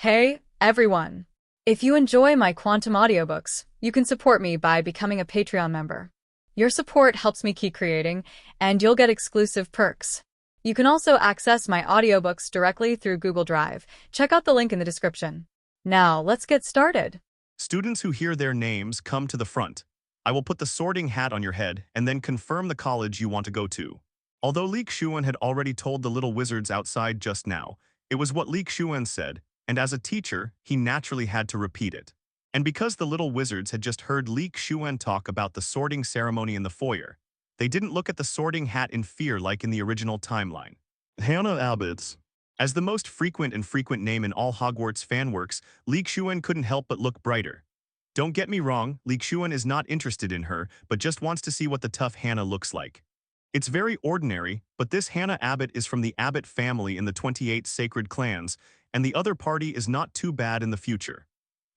Hey, everyone! If you enjoy my quantum audiobooks, you can support me by becoming a Patreon member. Your support helps me keep creating, and you'll get exclusive perks. You can also access my audiobooks directly through Google Drive. Check out the link in the description. Now, let's get started. Students who hear their names come to the front. I will put the sorting hat on your head and then confirm the college you want to go to. Although Leek Xuan had already told the little wizards outside just now, it was what Leek Xuan said, and as a teacher, he naturally had to repeat it. And because the little wizards had just heard Leek Xuan talk about the sorting ceremony in the foyer, they didn't look at the sorting hat in fear like in the original timeline. Hannah Abbott's. As the most frequent name in all Hogwarts fanworks, Leek Xuan couldn't help but look brighter. Don't get me wrong, Leek Xuan is not interested in her, but just wants to see what the tough Hannah looks like. It's very ordinary, but this Hannah Abbott is from the Abbott family in the 28 sacred clans, and the other party is not too bad in the future.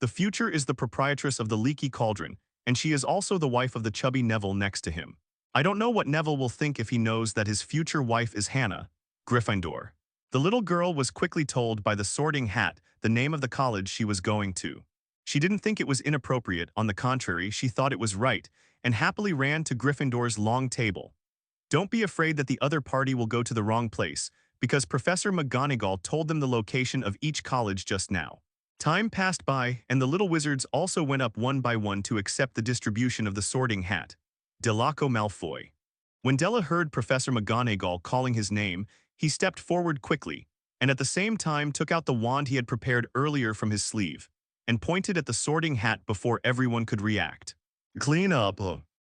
The future is the proprietress of the Leaky Cauldron, and she is also the wife of the chubby Neville next to him. I don't know what Neville will think if he knows that his future wife is Hannah, Gryffindor. The little girl was quickly told by the sorting hat the name of the college she was going to. She didn't think it was inappropriate, on the contrary, she thought it was right, and happily ran to Gryffindor's long table. Don't be afraid that the other party will go to the wrong place, because Professor McGonagall told them the location of each college just now. Time passed by, and the little wizards also went up one by one to accept the distribution of the sorting hat. Draco Malfoy. When Della heard Professor McGonagall calling his name, he stepped forward quickly, and at the same time took out the wand he had prepared earlier from his sleeve, and pointed at the sorting hat before everyone could react. Clean up.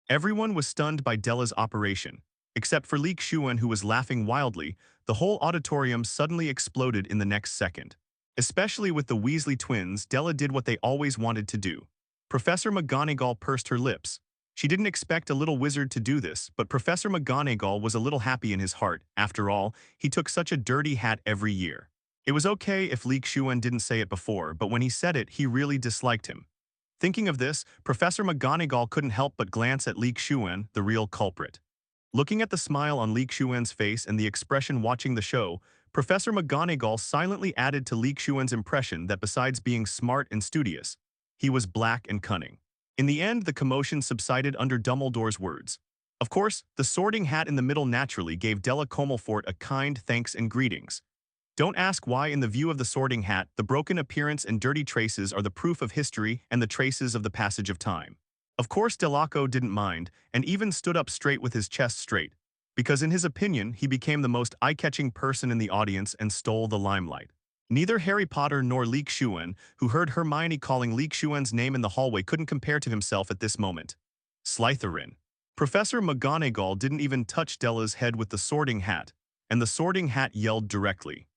Everyone was stunned by Della's operation. Except for Leek Xuan, who was laughing wildly, the whole auditorium suddenly exploded in the next second. Especially with the Weasley twins, Della did what they always wanted to do. Professor McGonagall pursed her lips. She didn't expect a little wizard to do this, but Professor McGonagall was a little happy in his heart. After all, he took such a dirty hat every year. It was okay if Leek Xuan didn't say it before, but when he said it, he really disliked him. Thinking of this, Professor McGonagall couldn't help but glance at Leek Xuan, the real culprit. Looking at the smile on Leek Xuan's face and the expression watching the show, Professor McGonagall silently added to Leek Xuan's impression that besides being smart and studious, he was black and cunning. In the end, the commotion subsided under Dumbledore's words. Of course, the sorting hat in the middle naturally gave Della Comelfort a kind thanks and greetings. Don't ask why in the view of the sorting hat, the broken appearance and dirty traces are the proof of history and the traces of the passage of time. Of course, Draco didn't mind, and even stood up straight with his chest straight, because in his opinion, he became the most eye-catching person in the audience and stole the limelight. Neither Harry Potter nor Leek Xuan, who heard Hermione calling Leek Xuan's name in the hallway, couldn't compare to himself at this moment. Slytherin. Professor McGonagall didn't even touch Della's head with the sorting hat, and the sorting hat yelled directly.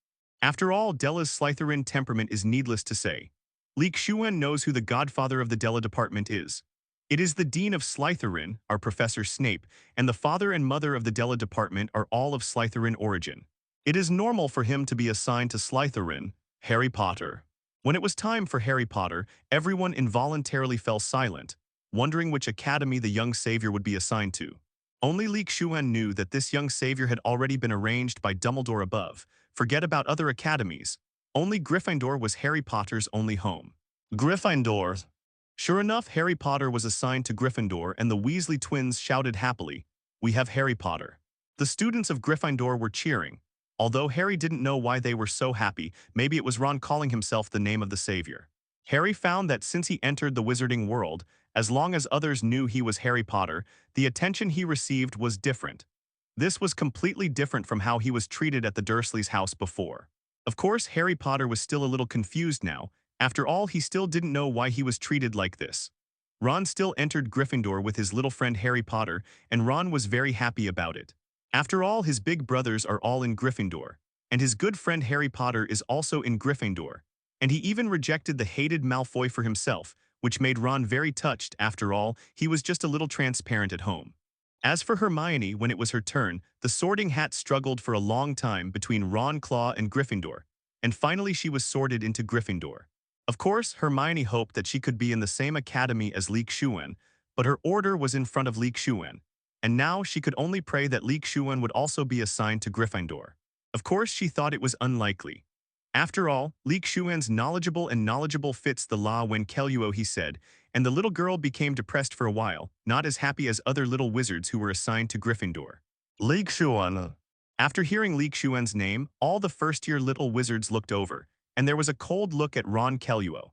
After all, Della's Slytherin temperament is needless to say. Leek Xuan knows who the godfather of the Della department is. It is the Dean of Slytherin, our Professor Snape, and the father and mother of the Della department are all of Slytherin origin. It is normal for him to be assigned to Slytherin, Harry Potter. When it was time for Harry Potter, everyone involuntarily fell silent, wondering which academy the young savior would be assigned to. Only Leek Xuan knew that this young savior had already been arranged by Dumbledore above. Forget about other academies. Only Gryffindor was Harry Potter's only home. Gryffindor. Sure enough, Harry Potter was assigned to Gryffindor, and the Weasley twins shouted happily, "We have Harry Potter." The students of Gryffindor were cheering. Although Harry didn't know why they were so happy, maybe it was Ron calling himself the name of the savior. Harry found that since he entered the wizarding world, as long as others knew he was Harry Potter, the attention he received was different. This was completely different from how he was treated at the Dursleys' house before. Of course, Harry Potter was still a little confused now. After all, he still didn't know why he was treated like this. Ron still entered Gryffindor with his little friend Harry Potter, and Ron was very happy about it. After all, his big brothers are all in Gryffindor, and his good friend Harry Potter is also in Gryffindor, and he even rejected the hated Malfoy for himself, which made Ron very touched. After all, he was just a little transparent at home. As for Hermione, when it was her turn, the sorting hat struggled for a long time between Ravenclaw and Gryffindor, and finally she was sorted into Gryffindor. Of course, Hermione hoped that she could be in the same academy as Leek Xuan, but her order was in front of Leek Xuan, and now she could only pray that Leek Xuan would also be assigned to Gryffindor. Of course, she thought it was unlikely. After all, Xuan's knowledgeable fits the law when Keluo, he said, and the little girl became depressed for a while, not as happy as other little wizards who were assigned to Gryffindor. Xuan. After hearing Xuan's name, all the first-year little wizards looked over, and there was a cold look at Ron Keluo.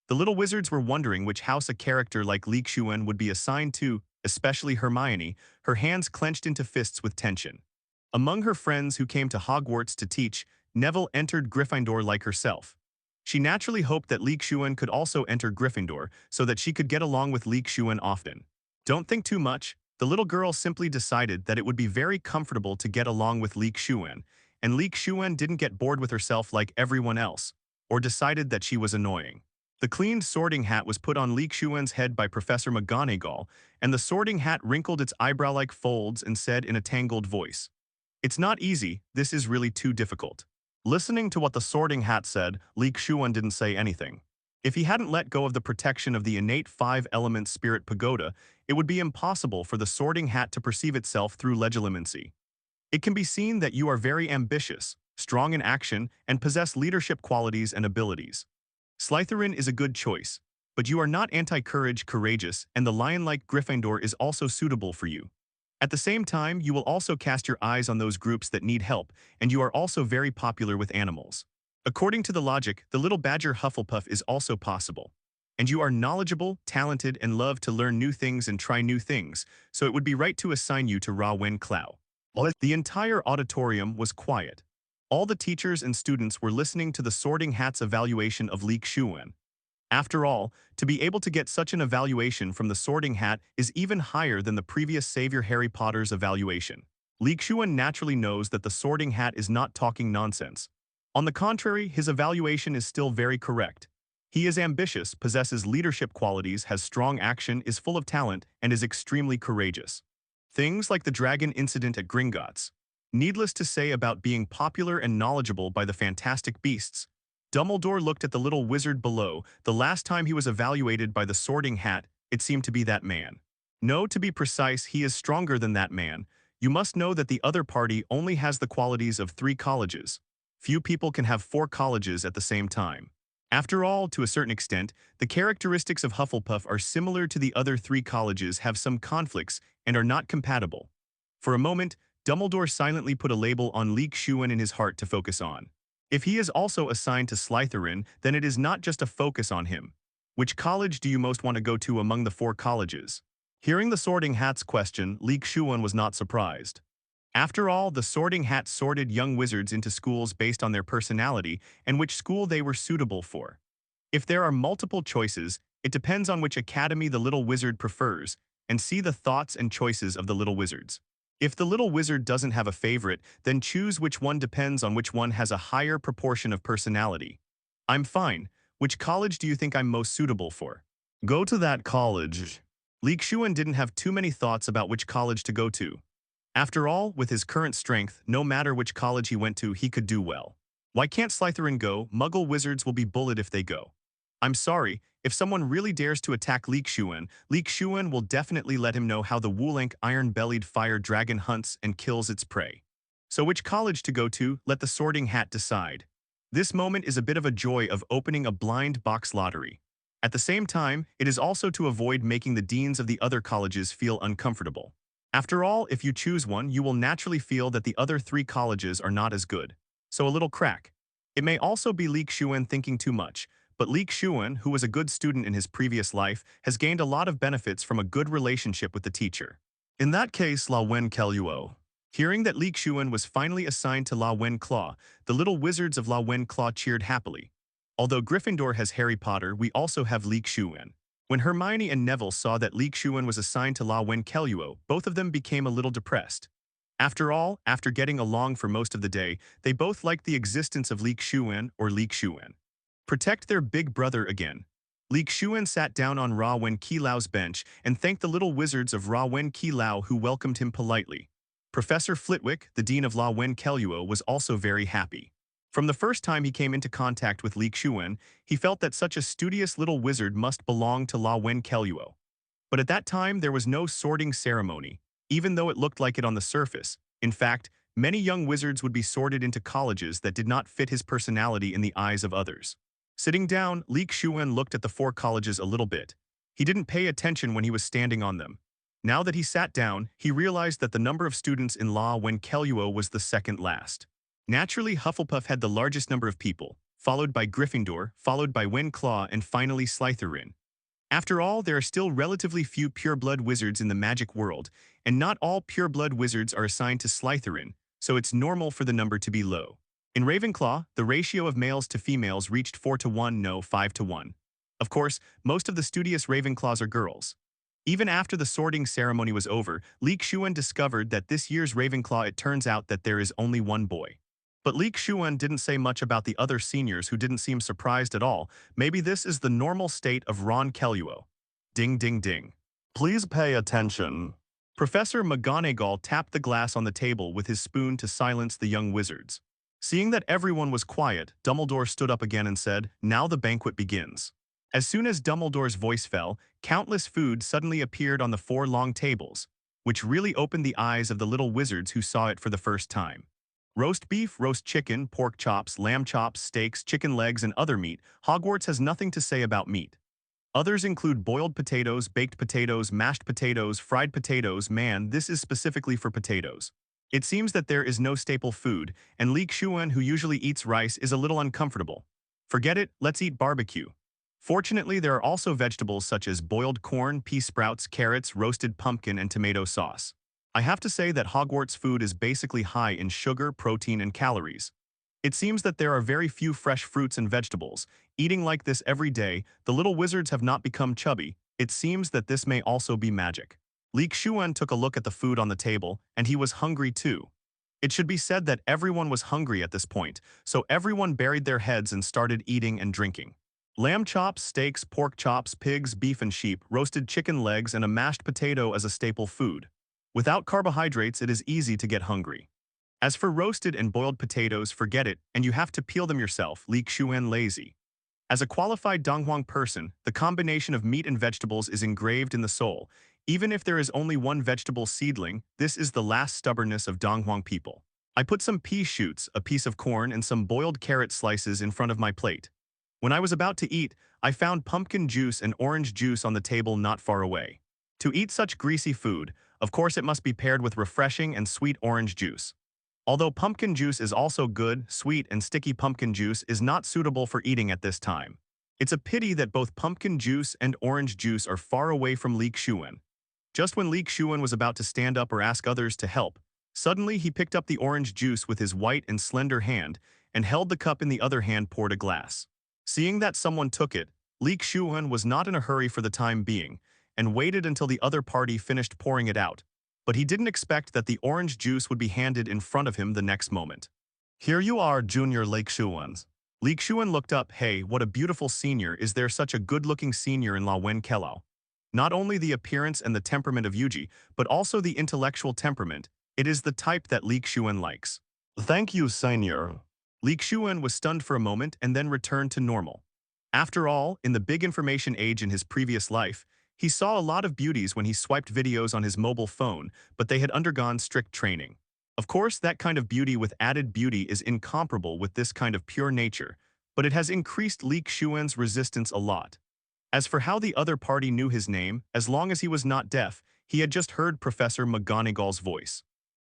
The little wizards were wondering which house a character like Xuan would be assigned to, especially Hermione, her hands clenched into fists with tension. Among her friends who came to Hogwarts to teach, Neville entered Gryffindor like herself. She naturally hoped that Xuan could also enter Gryffindor so that she could get along with Xuan often. Don't think too much. The little girl simply decided that it would be very comfortable to get along with Xuan, and Xuan didn't get bored with herself like everyone else, or decided that she was annoying. The cleaned sorting hat was put on Xuan's head by Professor McGonagall, and the sorting hat wrinkled its eyebrow-like folds and said in a tangled voice, "It's not easy, this is really too difficult." Listening to what the sorting hat said, Xuan didn't say anything. If he hadn't let go of the protection of the innate five-element spirit pagoda, it would be impossible for the sorting hat to perceive itself through legilimency. It can be seen that you are very ambitious, strong in action, and possess leadership qualities and abilities. Slytherin is a good choice, but you are not anti-courage courageous, and the lion-like Gryffindor is also suitable for you. At the same time, you will also cast your eyes on those groups that need help, and you are also very popular with animals. According to the logic, the little badger Hufflepuff is also possible. And you are knowledgeable, talented, and love to learn new things and try new things, so it would be right to assign you to Ravenclaw. The entire auditorium was quiet. All the teachers and students were listening to the sorting hat's evaluation of Xuan. After all, to be able to get such an evaluation from the sorting hat is even higher than the previous Savior Harry Potter's evaluation. Xuan naturally knows that the sorting hat is not talking nonsense. On the contrary, his evaluation is still very correct. He is ambitious, possesses leadership qualities, has strong action, is full of talent, and is extremely courageous. Things like the dragon incident at Gringotts. Needless to say about being popular and knowledgeable by the fantastic beasts. Dumbledore looked at the little wizard below. The last time he was evaluated by the sorting hat, it seemed to be that man. No, to be precise, he is stronger than that man. You must know that the other party only has the qualities of 3 colleges. Few people can have 4 colleges at the same time. After all, to a certain extent, the characteristics of Hufflepuff are similar to the other 3 colleges, have some conflicts, and are not compatible. For a moment, Dumbledore silently put a label on Xuan in his heart to focus on. If he is also assigned to Slytherin, then it is not just a focus on him. Which college do you most want to go to among the 4 colleges? Hearing the sorting hat's question, Xuan was not surprised. After all, the sorting hat sorted young wizards into schools based on their personality and which school they were suitable for. If there are multiple choices, it depends on which academy the little wizard prefers, and see the thoughts and choices of the little wizards. If the little wizard doesn't have a favorite, then choose which one depends on which one has a higher proportion of personality. I'm fine. Which college do you think I'm most suitable for? Go to that college. Xuan didn't have too many thoughts about which college to go to. After all, with his current strength, no matter which college he went to, he could do well. Why can't Slytherin go? Muggle wizards will be bullied if they go. I'm sorry, if someone really dares to attack Xuan will definitely let him know how the Woolank iron-bellied fire dragon hunts and kills its prey. So which college to go to, let the sorting hat decide. This moment is a bit of a joy of opening a blind box lottery. At the same time, it is also to avoid making the deans of the other colleges feel uncomfortable. After all, if you choose one, you will naturally feel that the other 3 colleges are not as good. So a little crack. It may also be Xuan thinking too much, but Xuan, who was a good student in his previous life, has gained a lot of benefits from a good relationship with the teacher. In that case, Ravenclaw. Hearing that Xuan was finally assigned to Ravenclaw, the little wizards of Ravenclaw cheered happily. Although Gryffindor has Harry Potter, we also have Xuan. When Hermione and Neville saw that Xuan was assigned to Ravenclaw, both of them became a little depressed. After all, after getting along for most of the day, they both liked the existence of Xuan or Xuan. Protect their big brother again. Xuan sat down on Ravenclaw's bench and thanked the little wizards of Ravenclaw who welcomed him politely. Professor Flitwick, the dean of Ravenclaw, was also very happy. From the first time he came into contact with Xuan, he felt that such a studious little wizard must belong to Ravenclaw. But at that time there was no sorting ceremony, even though it looked like it on the surface. In fact, Many young wizards would be sorted into colleges that did not fit his personality in the eyes of others. Sitting down, Xuan looked at the 4 colleges a little bit. He didn't pay attention when he was standing on them. Now that he sat down, he realized that the number of students in La-Wen-Keluo was the second last. Naturally, Hufflepuff had the largest number of people, followed by Gryffindor, followed by Ravenclaw, and finally Slytherin. After all, there are still relatively few pureblood wizards in the magic world, and not all pureblood wizards are assigned to Slytherin, so it's normal for the number to be low. In Ravenclaw, the ratio of males to females reached 4-1, no 5-1. Of course, most of the studious Ravenclaws are girls. Even after the sorting ceremony was over, Xuan discovered that this year's Ravenclaw it turns out that there is only one boy. But Xuan didn't say much about the other seniors who didn't seem surprised at all. Maybe this is the normal state of Ron-Keluo. Ding ding ding. Please pay attention. Professor McGonagall tapped the glass on the table with his spoon to silence the young wizards. Seeing that everyone was quiet, Dumbledore stood up again and said, "Now the banquet begins." As soon as Dumbledore's voice fell, countless food suddenly appeared on the 4 long tables, which really opened the eyes of the little wizards who saw it for the first time. Roast beef, roast chicken, pork chops, lamb chops, steaks, chicken legs, and other meat. Hogwarts has nothing to say about meat. Others include boiled potatoes, baked potatoes, mashed potatoes, fried potatoes. Man, this is specifically for potatoes. It seems that there is no staple food, and Xuan, who usually eats rice, is a little uncomfortable. Forget it, let's eat barbecue. Fortunately, there are also vegetables such as boiled corn, pea sprouts, carrots, roasted pumpkin, and tomato sauce. I have to say that Hogwarts food is basically high in sugar, protein, and calories. It seems that there are very few fresh fruits and vegetables. Eating like this every day, the little wizards have not become chubby. It seems that this may also be magic. Xuan took a look at the food on the table, and he was hungry too. It should be said that everyone was hungry at this point, so everyone buried their heads and started eating and drinking. Lamb chops, steaks, pork chops, pigs, beef and sheep, roasted chicken legs, and a mashed potato as a staple food. Without carbohydrates, it is easy to get hungry. As for roasted and boiled potatoes, forget it, and you have to peel them yourself. Xuan lazy. As a qualified Donghuang person, the combination of meat and vegetables is engraved in the soul. Even if there is only one vegetable seedling, this is the last stubbornness of Donghuang people. I put some pea shoots, a piece of corn, and some boiled carrot slices in front of my plate. When I was about to eat, I found pumpkin juice and orange juice on the table not far away. To eat such greasy food, of course it must be paired with refreshing and sweet orange juice. Although pumpkin juice is also good, sweet and sticky pumpkin juice is not suitable for eating at this time. It's a pity that both pumpkin juice and orange juice are far away from Xuan. Just when Xuan was about to stand up or ask others to help, suddenly he picked up the orange juice with his white and slender hand and held the cup in the other hand poured a glass. Seeing that someone took it, Xuan was not in a hurry for the time being, and waited until the other party finished pouring it out. But he didn't expect that the orange juice would be handed in front of him the next moment. "Here you are, Junior Xuan." Xuan looked up. "Hey, what a beautiful senior. Is there such a good-looking senior in La-Wen-Keluo?" Not only the appearance and the temperament of Yuji, but also the intellectual temperament. It is the type that Xuan likes. "Thank you, senior." Xuan was stunned for a moment and then returned to normal. After all, in the big information age in his previous life, he saw a lot of beauties when he swiped videos on his mobile phone, but they had undergone strict training. Of course, that kind of beauty with added beauty is incomparable with this kind of pure nature, but it has increased Xuan's resistance a lot. As for how the other party knew his name, as long as he was not deaf, he had just heard Professor McGonagall's voice.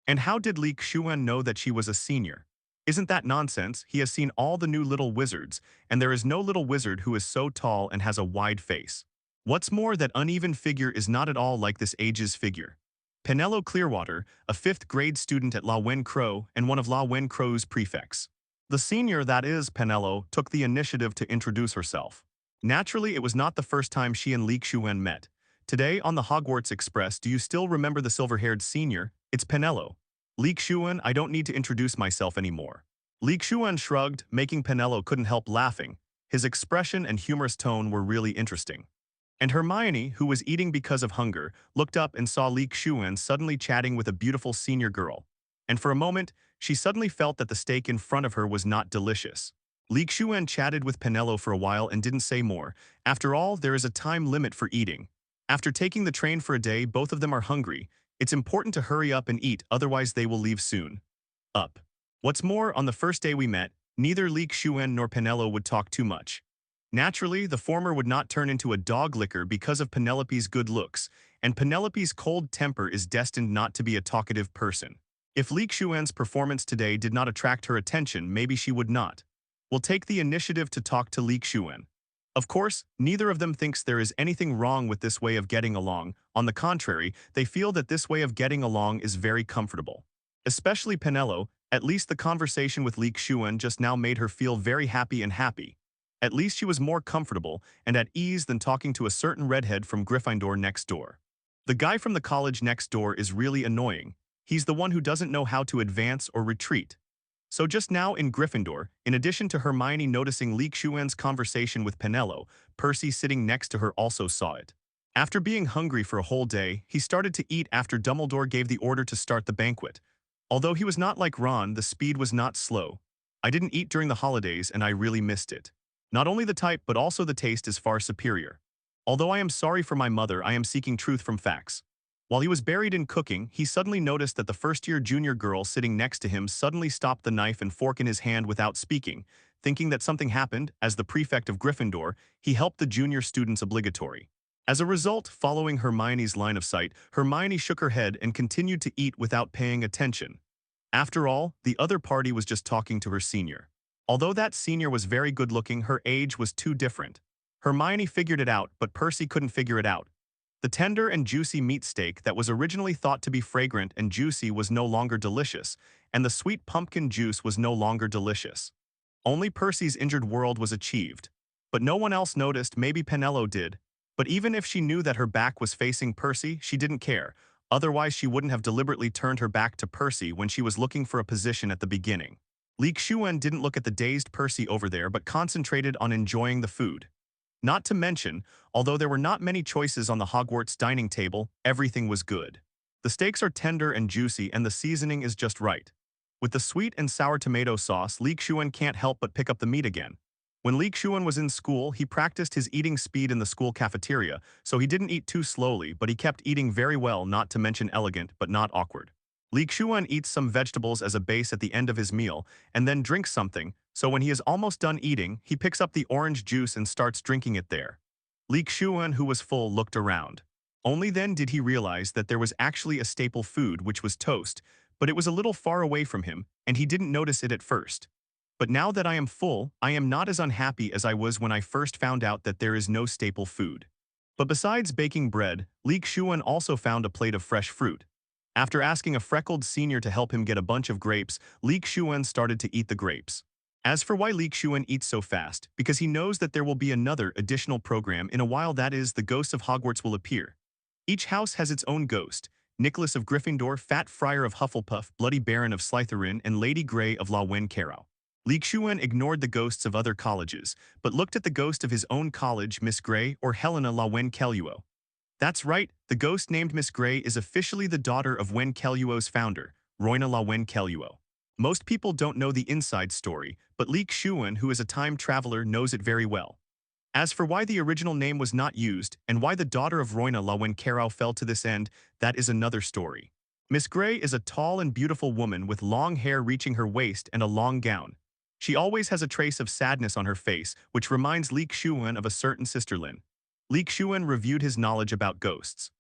And how did Xuan know that she was a senior? Isn't that nonsense? He has seen all the new little wizards, and there is no little wizard who is so tall and has a wide face. What's more, that uneven figure is not at all like this age's figure. Penelope Clearwater, a 5th grade student at La-Wen-Crow and one of La-Wen-Crow's prefects. The senior, that is, Penelope, took the initiative to introduce herself. Naturally, it was not the first time she and Xuan met. Today, on the Hogwarts Express, do you still remember the silver-haired senior? It's Penelope. Xuan, I don't need to introduce myself anymore. Xuan shrugged, making Penelope couldn't help laughing. His expression and humorous tone were really interesting. And Hermione, who was eating because of hunger, looked up and saw Xuan suddenly chatting with a beautiful senior girl. And for a moment, she suddenly felt that the steak in front of her was not delicious. Xuan chatted with Penelope for a while and didn't say more. After all, there is a time limit for eating. After taking the train for a day, both of them are hungry. It's important to hurry up and eat, otherwise they will leave soon. up. What's more, on the first day we met, neither Xuan nor Penelope would talk too much. Naturally, the former would not turn into a dog licker because of Penelope's good looks, and Penelope's cold temper is destined not to be a talkative person. If Xuan's performance today did not attract her attention, maybe she would not. We'll take the initiative to talk to Xuan. Of course, neither of them thinks there is anything wrong with this way of getting along. On the contrary, they feel that this way of getting along is very comfortable. Especially Penelope, at least the conversation with Xuan just now made her feel very happy and happy. At least she was more comfortable and at ease than talking to a certain redhead from Gryffindor next door. The guy from the college next door is really annoying. He's the one who doesn't know how to advance or retreat. So just now in Gryffindor, in addition to Hermione noticing Xuan's conversation with Penelope, Percy sitting next to her also saw it. After being hungry for a whole day, he started to eat after Dumbledore gave the order to start the banquet. Although he was not like Ron, the speed was not slow. I didn't eat during the holidays and I really missed it. Not only the type but also the taste is far superior. Although I am sorry for my mother, I am seeking truth from facts. While he was buried in cooking, he suddenly noticed that the first-year junior girl sitting next to him suddenly stopped the knife and fork in his hand without speaking. Thinking that something happened, as the prefect of Gryffindor, he helped the junior students obligatory. As a result, following Hermione's line of sight, Hermione shook her head and continued to eat without paying attention. After all, the other party was just talking to her senior. Although that senior was very good-looking, her age was too different. Hermione figured it out, but Percy couldn't figure it out. The tender and juicy meat steak that was originally thought to be fragrant and juicy was no longer delicious, and the sweet pumpkin juice was no longer delicious. Only Percy's injured world was achieved. But no one else noticed, maybe Penelope did. But even if she knew that her back was facing Percy, she didn't care. Otherwise, she wouldn't have deliberately turned her back to Percy when she was looking for a position at the beginning. Xuan didn't look at the dazed Percy over there but concentrated on enjoying the food. Not to mention, although there were not many choices on the Hogwarts dining table, everything was good. The steaks are tender and juicy and the seasoning is just right. With the sweet and sour tomato sauce, Xuan can't help but pick up the meat again. When Xuan was in school, he practiced his eating speed in the school cafeteria, so he didn't eat too slowly, but he kept eating very well, not to mention elegant, but not awkward. Xuan eats some vegetables as a base at the end of his meal, and then drinks something, so when he is almost done eating, he picks up the orange juice and starts drinking it there. Xuan, who was full, looked around. Only then did he realize that there was actually a staple food, which was toast, but it was a little far away from him, and he didn't notice it at first. But now that I am full, I am not as unhappy as I was when I first found out that there is no staple food. But besides baking bread, Xuan also found a plate of fresh fruit. After asking a freckled senior to help him get a bunch of grapes, Xuan started to eat the grapes. As for why Xuan eats so fast, because he knows that there will be another additional program in a while, that is, the ghosts of Hogwarts will appear. Each house has its own ghost: Nicholas of Gryffindor, Fat Friar of Hufflepuff, Bloody Baron of Slytherin, and Lady Grey of Lawen-Carrow. Xuan ignored the ghosts of other colleges, but looked at the ghost of his own college, Miss Grey, or Helena Lawen-Carrow. That's right, the ghost named Miss Grey is officially the daughter of Wen-Carrow's founder, Roina Lawen-Carrow. Most people don't know the inside story, but Xuan, who is a time traveler, knows it very well. As for why the original name was not used, and why the daughter of Roina Lawen-Carrow fell to this end, that is another story. Miss Grey is a tall and beautiful woman with long hair reaching her waist and a long gown. She always has a trace of sadness on her face, which reminds Xuan of a certain sister Lin. Xuan reviewed his knowledge about ghosts.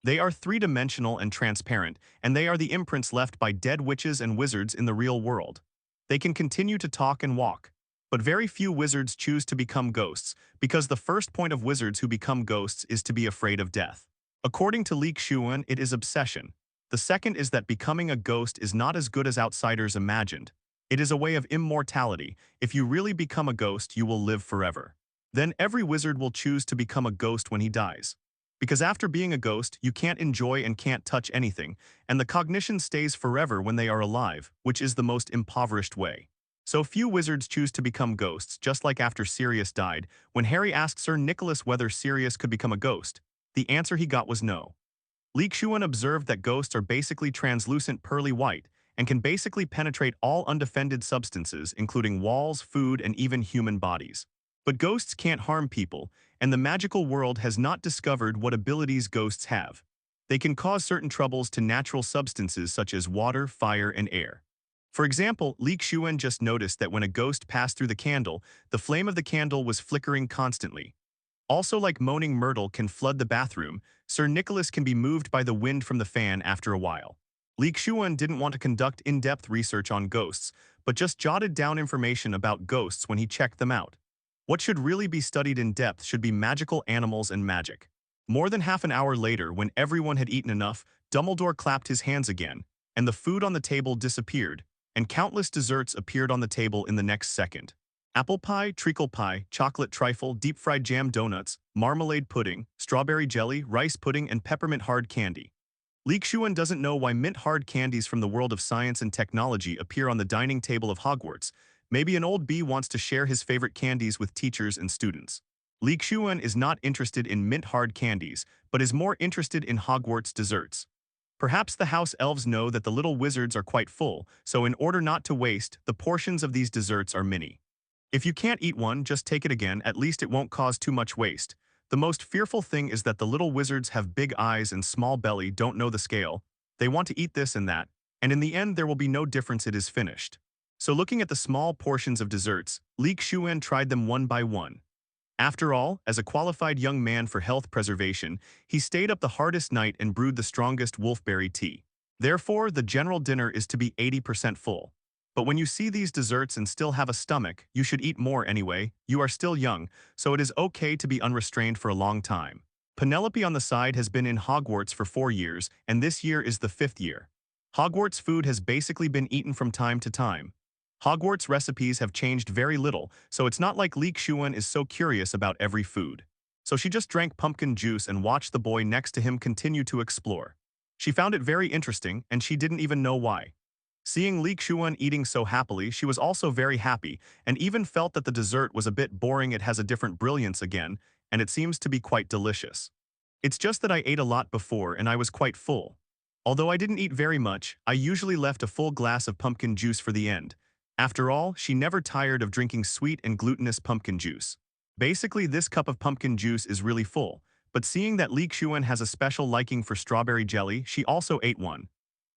They are three-dimensional and transparent, and they are the imprints left by dead witches and wizards in the real world. They can continue to talk and walk. But very few wizards choose to become ghosts, because the first point of wizards who become ghosts is to be afraid of death. According to Xuan, it is obsession. The second is that becoming a ghost is not as good as outsiders imagined. It is a way of immortality. If you really become a ghost, you will live forever. Then every wizard will choose to become a ghost when he dies. Because after being a ghost, you can't enjoy and can't touch anything, and the cognition stays forever when they are alive, which is the most impoverished way. So few wizards choose to become ghosts, just like after Sirius died, when Harry asked Sir Nicholas whether Sirius could become a ghost. The answer he got was no. Xuan observed that ghosts are basically translucent pearly white, and can basically penetrate all undefended substances, including walls, food, and even human bodies. But ghosts can't harm people, and the magical world has not discovered what abilities ghosts have. They can cause certain troubles to natural substances such as water, fire, and air. For example, Xuan just noticed that when a ghost passed through the candle, the flame of the candle was flickering constantly. Also, like moaning myrtle can flood the bathroom, Sir Nicholas can be moved by the wind from the fan after a while. Xuan didn't want to conduct in-depth research on ghosts, but just jotted down information about ghosts when he checked them out. What should really be studied in depth should be magical animals and magic. More than half an hour later, when everyone had eaten enough, Dumbledore clapped his hands again, and the food on the table disappeared, and countless desserts appeared on the table in the next second. Apple pie, treacle pie, chocolate trifle, deep-fried jam donuts, marmalade pudding, strawberry jelly, rice pudding, and peppermint hard candy. Xuan doesn't know why mint hard candies from the world of science and technology appear on the dining table of Hogwarts. Maybe an old bee wants to share his favorite candies with teachers and students. Xuan is not interested in mint hard candies, but is more interested in Hogwarts desserts. Perhaps the house elves know that the little wizards are quite full, so in order not to waste, the portions of these desserts are mini. If you can't eat one, just take it again, at least it won't cause too much waste. The most fearful thing is that the little wizards have big eyes and small belly, don't know the scale. They want to eat this and that, and in the end there will be no difference, it is finished. So looking at the small portions of desserts, Xuan tried them one by one. After all, as a qualified young man for health preservation, he stayed up the hardest night and brewed the strongest wolfberry tea. Therefore, the general dinner is to be 80% full. But when you see these desserts and still have a stomach, you should eat more anyway. You are still young, so it is okay to be unrestrained for a long time. Penelope on the side has been in Hogwarts for 4 years, and this year is the 5th year. Hogwarts food has basically been eaten from time to time. Hogwarts recipes have changed very little, so it's not like Xuan is so curious about every food. So she just drank pumpkin juice and watched the boy next to him continue to explore. She found it very interesting, and she didn't even know why. Seeing Xuan eating so happily, she was also very happy, and even felt that the dessert was a bit boring. It has a different brilliance again, and it seems to be quite delicious. It's just that I ate a lot before and I was quite full. Although I didn't eat very much, I usually left a full glass of pumpkin juice for the end. After all, she never tired of drinking sweet and glutinous pumpkin juice. Basically, this cup of pumpkin juice is really full, but seeing that Xuan has a special liking for strawberry jelly, she also ate one.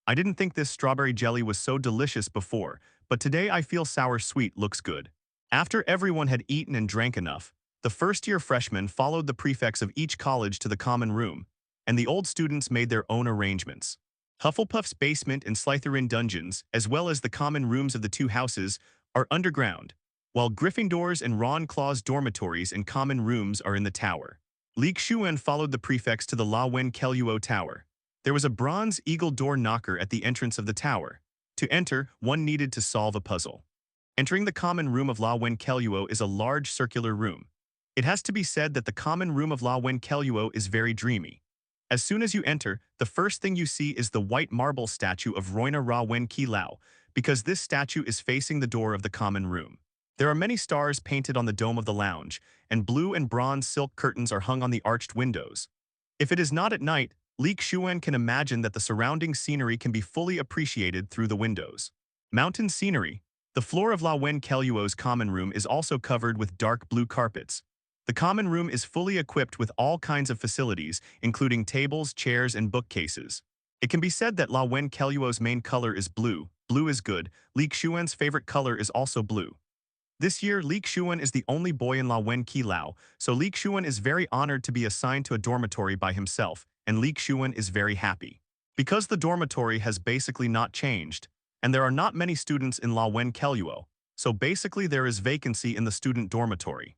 I didn't think this strawberry jelly was so delicious before, but today I feel sour-sweet looks good. After everyone had eaten and drank enough, the first-year freshmen followed the prefects of each college to the common room, and the old students made their own arrangements. Hufflepuff's basement and Slytherin dungeons, as well as the common rooms of the two houses, are underground, while Gryffindor's and Ravenclaw's dormitories and common rooms are in the tower. Xuan followed the prefects to the lightning.The tower. There was a bronze eagle door knocker at the entrance of the tower. To enter, one needed to solve a puzzle. Entering the common room of lightning is a large circular room. It has to be said that the common room of lightning is very dreamy. As soon as you enter, the first thing you see is the white marble statue of Roina Ravenclaw, because this statue is facing the door of the common room. There are many stars painted on the dome of the lounge, and blue and bronze silk curtains are hung on the arched windows. If it is not at night, Xuan can imagine that the surrounding scenery can be fully appreciated through the windows. Mountain scenery. The floor of Ravenclaw's common room is also covered with dark blue carpets. The common room is fully equipped with all kinds of facilities, including tables, chairs, and bookcases. It can be said that Ravenclaw's main color is blue. Blue is good. Xuan's favorite color is also blue. This year, Xuan is the only boy in Ravenclaw, so Xuan is very honored to be assigned to a dormitory by himself, and Xuan is very happy. Because the dormitory has basically not changed, and there are not many students in Ravenclaw, so basically there is vacancy in the student dormitory.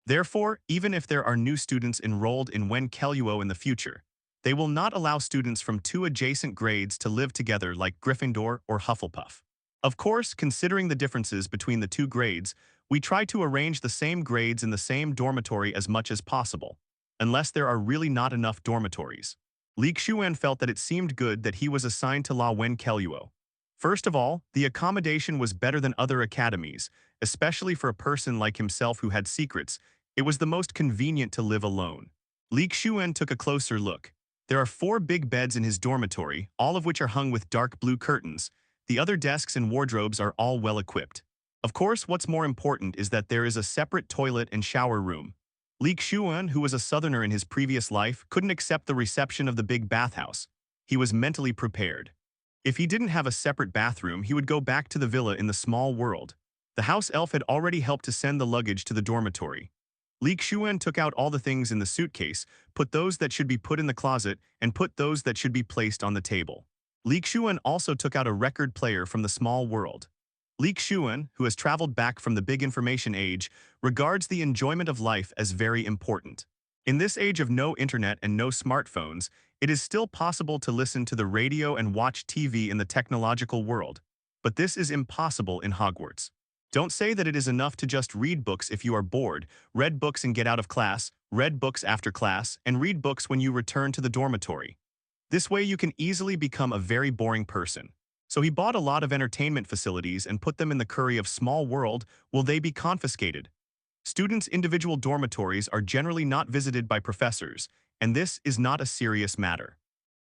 Therefore, even if there are new students enrolled in Ravenclaw in the future, they will not allow students from two adjacent grades to live together like Gryffindor or Hufflepuff. Of course, considering the differences between the two grades, we try to arrange the same grades in the same dormitory as much as possible, unless there are really not enough dormitories. Xuan felt that it seemed good that he was assigned to Ravenclaw. First of all, the accommodation was better than other academies, especially for a person like himself who had secrets. It was the most convenient to live alone. Xuan took a closer look. There are 4 big beds in his dormitory, all of which are hung with dark blue curtains. The other desks and wardrobes are all well equipped. Of course, what's more important is that there is a separate toilet and shower room. Xuan, who was a southerner in his previous life, couldn't accept the reception of the big bathhouse. He was mentally prepared. If he didn't have a separate bathroom, he would go back to the villa in the small world. The house elf had already helped to send the luggage to the dormitory. Xuan took out all the things in the suitcase, put those that should be put in the closet, and put those that should be placed on the table. Xuan also took out a record player from the small world. Xuan, who has traveled back from the big information age, regards the enjoyment of life as very important. In this age of no internet and no smartphones, it is still possible to listen to the radio and watch TV in the technological world. But this is impossible in Hogwarts. Don't say that it is enough to just read books if you are bored, read books and get out of class, read books after class, and read books when you return to the dormitory. This way you can easily become a very boring person. So he bought a lot of entertainment facilities and put them in the curry of small world. Will they be confiscated? Students' individual dormitories are generally not visited by professors, and this is not a serious matter.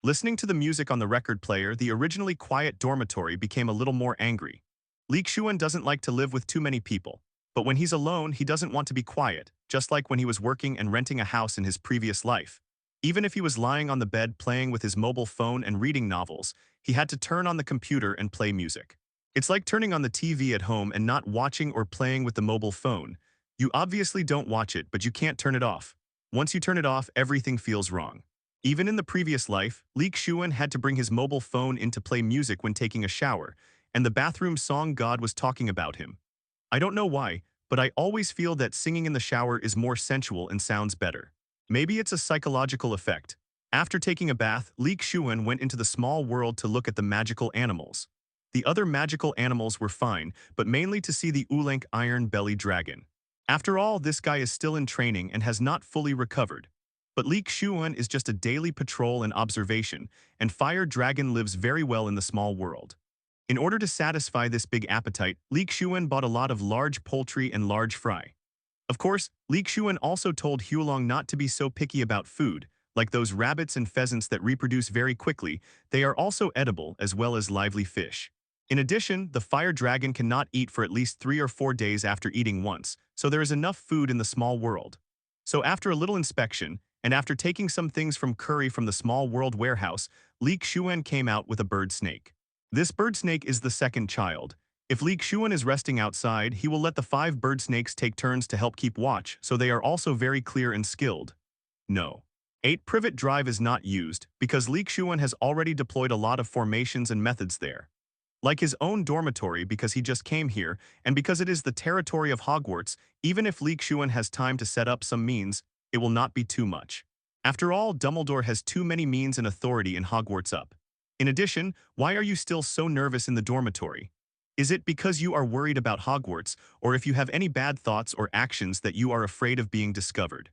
Listening to the music on the record player, the originally quiet dormitory became a little more angry. Xuan doesn't like to live with too many people, but when he's alone, he doesn't want to be quiet, just like when he was working and renting a house in his previous life. Even if he was lying on the bed playing with his mobile phone and reading novels, he had to turn on the computer and play music. It's like turning on the TV at home and not watching or playing with the mobile phone. You obviously don't watch it, but you can't turn it off. Once you turn it off, everything feels wrong. Even in the previous life, Xuan had to bring his mobile phone in to play music when taking a shower, and the bathroom song God was talking about him. I don't know why, but I always feel that singing in the shower is more sensual and sounds better. Maybe it's a psychological effect. After taking a bath, Xuan went into the small world to look at the magical animals. The other magical animals were fine, but mainly to see the Ulank iron-belly dragon. After all, this guy is still in training and has not fully recovered. But Xuan is just a daily patrol and observation, and Fire Dragon lives very well in the small world. In order to satisfy this big appetite, Xuan bought a lot of large poultry and large fry. Of course, Xuan also told Hulong not to be so picky about food. Like those rabbits and pheasants that reproduce very quickly, they are also edible as well as lively fish. In addition, the fire dragon cannot eat for at least 3 or 4 days after eating once, so there is enough food in the small world. So after a little inspection, and after taking some things from curry from the small world warehouse, Xuan came out with a bird snake. This bird snake is the second child. If Xuan is resting outside, he will let the 5 bird snakes take turns to help keep watch, so they are also very clear and skilled. No. 8 Privet Drive is not used, because Xuan has already deployed a lot of formations and methods there. Like his own dormitory because he just came here, and because it is the territory of Hogwarts, even if Xuan has time to set up some means, it will not be too much. After all, Dumbledore has too many means and authority in Hogwarts up. In addition, why are you still so nervous in the dormitory? Is it because you are worried about Hogwarts, or if you have any bad thoughts or actions that you are afraid of being discovered?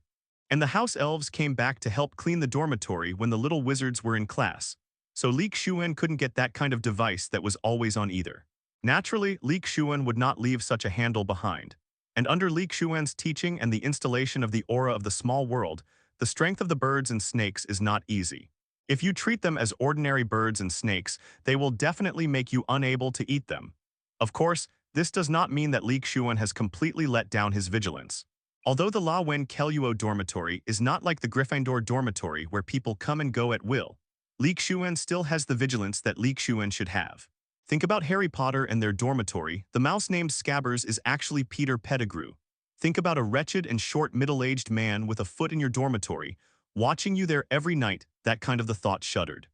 And the house elves came back to help clean the dormitory when the little wizards were in class. So Xuan couldn't get that kind of device that was always on either. Naturally, Xuan would not leave such a handle behind. And under Xuan's teaching and the installation of the aura of the small world, the strength of the birds and snakes is not easy. If you treat them as ordinary birds and snakes, they will definitely make you unable to eat them. Of course, this does not mean that Xuan has completely let down his vigilance. Although the La Wen Keluo dormitory is not like the Gryffindor dormitory where people come and go at will, Xuan still has the vigilance that Xuan should have. Think about Harry Potter and their dormitory. The mouse named Scabbers is actually Peter Pettigrew. Think about a wretched and short middle-aged man with a foot in your dormitory, watching you there every night. That kind of the thought shuddered.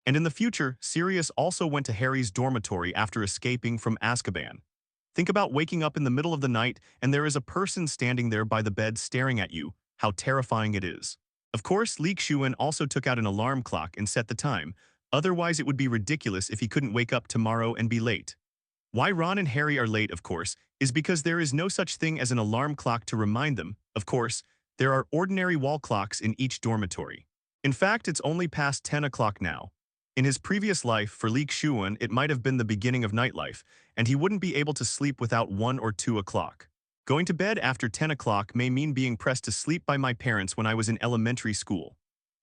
And in the future, Sirius also went to Harry's dormitory after escaping from Azkaban. Think about waking up in the middle of the night and there is a person standing there by the bed staring at you. How terrifying it is. Of course, Xuan also took out an alarm clock and set the time. Otherwise, it would be ridiculous if he couldn't wake up tomorrow and be late. Why Ron and Harry are late, of course, is because there is no such thing as an alarm clock to remind them. Of course, there are ordinary wall clocks in each dormitory. In fact, it's only past 10 o'clock now. In his previous life, for Xuan, it might have been the beginning of nightlife, and he wouldn't be able to sleep without 1 or 2 o'clock. Going to bed after 10 o'clock may mean being pressed to sleep by my parents when I was in elementary school.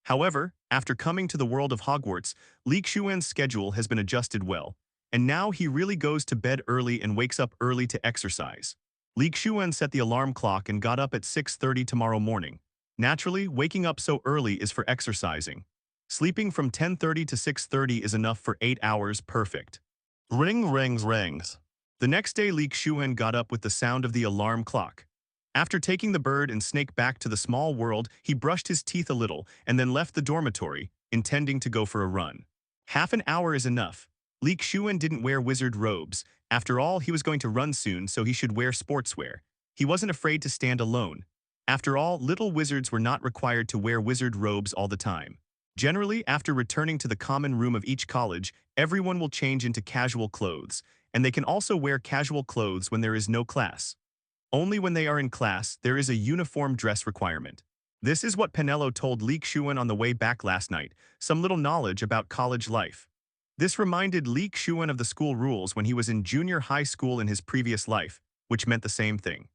However, after coming to the world of Hogwarts, Xuan's schedule has been adjusted well, and now he really goes to bed early and wakes up early to exercise. Xuan set the alarm clock and got up at 6:30 tomorrow morning. Naturally, waking up so early is for exercising. Sleeping from 10:30 to 6:30 is enough for 8 hours perfect. Ring rings rings. The next day Xuan got up with the sound of the alarm clock. After taking the bird and snake back to the small world, he brushed his teeth a little and then left the dormitory, intending to go for a run. Half an hour is enough. Xuan didn't wear wizard robes. After all, he was going to run soon, so he should wear sportswear. He wasn't afraid to stand alone. After all, little wizards were not required to wear wizard robes all the time. Generally, after returning to the common room of each college, everyone will change into casual clothes, and they can also wear casual clothes when there is no class. Only when they are in class, there is a uniform dress requirement. This is what Penelope told Xuan on the way back last night, some little knowledge about college life. This reminded Xuan of the school rules when he was in junior high school in his previous life, which meant the same thing.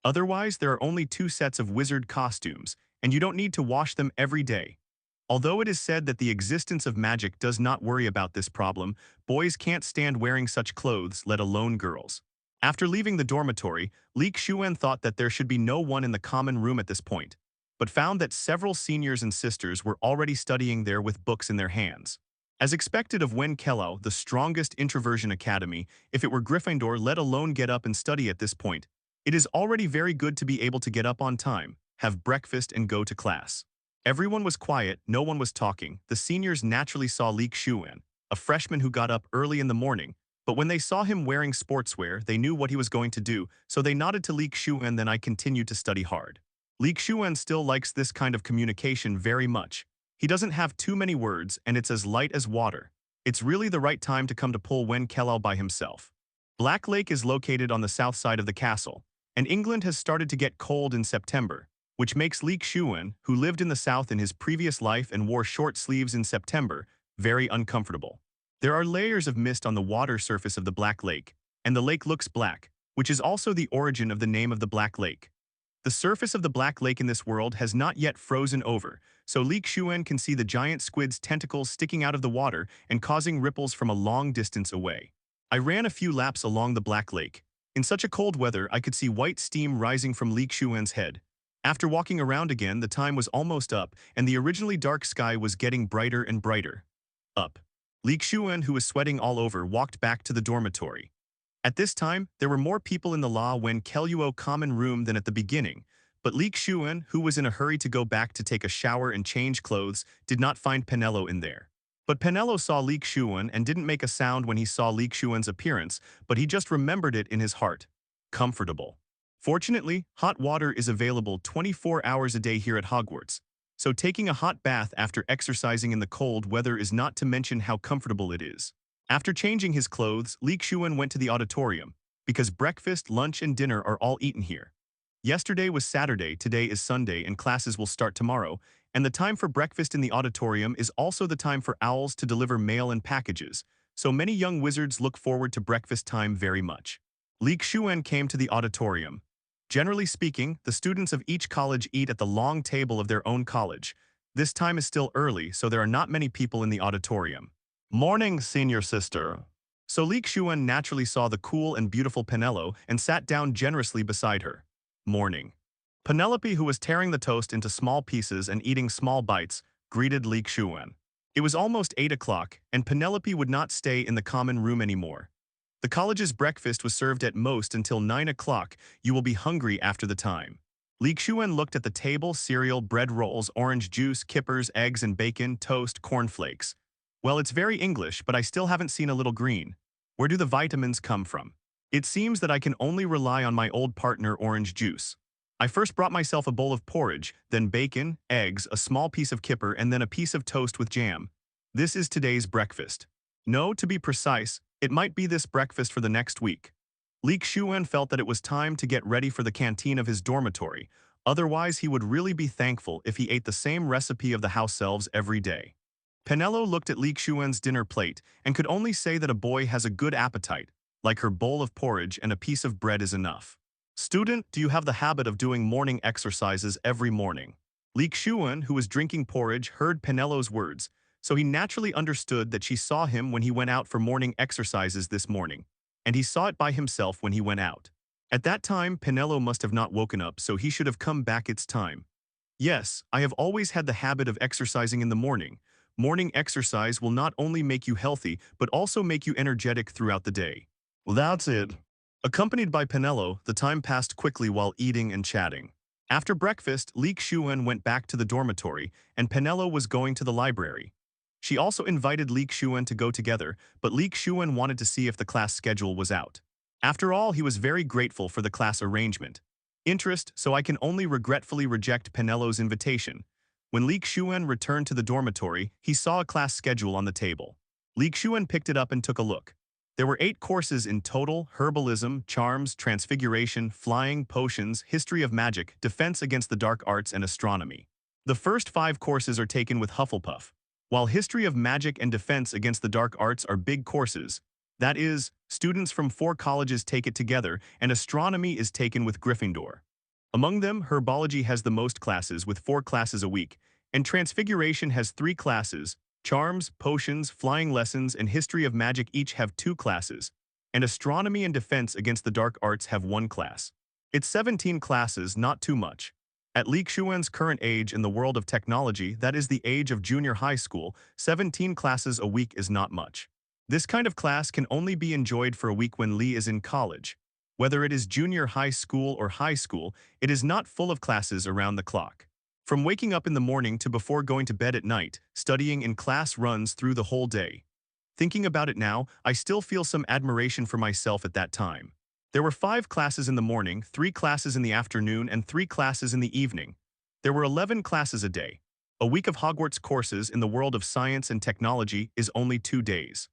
Otherwise, there are only 2 sets of wizard costumes, and you don't need to wash them every day. Although it is said that the existence of magic does not worry about this problem, boys can't stand wearing such clothes, let alone girls. After leaving the dormitory, Xuan thought that there should be no one in the common room at this point, but found that several seniors and sisters were already studying there with books in their hands. As expected of Ravenclaw, the strongest introversion academy, if it were Gryffindor, let alone get up and study at this point, it is already very good to be able to get up on time, have breakfast and go to class. Everyone was quiet, no one was talking. The seniors naturally saw Xuan, a freshman who got up early in the morning, but when they saw him wearing sportswear, they knew what he was going to do, so they nodded to Xuan. Then I continued to study hard. Xuan still likes this kind of communication very much. He doesn't have too many words, and it's as light as water. It's really the right time to come to pull Ravenclaw by himself. Black Lake is located on the south side of the castle, and England has started to get cold in September, which makes Xuan, who lived in the south in his previous life and wore short sleeves in September, very uncomfortable. There are layers of mist on the water surface of the Black Lake, and the lake looks black, which is also the origin of the name of the Black Lake. The surface of the Black Lake in this world has not yet frozen over, so Xuan can see the giant squid's tentacles sticking out of the water and causing ripples from a long distance away. I ran a few laps along the Black Lake. In such a cold weather, I could see white steam rising from Xuan's head. After walking around again, the time was almost up, and the originally dark sky was getting brighter and brighter. Up. Xuan, who was sweating all over, walked back to the dormitory. At this time, there were more people in the Ravenclaw common room than at the beginning, but Xuan, who was in a hurry to go back to take a shower and change clothes, did not find Penelope in there. But Penelope saw Xuan and didn't make a sound when he saw Xuan's appearance, but he just remembered it in his heart. Comfortable. Fortunately, hot water is available 24 hours a day here at Hogwarts, so taking a hot bath after exercising in the cold weather is not to mention how comfortable it is. After changing his clothes, Xuan went to the auditorium, because breakfast, lunch, and dinner are all eaten here. Yesterday was Saturday, today is Sunday, and classes will start tomorrow, and the time for breakfast in the auditorium is also the time for owls to deliver mail and packages, so many young wizards look forward to breakfast time very much. Xuan came to the auditorium. Generally speaking, the students of each college eat at the long table of their own college. This time is still early, so there are not many people in the auditorium. Morning, senior sister. So Xuan naturally saw the cool and beautiful Penelope and sat down generously beside her. Morning. Penelope, who was tearing the toast into small pieces and eating small bites, greeted Xuan. It was almost 8 o'clock, and Penelope would not stay in the common room anymore. The college's breakfast was served at most until 9 o'clock. You will be hungry after the time. Xuan looked at the table: cereal, bread rolls, orange juice, kippers, eggs and bacon, toast, cornflakes. Well, it's very English, but I still haven't seen a little green. Where do the vitamins come from? It seems that I can only rely on my old partner, orange juice. I first brought myself a bowl of porridge, then bacon, eggs, a small piece of kipper, and then a piece of toast with jam. This is today's breakfast. No, to be precise, it might be this breakfast for the next week. Xuan felt that it was time to get ready for the canteen of his dormitory, otherwise he would really be thankful if he ate the same recipe of the house elves every day. Penelope looked at Xuan's dinner plate and could only say that a boy has a good appetite, like her bowl of porridge and a piece of bread is enough. Student, do you have the habit of doing morning exercises every morning? Xuan, who was drinking porridge, heard Penelope's words, so he naturally understood that she saw him when he went out for morning exercises this morning, and he saw it by himself when he went out. At that time, Penelope must have not woken up, so he should have come back its time. Yes, I have always had the habit of exercising in the morning, Morning exercise will not only make you healthy, but also make you energetic throughout the day. Well, that's it. Accompanied by Penelope, the time passed quickly while eating and chatting. After breakfast, Xuan went back to the dormitory, and Penelope was going to the library. She also invited Xuan to go together, but Xuan wanted to see if the class schedule was out. After all, he was very grateful for the class arrangement. Interest, so I can only regretfully reject Penelope's invitation. When Xuan returned to the dormitory, he saw a class schedule on the table. Xuan picked it up and took a look. There were 8 courses in total: herbalism, charms, transfiguration, flying, potions, history of magic, defense against the dark arts, and astronomy. The first 5 courses are taken with Hufflepuff, while history of magic and defense against the dark arts are big courses. That is, students from 4 colleges take it together, and astronomy is taken with Gryffindor. Among them, Herbology has the most classes with 4 classes a week, and Transfiguration has 3 classes. Charms, potions, flying lessons, and history of magic each have 2 classes, and astronomy and defense against the dark arts have 1 class. It's 17 classes, not too much. At Xuan's current age in the world of technology, that is the age of junior high school, 17 classes a week is not much. This kind of class can only be enjoyed for a week when Li is in college. Whether it is junior high school or high school, it is not full of classes around the clock. From waking up in the morning to before going to bed at night, studying in class runs through the whole day. Thinking about it now, I still feel some admiration for myself at that time. There were 5 classes in the morning, 3 classes in the afternoon, and 3 classes in the evening. There were 11 classes a day. A week of Hogwarts courses in the world of science and technology is only 2 days.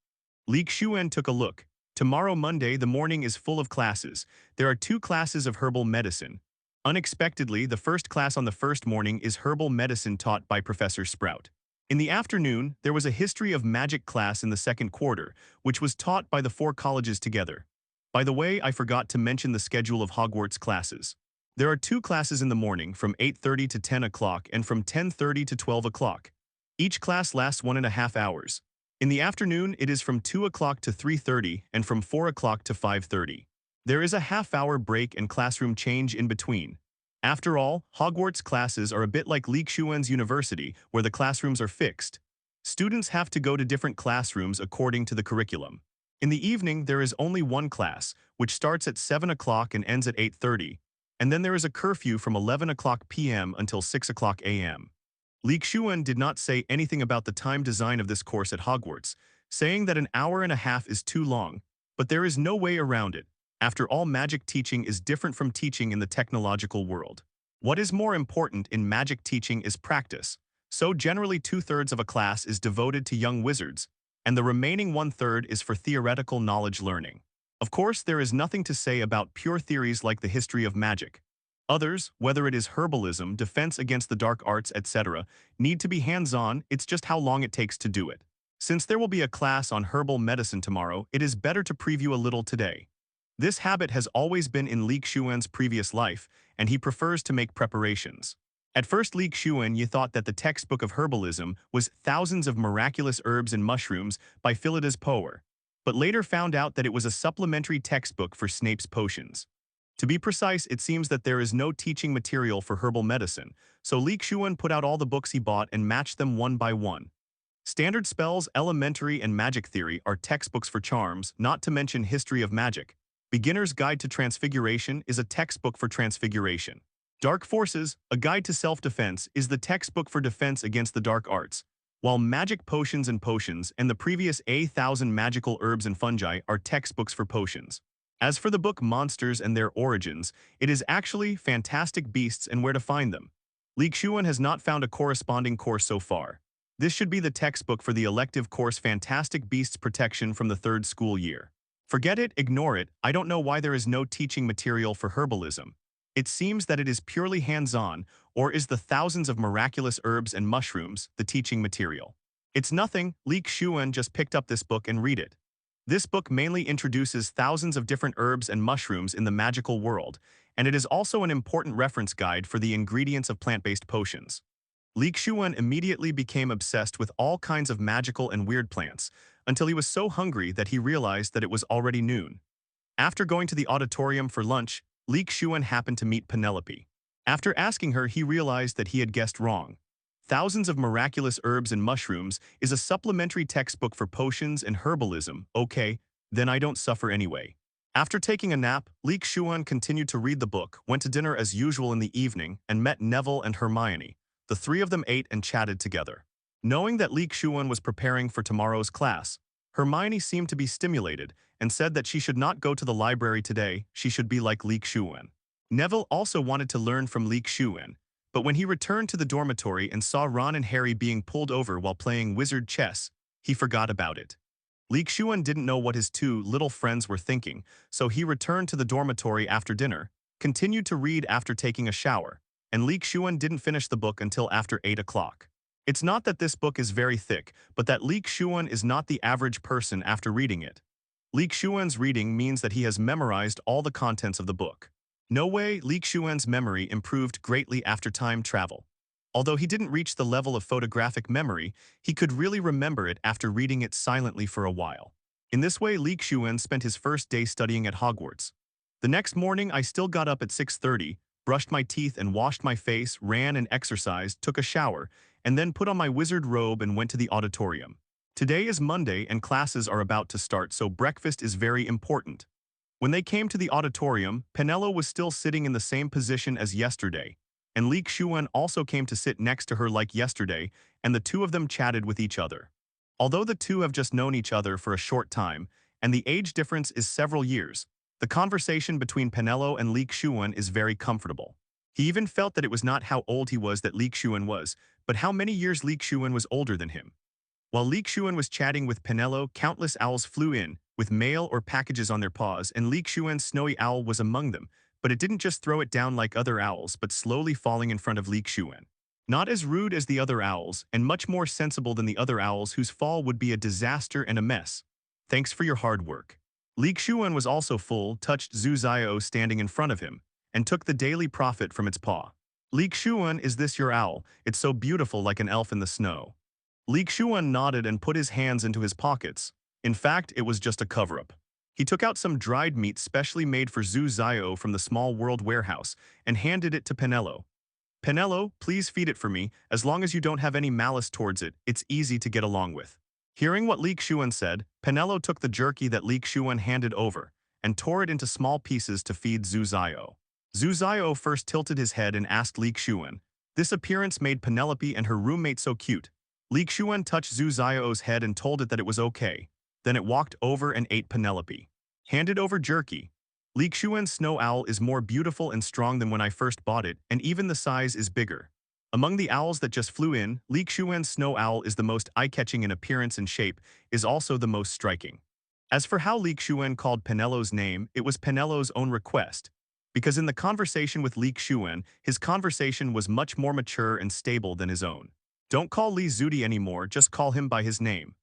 Xuan took a look. Tomorrow, Monday, the morning is full of classes. There are 2 classes of herbal medicine. Unexpectedly, the first class on the first morning is herbal medicine taught by Professor Sprout. In the afternoon, there was a history of magic class in the second quarter, which was taught by the 4 colleges together. By the way, I forgot to mention the schedule of Hogwarts classes. There are 2 classes in the morning from 8:30 to 10 o'clock and from 10:30 to 12 o'clock. Each class lasts 1.5 hours. In the afternoon, it is from 2 o'clock to 3:30 and from 4 o'clock to 5:30. There is a half-hour break and classroom change in between. After all, Hogwarts classes are a bit like Xuan's university, where the classrooms are fixed. Students have to go to different classrooms according to the curriculum. In the evening, there is only 1 class, which starts at 7 o'clock and ends at 8:30, and then there is a curfew from 11 o'clock p.m. until 6 o'clock a.m. Xuan did not say anything about the time design of this course at Hogwarts, saying that an hour and a half is too long, but there is no way around it. After all, magic teaching is different from teaching in the technological world. What is more important in magic teaching is practice, so generally 2/3 of a class is devoted to young wizards, and the remaining 1/3 is for theoretical knowledge learning. Of course, there is nothing to say about pure theories like the history of magic. Others, whether it is herbalism, defense against the dark arts, etc., need to be hands-on. It's just how long it takes to do it. Since there will be a class on herbal medicine tomorrow, it is better to preview a little today. This habit has always been in Xuan's previous life, and he prefers to make preparations. At first, Xuan thought that the textbook of herbalism was Thousands of Miraculous Herbs and Mushrooms by Philetas Power, but later found out that it was a supplementary textbook for Snape's potions. To be precise, it seems that there is no teaching material for herbal medicine, so Xuan put out all the books he bought and matched them one by one. Standard Spells, Elementary, and Magic Theory are textbooks for charms, not to mention History of Magic. Beginner's Guide to Transfiguration is a textbook for transfiguration. Dark Forces, A Guide to Self-Defense, is the textbook for defense against the dark arts, while Magic Potions and Potions and the previous 1,000 Magical Herbs and Fungi are textbooks for potions. As for the book Monsters and Their Origins, it is actually Fantastic Beasts and Where to Find Them. Xuan has not found a corresponding course so far. This should be the textbook for the elective course Fantastic Beasts Protection from the 3rd school year. Forget it, ignore it, I don't know why there is no teaching material for herbalism. It seems that it is purely hands-on, or is the Thousands of Miraculous Herbs and Mushrooms the teaching material? It's nothing, Xuan just picked up this book and read it. This book mainly introduces thousands of different herbs and mushrooms in the magical world, and it is also an important reference guide for the ingredients of plant-based potions. Xuan immediately became obsessed with all kinds of magical and weird plants, until he was so hungry that he realized that it was already noon. After going to the auditorium for lunch, Xuan happened to meet Penelope. After asking her, he realized that he had guessed wrong. Thousands of Miraculous Herbs and Mushrooms is a supplementary textbook for potions and herbalism. Okay, then I don't suffer anyway. After taking a nap, Xuan continued to read the book, went to dinner as usual in the evening, and met Neville and Hermione. The three of them ate and chatted together. Knowing that Xuan was preparing for tomorrow's class, Hermione seemed to be stimulated and said that she should not go to the library today, she should be like Xuan. Neville also wanted to learn from Xuan, but when he returned to the dormitory and saw Ron and Harry being pulled over while playing wizard chess, he forgot about it. Xuan didn't know what his two little friends were thinking, so he returned to the dormitory after dinner, continued to read after taking a shower, and Xuan didn't finish the book until after 8 o'clock. It's not that this book is very thick, but that Xuan is not the average person after reading it. Xuan's reading means that he has memorized all the contents of the book. No way, Xuan's memory improved greatly after time travel. Although he didn't reach the level of photographic memory, he could really remember it after reading it silently for a while. In this way, Xuan spent his first day studying at Hogwarts. The next morning, I still got up at 6:30, brushed my teeth and washed my face, ran and exercised, took a shower, and then put on my wizard robe and went to the auditorium. Today is Monday and classes are about to start, so breakfast is very important. When they came to the auditorium, Penelope was still sitting in the same position as yesterday, and Xuan also came to sit next to her like yesterday, and the two of them chatted with each other. Although the two have just known each other for a short time, and the age difference is several years, the conversation between Penelope and Xuan is very comfortable. He even felt that it was not how old he was that Xuan was, but how many years Xuan was older than him. While Xuan was chatting with Penelope, countless owls flew in, with mail or packages on their paws, and Xuan's snowy owl was among them, but it didn't just throw it down like other owls, but slowly falling in front of Xuan. Not as rude as the other owls, and much more sensible than the other owls whose fall would be a disaster and a mess. Thanks for your hard work. Xuan was also full, touched Zuzio standing in front of him, and took the daily profit from its paw. Xuan, is this your owl? It's so beautiful like an elf in the snow. Xuan nodded and put his hands into his pockets. In fact, it was just a cover-up. He took out some dried meat specially made for Zuzio from the Small World warehouse and handed it to Penelope. Penelope, please feed it for me. As long as you don't have any malice towards it, it's easy to get along with. Hearing what Xuan said, Penelope took the jerky that Xuan handed over and tore it into small pieces to feed Zuzio. Zuzio first tilted his head and asked Xuan. This appearance made Penelope and her roommate so cute. Xuan touched Zuzio's head and told it that it was okay. Then it walked over and ate Penelope. Handed over jerky. Xuan's snow owl is more beautiful and strong than when I first bought it, and even the size is bigger. Among the owls that just flew in, Xuan's snow owl is the most eye-catching in appearance and shape, is also the most striking. As for how Xuan called Penelope's name, it was Penelope's own request, because in the conversation with Xuan, his conversation was much more mature and stable than his own. Don't call Zudi anymore, just call him by his name.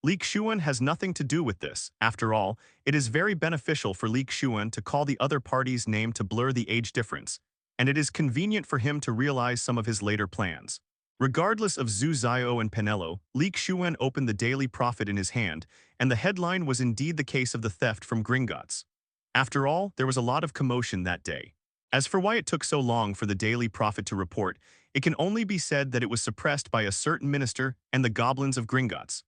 Xuan has nothing to do with this. After all, it is very beneficial for Xuan to call the other party's name to blur the age difference, and it is convenient for him to realize some of his later plans. Regardless of Zuzio and Penelope, Xuan opened the Daily Prophet in his hand, and the headline was indeed the case of the theft from Gringotts. After all, there was a lot of commotion that day. As for why it took so long for the Daily Prophet to report, it can only be said that it was suppressed by a certain minister and the goblins of Gringotts.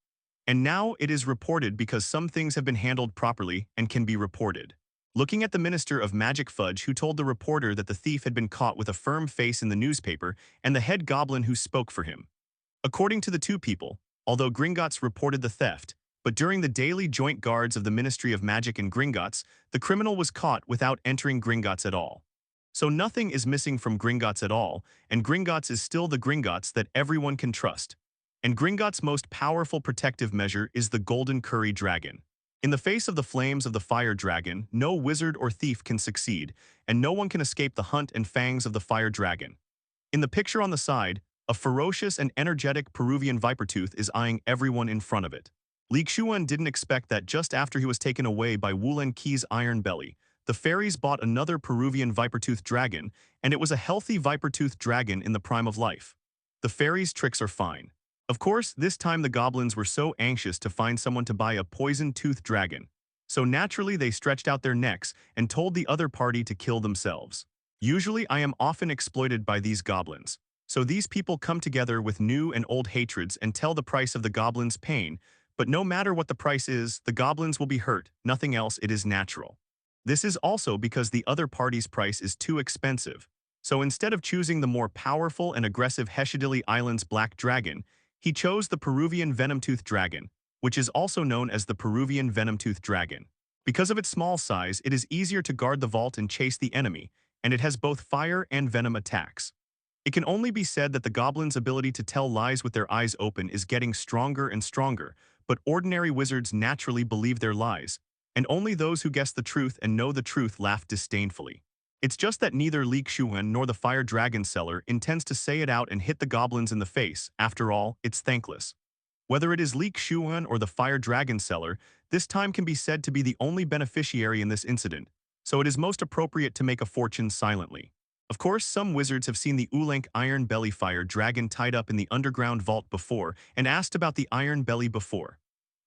And now it is reported because some things have been handled properly and can be reported. Looking at the Minister of Magic Fudge who told the reporter that the thief had been caught with a firm face in the newspaper, and the head goblin who spoke for him. According to the two people, although Gringotts reported the theft, but during the daily joint guards of the Ministry of Magic and Gringotts, the criminal was caught without entering Gringotts at all. So nothing is missing from Gringotts at all, and Gringotts is still the Gringotts that everyone can trust. And Gringotts' most powerful protective measure is the Golden Curry Dragon. In the face of the flames of the Fire Dragon, no wizard or thief can succeed, and no one can escape the hunt and fangs of the Fire Dragon. In the picture on the side, a ferocious and energetic Peruvian vipertooth is eyeing everyone in front of it. Xuan didn't expect that just after he was taken away by Wulan Qi's Iron Belly, the fairies bought another Peruvian vipertooth dragon, and it was a healthy vipertooth dragon in the prime of life. The fairies' tricks are fine. Of course, this time the goblins were so anxious to find someone to buy a poison-toothed dragon, so naturally they stretched out their necks and told the other party to kill themselves. Usually I am often exploited by these goblins. So these people come together with new and old hatreds and tell the price of the goblins' pain, but no matter what the price is, the goblins will be hurt, nothing else, it is natural. This is also because the other party's price is too expensive. So instead of choosing the more powerful and aggressive Heshadili Island's black dragon, he chose the Peruvian venomtooth dragon, which is also known as the Peruvian venomtooth dragon. Because of its small size, it is easier to guard the vault and chase the enemy, and it has both fire and venom attacks. It can only be said that the goblins' ability to tell lies with their eyes open is getting stronger and stronger, but ordinary wizards naturally believe their lies, and only those who guess the truth and know the truth laugh disdainfully. It's just that neither Xuan nor the fire dragon seller intends to say it out and hit the goblins in the face. After all, it's thankless. Whether it is Xuan or the fire dragon seller, this time can be said to be the only beneficiary in this incident, so it is most appropriate to make a fortune silently. Of course, some wizards have seen the Ulank Iron Belly fire dragon tied up in the underground vault before and asked about the Iron Belly before.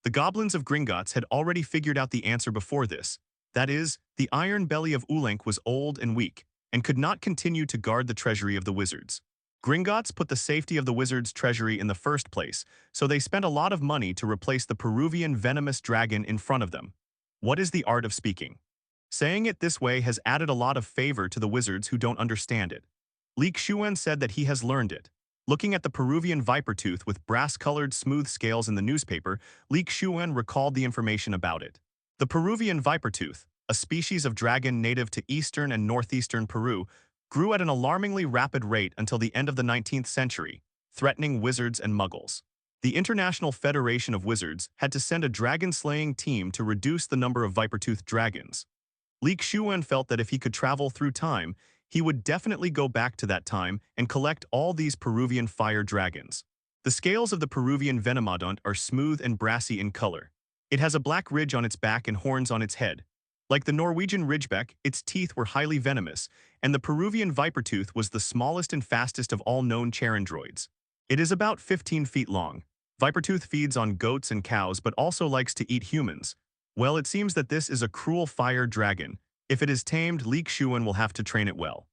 The goblins of Gringotts had already figured out the answer before this. That is, the Iron Belly of Ulank was old and weak, and could not continue to guard the treasury of the wizards. Gringotts put the safety of the wizards' treasury in the first place, so they spent a lot of money to replace the Peruvian venomous dragon in front of them. What is the art of speaking? Saying it this way has added a lot of favor to the wizards who don't understand it. Xuan said that he has learned it. Looking at the Peruvian viper tooth with brass-colored smooth scales in the newspaper, Xuan recalled the information about it. The Peruvian viper tooth, a species of dragon native to eastern and northeastern Peru, grew at an alarmingly rapid rate until the end of the 19th century, threatening wizards and muggles. The International Federation of Wizards had to send a dragon-slaying team to reduce the number of viper-toothed dragons. Xuan felt that if he could travel through time, he would definitely go back to that time and collect all these Peruvian fire dragons. The scales of the Peruvian venomodont are smooth and brassy in color. It has a black ridge on its back and horns on its head. Like the Norwegian ridgeback, its teeth were highly venomous, and the Peruvian viper tooth was the smallest and fastest of all known charandroids. It is about 15 feet long. Vipertooth feeds on goats and cows but also likes to eat humans. Well, it seems that this is a cruel fire dragon. If it is tamed, Xuan will have to train it well.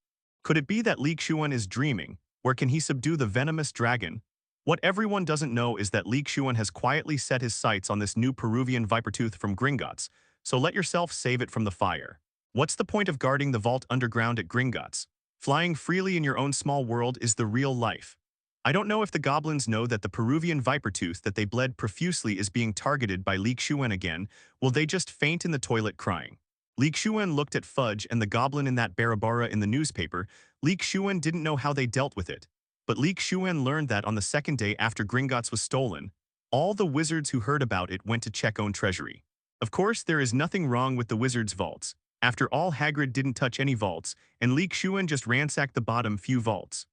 Could it be that Xuan is dreaming? Where can he subdue the venomous dragon? What everyone doesn't know is that Xuan has quietly set his sights on this new Peruvian vipertooth from Gringotts, so let yourself save it from the fire. What's the point of guarding the vault underground at Gringotts? Flying freely in your own small world is the real life. I don't know if the goblins know that the Peruvian vipertooth that they bled profusely is being targeted by Xuan again. Will they just faint in the toilet crying? Xuan looked at Fudge and the goblin in that Barabara in the newspaper. Xuan didn't know how they dealt with it. But Xuan learned that on the second day after Gringotts was stolen, all the wizards who heard about it went to check own treasury. Of course, there is nothing wrong with the wizards' vaults. After all, Hagrid didn't touch any vaults, and Xuan just ransacked the bottom few vaults.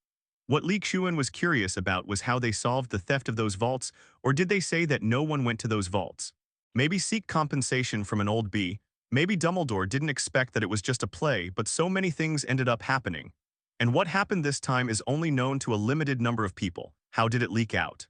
What Xuan was curious about was how they solved the theft of those vaults, or did they say that no one went to those vaults? Maybe seek compensation from an old bee. Maybe Dumbledore didn't expect that it was just a play, but so many things ended up happening. And what happened this time is only known to a limited number of people. How did it leak out?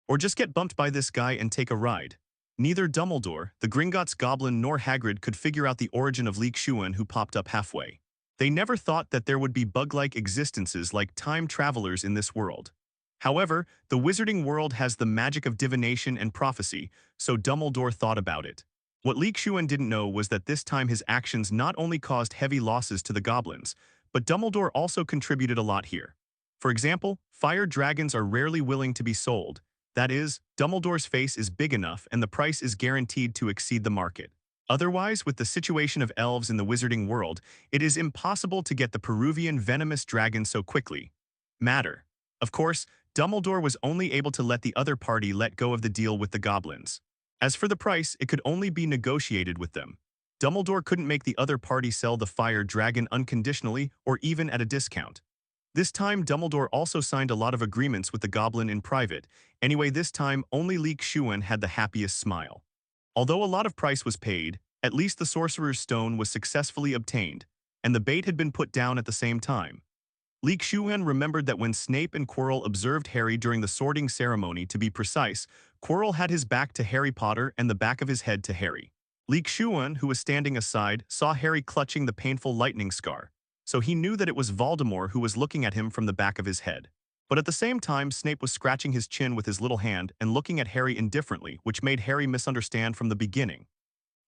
Or just get bumped by this guy and take a ride? Neither Dumbledore, the Gringotts goblin, nor Hagrid could figure out the origin of Xuan, who popped up halfway. They never thought that there would be bug-like existences like time travelers in this world. However, the wizarding world has the magic of divination and prophecy, so Dumbledore thought about it. What Xuan didn't know was that this time his actions not only caused heavy losses to the goblins, but Dumbledore also contributed a lot here. For example, fire dragons are rarely willing to be sold. That is, Dumbledore's face is big enough and the price is guaranteed to exceed the market. Otherwise, with the situation of elves in the wizarding world, it is impossible to get the Peruvian venomous dragon so quickly. Matter. Of course, Dumbledore was only able to let the other party let go of the deal with the goblins. As for the price, it could only be negotiated with them. Dumbledore couldn't make the other party sell the fire dragon unconditionally or even at a discount. This time, Dumbledore also signed a lot of agreements with the goblin in private. Anyway, this time, only Xuan had the happiest smile. Although a lot of price was paid, at least the Sorcerer's Stone was successfully obtained, and the bait had been put down at the same time. Xuan remembered that when Snape and Quirrel observed Harry during the sorting ceremony, to be precise, Quirrel had his back to Harry Potter and the back of his head to Harry. Xuan, who was standing aside, saw Harry clutching the painful lightning scar, so he knew that it was Voldemort who was looking at him from the back of his head. But at the same time, Snape was scratching his chin with his little hand and looking at Harry indifferently, which made Harry misunderstand from the beginning.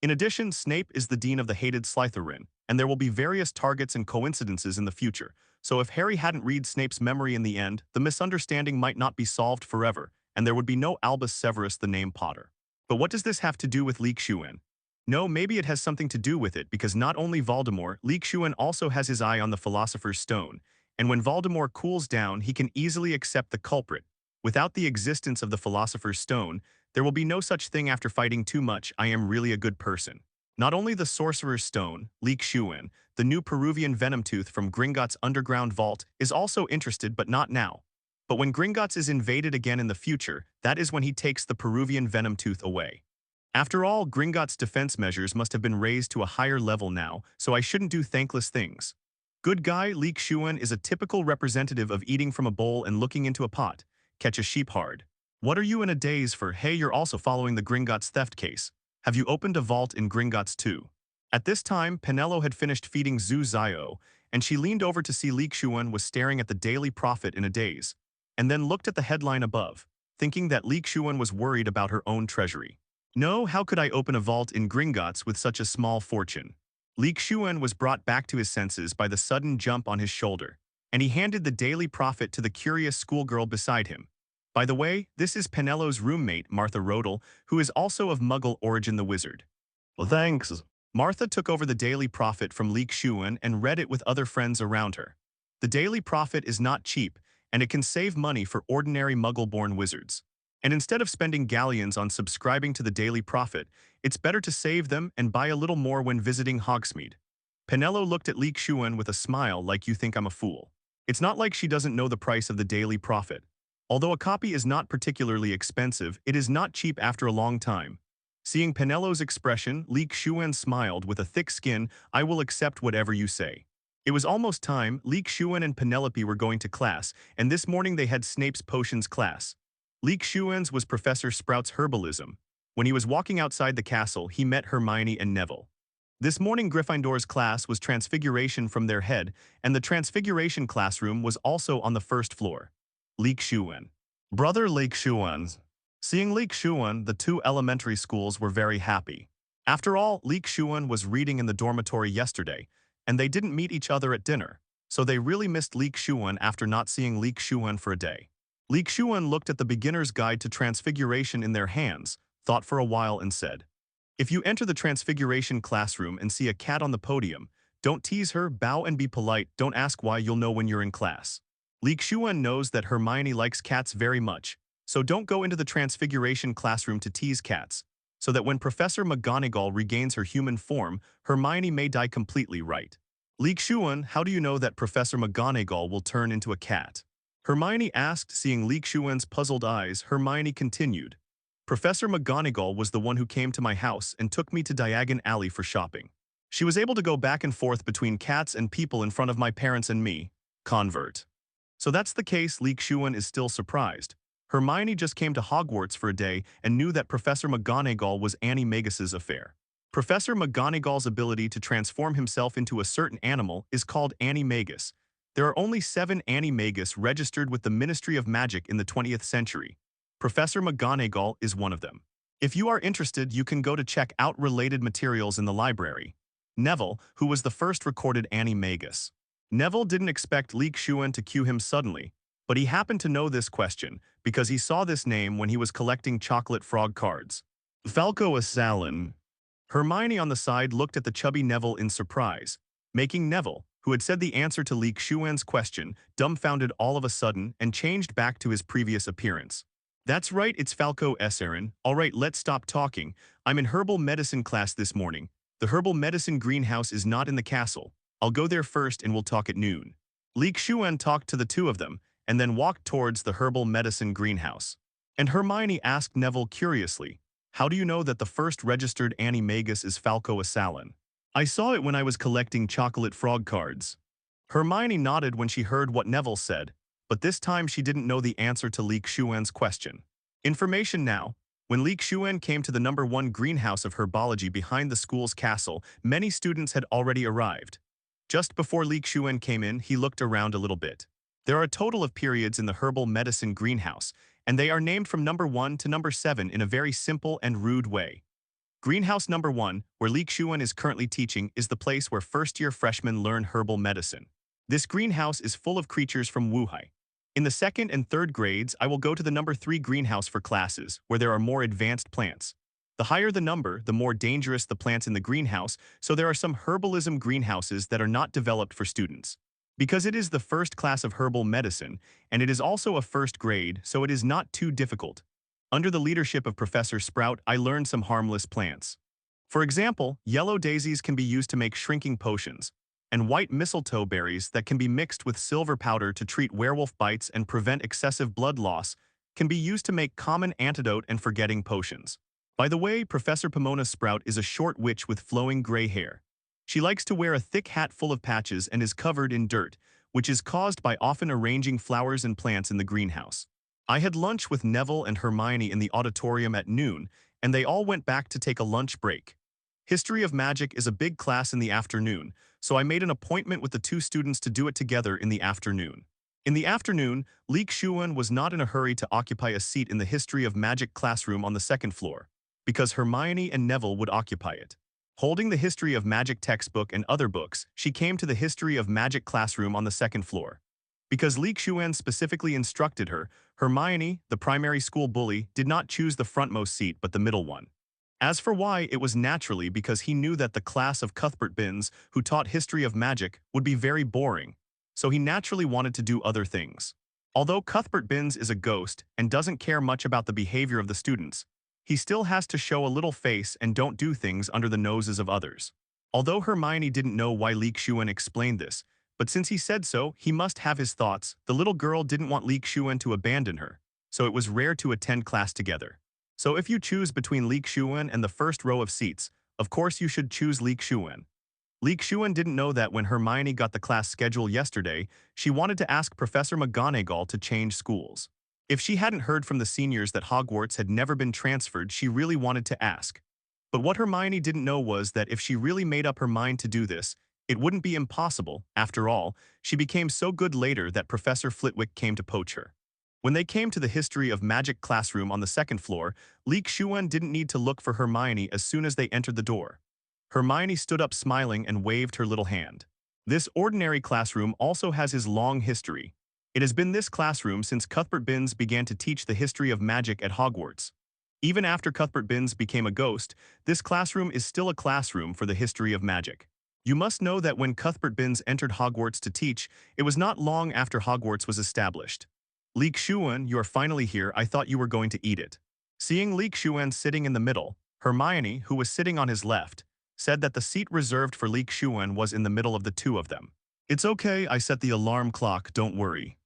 In addition, Snape is the dean of the hated Slytherin, and there will be various targets and coincidences in the future, so if Harry hadn't read Snape's memory in the end, the misunderstanding might not be solved forever, and there would be no Albus Severus the name Potter. But what does this have to do with Xuan? No, maybe it has something to do with it because not only Voldemort, Xuan also has his eye on the Philosopher's Stone, and when Voldemort cools down, he can easily accept the culprit. Without the existence of the Philosopher's Stone, there will be no such thing after fighting too much. I am really a good person. Not only the Sorcerer's Stone, Xuan, the new Peruvian venom tooth from Gringotts' underground vault, is also interested but not now. But when Gringotts is invaded again in the future, that is when he takes the Peruvian venom tooth away. After all, Gringotts' defense measures must have been raised to a higher level now, so I shouldn't do thankless things. Good guy Xuan is a typical representative of eating from a bowl and looking into a pot. Catch a sheep hard. What are you in a daze for? Hey, you're also following the Gringotts theft case. Have you opened a vault in Gringotts too? At this time, Penelope had finished feeding Zio, and she leaned over to see Xuan was staring at the Daily Prophet in a daze, and then looked at the headline above, thinking that Xuan was worried about her own treasury. No, how could I open a vault in Gringotts with such a small fortune? Xuan was brought back to his senses by the sudden jump on his shoulder, and he handed the Daily Prophet to the curious schoolgirl beside him. By the way, this is Penelope's roommate, Martha Rodel, who is also of Muggle origin, the wizard. Well, thanks. Martha took over the Daily Prophet from Xuan and read it with other friends around her. The Daily Prophet is not cheap, and it can save money for ordinary Muggle-born wizards. And instead of spending galleons on subscribing to the Daily Prophet, it's better to save them and buy a little more when visiting Hogsmeade. Penelope looked at Xuan with a smile like, you think I'm a fool. It's not like she doesn't know the price of the Daily Prophet. Although a copy is not particularly expensive, it is not cheap after a long time. Seeing Penelope's expression, Xuan smiled with a thick skin. I will accept whatever you say. It was almost time. Xuan and Penelope were going to class, and this morning they had Snape's potions class. Xuan's was Professor Sprout's herbalism. When he was walking outside the castle, he met Hermione and Neville. This morning Gryffindor's class was Transfiguration from their head, and the Transfiguration classroom was also on the first floor. Xuan. Brother Xuan. Seeing Xuan, the two elementary schools were very happy. After all, Xuan was reading in the dormitory yesterday, and they didn't meet each other at dinner, so they really missed Xuan after not seeing Xuan for a day. Xuan looked at the beginner's guide to Transfiguration in their hands, thought for a while and said, if you enter the Transfiguration classroom and see a cat on the podium, don't tease her, bow and be polite, don't ask why, you'll know when you're in class. Xuan knows that Hermione likes cats very much, so don't go into the Transfiguration classroom to tease cats, so that when Professor McGonagall regains her human form, Hermione may die completely, right? Xuan, how do you know that Professor McGonagall will turn into a cat? Hermione asked, seeing Xuan's puzzled eyes. Hermione continued, Professor McGonagall was the one who came to my house and took me to Diagon Alley for shopping. She was able to go back and forth between cats and people in front of my parents and me. Convert. So that's the case. Xuan is still surprised. Hermione just came to Hogwarts for a day and knew that Professor McGonagall was Animagus's affair. Professor McGonagall's ability to transform himself into a certain animal is called Animagus. There are only 7 Animagus registered with the Ministry of Magic in the 20th century. Professor McGonagall is one of them. If you are interested, you can go to check out related materials in the library. Neville, who was the first recorded Animagus. Neville didn't expect Xuan to cue him suddenly, but he happened to know this question because he saw this name when he was collecting chocolate frog cards. Falco-Assalan. Hermione on the side looked at the chubby Neville in surprise, making Neville, who had said the answer to Xuan's question, dumbfounded all of a sudden and changed back to his previous appearance. That's right, it's Falco-Assalan. All right, let's stop talking. I'm in herbal medicine class this morning. The herbal medicine greenhouse is not in the castle. I'll go there first and we'll talk at noon. Xuan talked to the two of them and then walked towards the herbal medicine greenhouse. And Hermione asked Neville curiously, how do you know that the first registered Animagus is Falco-Assalan? I saw it when I was collecting chocolate frog cards. Hermione nodded when she heard what Neville said, but this time she didn't know the answer to Xuan's question. Information now. When Xuan came to the number 1 greenhouse of herbology behind the school's castle, many students had already arrived. Just before Xuan came in, he looked around a little bit. There are a total of periods in the herbal medicine greenhouse, and they are named from number 1 to number 7 in a very simple and rude way. Greenhouse number 1, where Xuan is currently teaching, is the place where first-year freshmen learn herbal medicine. This greenhouse is full of creatures from Wuhai. In the second and third grades, I will go to the number 3 greenhouse for classes, where there are more advanced plants. The higher the number, the more dangerous the plants in the greenhouse, so there are some herbalism greenhouses that are not developed for students. Because it is the first class of herbal medicine, and it is also a first grade, so it is not too difficult. Under the leadership of Professor Sprout, I learned some harmless plants. For example, yellow daisies can be used to make shrinking potions, and white mistletoe berries that can be mixed with silver powder to treat werewolf bites and prevent excessive blood loss can be used to make common antidote and forgetting potions. By the way, Professor Pomona Sprout is a short witch with flowing gray hair. She likes to wear a thick hat full of patches and is covered in dirt, which is caused by often arranging flowers and plants in the greenhouse. I had lunch with Neville and Hermione in the auditorium at noon, and they all went back to take a lunch break. History of Magic is a big class in the afternoon, so I made an appointment with the 2 students to do it together in the afternoon. In the afternoon, Xuan was not in a hurry to occupy a seat in the History of Magic classroom on the 2nd floor, because Hermione and Neville would occupy it. Holding the History of Magic textbook and other books, she came to the History of Magic classroom on the 2nd floor. Because Xuan specifically instructed her, Hermione, the primary school bully, did not choose the frontmost seat but the middle one. As for why, it was naturally because he knew that the class of Cuthbert-Binns, who taught History of Magic, would be very boring, so he naturally wanted to do other things. Although Cuthbert-Binns is a ghost and doesn't care much about the behavior of the students, he still has to show a little face and don't do things under the noses of others. Although Hermione didn't know why Xuan explained this, but since he said so, he must have his thoughts. The little girl didn't want Xuan to abandon her, so it was rare to attend class together. So if you choose between Xuan and the first row of seats, of course you should choose Xuan. Xuan didn't know that when Hermione got the class schedule yesterday, she wanted to ask Professor McGonagall to change schools. If she hadn't heard from the seniors that Hogwarts had never been transferred, she really wanted to ask. But what Hermione didn't know was that if she really made up her mind to do this, it wouldn't be impossible. After all, she became so good later that Professor Flitwick came to poach her. When they came to the History of Magic classroom on the 2nd floor, Xuan didn't need to look for Hermione as soon as they entered the door. Hermione stood up smiling and waved her little hand. This ordinary classroom also has his long history. It has been this classroom since Cuthbert-Binns began to teach the history of magic at Hogwarts. Even after Cuthbert-Binns became a ghost, this classroom is still a classroom for the history of magic. You must know that when Cuthbert-Binns entered Hogwarts to teach, it was not long after Hogwarts was established. Xuan, you are finally here. I thought you were going to eat it. Seeing Xuan sitting in the middle, Hermione, who was sitting on his left, said that the seat reserved for Xuan was in the middle of the 2 of them. It's okay, I set the alarm clock, don't worry.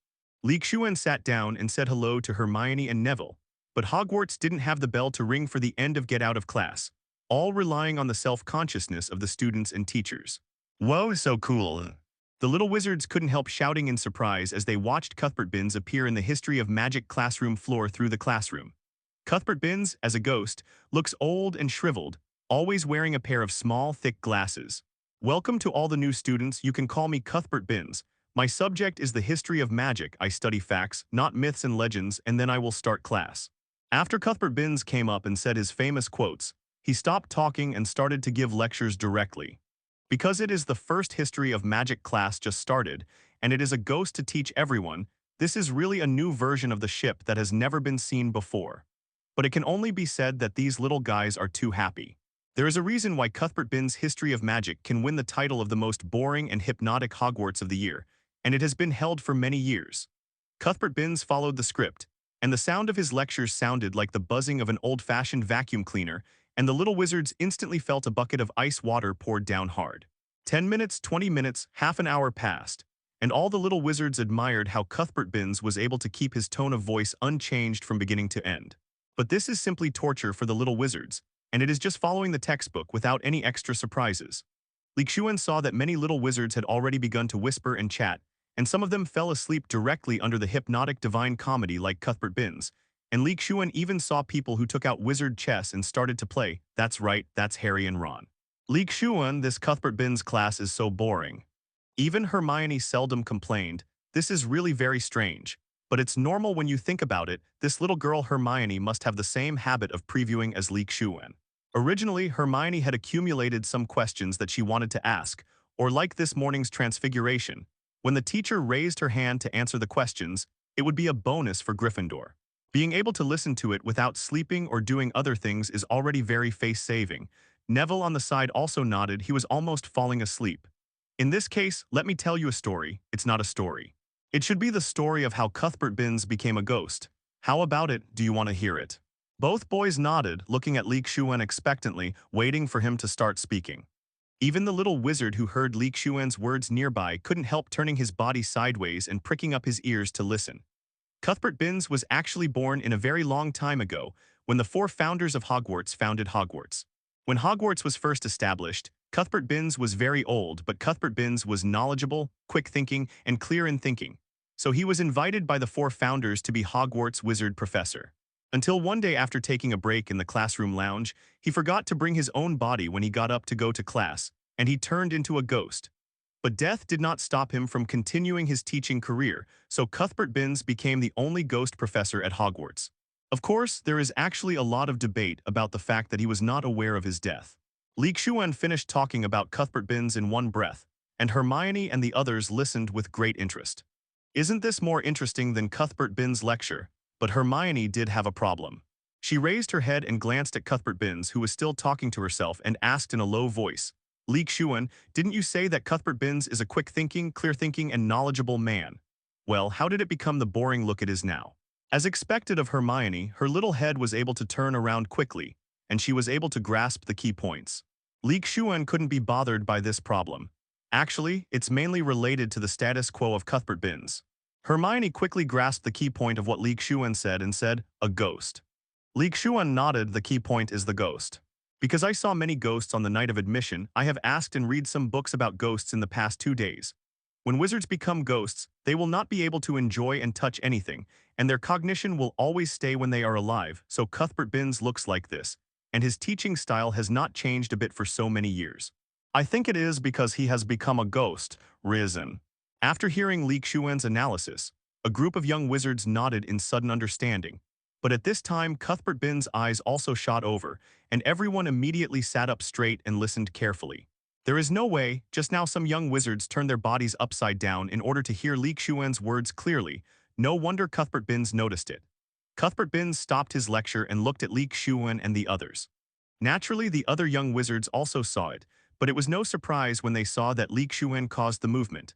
Xuan sat down and said hello to Hermione and Neville, but Hogwarts didn't have the bell to ring for the end of get out of class, all relying on the self-consciousness of the students and teachers. Whoa, so cool. The little wizards couldn't help shouting in surprise as they watched Cuthbert-Binns appear in the History of Magic classroom floor through the classroom. Cuthbert-Binns, as a ghost, looks old and shriveled, always wearing a pair of small, thick glasses. Welcome to all the new students. You can call me Cuthbert-Binns. My subject is the history of magic. I study facts, not myths and legends, and then I will start class. After Cuthbert-Binns came up and said his famous quotes, he stopped talking and started to give lectures directly. Because it is the first History of Magic class just started, and it is a ghost to teach everyone, this is really a new version of the ship that has never been seen before. But it can only be said that these little guys are too happy. There is a reason why Cuthbert-Binns' History of Magic can win the title of the most boring and hypnotic Hogwarts of the year, and it has been held for many years. Cuthbert-Binns followed the script, and the sound of his lectures sounded like the buzzing of an old-fashioned vacuum cleaner, and the little wizards instantly felt a bucket of ice water poured down hard. 10 minutes, 20 minutes, half an hour passed, and all the little wizards admired how Cuthbert-Binns was able to keep his tone of voice unchanged from beginning to end. But this is simply torture for the little wizards, and it is just following the textbook without any extra surprises. Xuan saw that many little wizards had already begun to whisper and chat, and some of them fell asleep directly under the hypnotic divine comedy like Cuthbert-Binns, and Xuan even saw people who took out wizard chess and started to play. That's right, that's Harry and Ron. Xuan, this Cuthbert-Binns class is so boring. Even Hermione seldom complained, This is really very strange. But it's normal when you think about it. This little girl Hermione must have the same habit of previewing as Xuan. Originally, Hermione had accumulated some questions that she wanted to ask, or like this morning's Transfiguration. When the teacher raised her hand to answer the questions, it would be a bonus for Gryffindor. Being able to listen to it without sleeping or doing other things is already very face-saving. Neville on the side also nodded. He was almost falling asleep. In this case, let me tell you a story. It's not a story. It should be the story of how Cuthbert Binns became a ghost. How about it? Do you want to hear it? Both boys nodded, looking at Xuan expectantly, waiting for him to start speaking. Even the little wizard who heard Xuan's words nearby couldn't help turning his body sideways and pricking up his ears to listen. Cuthbert Binns was actually born in a very long time ago, when the 4 founders of Hogwarts founded Hogwarts. When Hogwarts was first established, Cuthbert Binns was very old, but Cuthbert Binns was knowledgeable, quick-thinking, and clear in thinking. So he was invited by the 4 founders to be Hogwarts wizard professor. Until one day after taking a break in the classroom lounge, he forgot to bring his own body when he got up to go to class, and he turned into a ghost. But death did not stop him from continuing his teaching career, so Cuthbert Binns became the only ghost professor at Hogwarts. Of course, there is actually a lot of debate about the fact that he was not aware of his death. Xuan finished talking about Cuthbert Binns in one breath, and Hermione and the others listened with great interest. Isn't this more interesting than Cuthbert Binns' lecture? But Hermione did have a problem. She raised her head and glanced at Cuthbert Binns, who was still talking to herself, and asked in a low voice, Xuan, didn't you say that Cuthbert Binns is a quick-thinking, clear-thinking, and knowledgeable man? Well, how did it become the boring look it is now? As expected of Hermione, her little head was able to turn around quickly, and she was able to grasp the key points. Xuan couldn't be bothered by this problem. Actually, it's mainly related to the status quo of Cuthbert Binns. Hermione quickly grasped the key point of what Xuan said and said, a ghost. Xuan nodded. The key point is the ghost. Because I saw many ghosts on the night of admission, I have asked and read some books about ghosts in the past 2 days. When wizards become ghosts, they will not be able to enjoy and touch anything, and their cognition will always stay when they are alive, so Cuthbert Binns looks like this, and his teaching style has not changed a bit for so many years. I think it is because he has become a ghost, risen. After hearing Xuan's analysis, a group of young wizards nodded in sudden understanding. But at this time, Cuthbert Binns' eyes also shot over, and everyone immediately sat up straight and listened carefully. There is no way. Just now some young wizards turned their bodies upside down in order to hear Xuan's words clearly. No wonder Cuthbert Binns noticed it. Cuthbert Binns stopped his lecture and looked at Xuan and the others. Naturally, the other young wizards also saw it, but it was no surprise when they saw that Xuan caused the movement.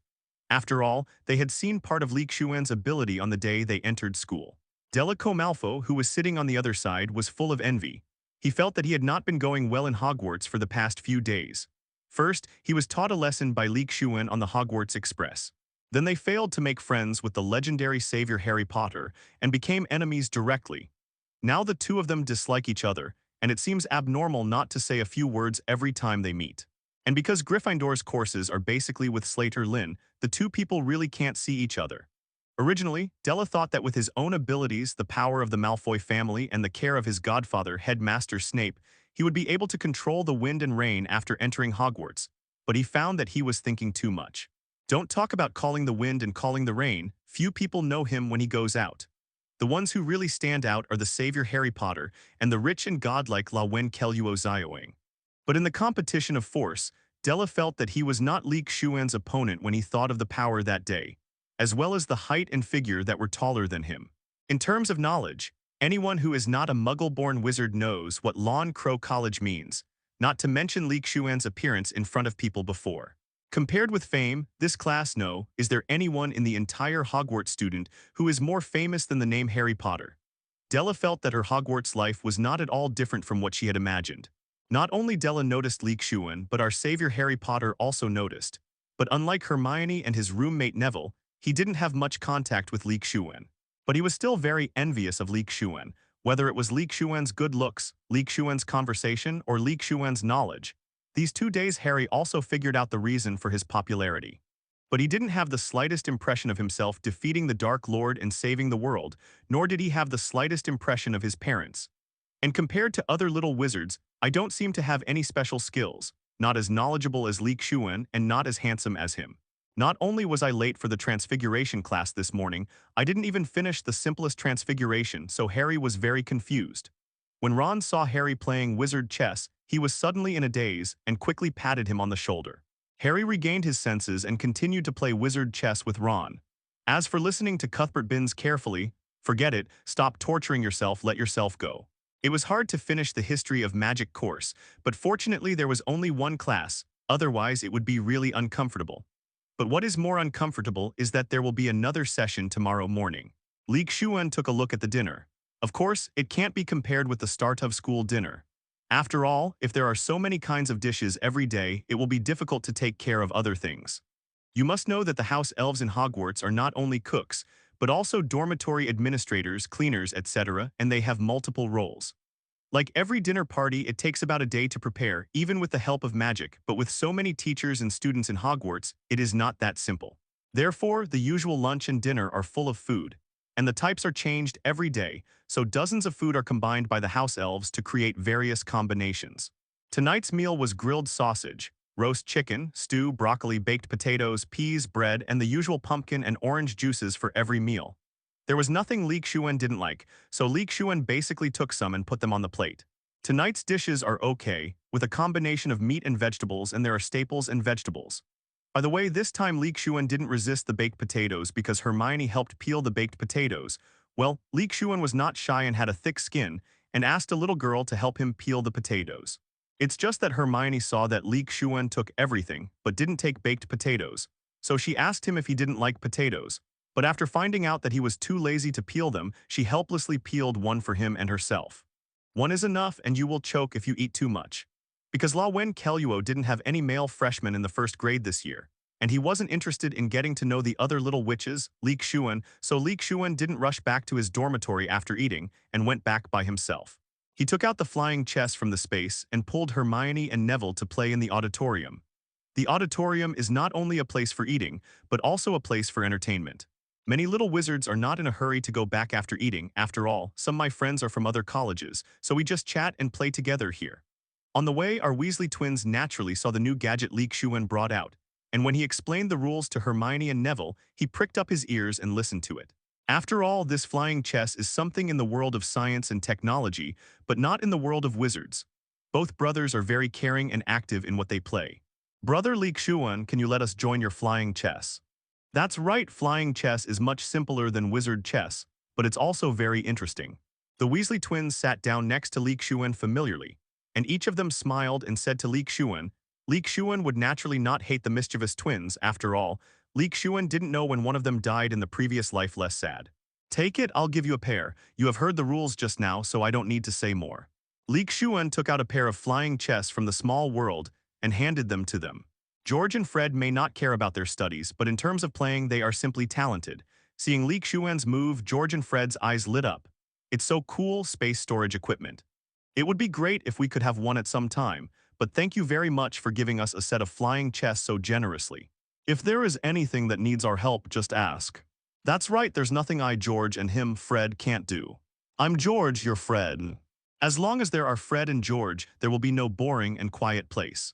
After all, they had seen part of Xuan's ability on the day they entered school. Draco Malfoy, who was sitting on the other side, was full of envy. He felt that he had not been going well in Hogwarts for the past few days. First, he was taught a lesson by Xuan on the Hogwarts Express. Then they failed to make friends with the legendary savior Harry Potter and became enemies directly. Now the two of them dislike each other, and it seems abnormal not to say a few words every time they meet. And because Gryffindor's courses are basically with Slater Lynn, the two people really can't see each other. Originally, Della thought that with his own abilities, the power of the Malfoy family, and the care of his godfather, Headmaster Snape, he would be able to control the wind and rain after entering Hogwarts. But he found that he was thinking too much. Don't talk about calling the wind and calling the rain. Few people know him when he goes out. The ones who really stand out are the savior Harry Potter and the rich and godlike Lawen Kelluo. But in the competition of force, Della felt that he was not Xuan's opponent when he thought of the power that day, as well as the height and figure that were taller than him. In terms of knowledge, anyone who is not a Muggle-born wizard knows what Lawn Crow College means, not to mention Xuan's appearance in front of people before. Compared with fame, this class is there anyone in the entire Hogwarts student who is more famous than the name Harry Potter? Della felt that her Hogwarts life was not at all different from what she had imagined. Not only Della noticed Xuan, but our savior Harry Potter also noticed. But unlike Hermione and his roommate Neville, he didn't have much contact with Xuan. But he was still very envious of Xuan, whether it was Xuan's good looks, Xuan's conversation, or Xuan's knowledge. These 2 days Harry also figured out the reason for his popularity. But he didn't have the slightest impression of himself defeating the Dark Lord and saving the world, nor did he have the slightest impression of his parents. And compared to other little wizards, I don't seem to have any special skills, not as knowledgeable as Xuan and not as handsome as him. Not only was I late for the Transfiguration class this morning, I didn't even finish the simplest transfiguration, so Harry was very confused. When Ron saw Harry playing wizard chess, he was suddenly in a daze and quickly patted him on the shoulder. Harry regained his senses and continued to play wizard chess with Ron. As for listening to Cuthbert Binns carefully, forget it, stop torturing yourself, let yourself go. It was hard to finish the History of Magic course, but fortunately there was only one class, otherwise it would be really uncomfortable. But what is more uncomfortable is that there will be another session tomorrow morning. Xuan took a look at the dinner. Of course, it can't be compared with the start of school dinner. After all, if there are so many kinds of dishes every day, it will be difficult to take care of other things. You must know that the house elves in Hogwarts are not only cooks, but also dormitory administrators, cleaners, etc., and they have multiple roles. Like every dinner party, it takes about a day to prepare, even with the help of magic, but with so many teachers and students in Hogwarts, it is not that simple. Therefore, the usual lunch and dinner are full of food, and the types are changed every day, so dozens of food are combined by the house elves to create various combinations. Tonight's meal was grilled sausage, roast chicken, stew, broccoli, baked potatoes, peas, bread, and the usual pumpkin and orange juices for every meal. There was nothing Xuan didn't like, so Xuan basically took some and put them on the plate. Tonight's dishes are okay, with a combination of meat and vegetables, and there are staples and vegetables. By the way, this time Xuan didn't resist the baked potatoes because Hermione helped peel the baked potatoes. Well, Xuan was not shy and had a thick skin, and asked a little girl to help him peel the potatoes. It's just that Hermione saw that Xuan took everything, but didn't take baked potatoes, so she asked him if he didn't like potatoes. But after finding out that he was too lazy to peel them, she helplessly peeled one for him and herself. One is enough and you will choke if you eat too much. Because Ravenclaw didn't have any male freshmen in the first grade this year, and he wasn't interested in getting to know the other little witches, Xuan, so Xuan didn't rush back to his dormitory after eating and went back by himself. He took out the flying chess from the space and pulled Hermione and Neville to play in the auditorium. The auditorium is not only a place for eating, but also a place for entertainment. Many little wizards are not in a hurry to go back after eating. After all, some of my friends are from other colleges, so we just chat and play together here. On the way, our Weasley twins naturally saw the new gadget Xuan brought out, and when he explained the rules to Hermione and Neville, he pricked up his ears and listened to it. After all, this flying chess is something in the world of science and technology, but not in the world of wizards. Both brothers are very caring and active in what they play. Brother Xuan, can you let us join your flying chess? That's right, flying chess is much simpler than wizard chess, but it's also very interesting. The Weasley twins sat down next to Xuan familiarly, and each of them smiled and said to Xuan would naturally not hate the mischievous twins. After all, Xuan didn't know when one of them died in the previous life. Less sad. Take it, I'll give you a pair. You have heard the rules just now, so I don't need to say more. Xuan took out a pair of flying chess from the small world and handed them to them. George and Fred may not care about their studies, but in terms of playing, they are simply talented. Seeing Xuan's move, George and Fred's eyes lit up. It's so cool, space storage equipment. It would be great if we could have one at some time, but thank you very much for giving us a set of flying chess so generously. If there is anything that needs our help, just ask. That's right, there's nothing I, George, and him, Fred, can't do. I'm George, you're Fred. As long as there are Fred and George, there will be no boring and quiet place.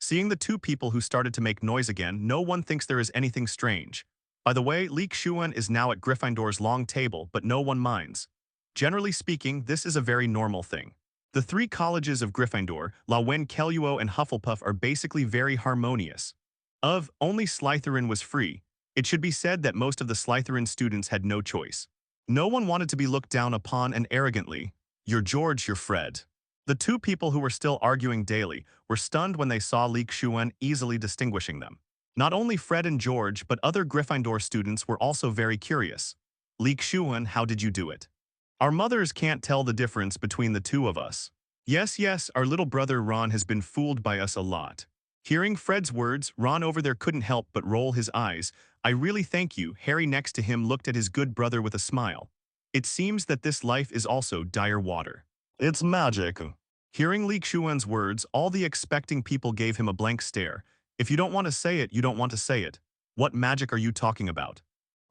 Seeing the two people who started to make noise again, no one thinks there is anything strange. By the way, Xuan is now at Gryffindor's long table, but no one minds. Generally speaking, this is a very normal thing. The three colleges of Gryffindor, Ravenclaw and Hufflepuff are basically very harmonious. Only Slytherin was free. It should be said that most of the Slytherin students had no choice. No one wanted to be looked down upon and arrogantly, "You're George, you're Fred." The two people who were still arguing daily were stunned when they saw Xuan easily distinguishing them. Not only Fred and George, but other Gryffindor students were also very curious. "Xuan, how did you do it? Our mothers can't tell the difference between the two of us." Yes, our little brother Ron has been fooled by us a lot." Hearing Fred's words, Ron over there couldn't help but roll his eyes. "I really thank you." Harry next to him looked at his good brother with a smile. It seems that this life is also dire water. It's magic. Hearing Xuan's words, all the expecting people gave him a blank stare. If you don't want to say it, you don't want to say it. What magic are you talking about?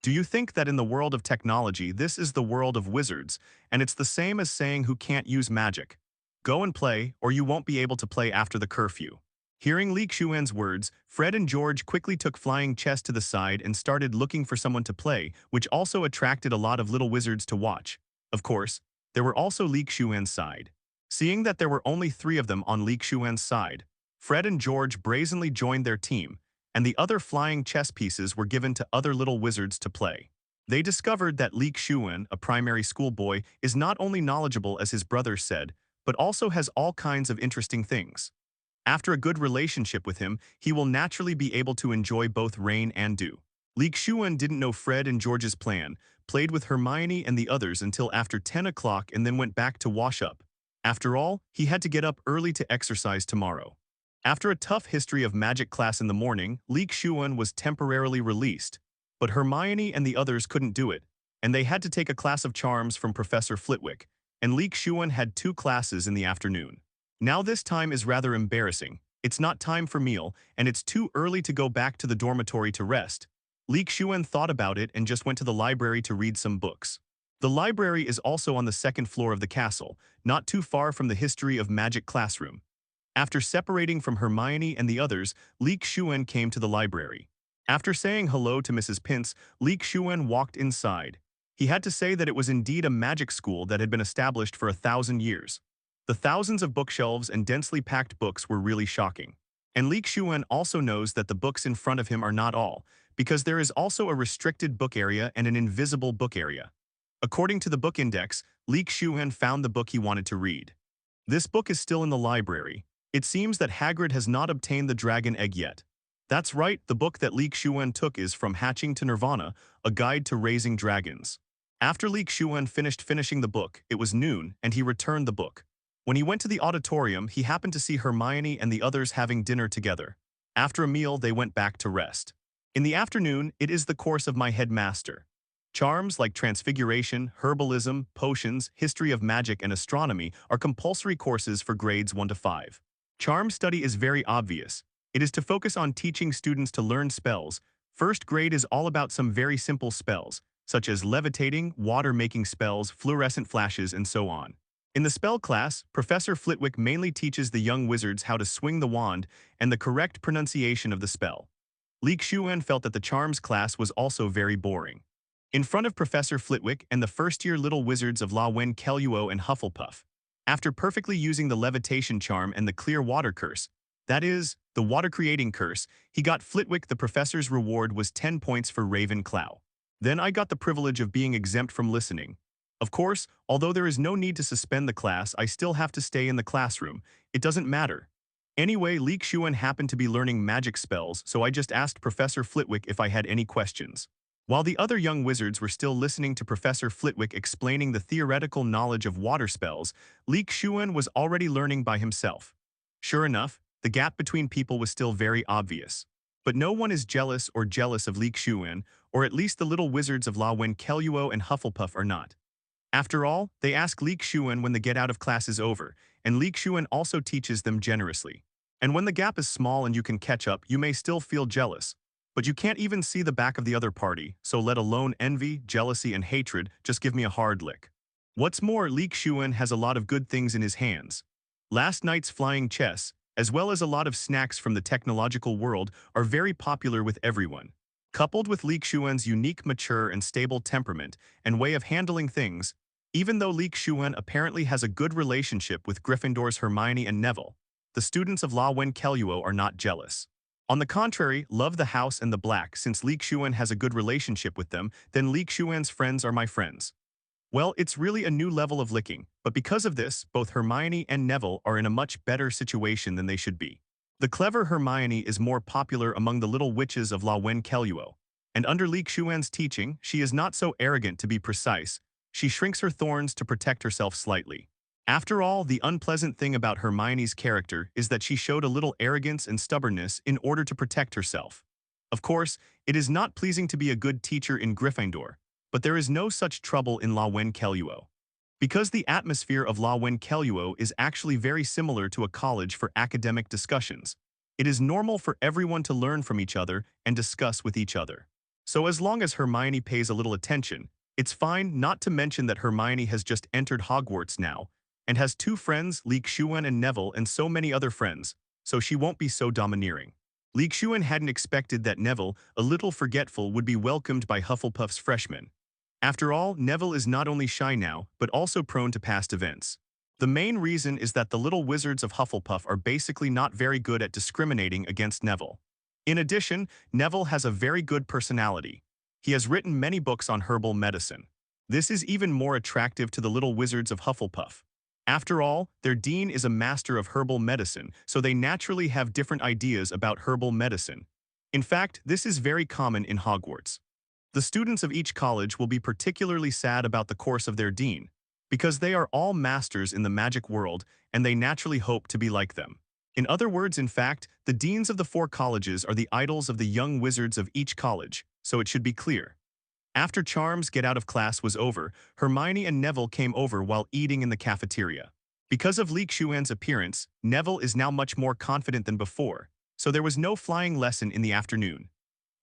Do you think that in the world of technology, this is the world of wizards, and it's the same as saying who can't use magic? Go and play, or you won't be able to play after the curfew. Hearing Xuan's words, Fred and George quickly took flying chess to the side and started looking for someone to play, which also attracted a lot of little wizards to watch. Of course, there were also Xuan's side. Seeing that there were only 3 of them on Xuan's side, Fred and George brazenly joined their team, and the other flying chess pieces were given to other little wizards to play. They discovered that Xuan, a primary school boy, is not only knowledgeable as his brothers said, but also has all kinds of interesting things. After a good relationship with him, he will naturally be able to enjoy both rain and dew. Xuan didn't know Fred and George's plan, played with Hermione and the others until after 10 o'clock and then went back to wash up. After all, he had to get up early to exercise tomorrow. After a tough history of magic class in the morning, Xuan was temporarily released. But Hermione and the others couldn't do it, and they had to take a class of charms from Professor Flitwick, and Xuan had 2 classes in the afternoon. Now this time is rather embarrassing. It's not time for meal, and it's too early to go back to the dormitory to rest. Xuan thought about it and just went to the library to read some books. The library is also on the 2nd floor of the castle, not too far from the History of Magic classroom. After separating from Hermione and the others, Xuan came to the library. After saying hello to Mrs. Pince, Xuan walked inside. He had to say that it was indeed a magic school that had been established for 1,000 years. The thousands of bookshelves and densely packed books were really shocking. And Xuan also knows that the books in front of him are not all, because there is also a restricted book area and an invisible book area. According to the book index, Xuan found the book he wanted to read. This book is still in the library. It seems that Hagrid has not obtained the dragon egg yet. That's right, the book that Xuan took is From Hatching to Nirvana, A Guide to Raising Dragons. After Xuan finished finishing the book, it was noon, and he returned the book. When he went to the auditorium, he happened to see Hermione and the others having dinner together. After a meal, they went back to rest. In the afternoon, it is the course of my headmaster. Charms like Transfiguration, Herbalism, Potions, History of Magic, and Astronomy are compulsory courses for grades 1 to 5. Charm study is very obvious. It is to focus on teaching students to learn spells. First grade is all about some very simple spells, such as levitating, water-making spells, fluorescent flashes, and so on. In the spell class, Professor Flitwick mainly teaches the young wizards how to swing the wand and the correct pronunciation of the spell. Xuan felt that the charms class was also very boring. In front of Professor Flitwick and the first-year little wizards of Ravenclaw and Hufflepuff, after perfectly using the levitation charm and the clear water curse, that is, the water-creating curse, he got Flitwick. The professor's reward was 10 points for Ravenclaw. Then I got the privilege of being exempt from listening. Of course, although there is no need to suspend the class, I still have to stay in the classroom. It doesn't matter. Anyway, Xuan happened to be learning magic spells, so I just asked Professor Flitwick if I had any questions. While the other young wizards were still listening to Professor Flitwick explaining the theoretical knowledge of water spells, Xuan was already learning by himself. Sure enough, the gap between people was still very obvious. But no one is jealous of Xuan, or at least the little wizards of Ravenclaw and Hufflepuff are not. After all, they ask Xuan when the get-out of class is over, and Xuan also teaches them generously. And when the gap is small and you can catch up, you may still feel jealous. But you can't even see the back of the other party, so let alone envy, jealousy, and hatred, just give me a hard lick. What's more, Xuan has a lot of good things in his hands. Last night's flying chess, as well as a lot of snacks from the technological world, are very popular with everyone. Coupled with Xuan's unique, mature, and stable temperament and way of handling things, even though Xuan apparently has a good relationship with Gryffindor's Hermione and Neville, the students of Ravenclaw are not jealous. On the contrary, love the house and the black. Since Xuan has a good relationship with them, then Xuan's friends are my friends. Well, it's really a new level of licking, but because of this, both Hermione and Neville are in a much better situation than they should be. The clever Hermione is more popular among the little witches of Ravenclaw, and under Xuan's teaching, she is not so arrogant. To be precise, she shrinks her thorns to protect herself slightly. After all, the unpleasant thing about Hermione's character is that she showed a little arrogance and stubbornness in order to protect herself. Of course, it is not pleasing to be a good teacher in Gryffindor, but there is no such trouble in Ravenclaw. Because the atmosphere of Ravenclaw is actually very similar to a college for academic discussions, it is normal for everyone to learn from each other and discuss with each other. So as long as Hermione pays a little attention, it's fine. Not to mention that Hermione has just entered Hogwarts now, and has 2 friends, Xuan and Neville, and so many other friends, so she won't be so domineering. Xuan hadn't expected that Neville, a little forgetful, would be welcomed by Hufflepuff's freshmen. After all, Neville is not only shy now, but also prone to past events. The main reason is that the little wizards of Hufflepuff are basically not very good at discriminating against Neville. In addition, Neville has a very good personality. He has written many books on herbal medicine. This is even more attractive to the little wizards of Hufflepuff. After all, their dean is a master of herbal medicine, so they naturally have different ideas about herbal medicine. In fact, this is very common in Hogwarts. The students of each college will be particularly sad about the course of their dean, because they are all masters in the magic world and they naturally hope to be like them. In other words, in fact, the deans of the 4 colleges are the idols of the young wizards of each college, so it should be clear. After Charms' get out of class was over, Hermione and Neville came over while eating in the cafeteria. Because of Xuan's appearance, Neville is now much more confident than before, so there was no flying lesson in the afternoon.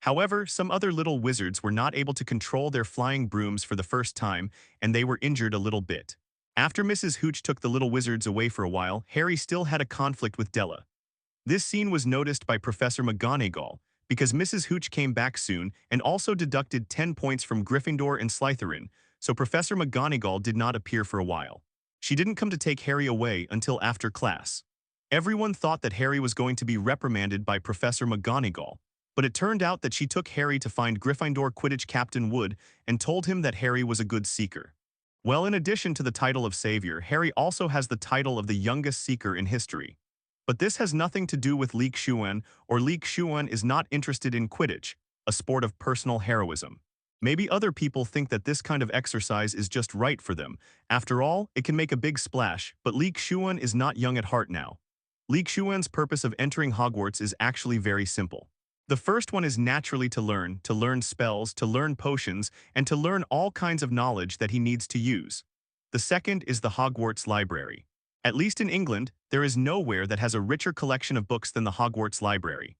However, some other little wizards were not able to control their flying brooms for the first time, and they were injured a little bit. After Mrs. Hooch took the little wizards away for a while, Harry still had a conflict with Della. This scene was noticed by Professor McGonagall, because Mrs. Hooch came back soon and also deducted 10 points from Gryffindor and Slytherin, so Professor McGonagall did not appear for a while. She didn't come to take Harry away until after class. Everyone thought that Harry was going to be reprimanded by Professor McGonagall, but it turned out that she took Harry to find Gryffindor Quidditch Captain Wood and told him that Harry was a good seeker. Well, in addition to the title of Savior, Harry also has the title of the youngest seeker in history. But this has nothing to do with Xuan, or Xuan is not interested in Quidditch, a sport of personal heroism. Maybe other people think that this kind of exercise is just right for them. After all, it can make a big splash, but Xuan is not young at heart now. Xuan's purpose of entering Hogwarts is actually very simple. The first one is naturally to learn spells, to learn potions, and to learn all kinds of knowledge that he needs to use. The second is the Hogwarts Library. At least in England, there is nowhere that has a richer collection of books than the Hogwarts Library.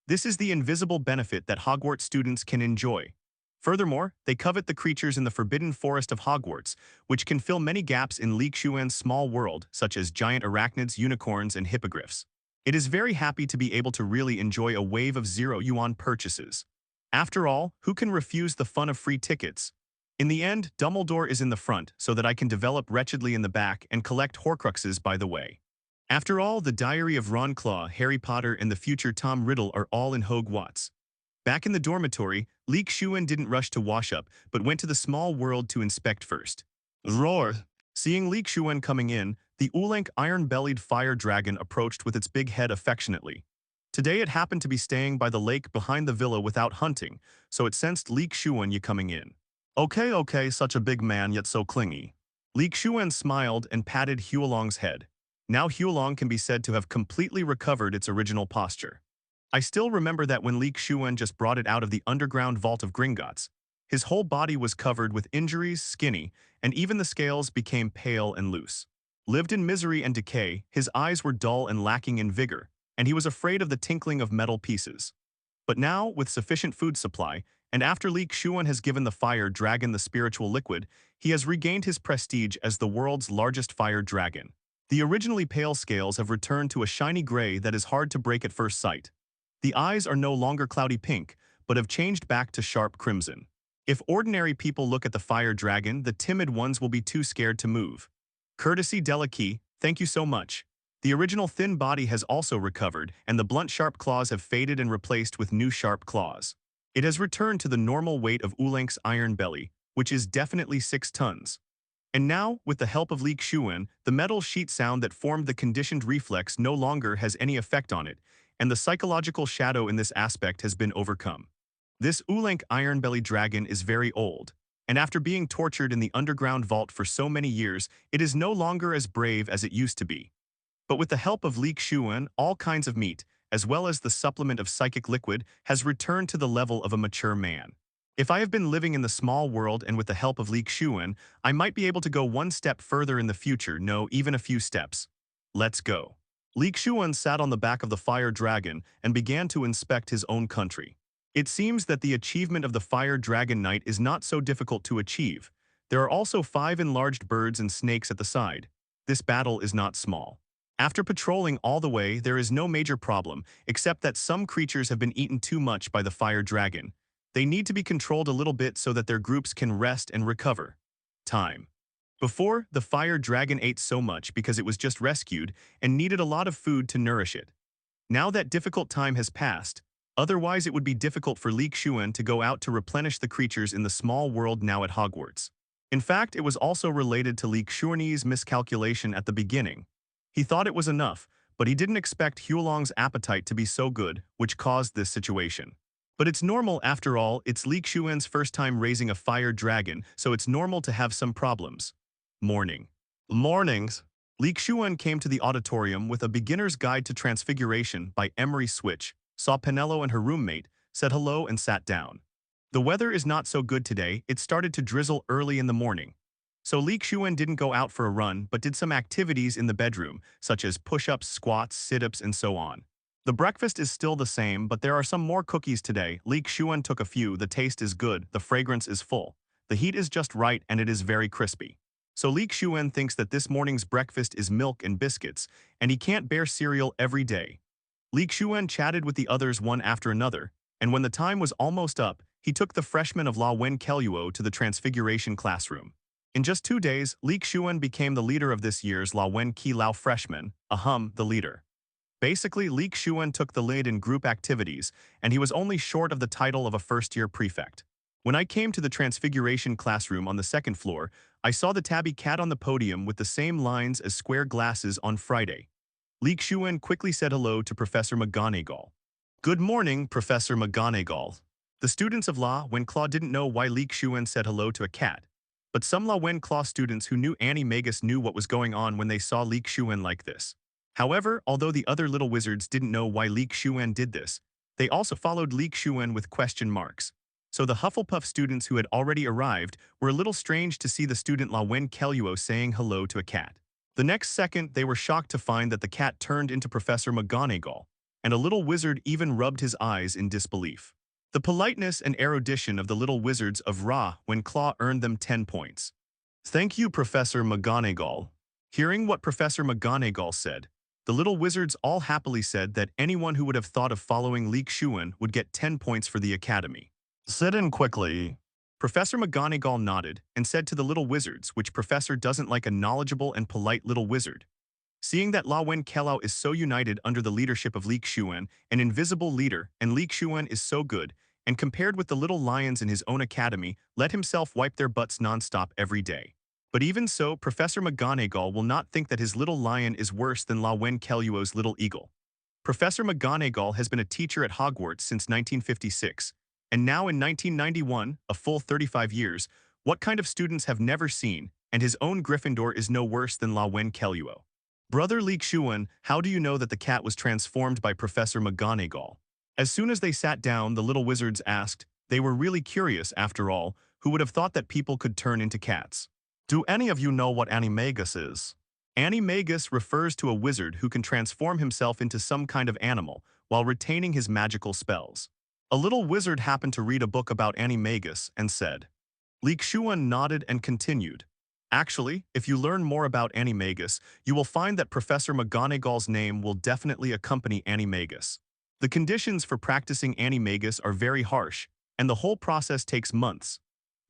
This is the invisible benefit that Hogwarts students can enjoy. Furthermore, they covet the creatures in the Forbidden Forest of Hogwarts, which can fill many gaps in Xuan's small world, such as giant arachnids, unicorns, and hippogriffs. It is very happy to be able to really enjoy a wave of 0 yuan purchases. After all, who can refuse the fun of free tickets? In the end, Dumbledore is in the front so that I can develop wretchedly in the back and collect Horcruxes by the way. After all, the Diary of Ravenclaw, Harry Potter, and the future Tom Riddle are all in Hogwarts. Back in the dormitory, Xuan didn't rush to wash up, but went to the small world to inspect first. Roar. Seeing Xuan coming in, the Ulank iron-bellied fire dragon approached with its big head affectionately. Today it happened to be staying by the lake behind the villa without hunting, so it sensed Xuan coming in. Okay, such a big man yet so clingy. Xuan smiled and patted Huolong's head. Now Huolong can be said to have completely recovered its original posture. I still remember that when Xuan just brought it out of the underground vault of Gringotts, his whole body was covered with injuries, skinny, and even the scales became pale and loose. Lived in misery and decay, his eyes were dull and lacking in vigor, and he was afraid of the tinkling of metal pieces. But now, with sufficient food supply, and after Xuan has given the fire dragon the spiritual liquid, he has regained his prestige as the world's largest fire dragon. The originally pale scales have returned to a shiny gray that is hard to break at first sight. The eyes are no longer cloudy pink, but have changed back to sharp crimson. If ordinary people look at the fire dragon, the timid ones will be too scared to move. Courtesy Delakey, thank you so much. The original thin body has also recovered, and the blunt sharp claws have faded and replaced with new sharp claws. It has returned to the normal weight of Ulank's iron belly, which is definitely 6 tons. And now, with the help of Xuan, the metal sheet sound that formed the conditioned reflex no longer has any effect on it, and the psychological shadow in this aspect has been overcome. This Ulank iron belly dragon is very old, and after being tortured in the underground vault for so many years, it is no longer as brave as it used to be. But with the help of Xuan, all kinds of meat, as well as the supplement of psychic liquid, has returned to the level of a mature man. If I have been living in the small world and with the help of Xuan, I might be able to go one step further in the future, no, even a few steps. Let's go. Xuan sat on the back of the fire dragon and began to inspect his own country. It seems that the achievement of the Fire Dragon Knight is not so difficult to achieve. There are also 5 enlarged birds and snakes at the side. This battle is not small. After patrolling all the way, there is no major problem, except that some creatures have been eaten too much by the fire dragon. They need to be controlled a little bit so that their groups can rest and recover. Time. Before, the fire dragon ate so much because it was just rescued and needed a lot of food to nourish it. Now that difficult time has passed, otherwise it would be difficult for Xuan to go out to replenish the creatures in the small world now at Hogwarts. In fact, it was also related to Xuan's miscalculation at the beginning. He thought it was enough, but he didn't expect Hulong's appetite to be so good, which caused this situation. But it's normal after all, it's Xuan's first time raising a fire dragon, so it's normal to have some problems. Morning. Mornings. Xuan came to the auditorium with A Beginner's Guide to Transfiguration by Emery Switch, saw Penelope and her roommate, said hello and sat down. The weather is not so good today, it started to drizzle early in the morning. So Xuan didn't go out for a run but did some activities in the bedroom, such as push-ups, squats, sit-ups, and so on. The breakfast is still the same, but there are some more cookies today. Xuan took a few, the taste is good, the fragrance is full. The heat is just right and it is very crispy. So Xuan thinks that this morning's breakfast is milk and biscuits, and he can't bear cereal every day. Xuan chatted with the others one after another, and when the time was almost up, he took the freshman of Lawenkelluo to the Transfiguration classroom. In just 2 days, Xuan became the leader of this year's Lawenkelluo freshman, the leader. Basically, Xuan took the lead in group activities, and he was only short of the title of a first-year prefect. When I came to the Transfiguration classroom on the second floor, I saw the tabby cat on the podium with the same lines as square glasses on Friday. Xuan quickly said hello to Professor McGonagall. Good morning, Professor McGonagall. The students of Ravenclaw didn't know why Xuan said hello to a cat. But some Ravenclaw students who knew Animagus knew what was going on when they saw Xuan like this. However, although the other little wizards didn't know why Xuan did this, they also followed Xuan with question marks. So the Hufflepuff students who had already arrived were a little strange to see the student Lawenkelluo saying hello to a cat. The next second, they were shocked to find that the cat turned into Professor McGonagall, and a little wizard even rubbed his eyes in disbelief. The politeness and erudition of the little wizards of Ravenclaw earned them 10 points. Thank you, Professor McGonagall. Hearing what Professor McGonagall said, the little wizards all happily said that anyone who would have thought of following Xuan would get 10 points for the academy. Sit in quickly. Professor McGonagall nodded and said to the little wizards, which professor doesn't like a knowledgeable and polite little wizard. Seeing that Lawenkelluo is so united under the leadership of Xuan, an invisible leader, and Xuan is so good, and compared with the little lions in his own academy, let himself wipe their butts nonstop every day. But even so, Professor McGonagall will not think that his little lion is worse than Lawenkelluo's little eagle. Professor McGonagall has been a teacher at Hogwarts since 1956, and now in 1991, a full 35 years, what kind of students have never seen, and his own Gryffindor is no worse than Lawenkelluo. Brother Xuan, how do you know that the cat was transformed by Professor McGonagall? As soon as they sat down, the little wizards asked. They were really curious, after all. Who would have thought that people could turn into cats? Do any of you know what Animagus is? Animagus refers to a wizard who can transform himself into some kind of animal while retaining his magical spells. A little wizard happened to read a book about Animagus and said. Xuan nodded and continued. Actually, if you learn more about Animagus, you will find that Professor McGonagall's name will definitely accompany Animagus. The conditions for practicing Animagus are very harsh, and the whole process takes months.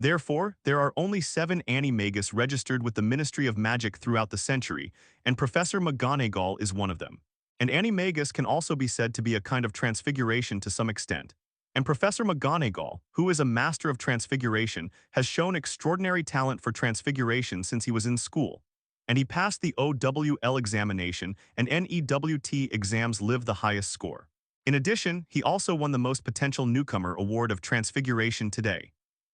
Therefore, there are only 7 Animagus registered with the Ministry of Magic throughout the century, and Professor McGonagall is one of them. And Animagus can also be said to be a kind of transfiguration to some extent. And Professor McGonagall, who is a master of transfiguration, has shown extraordinary talent for transfiguration since he was in school. And he passed the OWL examination, and NEWT exams live the highest score. In addition, he also won the Most Potential Newcomer Award of Transfiguration today.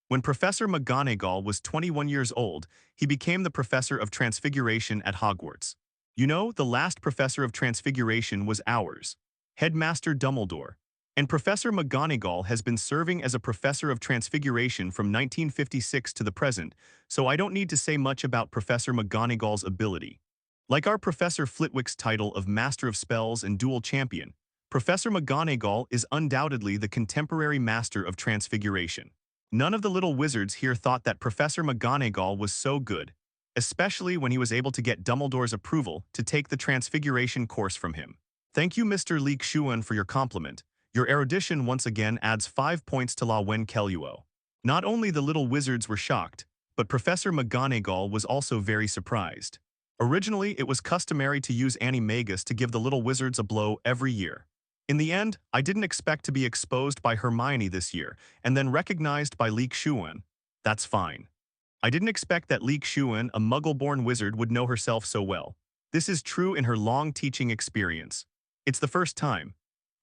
When Professor McGonagall was 21 years old, he became the Professor of Transfiguration at Hogwarts. You know, the last Professor of Transfiguration was ours, Headmaster Dumbledore. And Professor McGonagall has been serving as a Professor of Transfiguration from 1956 to the present, so I don't need to say much about Professor McGonagall's ability. Like our Professor Flitwick's title of Master of Spells and Dual Champion, Professor McGonagall is undoubtedly the contemporary Master of Transfiguration. None of the little wizards here thought that Professor McGonagall was so good. especially when he was able to get Dumbledore's approval to take the Transfiguration course from him. Thank you, Mr. Xuan, for your compliment. Your erudition once again adds 5 points to La Wen Keluo. Not only the little wizards were shocked, but Professor McGonagall was also very surprised. Originally, it was customary to use Animagus to give the little wizards a blow every year. In the end, I didn't expect to be exposed by Hermione this year, and then recognized by Xuan. That's fine. I didn't expect that Xuan, a Muggle-born wizard, would know herself so well. This is true in her long teaching experience. It's the first time.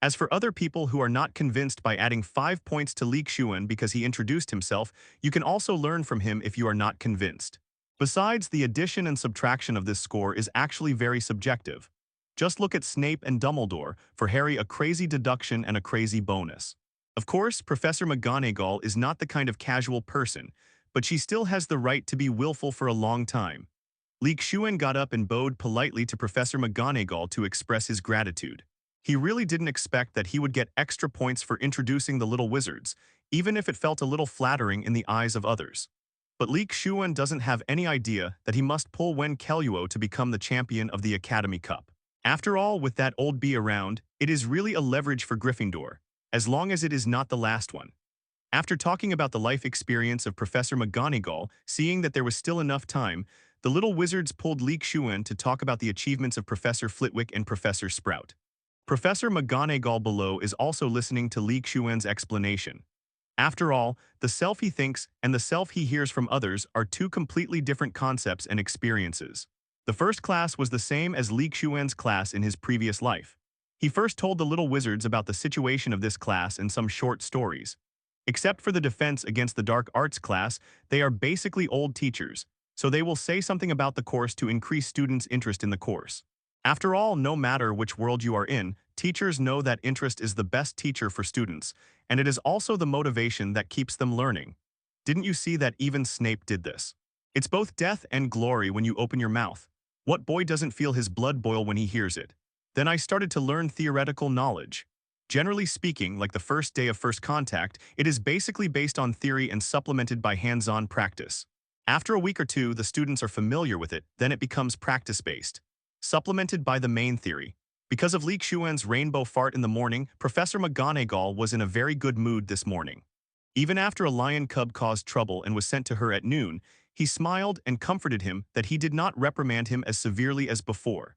As for other people who are not convinced by adding 5 points to Xuan because he introduced himself, you can also learn from him if you are not convinced. Besides, the addition and subtraction of this score is actually very subjective. Just look at Snape and Dumbledore, for Harry a crazy deduction and a crazy bonus. Of course, Professor McGonagall is not the kind of casual person, but she still has the right to be willful for a long time. Xuan got up and bowed politely to Professor McGonagall to express his gratitude. He really didn't expect that he would get extra points for introducing the little wizards, even if it felt a little flattering in the eyes of others. But Xuan doesn't have any idea that he must pull Wen Keluo to become the champion of the Academy Cup. After all, with that old bee around, it is really a leverage for Gryffindor, as long as it is not the last one. After talking about the life experience of Professor McGonagall, seeing that there was still enough time, the little wizards pulled Xuan to talk about the achievements of Professor Flitwick and Professor Sprout. Professor McGonagall below is also listening to Xuan's explanation. After all, the self he thinks and the self he hears from others are two completely different concepts and experiences. The first class was the same as Xuan's class in his previous life. He first told the little wizards about the situation of this class in some short stories. Except for the defense against the dark arts class, they are basically old teachers, so they will say something about the course to increase students' interest in the course. After all, no matter which world you are in, teachers know that interest is the best teacher for students, and it is also the motivation that keeps them learning. Didn't you see that even Snape did this? It's both death and glory when you open your mouth. What boy doesn't feel his blood boil when he hears it? Then I started to learn theoretical knowledge. Generally speaking, like the first day of first contact, it is basically based on theory and supplemented by hands-on practice. After a week or two, the students are familiar with it, then it becomes practice-based. Supplemented by the main theory. Because of Xuan's rainbow fart in the morning, Professor McGonagall was in a very good mood this morning. Even after a lion cub caused trouble and was sent to her at noon, he smiled and comforted him that he did not reprimand him as severely as before.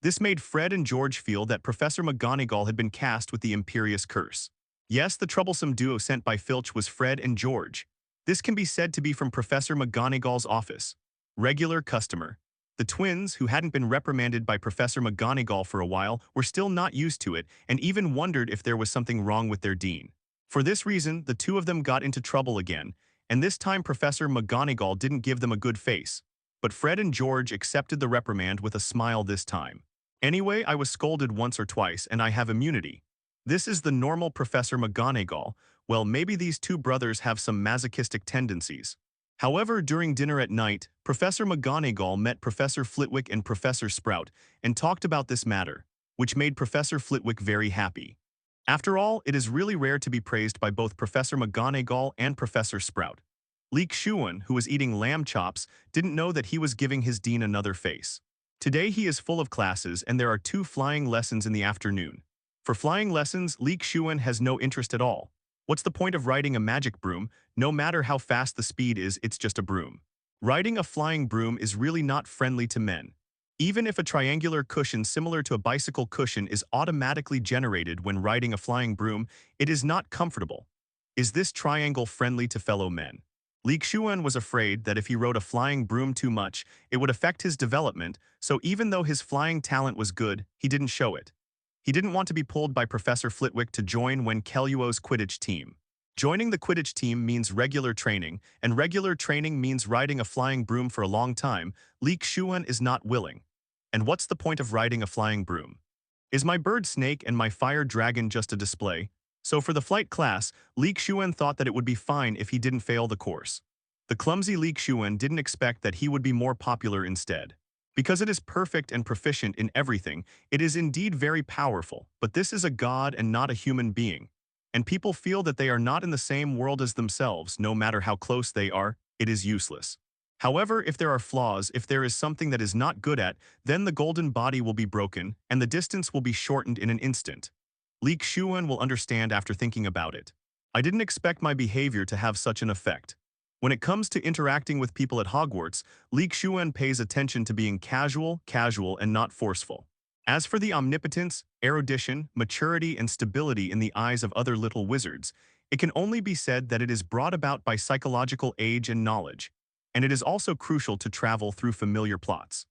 This made Fred and George feel that Professor McGonagall had been cast with the Imperious Curse. Yes, the troublesome duo sent by Filch was Fred and George. This can be said to be from Professor McGonagall's office. Regular customer. The twins, who hadn't been reprimanded by Professor McGonagall for a while, were still not used to it and even wondered if there was something wrong with their dean. For this reason, the two of them got into trouble again, and this time Professor McGonagall didn't give them a good face. But Fred and George accepted the reprimand with a smile this time. Anyway, I was scolded once or twice and I have immunity. This is the normal Professor McGonagall. Well, maybe these two brothers have some masochistic tendencies. However, during dinner at night, Professor McGonagall met Professor Flitwick and Professor Sprout and talked about this matter, which made Professor Flitwick very happy. After all, it is really rare to be praised by both Professor McGonagall and Professor Sprout. Xuan, who was eating lamb chops, didn't know that he was giving his dean another face. Today he is full of classes and there are 2 flying lessons in the afternoon. For flying lessons, Xuan has no interest at all. What's the point of riding a magic broom? No matter how fast the speed is, it's just a broom. Riding a flying broom is really not friendly to men. Even if a triangular cushion similar to a bicycle cushion is automatically generated when riding a flying broom, it is not comfortable. Is this triangle friendly to fellow men? Xuan was afraid that if he rode a flying broom too much, it would affect his development, so even though his flying talent was good, he didn't show it. He didn't want to be pulled by Professor Flitwick to join Wen Keluo's Quidditch team. Joining the Quidditch team means regular training, and regular training means riding a flying broom for a long time. Xuan is not willing. And what's the point of riding a flying broom? Is my bird snake and my fire dragon just a display? So for the flight class, Xuan thought that it would be fine if he didn't fail the course. The clumsy Xuan didn't expect that he would be more popular instead. Because it is perfect and proficient in everything, it is indeed very powerful, but this is a god and not a human being. And people feel that they are not in the same world as themselves, no matter how close they are, it is useless. However, if there are flaws, if there is something that is not good at, then the golden body will be broken and the distance will be shortened in an instant. Xuan will understand after thinking about it. I didn't expect my behavior to have such an effect. When it comes to interacting with people at Hogwarts, Xuan pays attention to being casual, and not forceful. As for the omnipotence, erudition, maturity, and stability in the eyes of other little wizards, it can only be said that it is brought about by psychological age and knowledge, and it is also crucial to travel through familiar plots.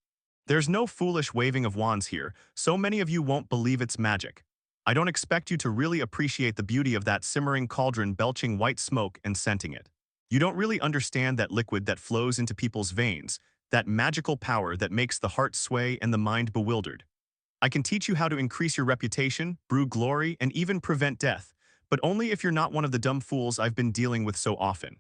There's no foolish waving of wands here, so many of you won't believe it's magic. I don't expect you to really appreciate the beauty of that simmering cauldron belching white smoke and scenting it. You don't really understand that liquid that flows into people's veins, that magical power that makes the heart sway and the mind bewildered. I can teach you how to increase your reputation, brew glory, and even prevent death, but only if you're not one of the dumb fools I've been dealing with so often.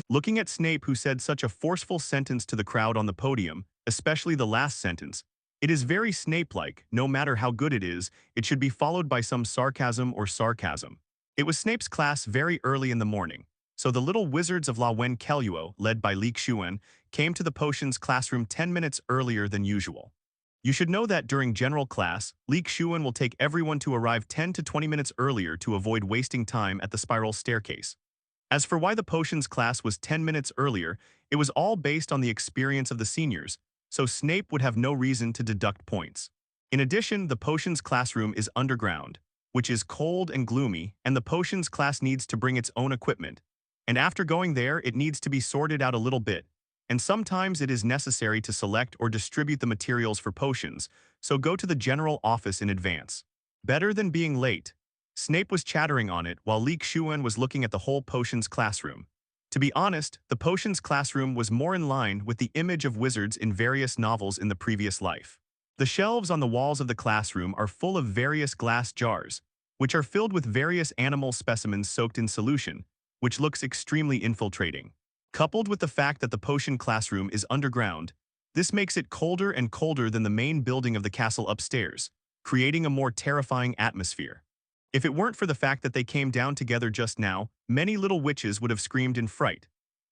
Looking at Snape, who said such a forceful sentence to the crowd on the podium, especially the last sentence, it is very Snape-like. No matter how good it is, it should be followed by some sarcasm or sarcasm. It was Snape's class very early in the morning, so the little wizards of La Wen Kelluo, led by Xuan, came to the potions classroom 10 minutes earlier than usual. You should know that during general class, Xuan will take everyone to arrive 10 to 20 minutes earlier to avoid wasting time at the spiral staircase. As for why the potions class was 10 minutes earlier, it was all based on the experience of the seniors, so Snape would have no reason to deduct points. In addition, the potions classroom is underground, which is cold and gloomy, and the potions class needs to bring its own equipment. And after going there, it needs to be sorted out a little bit, and sometimes it is necessary to select or distribute the materials for potions, so go to the general office in advance. Better than being late. Snape was chattering on it while Xuan was looking at the whole potions classroom. To be honest, the potions classroom was more in line with the image of wizards in various novels in the previous life. The shelves on the walls of the classroom are full of various glass jars, which are filled with various animal specimens soaked in solution, which looks extremely infiltrating. Coupled with the fact that the potion classroom is underground, this makes it colder and colder than the main building of the castle upstairs, creating a more terrifying atmosphere. If it weren't for the fact that they came down together just now, many little witches would have screamed in fright.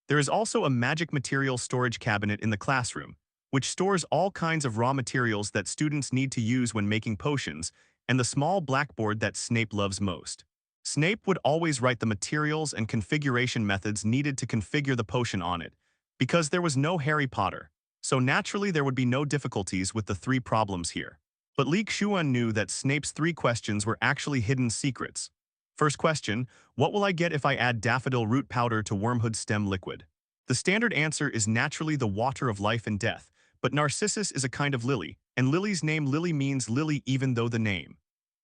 There is also a magic material storage cabinet in the classroom, which stores all kinds of raw materials that students need to use when making potions, and the small blackboard that Snape loves most. Snape would always write the materials and configuration methods needed to configure the potion on it, because there was no Harry Potter, so naturally there would be no difficulties with the 3 problems here. But Xuan knew that Snape's 3 questions were actually hidden secrets. First question, what will I get if I add daffodil root powder to wormhood stem liquid? The standard answer is naturally the water of life and death, but Narcissus is a kind of lily, and Lily's name Lily means lily even though the name.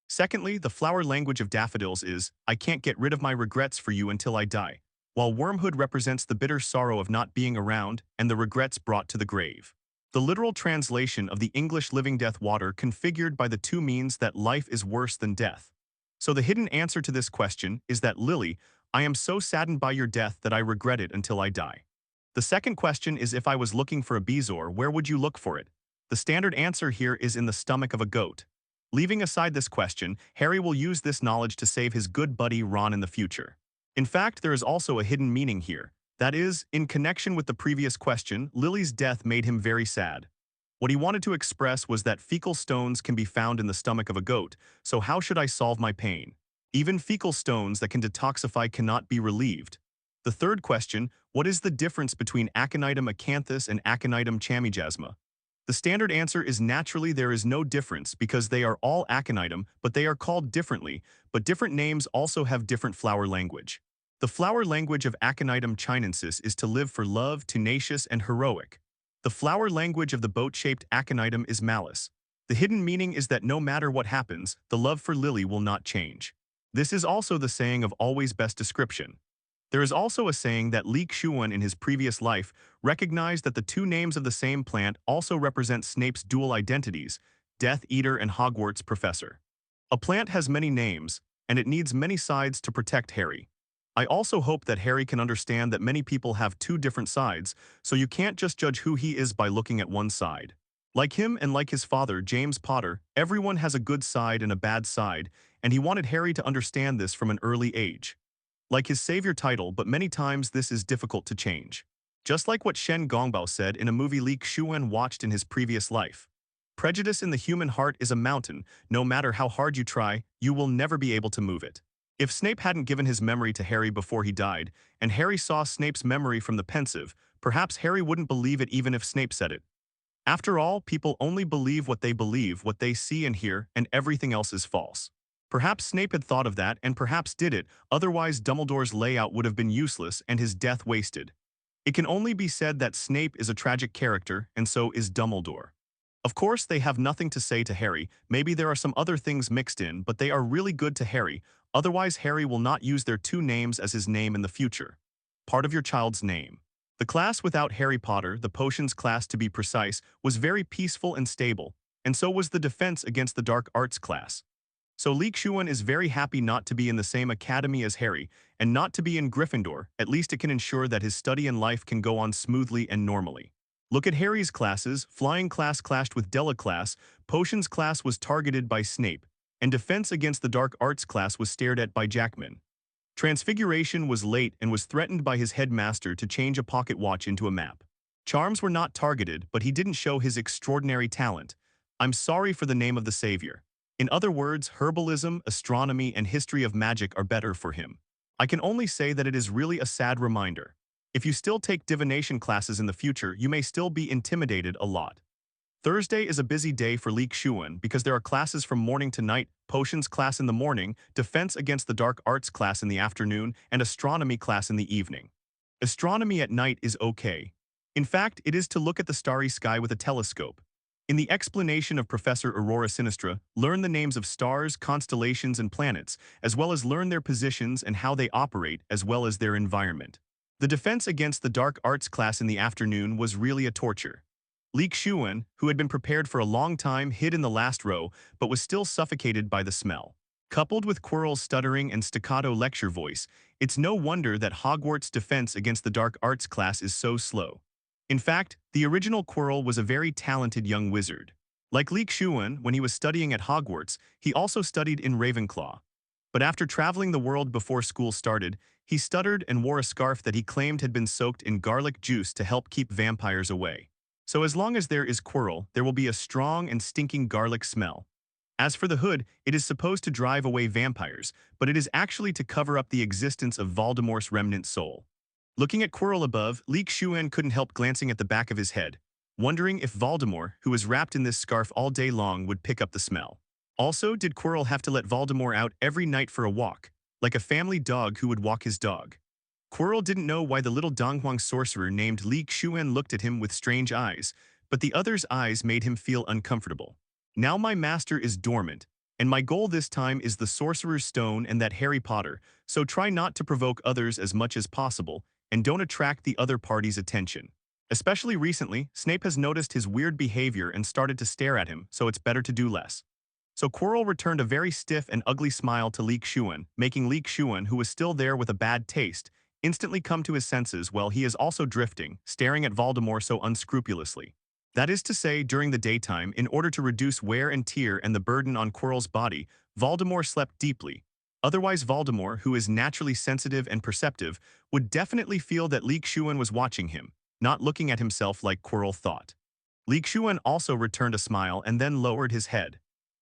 Secondly, the flower language of daffodils is, I can't get rid of my regrets for you until I die, while wormhood represents the bitter sorrow of not being around and the regrets brought to the grave. The literal translation of the English living death water configured by the 2 means that life is worse than death. So the hidden answer to this question is that Lily, I am so saddened by your death that I regret it until I die. The second question is if I was looking for a bezoar, where would you look for it? The standard answer here is in the stomach of a goat. Leaving aside this question, Harry will use this knowledge to save his good buddy Ron in the future. In fact, there is also a hidden meaning here. That is, in connection with the previous question, Lily's death made him very sad. What he wanted to express was that fecal stones can be found in the stomach of a goat, so how should I solve my pain? Even fecal stones that can detoxify cannot be relieved. The third question, what is the difference between Aconitum acanthus and Aconitum chamaegasma? The standard answer is naturally there is no difference because they are all aconitum, but they are called differently, but different names also have different flower language. The flower language of Aconitum chinensis is to live for love, tenacious, and heroic. The flower language of the boat-shaped Aconitum is malice. The hidden meaning is that no matter what happens, the love for Lily will not change. This is also the saying of always best description. There is also a saying that Xuan in his previous life recognized that the 2 names of the same plant also represent Snape's dual identities, Death Eater and Hogwarts Professor. A plant has many names, and it needs many sides to protect Harry. I also hope that Harry can understand that many people have 2 different sides, so you can't just judge who he is by looking at one side. Like him and like his father, James Potter, everyone has a good side and a bad side, and he wanted Harry to understand this from an early age. Like his savior title, but many times this is difficult to change. Just like what Shen Gongbao said in a movie Li Xuan watched in his previous life. Prejudice in the human heart is a mountain. No matter how hard you try, you will never be able to move it. If Snape hadn't given his memory to Harry before he died, and Harry saw Snape's memory from the pensive, perhaps Harry wouldn't believe it even if Snape said it. After all, people only believe, what they see and hear, and everything else is false. Perhaps Snape had thought of that and perhaps did it, otherwise Dumbledore's layout would have been useless and his death wasted. It can only be said that Snape is a tragic character, and so is Dumbledore. Of course, they have nothing to say to Harry. Maybe there are some other things mixed in, but they are really good to Harry. Otherwise, Harry will not use their two names as his name in the future. Part of your child's name. The class without Harry Potter, the potions class to be precise, was very peaceful and stable, and so was the defense against the dark arts class. So Li Xuan is very happy not to be in the same academy as Harry, and not to be in Gryffindor. At least it can ensure that his study and life can go on smoothly and normally. Look at Harry's classes. Flying class clashed with Della class, potions class was targeted by Snape, and defense against the dark arts class was stared at by Jackman. Transfiguration was late and was threatened by his headmaster to change a pocket watch into a map. Charms were not targeted, but he didn't show his extraordinary talent. I'm sorry for the name of the savior. In other words, herbalism, astronomy, and history of magic are better for him. I can only say that it is really a sad reminder. If you still take divination classes in the future, you may still be intimidated a lot. Thursday is a busy day for Li Xuan because there are classes from morning to night, potions class in the morning, defense against the dark arts class in the afternoon, and astronomy class in the evening. Astronomy at night is okay. In fact, it is to look at the starry sky with a telescope. In the explanation of Professor Aurora Sinistra, learn the names of stars, constellations, and planets, as well as learn their positions and how they operate, as well as their environment. The defense against the dark arts class in the afternoon was really a torture. Li Xuan, who had been prepared for a long time, hid in the last row, but was still suffocated by the smell. Coupled with Quirrel's stuttering and staccato lecture voice, it's no wonder that Hogwarts' defense against the dark arts class is so slow. In fact, the original Quirrel was a very talented young wizard. Like Li Xuan, when he was studying at Hogwarts, he also studied in Ravenclaw. But after traveling the world before school started, he stuttered and wore a scarf that he claimed had been soaked in garlic juice to help keep vampires away. So as long as there is Quirrel, there will be a strong and stinking garlic smell. As for the hood, it is supposed to drive away vampires, but it is actually to cover up the existence of Voldemort's remnant soul. Looking at Quirrel above, Li Xuan couldn't help glancing at the back of his head, wondering if Voldemort, who was wrapped in this scarf all day long, would pick up the smell. Also, did Quirrel have to let Voldemort out every night for a walk, like a family dog who would walk his dog? Quirrel didn't know why the little Donghuang sorcerer named Li Xuan looked at him with strange eyes, but the other's eyes made him feel uncomfortable. Now my master is dormant, and my goal this time is the Sorcerer's Stone and that Harry Potter, so try not to provoke others as much as possible, and don't attract the other party's attention. Especially recently, Snape has noticed his weird behavior and started to stare at him, so it's better to do less. So Quirrel returned a very stiff and ugly smile to Li Xuan, making Li Xuan, who was still there with a bad taste, instantly come to his senses while he is also drifting, staring at Voldemort so unscrupulously. That is to say, during the daytime, in order to reduce wear and tear and the burden on Quirrel's body, Voldemort slept deeply. Otherwise, Voldemort, who is naturally sensitive and perceptive, would definitely feel that Li Xuan was watching him, not looking at himself like Quirrel thought. Li Xuan also returned a smile and then lowered his head.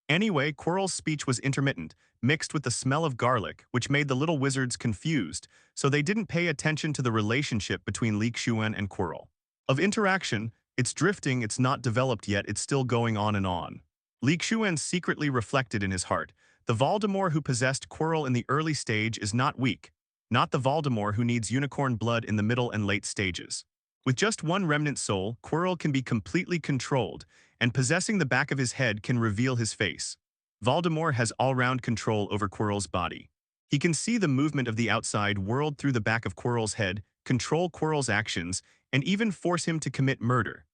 Anyway, Quirrel's speech was intermittent, mixed with the smell of garlic, which made the little wizards confused, so they didn't pay attention to the relationship between Li Xuan and Quirrel. Of interaction, it's drifting, it's not developed yet, it's still going on and on. Li Xuan secretly reflected in his heart, the Voldemort who possessed Quirrel in the early stage is not weak, not the Voldemort who needs unicorn blood in the middle and late stages. With just one remnant soul, Quirrel can be completely controlled, and possessing the back of his head can reveal his face. Voldemort has all-round control over Quirrel's body. He can see the movement of the outside world through the back of Quirrel's head, control Quirrel's actions, and even force him to commit murder.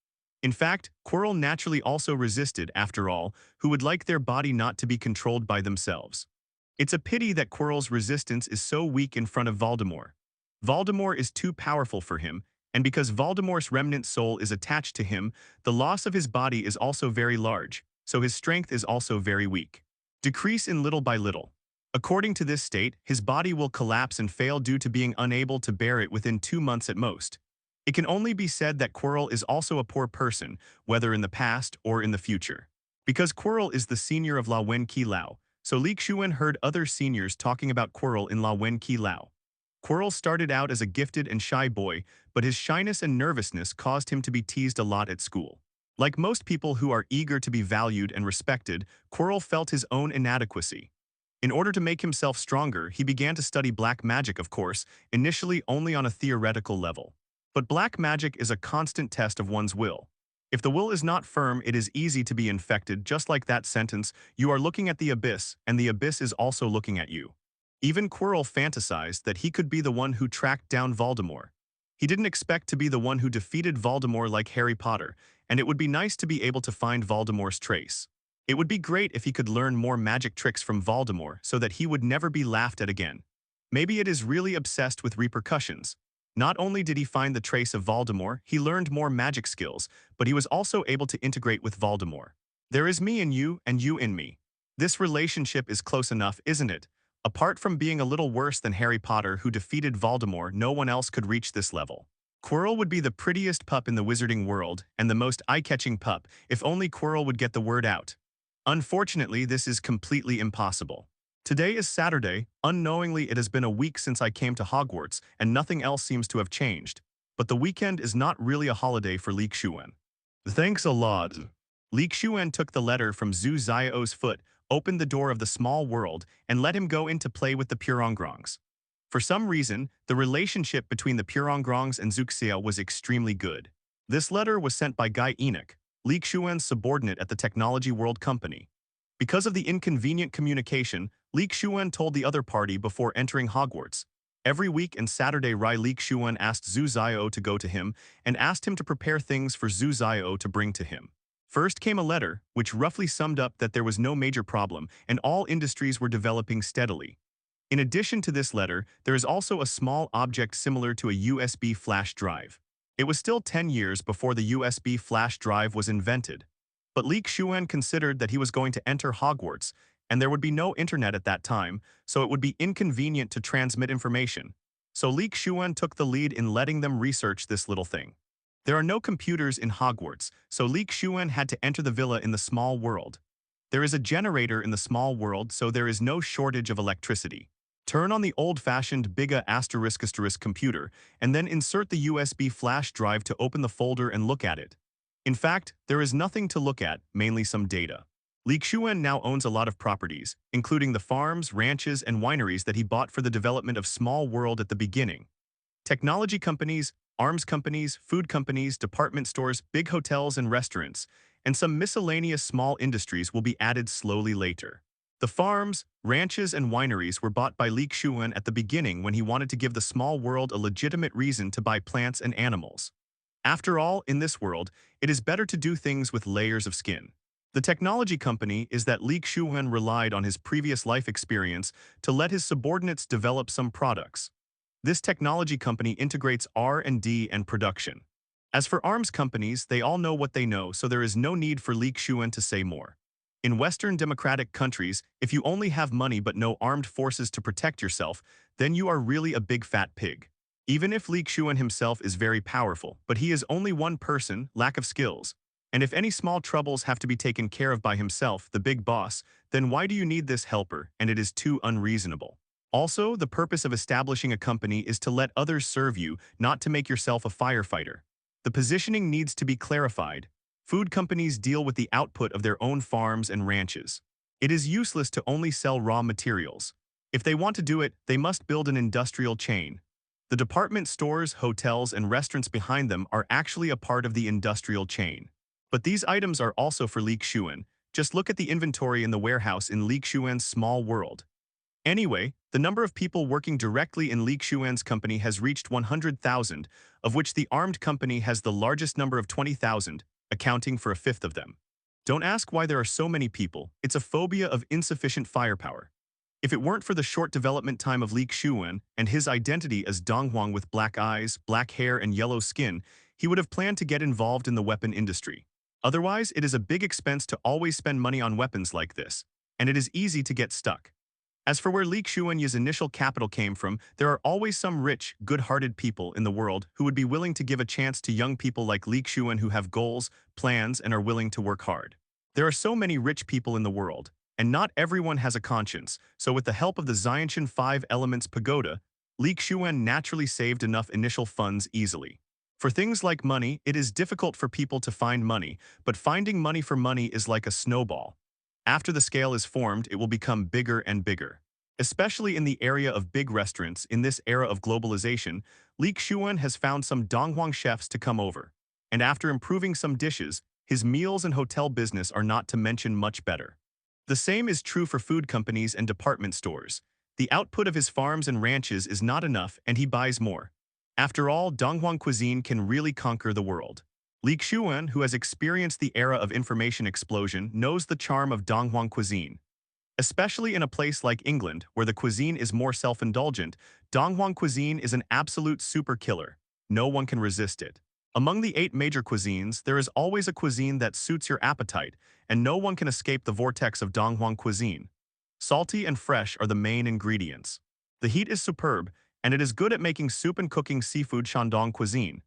In fact, Quirrel naturally also resisted, after all, who would like their body not to be controlled by themselves. It's a pity that Quirrel's resistance is so weak in front of Voldemort. Voldemort is too powerful for him, and because Voldemort's remnant soul is attached to him, the loss of his body is also very large, so his strength is also very weak. Decrease in little by little. According to this state, his body will collapse and fail due to being unable to bear it within 2 months at most. It can only be said that Quirrel is also a poor person, whether in the past or in the future. Because Quirrel is the senior of La Wen Ki Lao, so Li Xuan heard other seniors talking about Quirrel in La Wen Ki Lao. Quirrel started out as a gifted and shy boy, but his shyness and nervousness caused him to be teased a lot at school. Like most people who are eager to be valued and respected, Quirrel felt his own inadequacy. In order to make himself stronger, he began to study black magic, of course, initially only on a theoretical level. But black magic is a constant test of one's will. If the will is not firm, it is easy to be infected, just like that sentence, "You are looking at the abyss, and the abyss is also looking at you." Even Quirrel fantasized that he could be the one who tracked down Voldemort. He didn't expect to be the one who defeated Voldemort like Harry Potter, and it would be nice to be able to find Voldemort's trace. It would be great if he could learn more magic tricks from Voldemort so that he would never be laughed at again. Maybe it is really obsessed with repercussions. Not only did he find the trace of Voldemort, he learned more magic skills, but he was also able to integrate with Voldemort. There is me in you and you in me. This relationship is close enough, isn't it? Apart from being a little worse than Harry Potter, who defeated Voldemort, no one else could reach this level. Quirrel would be the prettiest pup in the wizarding world and the most eye-catching pup if only Quirrel would get the word out. Unfortunately, this is completely impossible. Today is Saturday. Unknowingly, it has been a week since I came to Hogwarts, and nothing else seems to have changed. But the weekend is not really a holiday for Li Xuan. Thanks a lot. Li Xuan took the letter from Zhu Xiao's foot, opened the door of the small world, and let him go in to play with the Purongrongs. For some reason, the relationship between the Purongrongs and Zuxia was extremely good. This letter was sent by Guy Enoch, Li Xuan's subordinate at the Technology World Company. Because of the inconvenient communication, Li Xuan told the other party before entering Hogwarts. Every week and Saturday, Li Xuan asked Zhu Xiao to go to him and asked him to prepare things for Zhu Xiao to bring to him. First came a letter, which roughly summed up that there was no major problem and all industries were developing steadily. In addition to this letter, there is also a small object similar to a USB flash drive. It was still 10 years before the USB flash drive was invented. But Li Xuan considered that he was going to enter Hogwarts, and there would be no internet at that time, so it would be inconvenient to transmit information. So Li Xuan took the lead in letting them research this little thing. There are no computers in Hogwarts, so Li Xuan had to enter the villa in the small world. There is a generator in the small world, so there is no shortage of electricity. Turn on the old-fashioned Biga *** computer, and then insert the USB flash drive to open the folder and look at it. In fact, there is nothing to look at, mainly some data. Li Xuan now owns a lot of properties, including the farms, ranches, and wineries that he bought for the development of Small World at the beginning. Technology companies, arms companies, food companies, department stores, big hotels and restaurants, and some miscellaneous small industries will be added slowly later. The farms, ranches, and wineries were bought by Li Xuan at the beginning when he wanted to give the small world a legitimate reason to buy plants and animals. After all, in this world, it is better to do things with layers of skin. The technology company is that Li Xuan relied on his previous life experience to let his subordinates develop some products. This technology company integrates R&D and production. As for arms companies, they all know what they know, so there is no need for Li Xuan to say more. In Western democratic countries, if you only have money but no armed forces to protect yourself, then you are really a big fat pig. Even if Li Xuan himself is very powerful, but he is only one person, lack of skills. And if any small troubles have to be taken care of by himself, the big boss, then why do you need this helper? And it is too unreasonable. Also, the purpose of establishing a company is to let others serve you, not to make yourself a firefighter. The positioning needs to be clarified. Food companies deal with the output of their own farms and ranches. It is useless to only sell raw materials. If they want to do it, they must build an industrial chain. The department stores, hotels, and restaurants behind them are actually a part of the industrial chain. But these items are also for Li Xuan. Just look at the inventory in the warehouse in Li Xuan's small world. Anyway, the number of people working directly in Li Xuan's company has reached 100,000, of which the armed company has the largest number of 20,000, accounting for a fifth of them. Don't ask why there are so many people. It's a phobia of insufficient firepower. If it weren't for the short development time of Li Xuan and his identity as Donghuang with black eyes, black hair, and yellow skin, he would have planned to get involved in the weapon industry. Otherwise, it is a big expense to always spend money on weapons like this, and it is easy to get stuck. As for where Li Xuan's initial capital came from, there are always some rich, good-hearted people in the world who would be willing to give a chance to young people like Li Xuan who have goals, plans, and are willing to work hard. There are so many rich people in the world, and not everyone has a conscience, so with the help of the Xiantian 5 Elements Pagoda, Li Xuan naturally saved enough initial funds easily. For things like money, it is difficult for people to find money, but finding money for money is like a snowball. After the scale is formed, it will become bigger and bigger. Especially in the area of big restaurants, in this era of globalization, Li Xuan has found some Donghuang chefs to come over. And after improving some dishes, his meals and hotel business are not to mention much better. The same is true for food companies and department stores. The output of his farms and ranches is not enough and he buys more. After all, Donghuang cuisine can really conquer the world. Li Xuan, who has experienced the era of information explosion, knows the charm of Donghuang cuisine. Especially in a place like England, where the cuisine is more self-indulgent, Donghuang cuisine is an absolute super killer. No one can resist it. Among the 8 major cuisines, there is always a cuisine that suits your appetite, and no one can escape the vortex of Donghuang cuisine. Salty and fresh are the main ingredients. The heat is superb, and it is good at making soup and cooking seafood. Shandong cuisine.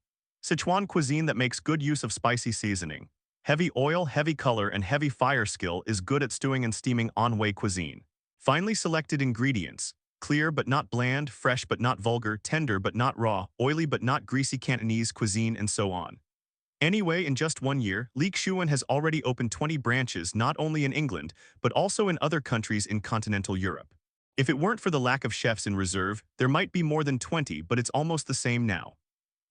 Sichuan cuisine that makes good use of spicy seasoning. Heavy oil, heavy color, and heavy fire skill is good at stewing and steaming. Anhui cuisine. Finely selected ingredients. Clear but not bland, fresh but not vulgar, tender but not raw, oily but not greasy. Cantonese cuisine, and so on. Anyway, in just 1 year, Li Xuan has already opened 20 branches not only in England, but also in other countries in continental Europe. If it weren't for the lack of chefs in reserve, there might be more than 20, but it's almost the same now.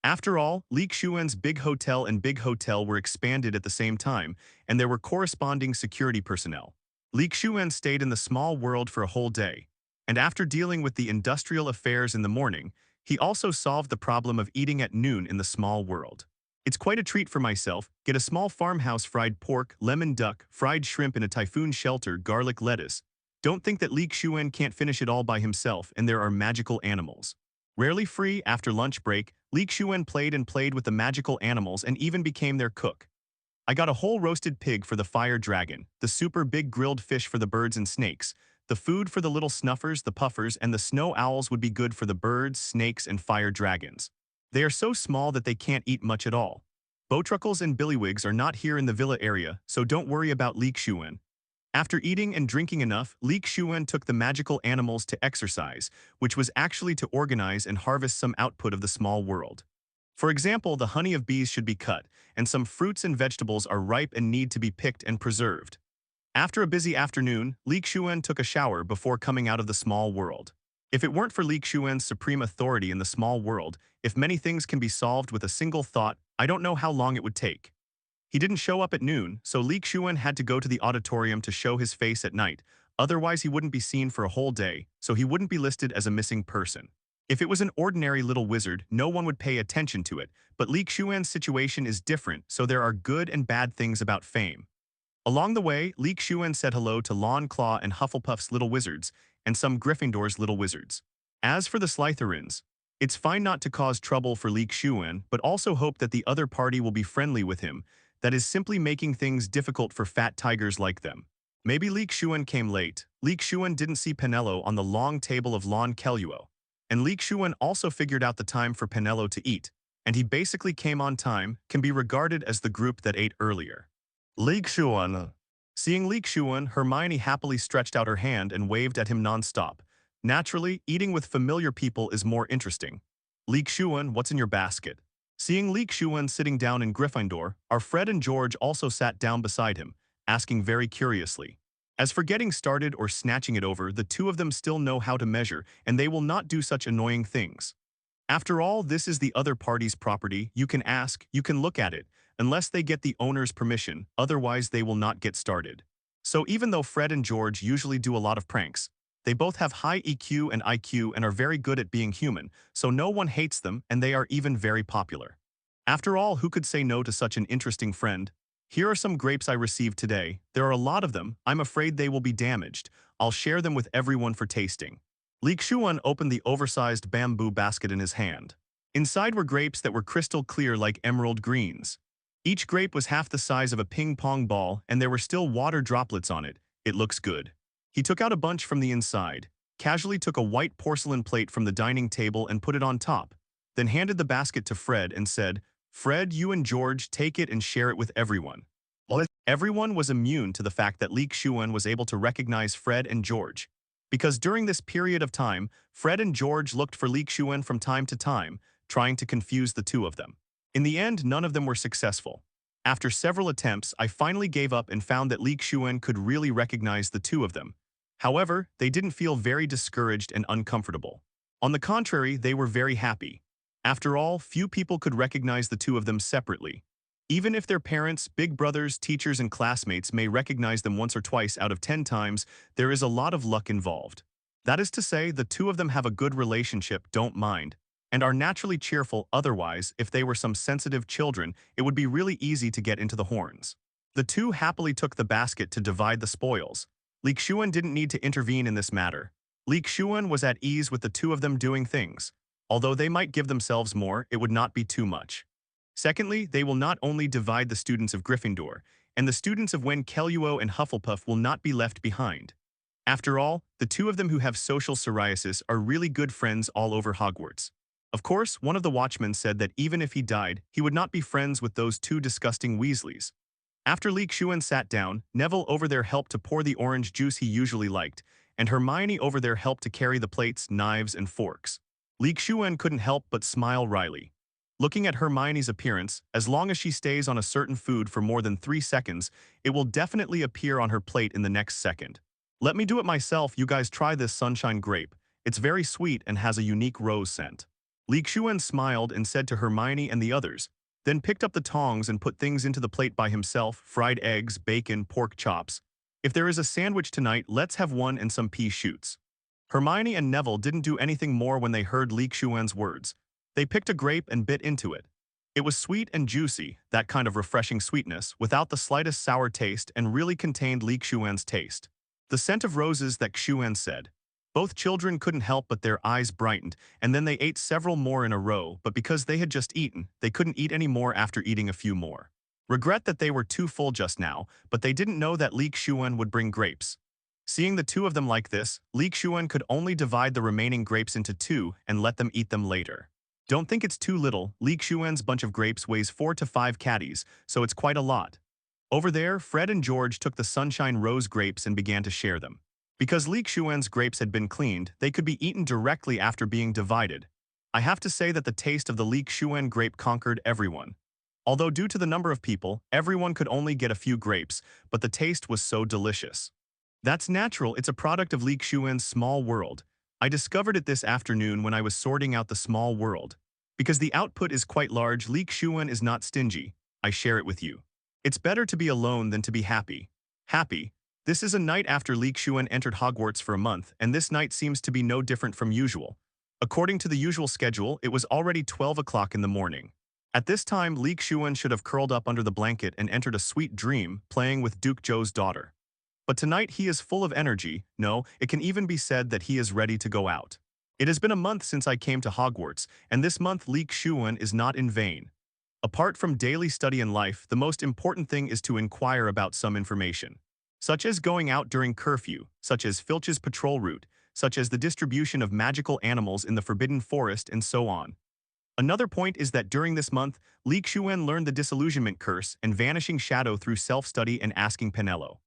After all, Li Xuan's big hotel and big hotel were expanded at the same time, and there were corresponding security personnel. Li Xuan stayed in the small world for a whole day, and after dealing with the industrial affairs in the morning, he also solved the problem of eating at noon in the small world. It's quite a treat for myself. Get a small farmhouse, fried pork, lemon duck, fried shrimp in a typhoon shelter, garlic lettuce. Don't think that Li Xuan can't finish it all by himself, and there are magical animals. Rarely free after lunch break, Li Xuan played and played with the magical animals and even became their cook. I got a whole roasted pig for the fire dragon, the super big grilled fish for the birds and snakes. The food for the little snuffers, the puffers, and the snow owls would be good for the birds, snakes, and fire dragons. They are so small that they can't eat much at all. Bowtruckles and Billywigs are not here in the villa area, so don't worry about Li Xuan. After eating and drinking enough, Li Xuan took the magical animals to exercise, which was actually to organize and harvest some output of the small world. For example, the honey of bees should be cut, and some fruits and vegetables are ripe and need to be picked and preserved. After a busy afternoon, Li Xuan took a shower before coming out of the small world. If it weren't for Li Xuan's supreme authority in the small world, if many things can be solved with a single thought, I don't know how long it would take. He didn't show up at noon, so Li Xuan had to go to the auditorium to show his face at night. Otherwise, he wouldn't be seen for a whole day, so he wouldn't be listed as a missing person. If it was an ordinary little wizard, no one would pay attention to it, but Li Xuan's situation is different, so there are good and bad things about fame. Along the way, Li Xuan said hello to Claw and Hufflepuff's little wizards, and some Gryffindor's little wizards. As for the Slytherins, it's fine not to cause trouble for Li Xuan, but also hope that the other party will be friendly with him. That is simply making things difficult for fat tigers like them. Maybe Li Xuan came late. Li Xuan didn't see Penelope on the long table of Lon Keluo. And Li Xuan also figured out the time for Penelope to eat, and he basically came on time, can be regarded as the group that ate earlier. Li Xuan. Seeing Li Xuan, Hermione happily stretched out her hand and waved at him non-stop. Naturally, eating with familiar people is more interesting. Li Xuan, what's in your basket? Seeing Li Xuan sitting down in Gryffindor, our Fred and George also sat down beside him, asking very curiously. As for getting started or snatching it over, the two of them still know how to measure, and they will not do such annoying things. After all, this is the other party's property. You can ask, you can look at it, unless they get the owner's permission, otherwise they will not get started. So even though Fred and George usually do a lot of pranks, they both have high EQ and IQ and are very good at being human, so no one hates them and they are even very popular. After all, who could say no to such an interesting friend? Here are some grapes I received today. There are a lot of them. I'm afraid they will be damaged. I'll share them with everyone for tasting. Li Xuan opened the oversized bamboo basket in his hand. Inside were grapes that were crystal clear like emerald greens. Each grape was half the size of a ping-pong ball and there were still water droplets on it. It looks good. He took out a bunch from the inside. casually took a white porcelain plate from the dining table and put it on top, then handed the basket to Fred and said, "Fred, you and George take it and share it with everyone." Everyone was immune to the fact that Xuan was able to recognize Fred and George, because during this period of time, Fred and George looked for Xuan from time to time, trying to confuse the two of them. In the end, none of them were successful. After several attempts, I finally gave up and found that Xuan could really recognize the two of them. However, they didn't feel very discouraged and uncomfortable. On the contrary, they were very happy. After all, few people could recognize the two of them separately. Even if their parents, big brothers, teachers, and classmates may recognize them once or twice out of 10 times, there is a lot of luck involved. That is to say, the two of them have a good relationship, don't mind, and are naturally cheerful. Otherwise, if they were some sensitive children, it would be really easy to get into the horns. The two happily took the basket to divide the spoils. Xuan didn't need to intervene in this matter. Xuan was at ease with the two of them doing things. Although they might give themselves more, it would not be too much. Secondly, they will not only divide the students of Gryffindor, and the students of Kelluo and Hufflepuff will not be left behind. After all, the two of them who have social psoriasis are really good friends all over Hogwarts. Of course, one of the watchmen said that even if he died, he would not be friends with those two disgusting Weasleys. After Xuan sat down, Neville over there helped to pour the orange juice he usually liked, and Hermione over there helped to carry the plates, knives, and forks. Xuan couldn't help but smile wryly. Looking at Hermione's appearance, as long as she stays on a certain food for more than 3 seconds, it will definitely appear on her plate in the next second. "Let me do it myself, you guys try this sunshine grape. It's very sweet and has a unique rose scent." Xuan smiled and said to Hermione and the others, then picked up the tongs and put things into the plate by himself: fried eggs, bacon, pork chops. "If there is a sandwich tonight, let's have one and some pea shoots." Hermione and Neville didn't do anything more when they heard Xuan's words. They picked a grape and bit into it. It was sweet and juicy, that kind of refreshing sweetness, without the slightest sour taste, and really contained Xuan's taste. "The scent of roses," that Xuan said. Both children couldn't help but their eyes brightened, and then they ate several more in a row, but because they had just eaten, they couldn't eat any more after eating a few more. Regret that they were too full just now, but they didn't know that Xuan would bring grapes. Seeing the two of them like this, Xuan could only divide the remaining grapes into 2 and let them eat them later. Don't think it's too little. Xuan's bunch of grapes weighs 4 to 5 caddies, so it's quite a lot. Over there, Fred and George took the sunshine rose grapes and began to share them. Because Xuan's grapes had been cleaned, they could be eaten directly after being divided. I have to say that the taste of the Xuan grape conquered everyone. Although due to the number of people, everyone could only get a few grapes, but the taste was so delicious. That's natural, it's a product of Xuan's small world. I discovered it this afternoon when I was sorting out the small world. Because the output is quite large, Xuan is not stingy. I share it with you. It's better to be alone than to be happy. Happy. This is a night after Xuan entered Hogwarts for a month, and this night seems to be no different from usual. According to the usual schedule, it was already 12 o'clock in the morning. At this time, Xuan should have curled up under the blanket and entered a sweet dream, playing with Duke Joe's daughter. But tonight he is full of energy. No, it can even be said that he is ready to go out. It has been a month since I came to Hogwarts, and this month Xuan is not in vain. Apart from daily study and life, the most important thing is to inquire about some information, such as going out during curfew, such as Filch's patrol route, such as the distribution of magical animals in the Forbidden Forest, and so on. Another point is that during this month, Xuan learned the disillusionment curse and vanishing shadow through self-study and asking Penelope.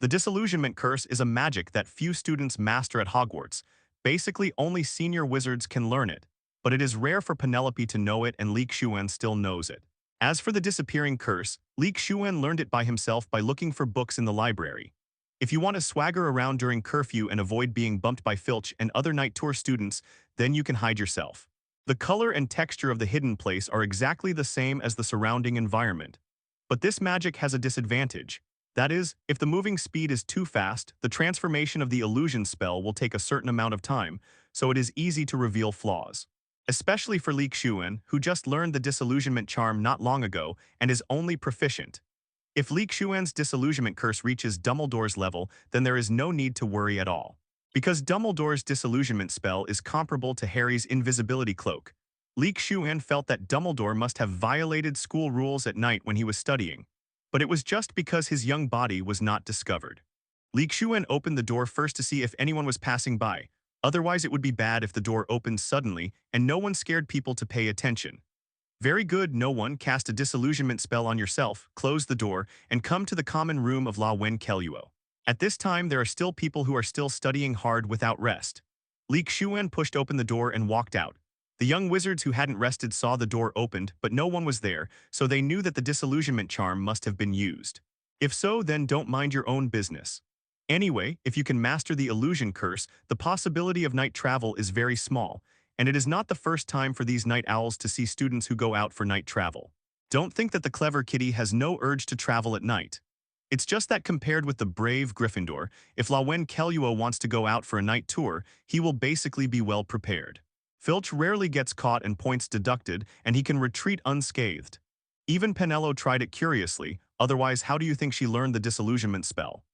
The disillusionment curse is a magic that few students master at Hogwarts. Basically, only senior wizards can learn it, but it is rare for Penelope to know it, and Xuan still knows it. As for the disappearing curse, Xuan learned it by himself by looking for books in the library. If you want to swagger around during curfew and avoid being bumped by Filch and other night tour students, then you can hide yourself. The color and texture of the hidden place are exactly the same as the surrounding environment. But this magic has a disadvantage. That is, if the moving speed is too fast, the transformation of the illusion spell will take a certain amount of time, so it is easy to reveal flaws. Especially for Xuan, who just learned the disillusionment charm not long ago and is only proficient. If Xuan's disillusionment curse reaches Dumbledore's level, then there is no need to worry at all. Because Dumbledore's disillusionment spell is comparable to Harry's invisibility cloak, Xuan felt that Dumbledore must have violated school rules at night when he was studying. But it was just because his young body was not discovered. Xuan opened the door first to see if anyone was passing by. Otherwise, it would be bad if the door opened suddenly and no one scared people to pay attention. Very good, no one. Cast a disillusionment spell on yourself, close the door, and come to the common room of La Wen Keluo. At this time, there are still people who are still studying hard without rest. Xuan pushed open the door and walked out. The young wizards who hadn't rested saw the door opened, but no one was there, so they knew that the disillusionment charm must have been used. If so, then don't mind your own business. Anyway, if you can master the illusion curse, the possibility of night travel is very small, and it is not the first time for these night owls to see students who go out for night travel. Don't think that the clever kitty has no urge to travel at night. It's just that compared with the brave Gryffindor, if La Wen Keluo wants to go out for a night tour, he will basically be well prepared. Filch rarely gets caught and points deducted, and he can retreat unscathed. Even Penelope tried it curiously, otherwise how do you think she learned the disillusionment spell?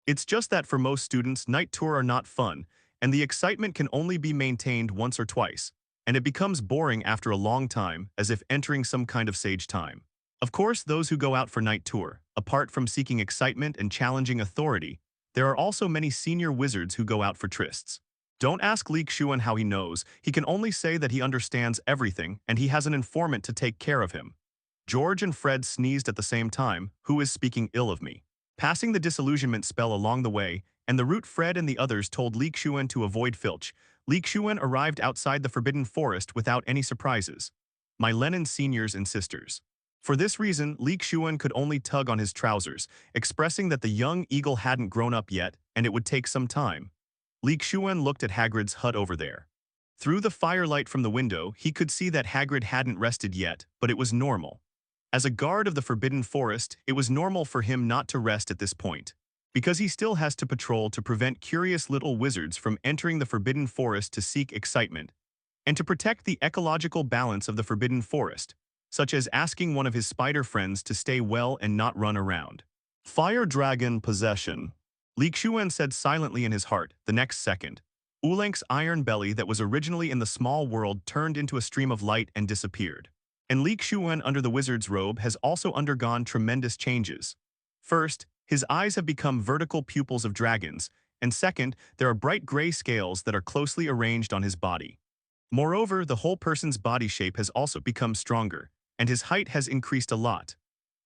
It's just that for most students, night tour are not fun, and the excitement can only be maintained once or twice, and it becomes boring after a long time, as if entering some kind of sage time. Of course, those who go out for night tour, apart from seeking excitement and challenging authority, there are also many senior wizards who go out for trysts. Don't ask Xuan how he knows, he can only say that he understands everything and he has an informant to take care of him. George and Fred sneezed at the same time. Who is speaking ill of me? Passing the disillusionment spell along the way, and the route Fred and the others told Xuan to avoid Filch, Xuan arrived outside the Forbidden Forest without any surprises. My Lenin seniors and sisters. For this reason, Xuan could only tug on his trousers, expressing that the young eagle hadn't grown up yet, and it would take some time. Xuan looked at Hagrid's hut over there. Through the firelight from the window, he could see that Hagrid hadn't rested yet, but it was normal. As a guard of the Forbidden Forest, it was normal for him not to rest at this point, because he still has to patrol to prevent curious little wizards from entering the Forbidden Forest to seek excitement, and to protect the ecological balance of the Forbidden Forest, such as asking one of his spider friends to stay well and not run around. Fire dragon possession. Xuan said silently in his heart. The next second, Ulank's iron belly that was originally in the small world turned into a stream of light and disappeared. And Xuan under the wizard's robe has also undergone tremendous changes. First, his eyes have become vertical pupils of dragons, and second, there are bright gray scales that are closely arranged on his body. Moreover, the whole person's body shape has also become stronger, and his height has increased a lot.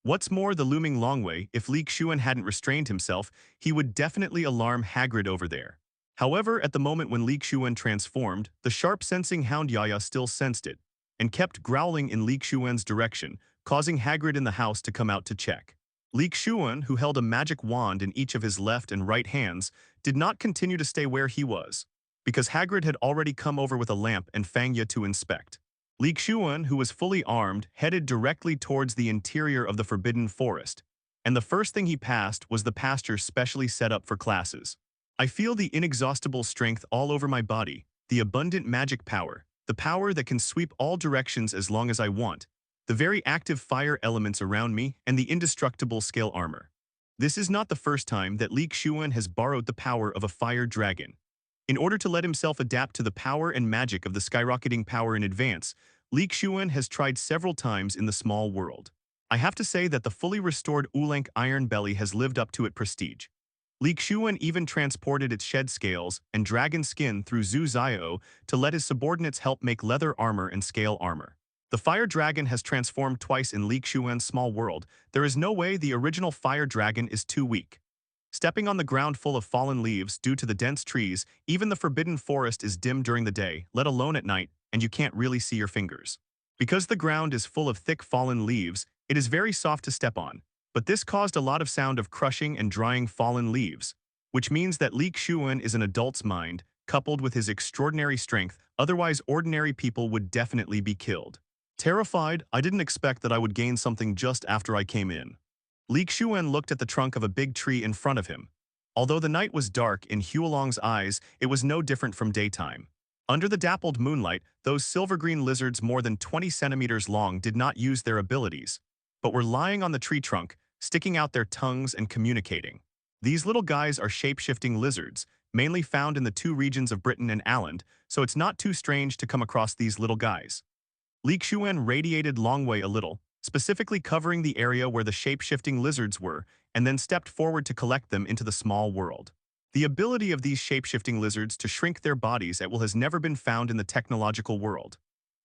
What's more, the looming Longway, if Xuan hadn't restrained himself, he would definitely alarm Hagrid over there. However, at the moment when Xuan transformed, the sharp-sensing Hound Yaya still sensed it, and kept growling in Xuan's direction, causing Hagrid in the house to come out to check. Xuan, who held a magic wand in each of his left and right hands, did not continue to stay where he was, because Hagrid had already come over with a lamp and Fangya to inspect. Xuan, who was fully armed, headed directly towards the interior of the Forbidden Forest, and the first thing he passed was the pasture specially set up for classes. I feel the inexhaustible strength all over my body, the abundant magic power, the power that can sweep all directions as long as I want, the very active fire elements around me, and the indestructible scale armor. This is not the first time that Xuan has borrowed the power of a fire dragon. In order to let himself adapt to the power and magic of the skyrocketing power in advance, Xuan has tried several times in the small world. I have to say that the fully restored Ulank Iron Belly has lived up to its prestige. Xuan even transported its shed scales and dragon skin through Zhu Zio to let his subordinates help make leather armor and scale armor. The fire dragon has transformed twice in Xuan's small world. There is no way the original fire dragon is too weak. Stepping on the ground full of fallen leaves due to the dense trees, even the Forbidden Forest is dim during the day, let alone at night, and you can't really see your fingers. Because the ground is full of thick fallen leaves, it is very soft to step on, but this caused a lot of sound of crushing and drying fallen leaves, which means that Xuan is an adult's mind, coupled with his extraordinary strength, otherwise ordinary people would definitely be killed. Terrified, I didn't expect that I would gain something just after I came in. Xuan looked at the trunk of a big tree in front of him. Although the night was dark in Huolong's eyes, it was no different from daytime. Under the dappled moonlight, those silver-green lizards more than 20 centimeters long did not use their abilities, but were lying on the tree trunk, sticking out their tongues and communicating. These little guys are shape-shifting lizards, mainly found in the two regions of Britain and Aland, so it's not too strange to come across these little guys. Xuan radiated Longway a little, specifically covering the area where the shape-shifting lizards were, and then stepped forward to collect them into the small world. The ability of these shape-shifting lizards to shrink their bodies at will has never been found in the technological world.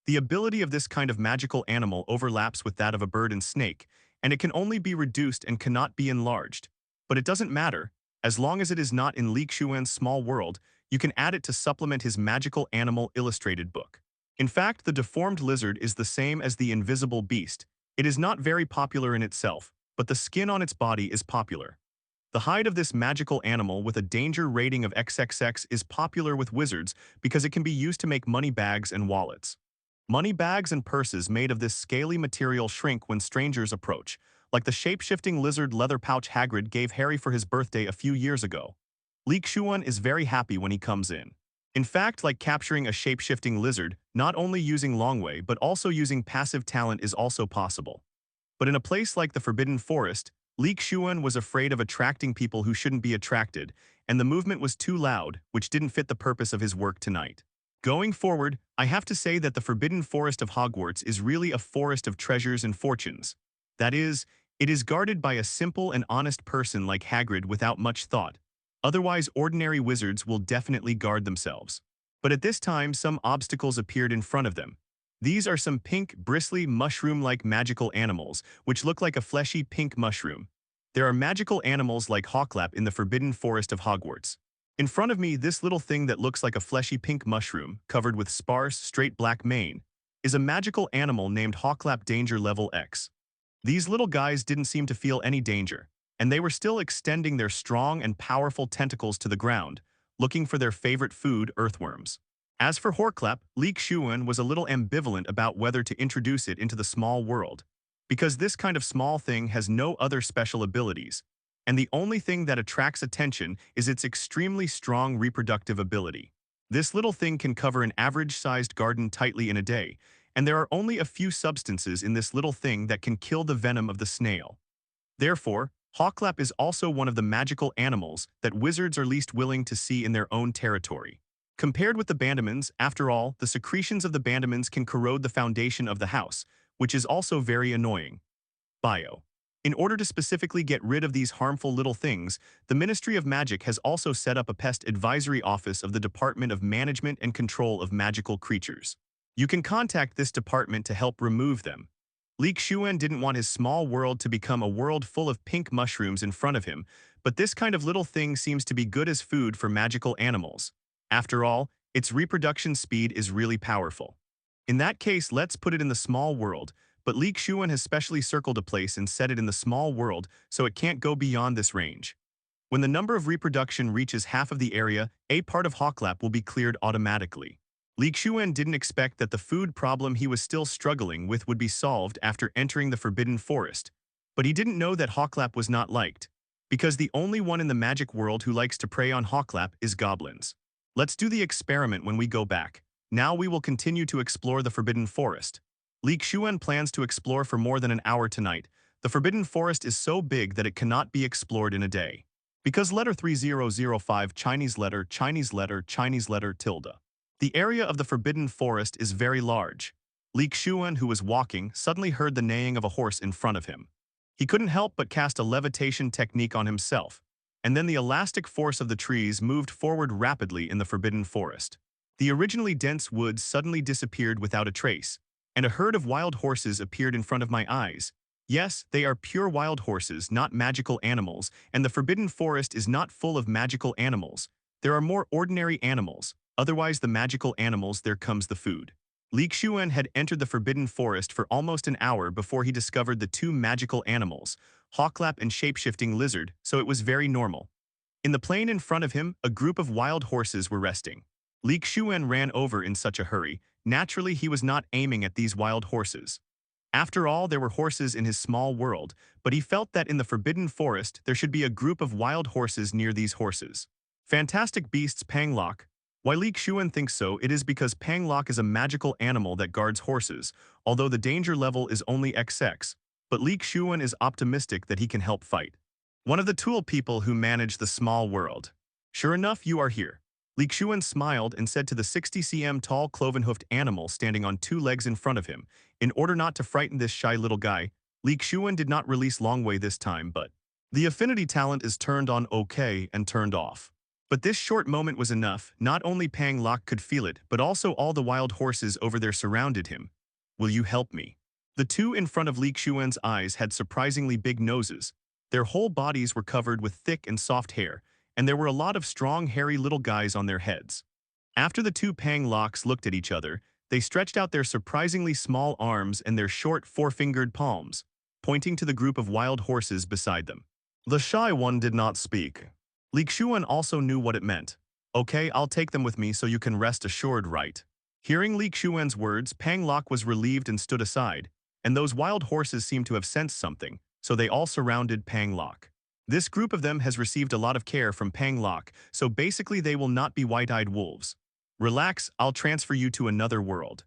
The ability of this kind of magical animal overlaps with that of a bird and snake, and it can only be reduced and cannot be enlarged. But it doesn't matter. As long as it is not in Xuan's small world, you can add it to supplement his magical animal illustrated book. In fact, the deformed lizard is the same as the invisible beast. It is not very popular in itself, but the skin on its body is popular. The hide of this magical animal with a danger rating of XXX is popular with wizards because it can be used to make money bags and wallets. Money bags and purses made of this scaly material shrink when strangers approach, like the shape-shifting lizard leather pouch Hagrid gave Harry for his birthday a few years ago. Xuan is very happy when he comes in. In fact, like capturing a shape-shifting lizard, not only using Longway but also using passive talent is also possible. But in a place like the Forbidden Forest, Xuan was afraid of attracting people who shouldn't be attracted, and the movement was too loud, which didn't fit the purpose of his work tonight. Going forward, I have to say that the Forbidden Forest of Hogwarts is really a forest of treasures and fortunes. That is, it is guarded by a simple and honest person like Hagrid without much thought. Otherwise, ordinary wizards will definitely guard themselves. But at this time, some obstacles appeared in front of them. These are some pink, bristly, mushroom-like magical animals, which look like a fleshy pink mushroom. There are magical animals like Hawklap in the Forbidden Forest of Hogwarts. In front of me, this little thing that looks like a fleshy pink mushroom, covered with sparse, straight black mane, is a magical animal named Hawklap Danger Level X. These little guys didn't seem to feel any danger, and they were still extending their strong and powerful tentacles to the ground, looking for their favorite food, earthworms. As for Horcrux, Xuan was a little ambivalent about whether to introduce it into the small world, because this kind of small thing has no other special abilities, and the only thing that attracts attention is its extremely strong reproductive ability. This little thing can cover an average-sized garden tightly in a day, and there are only a few substances in this little thing that can kill the venom of the snail. Therefore, Hawklap is also one of the magical animals that wizards are least willing to see in their own territory. Compared with the Bandamans, after all, the secretions of the Bandamans can corrode the foundation of the house, which is also very annoying. Bio. In order to specifically get rid of these harmful little things, the Ministry of Magic has also set up a pest advisory office of the Department of Management and Control of Magical Creatures. You can contact this department to help remove them. Xuan didn't want his small world to become a world full of pink mushrooms in front of him, but this kind of little thing seems to be good as food for magical animals. After all, its reproduction speed is really powerful. In that case, let's put it in the small world, but Xuan has specially circled a place and set it in the small world so it can't go beyond this range. When the number of reproduction reaches half of the area, a part of Hawklap will be cleared automatically. Xuan didn't expect that the food problem he was still struggling with would be solved after entering the Forbidden Forest, but he didn't know that Hawklap was not liked, because the only one in the magic world who likes to prey on Hawklap is goblins. Let's do the experiment when we go back. Now we will continue to explore the Forbidden Forest. Xuan plans to explore for more than an hour tonight. The Forbidden Forest is so big that it cannot be explored in a day. Because letter 3005 Chinese letter tilde. The area of the Forbidden Forest is very large. Xuan, who was walking, suddenly heard the neighing of a horse in front of him. He couldn't help but cast a levitation technique on himself, and then the elastic force of the trees moved forward rapidly in the Forbidden Forest. The originally dense woods suddenly disappeared without a trace, and a herd of wild horses appeared in front of my eyes. Yes, they are pure wild horses, not magical animals, and the Forbidden Forest is not full of magical animals. There are more ordinary animals, otherwise the magical animals, there comes the food. Xuan had entered the Forbidden Forest for almost an hour before he discovered the two magical animals, Hawklap and shape-shifting lizard, so it was very normal. In the plain in front of him, a group of wild horses were resting. Xuan ran over in such a hurry. Naturally, he was not aiming at these wild horses. After all, there were horses in his small world, but he felt that in the Forbidden Forest there should be a group of wild horses near these horses. Fantastic beasts Panglock. Why Xuan thinks so, it is because Panglock is a magical animal that guards horses, although the danger level is only XX, but Xuan is optimistic that he can help fight. One of the tool people who manage the small world. Sure enough, you are here. Xuan smiled and said to the 60 cm tall cloven-hoofed animal standing on two legs in front of him, in order not to frighten this shy little guy. Xuan did not release Longway this time, but the affinity talent is turned on OK and turned off. But this short moment was enough. Not only Panglock could feel it, but also all the wild horses over there surrounded him. Will you help me? The two in front of Xuan's eyes had surprisingly big noses. Their whole bodies were covered with thick and soft hair, and there were a lot of strong, hairy little guys on their heads. After the two Panglocks looked at each other, they stretched out their surprisingly small arms and their short four-fingered palms, pointing to the group of wild horses beside them. The shy one did not speak. Xuan also knew what it meant. Okay, I'll take them with me so you can rest assured, right? Hearing Xuan's words, Panglock was relieved and stood aside, and those wild horses seemed to have sensed something, so they all surrounded Panglock. This group of them has received a lot of care from Panglock, so basically they will not be white-eyed wolves. Relax, I'll transfer you to another world.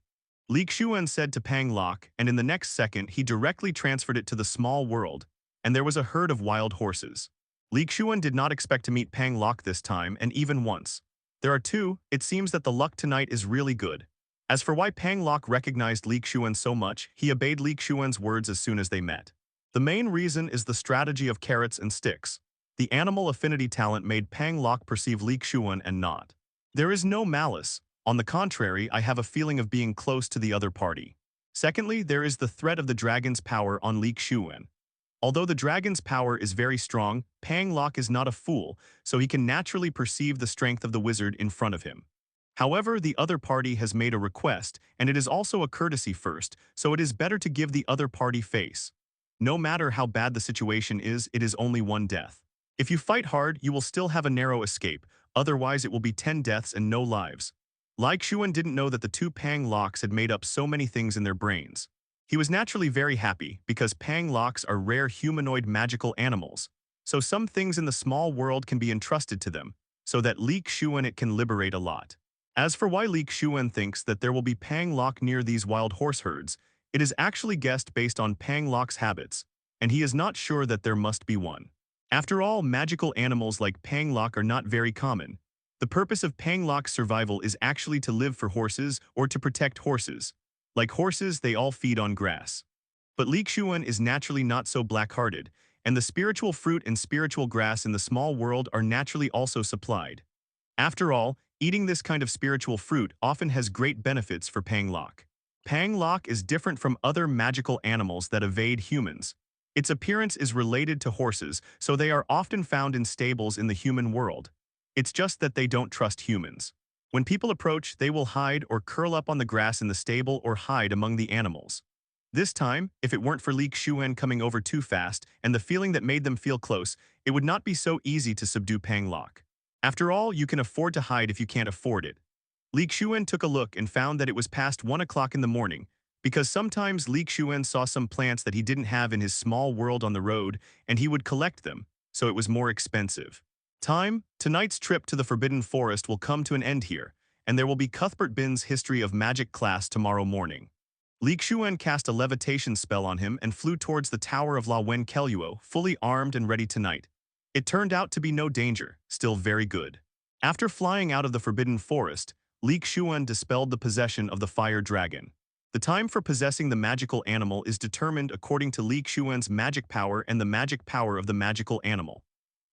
Xuan said to Panglock, and in the next second he directly transferred it to the small world, and there was a herd of wild horses. Xuan did not expect to meet Panglock this time, and even once. There are two. It seems that the luck tonight is really good. As for why Panglock recognized Xuan so much, he obeyed Xuan's words as soon as they met. The main reason is the strategy of carrots and sticks. The animal affinity talent made Panglock perceive Xuan and not. There is no malice. On the contrary, I have a feeling of being close to the other party. Secondly, there is the threat of the dragon's power on Xuan. Although the dragon's power is very strong, Panglock is not a fool, so he can naturally perceive the strength of the wizard in front of him. However, the other party has made a request, and it is also a courtesy first, so it is better to give the other party face. No matter how bad the situation is, it is only one death. If you fight hard, you will still have a narrow escape, otherwise it will be 10 deaths and no lives. Xuan didn't know that the two Panglocks had made up so many things in their brains. He was naturally very happy because Panglocks are rare humanoid magical animals, so some things in the small world can be entrusted to them, so that Xuan it can liberate a lot. As for why Xuan thinks that there will be Panglock near these wild horse herds, it is actually guessed based on Panglock's habits, and he is not sure that there must be one. After all, magical animals like Panglock are not very common. The purpose of Panglock's survival is actually to live for horses or to protect horses. Like horses, they all feed on grass. But Xuan is naturally not so black-hearted, and the spiritual fruit and spiritual grass in the small world are naturally also supplied. After all, eating this kind of spiritual fruit often has great benefits for Panglock. Panglock is different from other magical animals that evade humans. Its appearance is related to horses, so they are often found in stables in the human world. It's just that they don't trust humans. When people approach, they will hide or curl up on the grass in the stable or hide among the animals. This time, if it weren't for Xuan coming over too fast and the feeling that made them feel close, it would not be so easy to subdue Panglock. After all, you can afford to hide if you can't afford it. Xuan took a look and found that it was past 1 o'clock in the morning, because sometimes Xuan saw some plants that he didn't have in his small world on the road, and he would collect them, so it was more expensive. Tonight's trip to the Forbidden Forest will come to an end here, and there will be Cuthbert Bin's History of Magic class tomorrow morning. Xuan cast a levitation spell on him and flew towards the Tower of Lawen-Keluo, fully armed and ready tonight. It turned out to be no danger, still very good. After flying out of the Forbidden Forest, Xuan dispelled the possession of the fire dragon. The time for possessing the magical animal is determined according to Xuan's magic power and the magic power of the magical animal.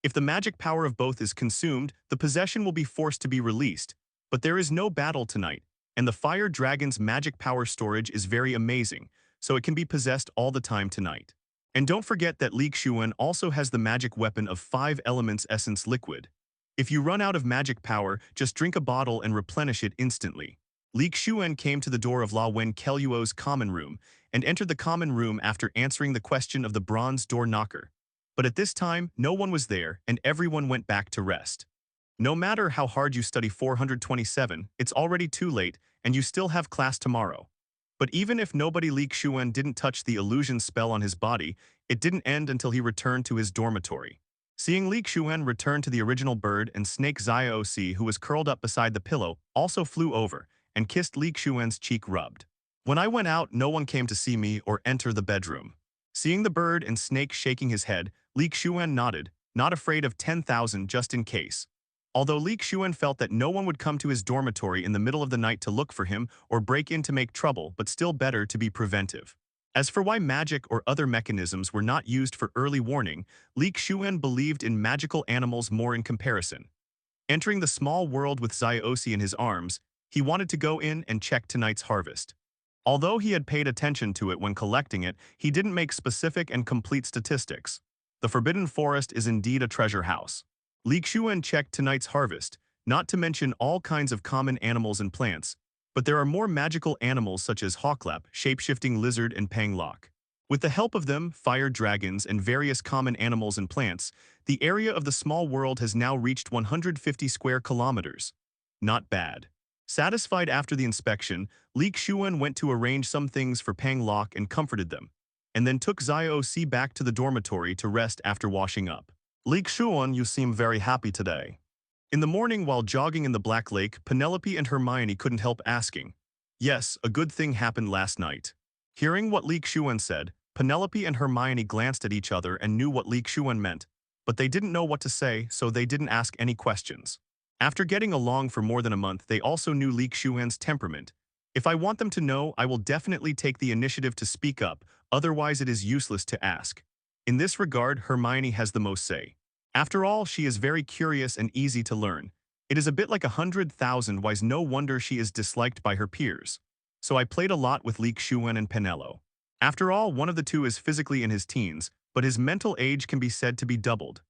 If the magic power of both is consumed, the possession will be forced to be released, but there is no battle tonight, and the fire dragon's magic power storage is very amazing, so it can be possessed all the time tonight. And don't forget that Xuan also has the magic weapon of 5 elements essence liquid. If you run out of magic power, just drink a bottle and replenish it instantly. Xuan came to the door of Lawen-Keluo's common room and entered the common room after answering the question of the bronze door knocker. But at this time, no one was there and everyone went back to rest. No matter how hard you study 427, it's already too late and you still have class tomorrow. But even if nobody Xuan didn't touch the illusion spell on his body, it didn't end until he returned to his dormitory. Seeing Xuan return to the original bird and Snake Xiaoci, who was curled up beside the pillow, also flew over and kissed Xuan's cheek rubbed. When I went out, no one came to see me or enter the bedroom. Seeing the bird and Snake shaking his head, Xuan nodded, not afraid of 10,000 just in case. Although Xuan felt that no one would come to his dormitory in the middle of the night to look for him or break in to make trouble, but still better to be preventive. As for why magic or other mechanisms were not used for early warning, Xuan believed in magical animals more in comparison. Entering the small world with Xiaosi in his arms, he wanted to go in and check tonight's harvest. Although he had paid attention to it when collecting it, he didn't make specific and complete statistics. The Forbidden Forest is indeed a treasure house. Xuan checked tonight's harvest, not to mention all kinds of common animals and plants, but there are more magical animals such as Hawklap, shape-shifting lizard, and Panglock. With the help of them, fire dragons, and various common animals and plants, the area of the small world has now reached 150 square kilometers. Not bad. Satisfied after the inspection, Xuan went to arrange some things for Panglock and comforted them, and then took Xiaosi back to the dormitory to rest after washing up. Xuan, you seem very happy today. In the morning while jogging in the Black Lake, Penelope and Hermione couldn't help asking. Yes, a good thing happened last night. Hearing what Xuan said, Penelope and Hermione glanced at each other and knew what Xuan meant, but they didn't know what to say, so they didn't ask any questions. After getting along for more than a month, they also knew Xuan's temperament. If I want them to know, I will definitely take the initiative to speak up, otherwise it is useless to ask. In this regard, Hermione has the most say. After all, she is very curious and easy to learn. It is a bit like 100,000 whys, no wonder she is disliked by her peers. So I played a lot with Xuan and Penelope. After all, one of the two is physically in his teens, but his mental age can be said to be doubled.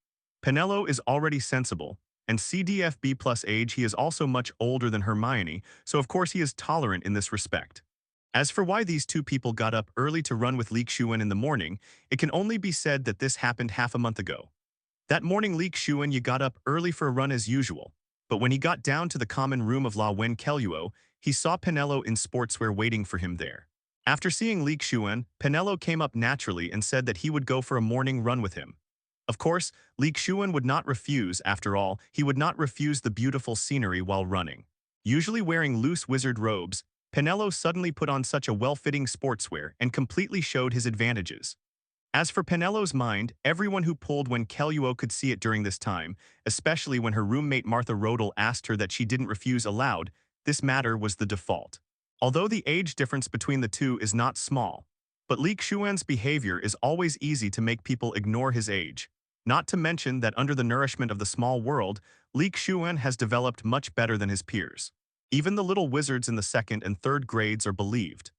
Penelope is already sensible, and CDFB plus age he is also much older than Hermione, so of course he is tolerant in this respect. As for why these two people got up early to run with Xuan in the morning, it can only be said that this happened half a month ago. That morning Xuan got up early for a run as usual, but when he got down to the common room of La Wen Keluo, he saw Penelope in sportswear waiting for him there. After seeing Xuan, Penelope came up naturally and said that he would go for a morning run with him. Of course, Xuan would not refuse. After all, he would not refuse the beautiful scenery while running. Usually wearing loose wizard robes, Penelope suddenly put on such a well-fitting sportswear and completely showed his advantages. As for Penelope's mind, everyone who pulled when Keluo could see it during this time, especially when her roommate Martha Rodel asked her that she didn't refuse aloud, this matter was the default. Although the age difference between the two is not small, but Xuan's behavior is always easy to make people ignore his age. Not to mention that under the nourishment of the small world, Xuan has developed much better than his peers. Even the little wizards in the second and third grades are believed.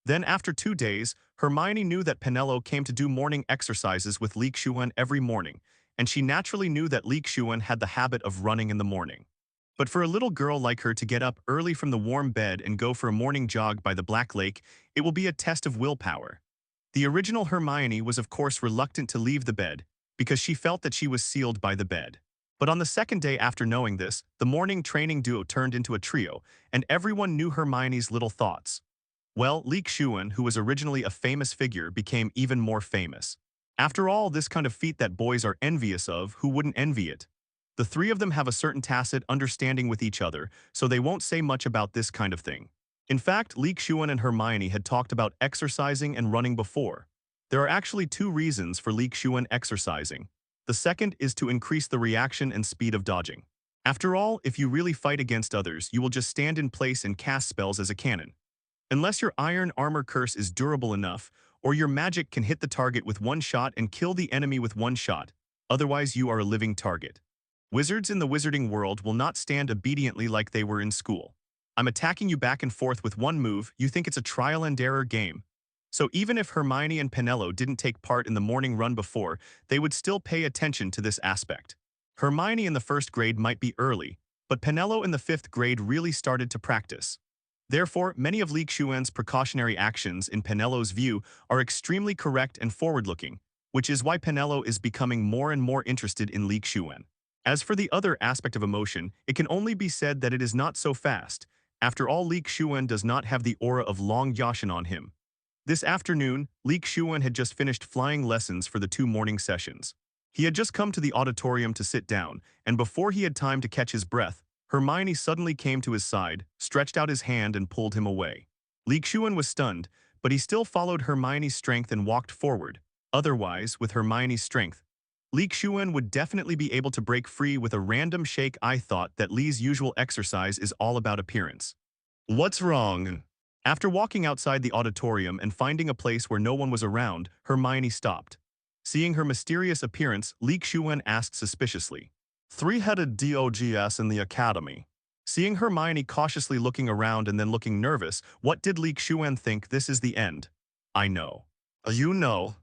Then after 2 days, Hermione knew that Penelope came to do morning exercises with Xuan every morning, and she naturally knew that Xuan had the habit of running in the morning. But for a little girl like her to get up early from the warm bed and go for a morning jog by the Black Lake, it will be a test of willpower. The original Hermione was of course reluctant to leave the bed, because she felt that she was sealed by the bed. But on the second day after knowing this, the morning training duo turned into a trio, and everyone knew Hermione's little thoughts. Well, Xuan, who was originally a famous figure, became even more famous. After all, this kind of feat that boys are envious of, who wouldn't envy it? The three of them have a certain tacit understanding with each other, so they won't say much about this kind of thing. In fact, Xuan and Hermione had talked about exercising and running before. There are actually 2 reasons for Xuan exercising. The second is to increase the reaction and speed of dodging. After all, if you really fight against others, you will just stand in place and cast spells as a cannon. Unless your iron armor curse is durable enough, or your magic can hit the target with 1 shot and kill the enemy with 1 shot, otherwise you are a living target. Wizards in the wizarding world will not stand obediently like they were in school. I'm attacking you back and forth with 1 move, you think it's a trial and error game. So even if Hermione and Penelope didn't take part in the morning run before, they would still pay attention to this aspect. Hermione in the 1st grade might be early, but Penelope in the 5th grade really started to practice. Therefore, many of Xuan's precautionary actions, in Penelope's view, are extremely correct and forward-looking, which is why Penelope is becoming more and more interested in Xuan. As for the other aspect of emotion, it can only be said that it is not so fast. After all, Xuan does not have the aura of Long Yashin on him. This afternoon, Xuan had just finished flying lessons for the 2 morning sessions. He had just come to the auditorium to sit down, and before he had time to catch his breath, Hermione suddenly came to his side, stretched out his hand and pulled him away. Xuan was stunned, but he still followed Hermione's strength and walked forward. Otherwise, with Hermione's strength, Xuan would definitely be able to break free with a random shake. I thought that Li's usual exercise is all about appearance. What's wrong? After walking outside the auditorium and finding a place where no one was around, Hermione stopped. Seeing her mysterious appearance, Xuan asked suspiciously, Three-headed dogs in the academy. Seeing Hermione cautiously looking around and then looking nervous, what did Xuan think? This is the end. I know. You know.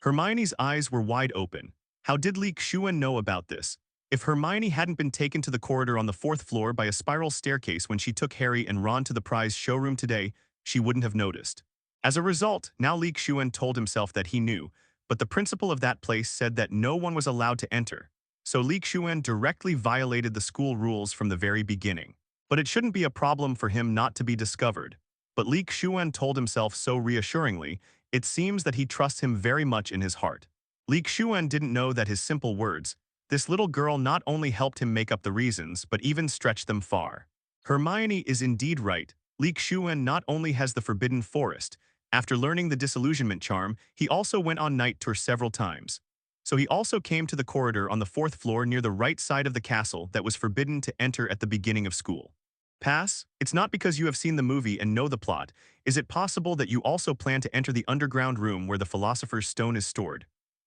Hermione's eyes were wide open. How did Xuan know about this? If Hermione hadn't been taken to the corridor on the 4th floor by a spiral staircase when she took Harry and Ron to the prize showroom today, she wouldn't have noticed. As a result, now Xuan told himself that he knew, but the principal of that place said that no one was allowed to enter. So Xuan directly violated the school rules from the very beginning. But it shouldn't be a problem for him not to be discovered. But Xuan told himself so reassuringly, it seems that he trusts him very much in his heart. Xuan didn't know that his simple words, this little girl, not only helped him make up the reasons, but even stretched them far. Hermione is indeed right. Xuan not only has the Forbidden Forest. After learning the disillusionment charm, he also went on night tour several times. So he also came to the corridor on the 4th floor near the right side of the castle that was forbidden to enter at the beginning of school. Pass? It's not because you have seen the movie and know the plot. Is it possible that you also plan to enter the underground room where the Philosopher's Stone is stored?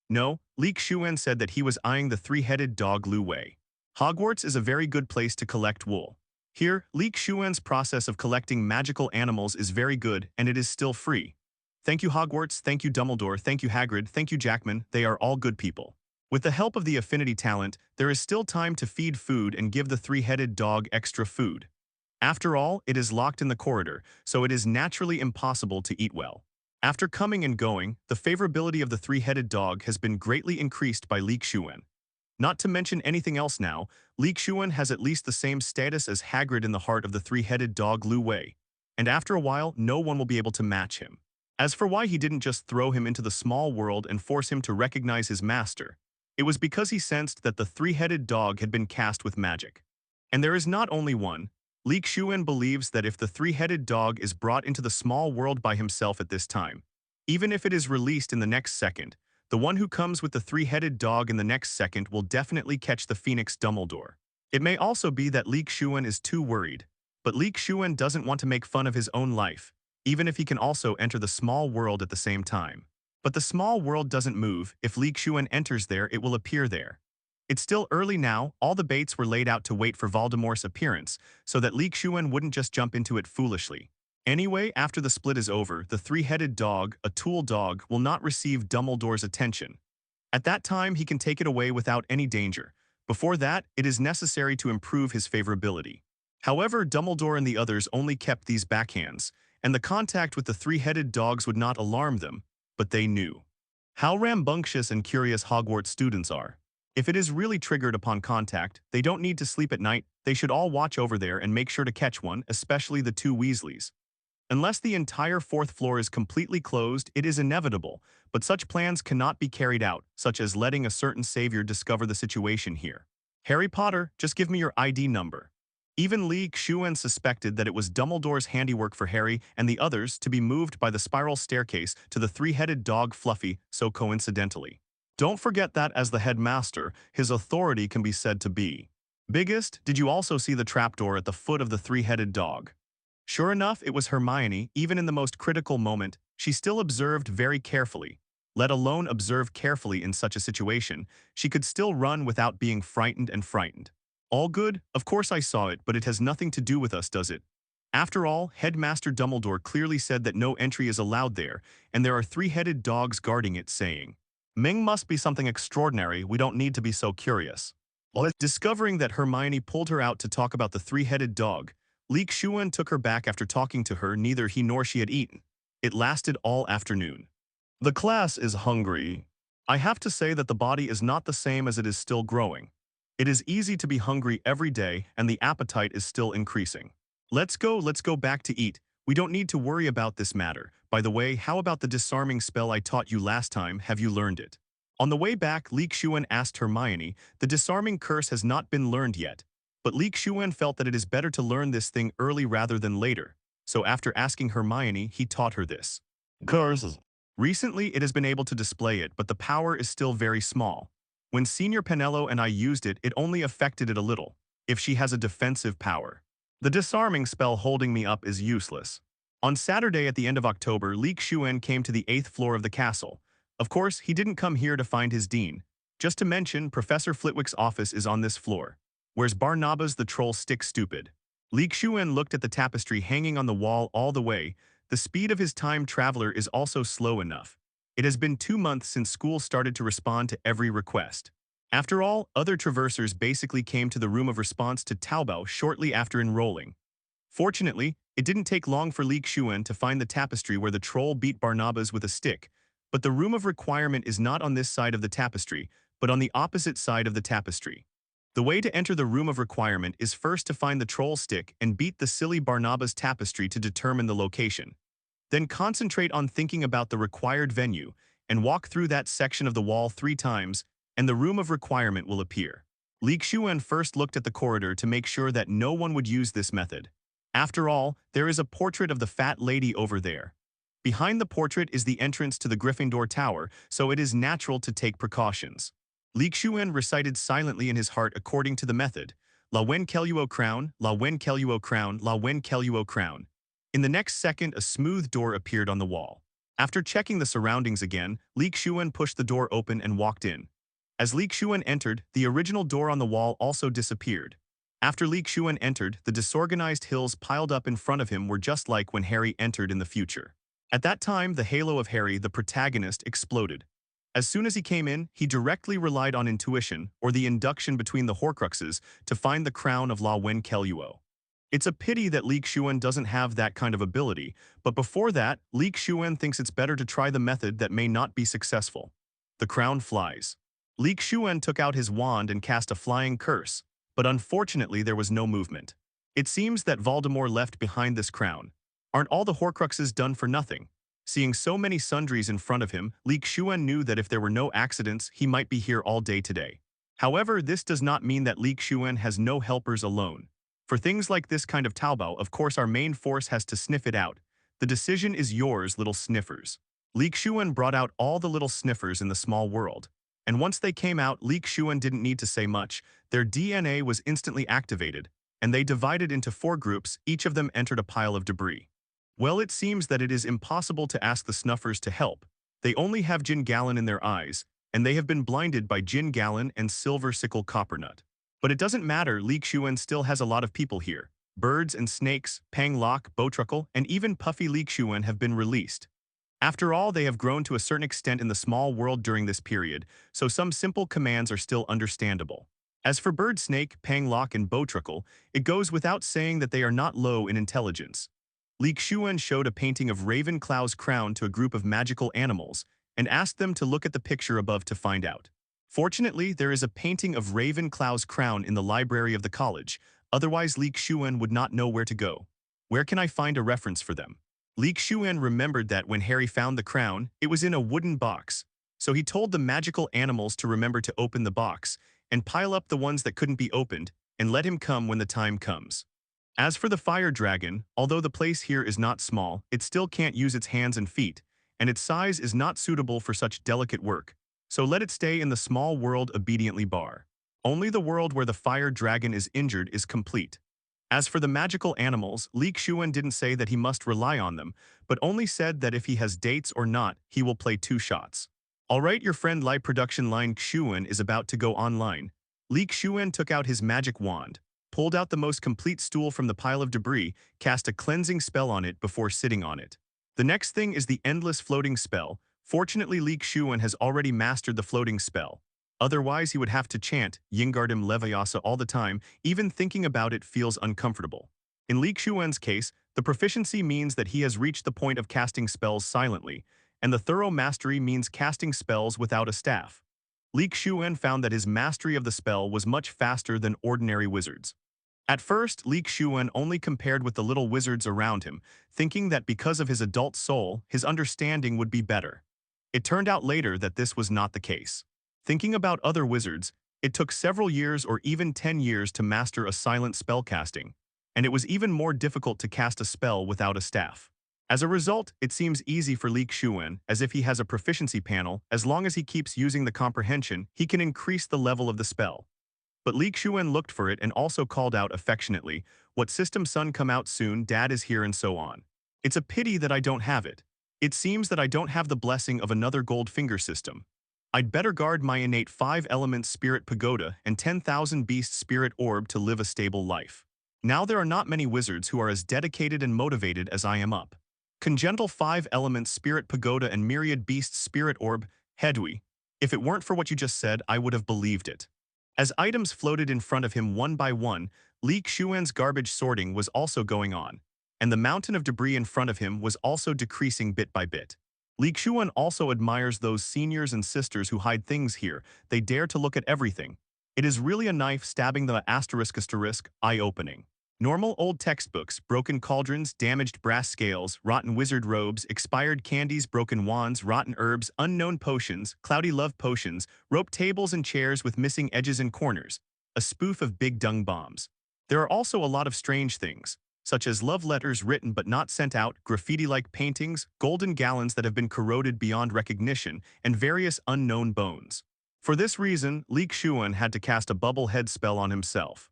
No, Xuan said that he was eyeing the three-headed dog Lu Wei. Hogwarts is a very good place to collect wool. Here, Xuan's process of collecting magical animals is very good, and it is still free. Thank you Hogwarts, thank you Dumbledore, thank you Hagrid, thank you Jackman, they are all good people. With the help of the affinity talent, there is still time to feed food and give the three-headed dog extra food. After all, it is locked in the corridor, so it is naturally impossible to eat well. After coming and going, the favorability of the three-headed dog has been greatly increased by Xuan. Not to mention anything else now, Xuan has at least the same status as Hagrid in the heart of the three-headed dog Lu Wei. And after a while, no one will be able to match him. As for why he didn't just throw him into the small world and force him to recognize his master, it was because he sensed that the three-headed dog had been cast with magic. And there is not only one. Xuan believes that if the three-headed dog is brought into the small world by himself at this time, even if it is released in the next second, the one who comes with the three-headed dog in the next second will definitely catch the Phoenix Dumbledore. It may also be that Xuan is too worried, but Xuan doesn't want to make fun of his own life, even if he can also enter the small world at the same time. But the small world doesn't move. If Xuan enters there, it will appear there. It's still early now, all the baits were laid out to wait for Voldemort's appearance, so that Xuan wouldn't just jump into it foolishly. Anyway, after the split is over, the three-headed dog, a tool dog, will not receive Dumbledore's attention. At that time, he can take it away without any danger. Before that, it is necessary to improve his favorability. However, Dumbledore and the others only kept these backhands, and the contact with the three-headed dogs would not alarm them, but they knew how rambunctious and curious Hogwarts students are. If it is really triggered upon contact, they don't need to sleep at night, they should all watch over there and make sure to catch one, especially the two Weasleys. Unless the entire 4th floor is completely closed, it is inevitable, but such plans cannot be carried out, such as letting a certain savior discover the situation here. Harry Potter, just give me your ID number. Even Xuan suspected that it was Dumbledore's handiwork for Harry and the others to be moved by the spiral staircase to the three-headed dog Fluffy so coincidentally. Don't forget that as the headmaster, his authority can be said to be biggest. Did you also see the trapdoor at the foot of the three-headed dog? Sure enough, it was Hermione. Even in the most critical moment, she still observed very carefully. Let alone observe carefully in such a situation, she could still run without being frightened. All good? Of course I saw it, but it has nothing to do with us, does it? After all, Headmaster Dumbledore clearly said that no entry is allowed there, and there are three-headed dogs guarding it, saying, Ming must be something extraordinary, we don't need to be so curious. Discovering that Hermione pulled her out to talk about the three-headed dog, Xuan took her back after talking to her. Neither he nor she had eaten. It lasted all afternoon. The class is hungry. I have to say that the body is not the same as it is still growing. It is easy to be hungry every day, and the appetite is still increasing. Let's go back to eat. We don't need to worry about this matter. By the way, how about the disarming spell I taught you last time? Have you learned it? On the way back, Xuan asked Hermione, the disarming curse has not been learned yet. But Xuan felt that it is better to learn this thing early rather than later. So after asking Hermione, he taught her this curses. Recently, it has been able to display it, but the power is still very small. When Senior Penelope and I used it, it only affected it a little, if she has a defensive power. The disarming spell holding me up is useless. On Saturday at the end of October, Xuan came to the 8th floor of the castle. Of course, he didn't come here to find his dean. Just to mention, Professor Flitwick's office is on this floor. Where's Barnabas the troll stick stupid? Xuan looked at the tapestry hanging on the wall all the way. The speed of his time traveler is also slow enough. It has been 2 months since school started to respond to every request. After all, other traversers basically came to the room of response to Taobao shortly after enrolling. Fortunately, it didn't take long for Xuan to find the tapestry where the troll beat Barnabas with a stick, but the room of requirement is not on this side of the tapestry, but on the opposite side of the tapestry. The way to enter the room of requirement is first to find the troll stick and beat the silly Barnabas tapestry to determine the location. Then concentrate on thinking about the required venue and walk through that section of the wall 3 times, and the room of requirement will appear. Xuan first looked at the corridor to make sure that no one would use this method. After all, there is a portrait of the fat lady over there. Behind the portrait is the entrance to the Gryffindor Tower, so it is natural to take precautions. Xuan recited silently in his heart according to the method. La wen keluo crown, la wen keluo crown, la wen keluo crown. In the next second, a smooth door appeared on the wall. After checking the surroundings again, Xuan pushed the door open and walked in. As Xuan entered, the original door on the wall also disappeared. After Xuan entered, the disorganized hills piled up in front of him were just like when Harry entered in the future. At that time, the halo of Harry, the protagonist, exploded. As soon as he came in, he directly relied on intuition, or the induction between the Horcruxes, to find the crown of La Wen Keluo. It's a pity that Xuan doesn't have that kind of ability, but before that, Xuan thinks it's better to try the method that may not be successful. The crown flies. Xuan took out his wand and cast a flying curse, but unfortunately there was no movement. It seems that Voldemort left behind this crown. Aren't all the Horcruxes done for nothing? Seeing so many sundries in front of him, Xuan knew that if there were no accidents, he might be here all day today. However, this does not mean that Xuan has no helpers alone. For things like this kind of Taobao, of course our main force has to sniff it out. The decision is yours, little sniffers. Xuan brought out all the little sniffers in the small world. And once they came out, Xuan didn't need to say much. Their DNA was instantly activated, and they divided into 4 groups, each of them entered a pile of debris. Well, it seems that it is impossible to ask the snuffers to help. They only have Gin Gallon in their eyes, and they have been blinded by Gin Gallon and Silver Sickle Coppernut. But it doesn't matter, Xuan still has a lot of people here. Birds and snakes, Panglock, Bowtruckle, and even Puffy Xuan have been released. After all, they have grown to a certain extent in the small world during this period, so some simple commands are still understandable. As for Bird Snake, Panglock, and Bowtruckle, it goes without saying that they are not low in intelligence. Xuan showed a painting of Ravenclaw's crown to a group of magical animals, and asked them to look at the picture above to find out. Fortunately, there is a painting of Ravenclaw's crown in the library of the college, otherwise Xuan would not know where to go. Where can I find a reference for them? Xuan remembered that when Harry found the crown, it was in a wooden box, so he told the magical animals to remember to open the box, and pile up the ones that couldn't be opened, and let him come when the time comes. As for the fire dragon, although the place here is not small, it still can't use its hands and feet, and its size is not suitable for such delicate work. So let it stay in the small world obediently bar. Only the world where the fire dragon is injured is complete. As for the magical animals, Xuan didn't say that he must rely on them, but only said that if he has dates or not, he will play 2 shots. Alright, your friend live production line Xuan is about to go online. Xuan took out his magic wand, pulled out the most complete stool from the pile of debris, cast a cleansing spell on it before sitting on it. The next thing is the endless floating spell. Fortunately, Xuan has already mastered the floating spell. Otherwise, he would have to chant Yingardim Leviosa all the time. Even thinking about it feels uncomfortable. In Xuan's case, the proficiency means that he has reached the point of casting spells silently, and the thorough mastery means casting spells without a staff. Xuan found that his mastery of the spell was much faster than ordinary wizards. At first, Xuan only compared with the little wizards around him, thinking that because of his adult soul, his understanding would be better. It turned out later that this was not the case. Thinking about other wizards, it took several years or even 10 years to master a silent spellcasting, and it was even more difficult to cast a spell without a staff. As a result, it seems easy for Xuan, as if he has a proficiency panel. As long as he keeps using the comprehension, he can increase the level of the spell. But Xuan looked for it and also called out affectionately, "What system son come out soon, dad is here," and so on. It's a pity that I don't have it. It seems that I don't have the blessing of another Goldfinger system. I'd better guard my innate 5-element spirit pagoda and 10,000 beast spirit orb to live a stable life. Now there are not many wizards who are as dedicated and motivated as I am up. Congenital 5-element spirit pagoda and myriad beast spirit orb, Hedwig. If it weren't for what you just said, I would have believed it. As items floated in front of him one by one, Xuan's garbage sorting was also going on, and the mountain of debris in front of him was also decreasing bit by bit. Xuan also admires those seniors and sisters who hide things here. They dare to look at everything. It is really a knife stabbing the asterisk eye-opening. Normal old textbooks, broken cauldrons, damaged brass scales, rotten wizard robes, expired candies, broken wands, rotten herbs, unknown potions, cloudy love potions, rope tables and chairs with missing edges and corners, a spoof of big dung bombs. There are also a lot of strange things, such as love letters written but not sent out, graffiti-like paintings, golden gallons that have been corroded beyond recognition, and various unknown bones. For this reason, Xuan had to cast a bubble head spell on himself.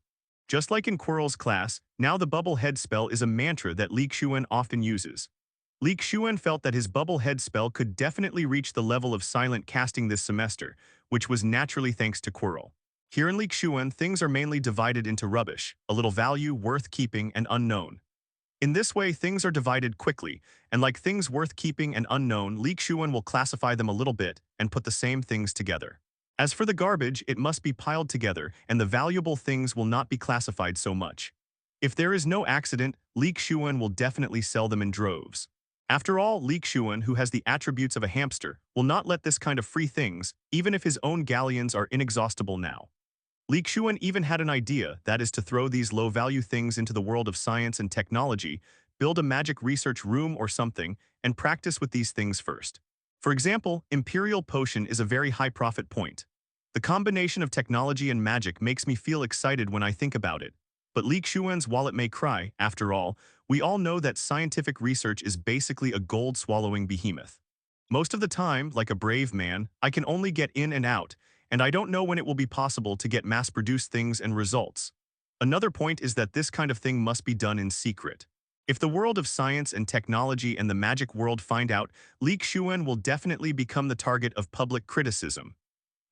Just like in Quirrel's class, now the bubble head spell is a mantra that Xuan often uses. Xuan felt that his bubble head spell could definitely reach the level of silent casting this semester, which was naturally thanks to Quirrel. Here in Xuan, things are mainly divided into rubbish, a little value, worth keeping, and unknown. In this way, things are divided quickly, and like things worth keeping and unknown, Xuan will classify them a little bit and put the same things together. As for the garbage, it must be piled together, and the valuable things will not be classified so much. If there is no accident, Xuan will definitely sell them in droves. After all, Xuan, who has the attributes of a hamster, will not let this kind of free things, even if his own galleons are inexhaustible now. Xuan even had an idea, that is to throw these low-value things into the world of science and technology, build a magic research room or something, and practice with these things first. For example, Imperial Potion is a very high profit point. The combination of technology and magic makes me feel excited when I think about it. But Xuan's wallet may cry, after all, we all know that scientific research is basically a gold-swallowing behemoth. Most of the time, like a brave man, I can only get in and out, and I don't know when it will be possible to get mass-produced things and results. Another point is that this kind of thing must be done in secret. If the world of science and technology and the magic world find out, Xuan will definitely become the target of public criticism.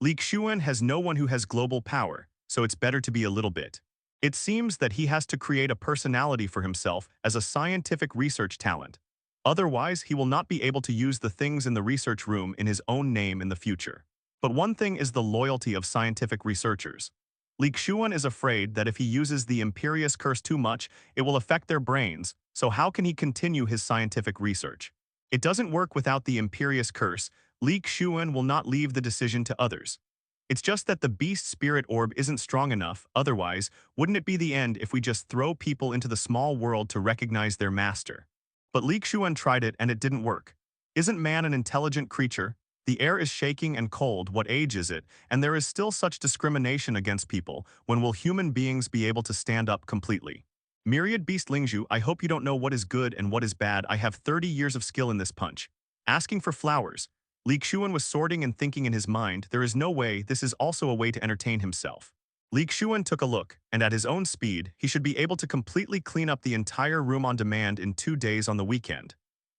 Xuan has no one who has global power, so it's better to be a little bit. It seems that he has to create a personality for himself as a scientific research talent. Otherwise, he will not be able to use the things in the research room in his own name in the future. But one thing is the loyalty of scientific researchers. Xuan is afraid that if he uses the Imperious Curse too much, it will affect their brains, so how can he continue his scientific research? It doesn't work without the Imperious Curse. Xuan will not leave the decision to others. It's just that the Beast Spirit Orb isn't strong enough, otherwise, wouldn't it be the end if we just throw people into the small world to recognize their master? But Xuan tried it and it didn't work. Isn't man an intelligent creature? The air is shaking and cold, what age is it? And there is still such discrimination against people, when will human beings be able to stand up completely? Myriad Beast Lingzhu, I hope you don't know what is good and what is bad. I have 30 years of skill in this punch. Asking for flowers. Xuan was sorting and thinking in his mind, there is no way, this is also a way to entertain himself. Xuan took a look, and at his own speed, he should be able to completely clean up the entire room on demand in 2 days on the weekend.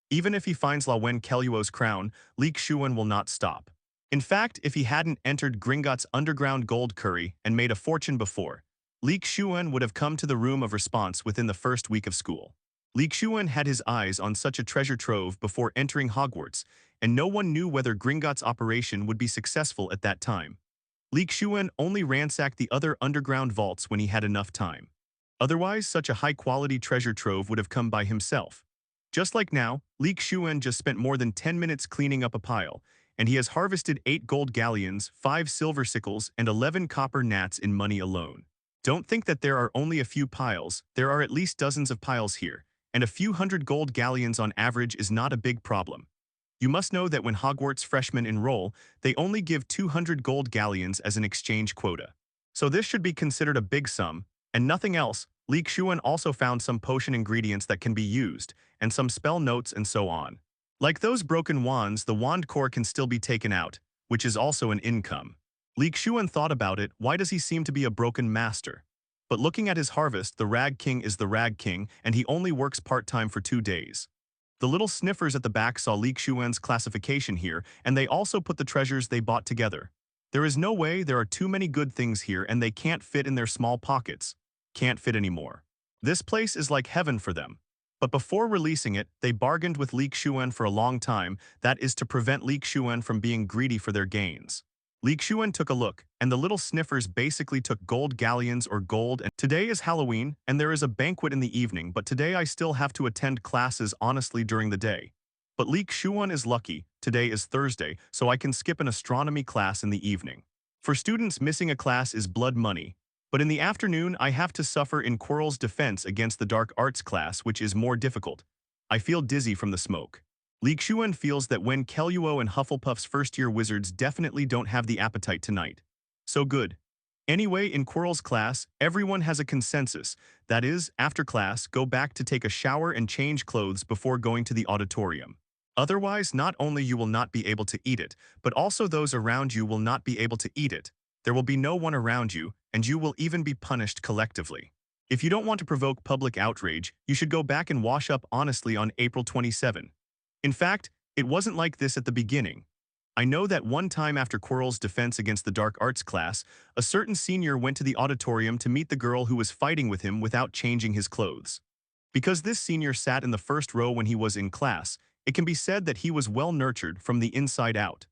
Even if he finds Wen Keluo's crown, Xuan will not stop. In fact, if he hadn't entered Gringotts' underground gold curry and made a fortune before, Xuan would have come to the room of response within the first week of school. Xuan had his eyes on such a treasure trove before entering Hogwarts, and no one knew whether Gringotts' operation would be successful at that time. Xuan only ransacked the other underground vaults when he had enough time. Otherwise, such a high-quality treasure trove would have come by himself. Just like now, Xuan just spent more than 10 minutes cleaning up a pile, and he has harvested 8 gold galleons, 5 silver sickles, and 11 copper gnats in money alone. Don't think that there are only a few piles, there are at least dozens of piles here, and a few hundred gold galleons on average is not a big problem. You must know that when Hogwarts freshmen enroll, they only give 200 gold galleons as an exchange quota. So this should be considered a big sum, and nothing else. Xuan also found some potion ingredients that can be used, and some spell notes and so on. Like those broken wands, the wand core can still be taken out, which is also an income. Xuan thought about it, why does he seem to be a broken master? But looking at his harvest, the Rag King is the Rag King, and he only works part-time for 2 days. The little sniffers at the back saw Xuan's classification here, and they also put the treasures they bought together. There is no way, there are too many good things here and they can't fit in their small pockets. Can't fit anymore. This place is like heaven for them. But before releasing it, they bargained with Xuan for a long time, that is to prevent Xuan from being greedy for their gains. Xuan took a look, and the little sniffers basically took gold galleons or gold. And today is Halloween, and there is a banquet in the evening, but today I still have to attend classes honestly during the day. But Xuan is lucky, today is Thursday, so I can skip an astronomy class in the evening. For students, missing a class is blood money. But in the afternoon, I have to suffer in Quirrel's defense against the dark arts class, which is more difficult. I feel dizzy from the smoke. Xuan feels that when Keluo and Hufflepuff's first-year wizards definitely don't have the appetite tonight. So good. Anyway, in Quirrel's class, everyone has a consensus. That is, after class, go back to take a shower and change clothes before going to the auditorium. Otherwise, not only you will not be able to eat it, but also those around you will not be able to eat it. There will be no one around you, and you will even be punished collectively. If you don't want to provoke public outrage, you should go back and wash up honestly on April 27. In fact, it wasn't like this at the beginning. I know that one time after Quirrel's defense against the dark arts class, a certain senior went to the auditorium to meet the girl who was fighting with him without changing his clothes. Because this senior sat in the first row when he was in class, it can be said that he was well nurtured from the inside out.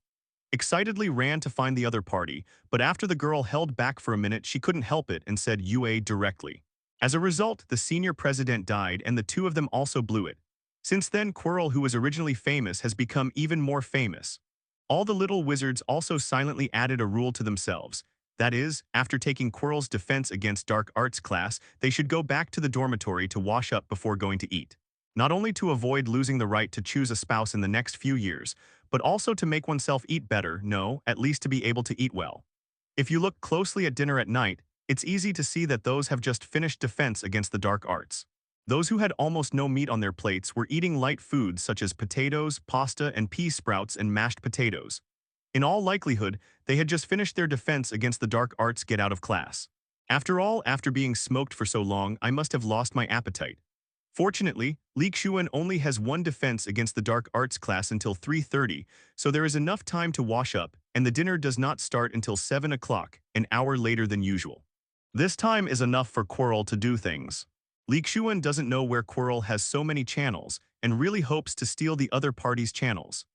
Excitedly ran to find the other party, but after the girl held back for a minute, she couldn't help it and said UA directly. As a result, the senior president died and the two of them also blew it. Since then, Quirrel, who was originally famous, has become even more famous. All the little wizards also silently added a rule to themselves. That is, after taking Quirrel's defense against dark arts class, they should go back to the dormitory to wash up before going to eat. Not only to avoid losing the right to choose a spouse in the next few years, but also to make oneself eat better, no, at least to be able to eat well. If you look closely at dinner at night, it's easy to see that those have just finished defense against the dark arts. Those who had almost no meat on their plates were eating light foods such as potatoes, pasta, and pea sprouts and mashed potatoes. In all likelihood, they had just finished their defense against the dark arts get out of class. After all, after being smoked for so long, I must have lost my appetite. Fortunately, Xuan only has one defense against the dark arts class until 3:30, so there is enough time to wash up, and the dinner does not start until 7 o'clock, an hour later than usual. This time is enough for Quirrel to do things. Xuan doesn't know where Quirrel has so many channels, and really hopes to steal the other party's channels.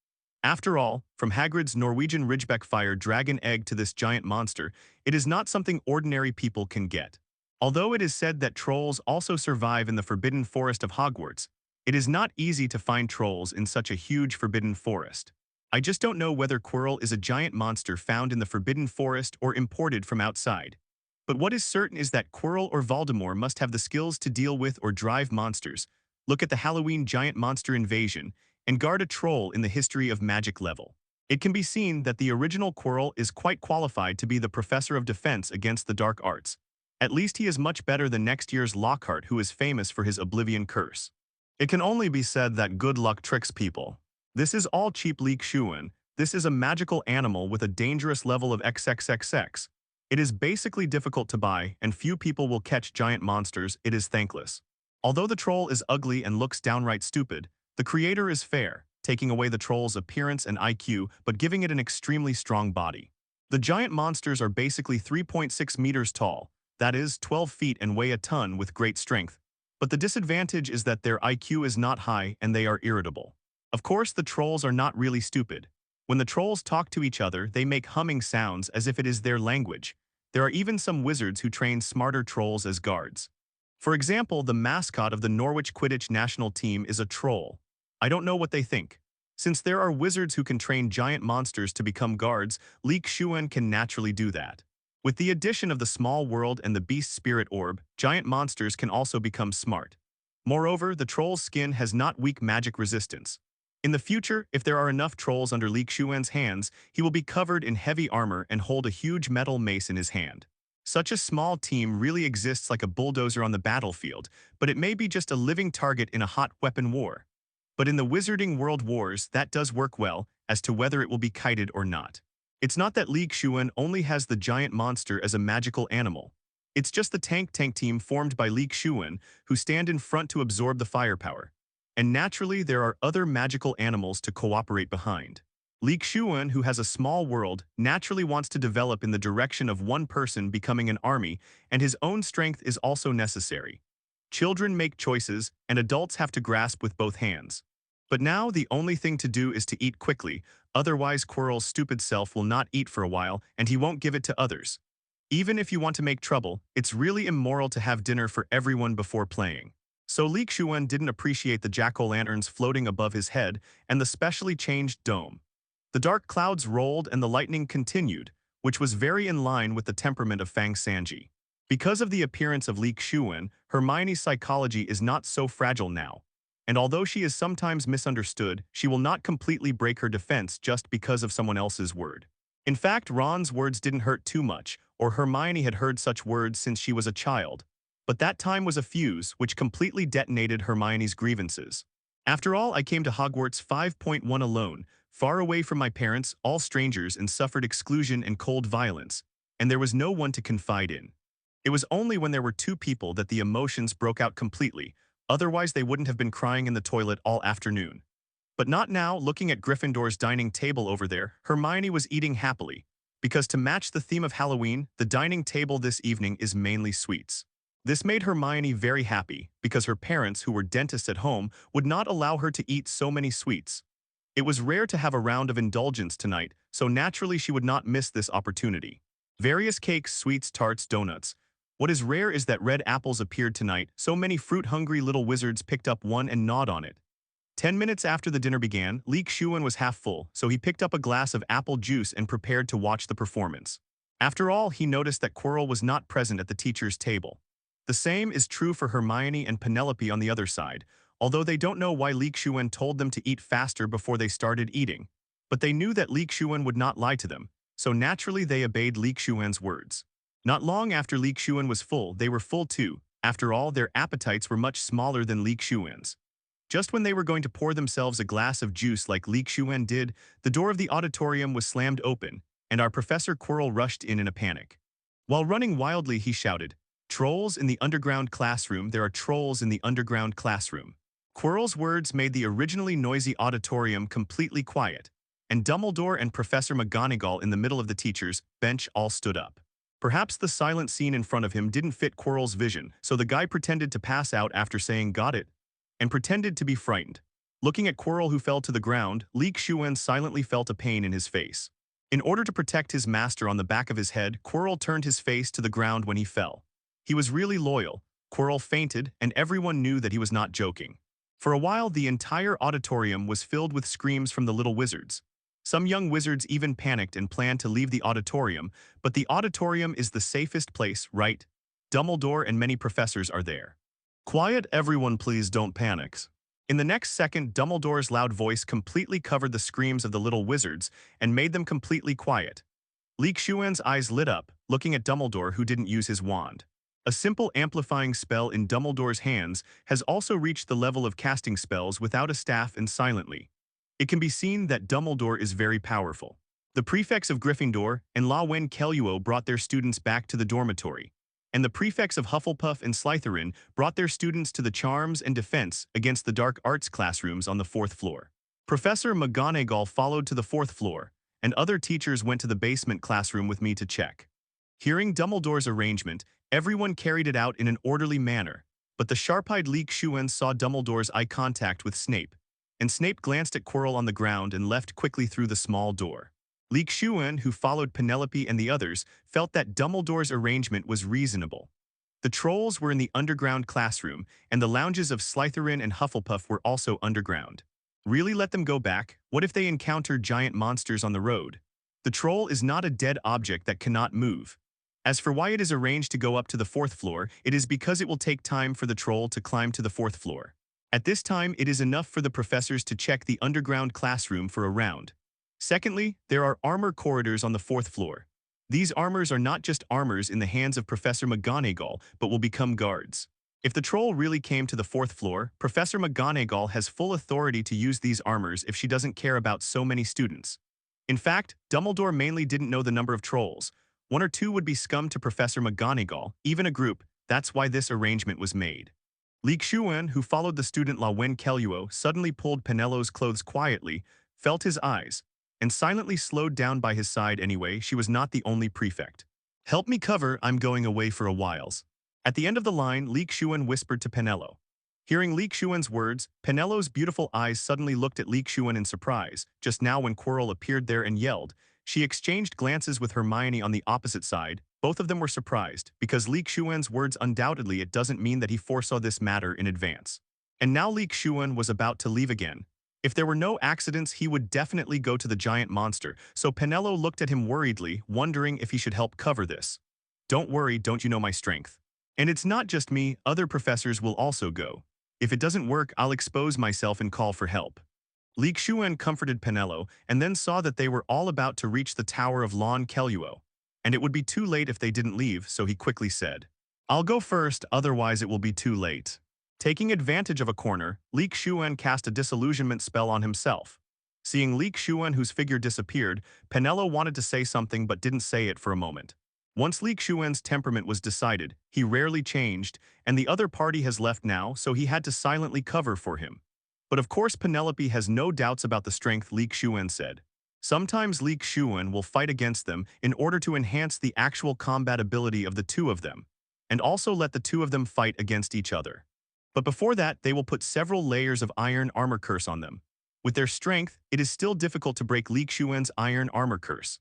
After all, from Hagrid's Norwegian Ridgeback fire dragon egg to this giant monster, it is not something ordinary people can get. Although it is said that trolls also survive in the Forbidden Forest of Hogwarts, it is not easy to find trolls in such a huge forbidden forest. I just don't know whether Quirrel is a giant monster found in the Forbidden Forest or imported from outside. But what is certain is that Quirrel or Voldemort must have the skills to deal with or drive monsters, look at the Halloween giant monster invasion, and guard a troll in the history of magic level. It can be seen that the original Quirrel is quite qualified to be the professor of defense against the dark arts. At least he is much better than next year's Lockhart, who is famous for his oblivion curse. It can only be said that good luck tricks people. This is all cheap Xuan. This is a magical animal with a dangerous level of XXXX. It is basically difficult to buy, and few people will catch giant monsters. It is thankless. Although the troll is ugly and looks downright stupid, the creator is fair, taking away the troll's appearance and IQ, but giving it an extremely strong body. The giant monsters are basically 3.6 meters tall, that is, 12 feet, and weigh a ton with great strength. But the disadvantage is that their IQ is not high and they are irritable. Of course, the trolls are not really stupid. When the trolls talk to each other, they make humming sounds as if it is their language. There are even some wizards who train smarter trolls as guards. For example, the mascot of the Norwich Quidditch national team is a troll. I don't know what they think. Since there are wizards who can train giant monsters to become guards, Xuan can naturally do that. With the addition of the small world and the beast spirit orb, giant monsters can also become smart. Moreover, the troll's skin has not weak magic resistance. In the future, if there are enough trolls under Xuan's hands, he will be covered in heavy armor and hold a huge metal mace in his hand. Such a small team really exists like a bulldozer on the battlefield, but it may be just a living target in a hot weapon war. But in the Wizarding World Wars, that does work well, as to whether it will be kited or not. It's not that Xuan only has the giant monster as a magical animal. It's just the tank team formed by Xuan, who stand in front to absorb the firepower. And naturally, there are other magical animals to cooperate behind. Xuan, who has a small world, naturally wants to develop in the direction of one person becoming an army, and his own strength is also necessary. Children make choices, and adults have to grasp with both hands. But now the only thing to do is to eat quickly, otherwise Quirrel's stupid self will not eat for a while, and he won't give it to others. Even if you want to make trouble, it's really immoral to have dinner for everyone before playing. So Xuan didn't appreciate the jack-o'-lanterns floating above his head and the specially changed dome. The dark clouds rolled and the lightning continued, which was very in line with the temperament of Fang Sanji. Because of the appearance of Xuan, Hermione's psychology is not so fragile now. And although she is sometimes misunderstood, she will not completely break her defense just because of someone else's word. In fact, Ron's words didn't hurt too much, or Hermione had heard such words since she was a child. But that time was a fuse which completely detonated Hermione's grievances. After all, I came to Hogwarts 5.1 alone, far away from my parents, all strangers, and suffered exclusion and cold violence, and there was no one to confide in. It was only when there were two people that the emotions broke out completely, otherwise they wouldn't have been crying in the toilet all afternoon. But not now. Looking at Gryffindor's dining table over there, Hermione was eating happily, because to match the theme of Halloween, the dining table this evening is mainly sweets. This made Hermione very happy, because her parents, who were dentists at home, would not allow her to eat so many sweets. It was rare to have a round of indulgence tonight, so naturally she would not miss this opportunity. Various cakes, sweets, tarts, donuts. What is rare is that red apples appeared tonight, so many fruit-hungry little wizards picked up one and gnawed on it. 10 minutes after the dinner began, Xuan was half full, so he picked up a glass of apple juice and prepared to watch the performance. After all, he noticed that Quirrel was not present at the teacher's table. The same is true for Hermione and Penelope on the other side, although they don't know why Xuan told them to eat faster before they started eating. But they knew that Xuan would not lie to them, so naturally they obeyed Xuan's words. Not long after Xuan was full, they were full too. After all, their appetites were much smaller than Xuan's. Just when they were going to pour themselves a glass of juice like Xuan did, the door of the auditorium was slammed open, and our Professor Quirrel rushed in a panic. While running wildly, he shouted, "Trolls in the underground classroom, there are trolls in the underground classroom." Quirrel's words made the originally noisy auditorium completely quiet, and Dumbledore and Professor McGonagall in the middle of the teacher's bench all stood up. Perhaps the silent scene in front of him didn't fit Quirrel's vision, so the guy pretended to pass out after saying "got it," and pretended to be frightened. Looking at Quirrel, who fell to the ground, Xuan silently felt a pain in his face. In order to protect his master on the back of his head, Quirrel turned his face to the ground when he fell. He was really loyal. Quirrel fainted, and everyone knew that he was not joking. For a while, the entire auditorium was filled with screams from the little wizards. Some young wizards even panicked and planned to leave the auditorium, but the auditorium is the safest place, right? Dumbledore and many professors are there. "Quiet, everyone, please don't panic." In the next second, Dumbledore's loud voice completely covered the screams of the little wizards and made them completely quiet. Xuan's eyes lit up, looking at Dumbledore, who didn't use his wand. A simple amplifying spell in Dumbledore's hands has also reached the level of casting spells without a staff and silently. It can be seen that Dumbledore is very powerful. The prefects of Gryffindor and La Wen Kelluo brought their students back to the dormitory, and the prefects of Hufflepuff and Slytherin brought their students to the Charms and Defense against the Dark Arts classrooms on the 4th floor. Professor McGonagall followed to the 4th floor, and other teachers went to the basement classroom with me to check. Hearing Dumbledore's arrangement, everyone carried it out in an orderly manner, but the sharp-eyed Xuan saw Dumbledore's eye contact with Snape, and Snape glanced at Quirrel on the ground and left quickly through the small door. Xuan, who followed Penelope and the others, felt that Dumbledore's arrangement was reasonable. The trolls were in the underground classroom, and the lounges of Slytherin and Hufflepuff were also underground. Really let them go back? What if they encounter giant monsters on the road? The troll is not a dead object that cannot move. As for why it is arranged to go up to the 4th floor, it is because it will take time for the troll to climb to the 4th floor. At this time, it is enough for the professors to check the underground classroom for a round. Secondly, there are armor corridors on the 4th floor. These armors are not just armors in the hands of Professor McGonagall, but will become guards. If the troll really came to the 4th floor, Professor McGonagall has full authority to use these armors if she doesn't care about so many students. In fact, Dumbledore mainly didn't know the number of trolls. 1 or 2 would be scum to Professor McGonagall, even a group. That's why this arrangement was made. Xuan, who followed the student Lawen, suddenly pulled Penelope's clothes quietly, felt his eyes, and silently slowed down by his side anyway. She was not the only prefect. "Help me cover, I'm going away for a whiles." At the end of the line, Xuan whispered to Penelope. Hearing Xuan's words, Penelope's beautiful eyes suddenly looked at Xuan in surprise. Just now when Quirrel appeared there and yelled, she exchanged glances with Hermione on the opposite side. Both of them were surprised, because Xuan's words undoubtedly it doesn't mean that he foresaw this matter in advance. And now Xuan was about to leave again. If there were no accidents, he would definitely go to the giant monster, so Penelope looked at him worriedly, wondering if he should help cover this. "Don't worry, don't you know my strength? And it's not just me, other professors will also go. If it doesn't work, I'll expose myself and call for help." Xuan comforted Penelope and then saw that they were all about to reach the tower of Lawen, and it would be too late if they didn't leave, so he quickly said, "I'll go first, otherwise it will be too late." Taking advantage of a corner, Xuan cast a disillusionment spell on himself. Seeing Xuan, whose figure disappeared, Penelope wanted to say something but didn't say it for a moment. Once Xuan's temperament was decided, he rarely changed, and the other party has left now, so he had to silently cover for him. But of course Penelope has no doubts about the strength, Xuan said. Sometimes Xuan will fight against them in order to enhance the actual combat ability of the two of them, and also let the two of them fight against each other. But before that, they will put several layers of iron armor curse on them. With their strength, it is still difficult to break Xuan's iron armor curse.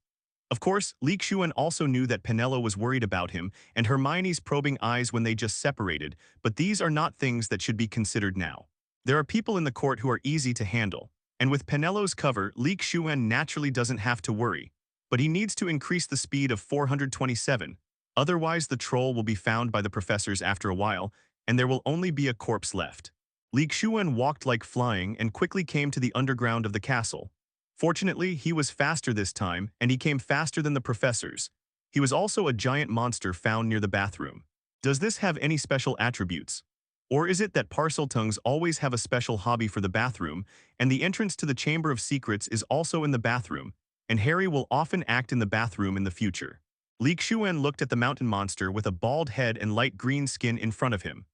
Of course, Xuan also knew that Penelope was worried about him and Hermione's probing eyes when they just separated, but these are not things that should be considered now. There are people in the court who are easy to handle, and with Penelope's cover, Xuan naturally doesn't have to worry. But he needs to increase the speed of 427, otherwise the troll will be found by the professors after a while, and there will only be a corpse left. Xuan walked like flying and quickly came to the underground of the castle. Fortunately, he was faster this time, and he came faster than the professors. He was also a giant monster found near the bathroom. Does this have any special attributes? Or is it that Parseltongues always have a special hobby for the bathroom, and the entrance to the Chamber of Secrets is also in the bathroom, and Harry will often act in the bathroom in the future? Xuan looked at the mountain monster with a bald head and light green skin in front of him.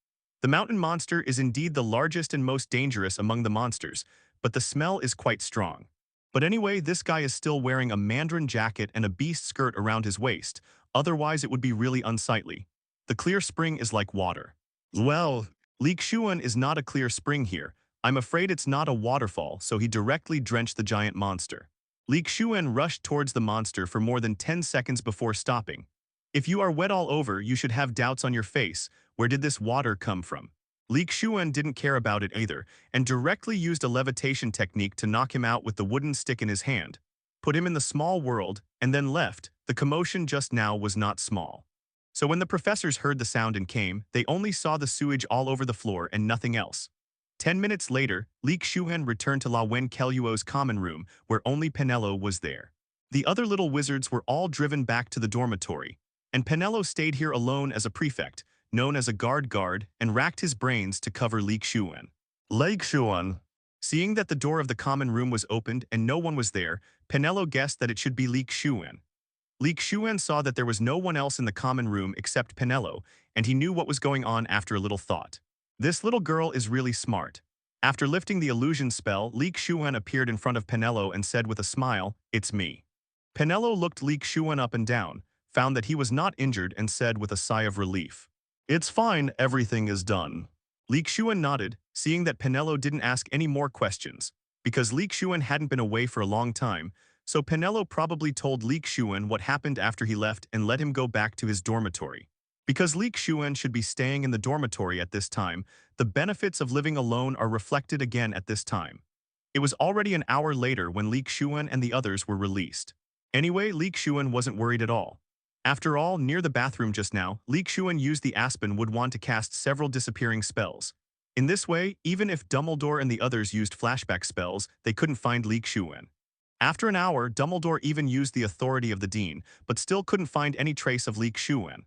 The mountain monster is indeed the largest and most dangerous among the monsters, but the smell is quite strong. But anyway, this guy is still wearing a mandarin jacket and a beast skirt around his waist, otherwise it would be really unsightly. The clear spring is like water. Well, Xuan is not a clear spring here. I'm afraid it's not a waterfall, so he directly drenched the giant monster. Xuan rushed towards the monster for more than 10 seconds before stopping. "If you are wet all over, you should have doubts on your face. Where did this water come from?" Xuan didn't care about it either, and directly used a levitation technique to knock him out with the wooden stick in his hand, put him in the small world, and then left. The commotion just now was not small. So when the professors heard the sound and came, they only saw the sewage all over the floor and nothing else. 10 minutes later, Xuan returned to Lawen-Kelluo's common room, where only Penelope was there. The other little wizards were all driven back to the dormitory, and Penelope stayed here alone as a prefect, known as a guard, and racked his brains to cover Xuan. Xuan. Seeing that the door of the common room was opened and no one was there, Penelope guessed that it should be Xuan. Xuan saw that there was no one else in the common room except Penelope, and he knew what was going on after a little thought. This little girl is really smart. After lifting the illusion spell, Xuan appeared in front of Penelope and said with a smile, "It's me." Penelope looked Xuan up and down, found that he was not injured, and said with a sigh of relief, "It's fine, everything is done." Xuan nodded, seeing that Penelope didn't ask any more questions, because Xuan hadn't been away for a long time, so Penelope probably told Xuan what happened after he left and let him go back to his dormitory. Because Xuan should be staying in the dormitory at this time, the benefits of living alone are reflected again at this time. It was already an hour later when Xuan and the others were released. Anyway, Xuan wasn't worried at all. After all, near the bathroom just now, Xuan used the aspen would want to cast several disappearing spells. In this way, even if Dumbledore and the others used flashback spells, they couldn't find Xuan. After an hour, Dumbledore even used the authority of the Dean, but still couldn't find any trace of Xuan.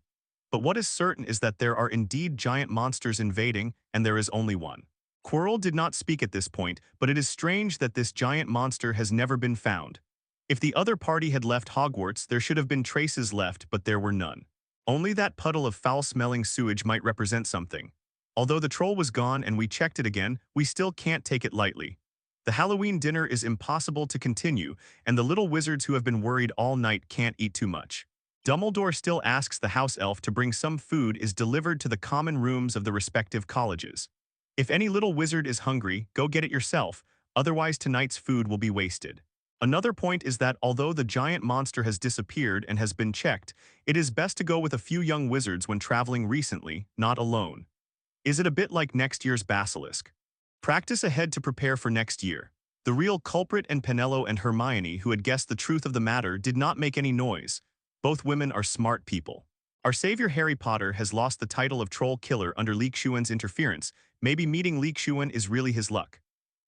But what is certain is that there are indeed giant monsters invading, and there is only one. Quirrel did not speak at this point, but it is strange that this giant monster has never been found. If the other party had left Hogwarts, there should have been traces left, but there were none. Only that puddle of foul-smelling sewage might represent something. Although the troll was gone and we checked it again, we still can't take it lightly. The Halloween dinner is impossible to continue, and the little wizards who have been worried all night can't eat too much. Dumbledore still asks the house elf to bring some food is delivered to the common rooms of the respective colleges. If any little wizard is hungry, go get it yourself, otherwise tonight's food will be wasted. Another point is that although the giant monster has disappeared and has been checked, it is best to go with a few young wizards when traveling recently, not alone. Is it a bit like next year's basilisk? Practice ahead to prepare for next year. The real culprit and Penelope and Hermione, who had guessed the truth of the matter, did not make any noise. Both women are smart people. Our savior Harry Potter has lost the title of troll killer under Xuan's interference. Maybe meeting Xuan is really his luck.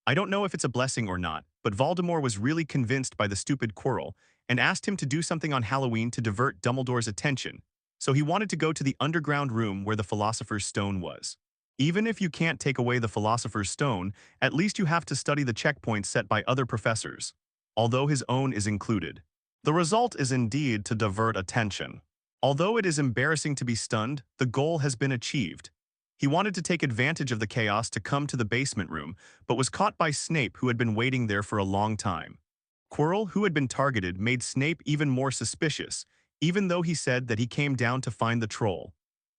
I don't know if it's a blessing or not, but Voldemort was really convinced by the stupid Quirrel and asked him to do something on Halloween to divert Dumbledore's attention, so he wanted to go to the underground room where the Philosopher's Stone was. Even if you can't take away the Philosopher's Stone, at least you have to study the checkpoints set by other professors, although his own is included. The result is indeed to divert attention. Although it is embarrassing to be stunned, the goal has been achieved. He wanted to take advantage of the chaos to come to the basement room, but was caught by Snape, who had been waiting there for a long time. Quirrel, who had been targeted, made Snape even more suspicious, even though he said that he came down to find the troll.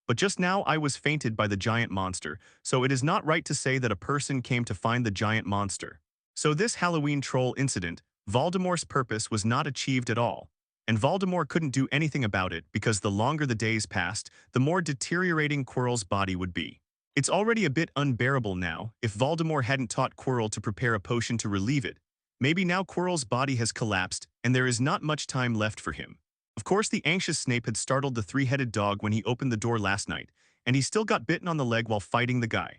But just now I was fainted by the giant monster, so it is not right to say that a person came to find the giant monster. So this Halloween troll incident, Voldemort's purpose was not achieved at all. And Voldemort couldn't do anything about it because the longer the days passed, the more deteriorating Quirrel's body would be. It's already a bit unbearable now. If Voldemort hadn't taught Quirrel to prepare a potion to relieve it, maybe now Quirrel's body has collapsed and there is not much time left for him. Of course, the anxious Snape had startled the three-headed dog when he opened the door last night, and he still got bitten on the leg while fighting the guy.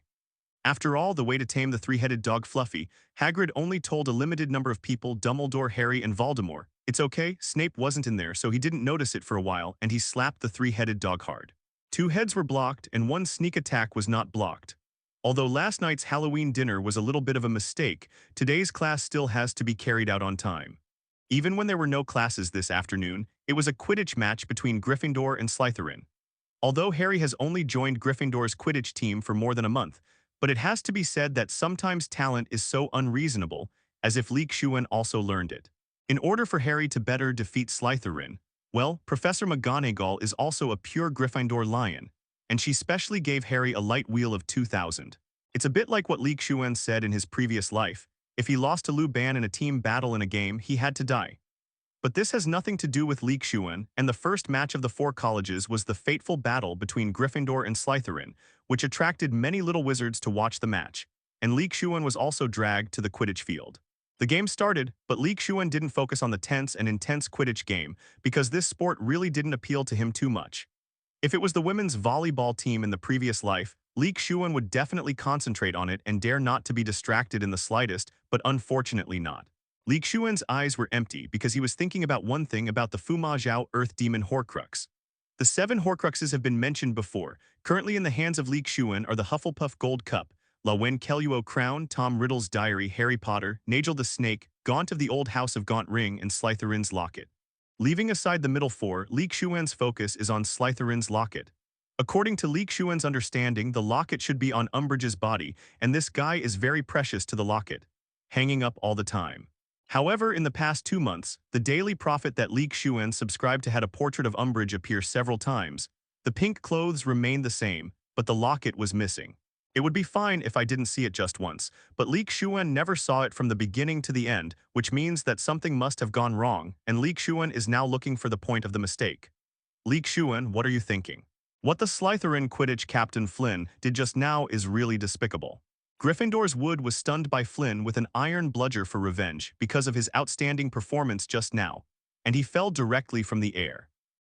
After all, the way to tame the three-headed dog Fluffy, Hagrid only told a limited number of people: Dumbledore, Harry, and Voldemort. It's okay, Snape wasn't in there, so he didn't notice it for a while, and he slapped the three-headed dog hard. 2 heads were blocked, and 1 sneak attack was not blocked. Although last night's Halloween dinner was a little bit of a mistake, today's class still has to be carried out on time. Even when there were no classes this afternoon, it was a Quidditch match between Gryffindor and Slytherin. Although Harry has only joined Gryffindor's Quidditch team for more than a month, but it has to be said that sometimes talent is so unreasonable, as if Xuan also learned it. In order for Harry to better defeat Slytherin, well, Professor McGonagall is also a pure Gryffindor lion, and she specially gave Harry a light wheel of 2,000. It's a bit like what Xuan said in his previous life: if he lost to Luban in a team battle in a game, he had to die. But this has nothing to do with Xuan, and the first match of the 4 colleges was the fateful battle between Gryffindor and Slytherin, which attracted many little wizards to watch the match, and Xuan was also dragged to the Quidditch field. The game started, but Xuan didn't focus on the tense and intense Quidditch game because this sport really didn't appeal to him too much. If it was the women's volleyball team in the previous life, Xuan would definitely concentrate on it and dare not to be distracted in the slightest, but unfortunately not. Xuan's eyes were empty because he was thinking about one thing about the Fu Ma Zhao Earth Demon Horcrux. The 7 Horcruxes have been mentioned before. Currently in the hands of Xuan are the Hufflepuff Gold Cup, La Wen Kelluo Crown, Tom Riddle's Diary, Harry Potter, Nagel the Snake, Gaunt of the Old House of Gaunt Ring, and Slytherin's Locket. Leaving aside the middle 4, Xuan's focus is on Slytherin's Locket. According to Xuan's understanding, the locket should be on Umbridge's body, and this guy is very precious to the locket, hanging up all the time. However, in the past 2 months, the Daily Prophet that Xuan subscribed to had a portrait of Umbridge appear several times. The pink clothes remained the same, but the locket was missing. It would be fine if I didn't see it just once, but Xuan never saw it from the beginning to the end, which means that something must have gone wrong, and Xuan is now looking for the point of the mistake. Xuan, what are you thinking? What the Slytherin Quidditch captain Flynn did just now is really despicable. Gryffindor's Wood was stunned by Flynn with an iron bludger for revenge because of his outstanding performance just now, and he fell directly from the air.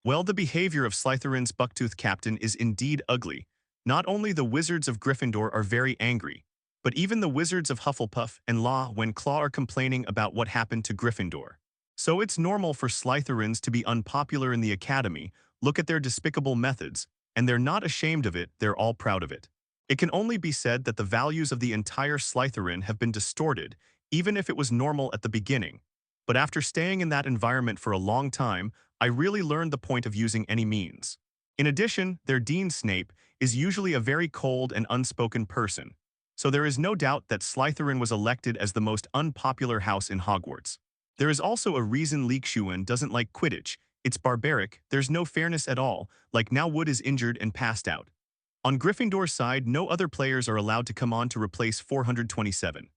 Well, the behavior of Slytherin's Bucktooth captain is indeed ugly. Not only the wizards of Gryffindor are very angry, but even the wizards of Hufflepuff and La Wen Claw are complaining about what happened to Gryffindor. So it's normal for Slytherins to be unpopular in the academy. Look at their despicable methods, and they're not ashamed of it, they're all proud of it. It can only be said that the values of the entire Slytherin have been distorted, even if it was normal at the beginning. But after staying in that environment for a long time, I really learned the point of using any means. In addition, their Dean Snape is usually a very cold and unspoken person, so there is no doubt that Slytherin was elected as the most unpopular house in Hogwarts. There is also a reason Xuan doesn't like Quidditch. It's barbaric, there's no fairness at all, like now Wood is injured and passed out. On Gryffindor's side, no other players are allowed to come on to replace 427.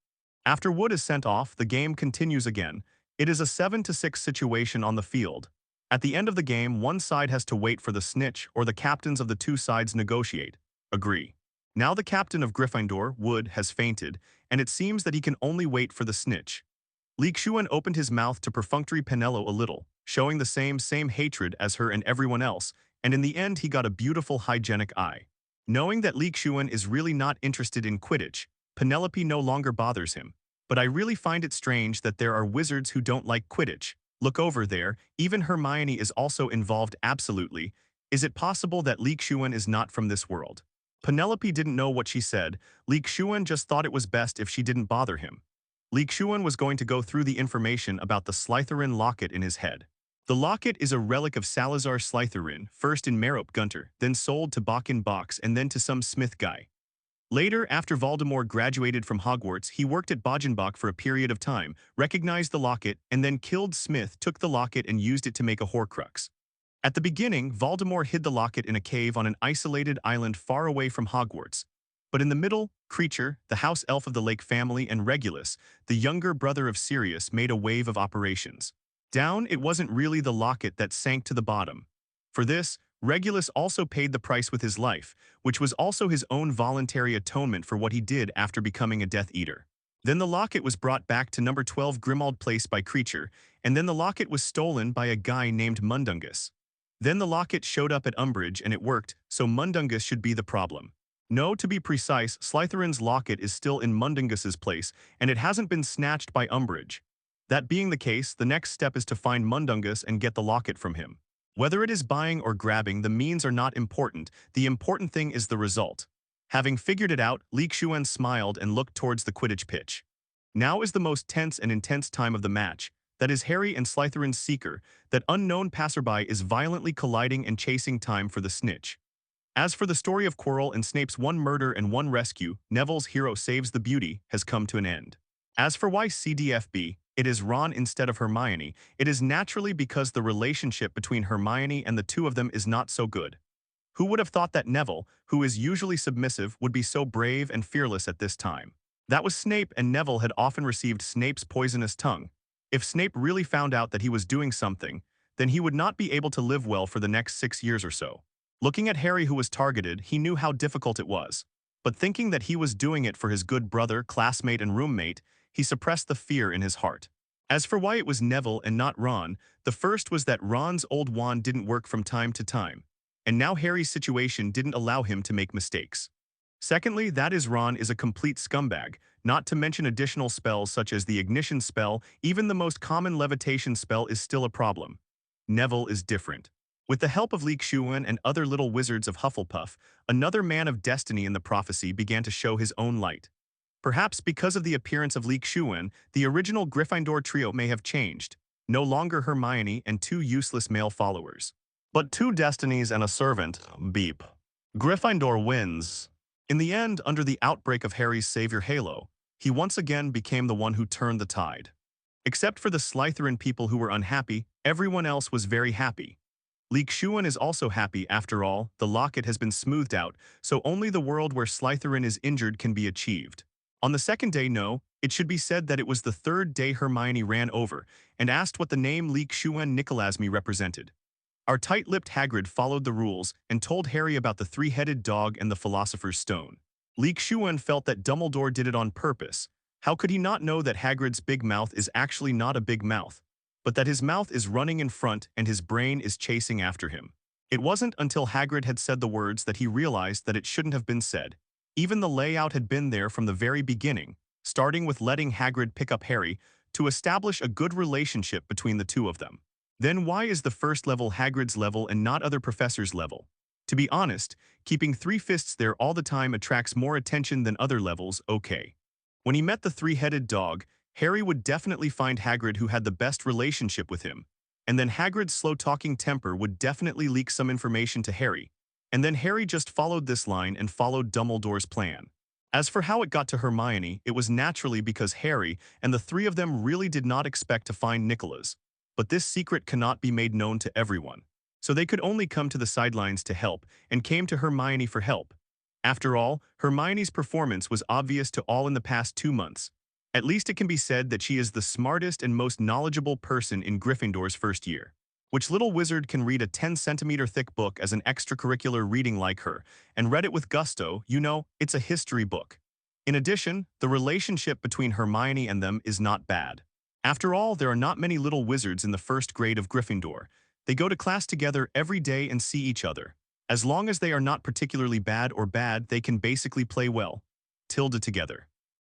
After Wood is sent off, the game continues again. It is a 7-6 situation on the field. At the end of the game, one side has to wait for the snitch or the captains of the two sides negotiate. Agree. Now the captain of Gryffindor, Wood, has fainted, and it seems that he can only wait for the snitch. Xuan opened his mouth to perfunctory Penelope a little, showing the same hatred as her and everyone else, and in the end he got a beautiful hygienic eye. Knowing that Xuan is really not interested in Quidditch, Penelope no longer bothers him. But I really find it strange that there are wizards who don't like Quidditch. Look over there, even Hermione is also involved absolutely. Is it possible that Xuan is not from this world? Penelope didn't know what she said. Xuan just thought it was best if she didn't bother him. Xuan was going to go through the information about the Slytherin locket in his head. The locket is a relic of Salazar Slytherin, first in Merope Gunter, then sold to Bock Box and then to some Smith guy. Later, after Voldemort graduated from Hogwarts, he worked at Bogenbach for a period of time, recognized the locket, and then killed Smith, took the locket and used it to make a Horcrux. At the beginning, Voldemort hid the locket in a cave on an isolated island far away from Hogwarts. But in the middle, Creature, the house elf of the Lake family, and Regulus, the younger brother of Sirius, made a wave of operations. Down, it wasn't really the locket that sank to the bottom. For this, Regulus also paid the price with his life, which was also his own voluntary atonement for what he did after becoming a Death Eater. Then the locket was brought back to number 12 Grimmauld Place by Creature, and then the locket was stolen by a guy named Mundungus. Then the locket showed up at Umbridge and it worked, so Mundungus should be the problem. No, to be precise, Slytherin's locket is still in Mundungus's place, and it hasn't been snatched by Umbridge. That being the case, the next step is to find Mundungus and get the locket from him. Whether it is buying or grabbing, the means are not important. The important thing is the result. Having figured it out, Xuan smiled and looked towards the Quidditch pitch. Now is the most tense and intense time of the match. That is Harry and Slytherin's seeker. That unknown passerby is violently colliding and chasing time for the snitch. As for the story of Quirrel and Snape's one murder and one rescue, Neville's hero saves the beauty, has come to an end. As for why CDFB, it is Ron instead of Hermione, it is naturally because the relationship between Hermione and the two of them is not so good. Who would have thought that Neville, who is usually submissive, would be so brave and fearless at this time? That was Snape, and Neville had often received Snape's poisonous tongue. If Snape really found out that he was doing something, then he would not be able to live well for the next 6 years or so. Looking at Harry, who was targeted, he knew how difficult it was. But thinking that he was doing it for his good brother, classmate, and roommate, he suppressed the fear in his heart. As for why it was Neville and not Ron, the first was that Ron's old wand didn't work from time to time, and now Harry's situation didn't allow him to make mistakes. Secondly, that is Ron is a complete scumbag, not to mention additional spells such as the ignition spell. Even the most common levitation spell is still a problem. Neville is different. With the help of Xuan and other little wizards of Hufflepuff, another man of destiny in the prophecy began to show his own light. Perhaps because of the appearance of Xuan, the original Gryffindor trio may have changed. No longer Hermione and 2 useless male followers, but 2 destinies and a servant. Beep. Gryffindor wins. In the end, under the outbreak of Harry's savior halo, he once again became the one who turned the tide. Except for the Slytherin people who were unhappy, everyone else was very happy. Xuan is also happy. After all, the locket has been smoothed out, so only the world where Slytherin is injured can be achieved. On the second day, no, it should be said that it was the third day Hermione ran over and asked what the name Xuan Nicolasme represented. Our tight-lipped Hagrid followed the rules and told Harry about the 3-headed dog and the Philosopher's Stone. Xuan felt that Dumbledore did it on purpose. How could he not know that Hagrid's big mouth is actually not a big mouth, but that his mouth is running in front and his brain is chasing after him? It wasn't until Hagrid had said the words that he realized that it shouldn't have been said. Even the layout had been there from the very beginning, starting with letting Hagrid pick up Harry to establish a good relationship between the two of them. Then why is the first level Hagrid's level and not other professors' level? To be honest, keeping 3 fists there all the time attracts more attention than other levels, okay. When he met the 3-headed dog, Harry would definitely find Hagrid who had the best relationship with him, and then Hagrid's slow-talking temper would definitely leak some information to Harry, And then Harry just followed this line and followed Dumbledore's plan. As for how it got to Hermione, it was naturally because Harry and the three of them really did not expect to find Nicholas. But this secret cannot be made known to everyone. So they could only come to the sidelines to help, and came to Hermione for help. After all, Hermione's performance was obvious to all in the past 2 months. At least it can be said that she is the smartest and most knowledgeable person in Gryffindor's first year. Which little wizard can read a 10-centimeter thick book as an extracurricular reading like her, and read it with gusto? You know, it's a history book. In addition, the relationship between Hermione and them is not bad. After all, there are not many little wizards in the first grade of Gryffindor. They go to class together every day and see each other. As long as they are not particularly bad, they can basically play well. Tilde together.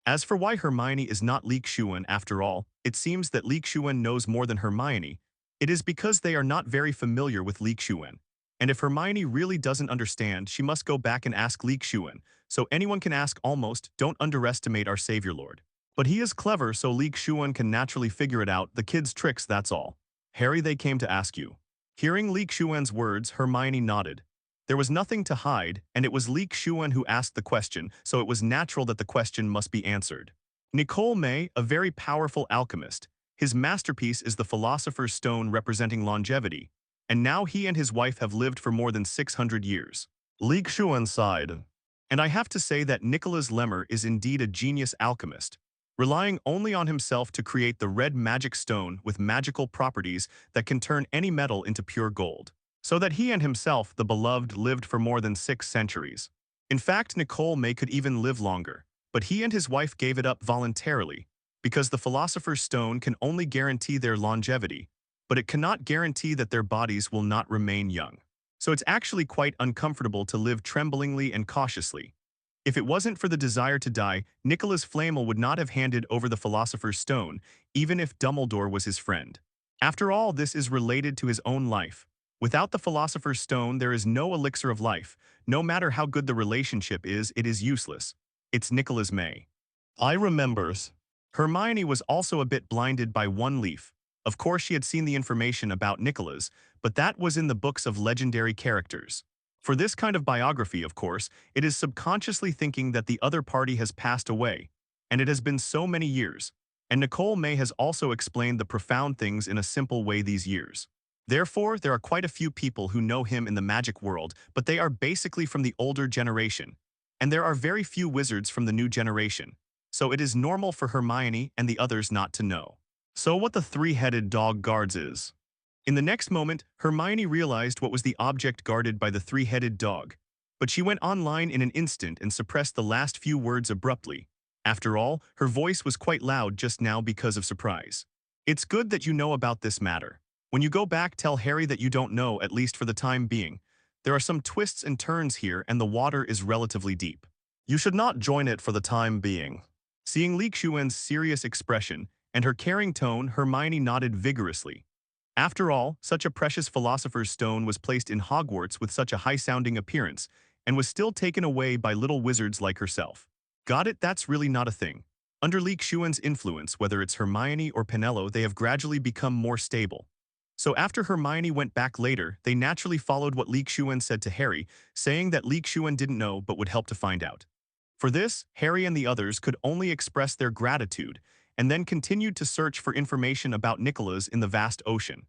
As for why Hermione is not Xuan after all, it seems that Xuan knows more than Hermione. It is because they are not very familiar with Xuan. And if Hermione really doesn't understand, she must go back and ask Xuan. So anyone can ask almost. Don't underestimate our Savior Lord. But he is clever, so Xuan can naturally figure it out, the kid's tricks, that's all. Harry, they came to ask you. Hearing Xuan's words, Hermione nodded. There was nothing to hide, and it was Xuan who asked the question, so it was natural that the question must be answered. Nicole May, a very powerful alchemist. His masterpiece is the Philosopher's Stone representing longevity, and now he and his wife have lived for more than 600 years. Xuan sighed. And I have to say that Nicholas Lemmer is indeed a genius alchemist, relying only on himself to create the red magic stone with magical properties that can turn any metal into pure gold. So that he and himself, the beloved, lived for more than 6 centuries. In fact, Nicole May could even live longer, but he and his wife gave it up voluntarily, because the Philosopher's Stone can only guarantee their longevity, but it cannot guarantee that their bodies will not remain young. So it's actually quite uncomfortable to live tremblingly and cautiously. If it wasn't for the desire to die, Nicholas Flamel would not have handed over the Philosopher's Stone, even if Dumbledore was his friend. After all, this is related to his own life. Without the Philosopher's Stone, there is no elixir of life. No matter how good the relationship is, it is useless. It's Nicholas May. I remembers. Hermione was also a bit blinded by one leaf. Of course, she had seen the information about Nicholas, but that was in the books of legendary characters. For this kind of biography, of course, it is subconsciously thinking that the other party has passed away, and it has been so many years. And Nicole May has also explained the profound things in a simple way these years. Therefore, there are quite a few people who know him in the magic world, but they are basically from the older generation. And there are very few wizards from the new generation. So it is normal for Hermione and the others not to know. So what the three-headed dog guards is. In the next moment, Hermione realized what was the object guarded by the three-headed dog. But she went online in an instant and suppressed the last few words abruptly. After all, her voice was quite loud just now because of surprise. It's good that you know about this matter. When you go back, tell Harry that you don't know, at least for the time being. There are some twists and turns here, and the water is relatively deep. You should not join it for the time being. Seeing Xuan's serious expression and her caring tone, Hermione nodded vigorously. After all, such a precious Philosopher's Stone was placed in Hogwarts with such a high-sounding appearance, and was still taken away by little wizards like herself. Got it? That's really not a thing. Under Xuan's influence, whether it's Hermione or Penelope, they have gradually become more stable. So after Hermione went back later, they naturally followed what Xuan said to Harry, saying that Xuan didn't know but would help to find out. For this, Harry and the others could only express their gratitude, and then continued to search for information about Nicholas in the vast ocean.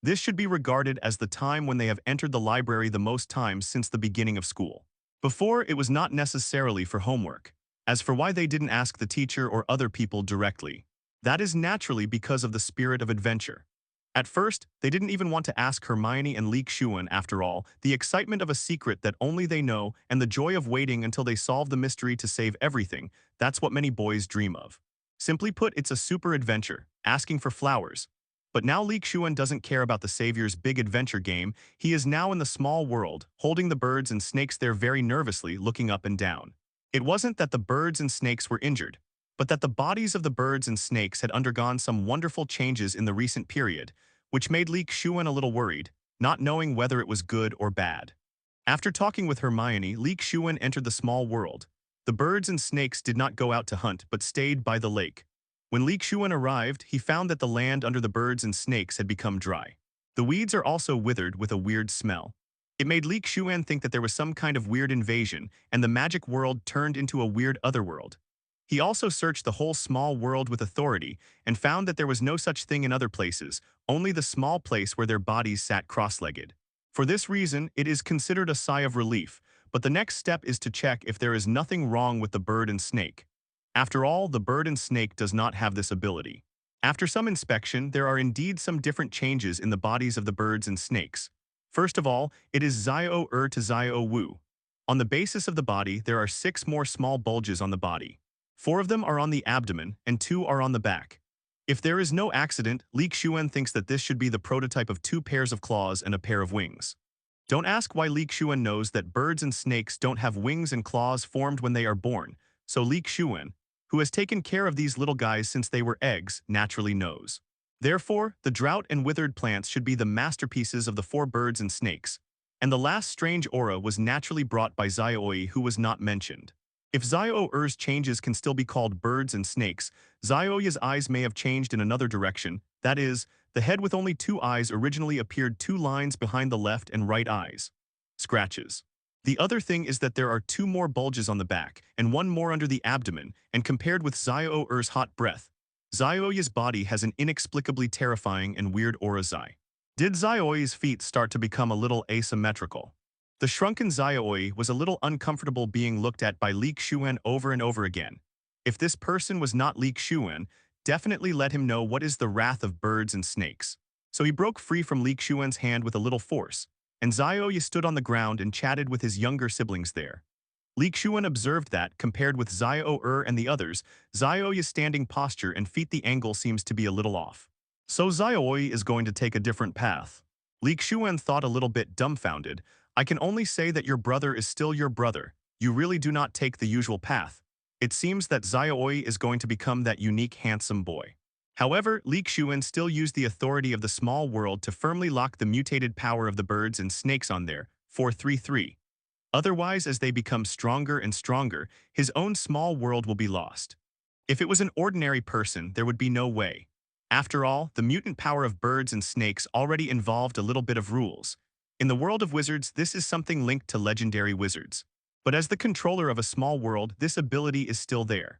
This should be regarded as the time when they have entered the library the most times since the beginning of school. Before, it was not necessarily for homework. As for why they didn't ask the teacher or other people directly, that is naturally because of the spirit of adventure. At first, they didn't even want to ask Hermione and Xuan. After all, the excitement of a secret that only they know and the joy of waiting until they solve the mystery to save everything, that's what many boys dream of. Simply put, it's a super adventure, asking for flowers. But now Xuan doesn't care about the Savior's big adventure game. He is now in the small world, holding the birds and snakes there very nervously, looking up and down. It wasn't that the birds and snakes were injured, but that the bodies of the birds and snakes had undergone some wonderful changes in the recent period, which made Xuan a little worried, not knowing whether it was good or bad. After talking with Hermione, Xuan entered the small world. The birds and snakes did not go out to hunt but stayed by the lake. When Xuan arrived, he found that the land under the birds and snakes had become dry. The weeds are also withered with a weird smell. It made Leek Xuan think that there was some kind of weird invasion, and the magic world turned into a weird otherworld. He also searched the whole small world with authority and found that there was no such thing in other places, only the small place where their bodies sat cross-legged. For this reason, it is considered a sigh of relief, but the next step is to check if there is nothing wrong with the bird and snake. After all, the bird and snake does not have this ability. After some inspection, there are indeed some different changes in the bodies of the birds and snakes. First of all, it is Zio-Er to Zio-Wu. On the basis of the body, there are 6 more small bulges on the body. 4 of them are on the abdomen, and 2 are on the back. If there is no accident, Leek Xuan thinks that this should be the prototype of 2 pairs of claws and a pair of wings. Don't ask why Leek Xuan knows that birds and snakes don't have wings and claws formed when they are born, so Leek Xuan, who has taken care of these little guys since they were eggs, naturally knows. Therefore, the drought and withered plants should be the masterpieces of the 4 birds and snakes, and the last strange aura was naturally brought by Zio-Oi, who was not mentioned. If Zio-Er's changes can still be called birds and snakes, Zio-Ya's eyes may have changed in another direction, that is, the head with only 2 eyes originally appeared 2 lines behind the left and right eyes. Scratches. The other thing is that there are 2 more bulges on the back and 1 more under the abdomen, and compared with Zio-Er's hot breath, Zio-Ya's body has an inexplicably terrifying and weird aura. Did Zio-Ya's feet start to become a little asymmetrical? The shrunken Zio-Oi was a little uncomfortable being looked at by Leek Xuan over and over again. If this person was not Leek Xuan, definitely let him know what is the wrath of birds and snakes. So he broke free from Leek Xuan's hand with a little force, and Zio-Yi stood on the ground and chatted with his younger siblings there. Leek Xuan observed that, compared with Zio-Er and the others, Zio-Yi's standing posture and feet the angle seems to be a little off. So Zio-Yi is going to take a different path. Leek Xuan thought a little bit dumbfounded. I can only say that your brother is still your brother. You really do not take the usual path. It seems that Zio-Yi is going to become that unique handsome boy. However, Leek Xuan still used the authority of the small world to firmly lock the mutated power of the birds and snakes on there, 433. Otherwise, as they become stronger and stronger, his own small world will be lost. If it was an ordinary person, there would be no way. After all, the mutant power of birds and snakes already involved a little bit of rules. In the world of wizards, this is something linked to legendary wizards. But as the controller of a small world, this ability is still there.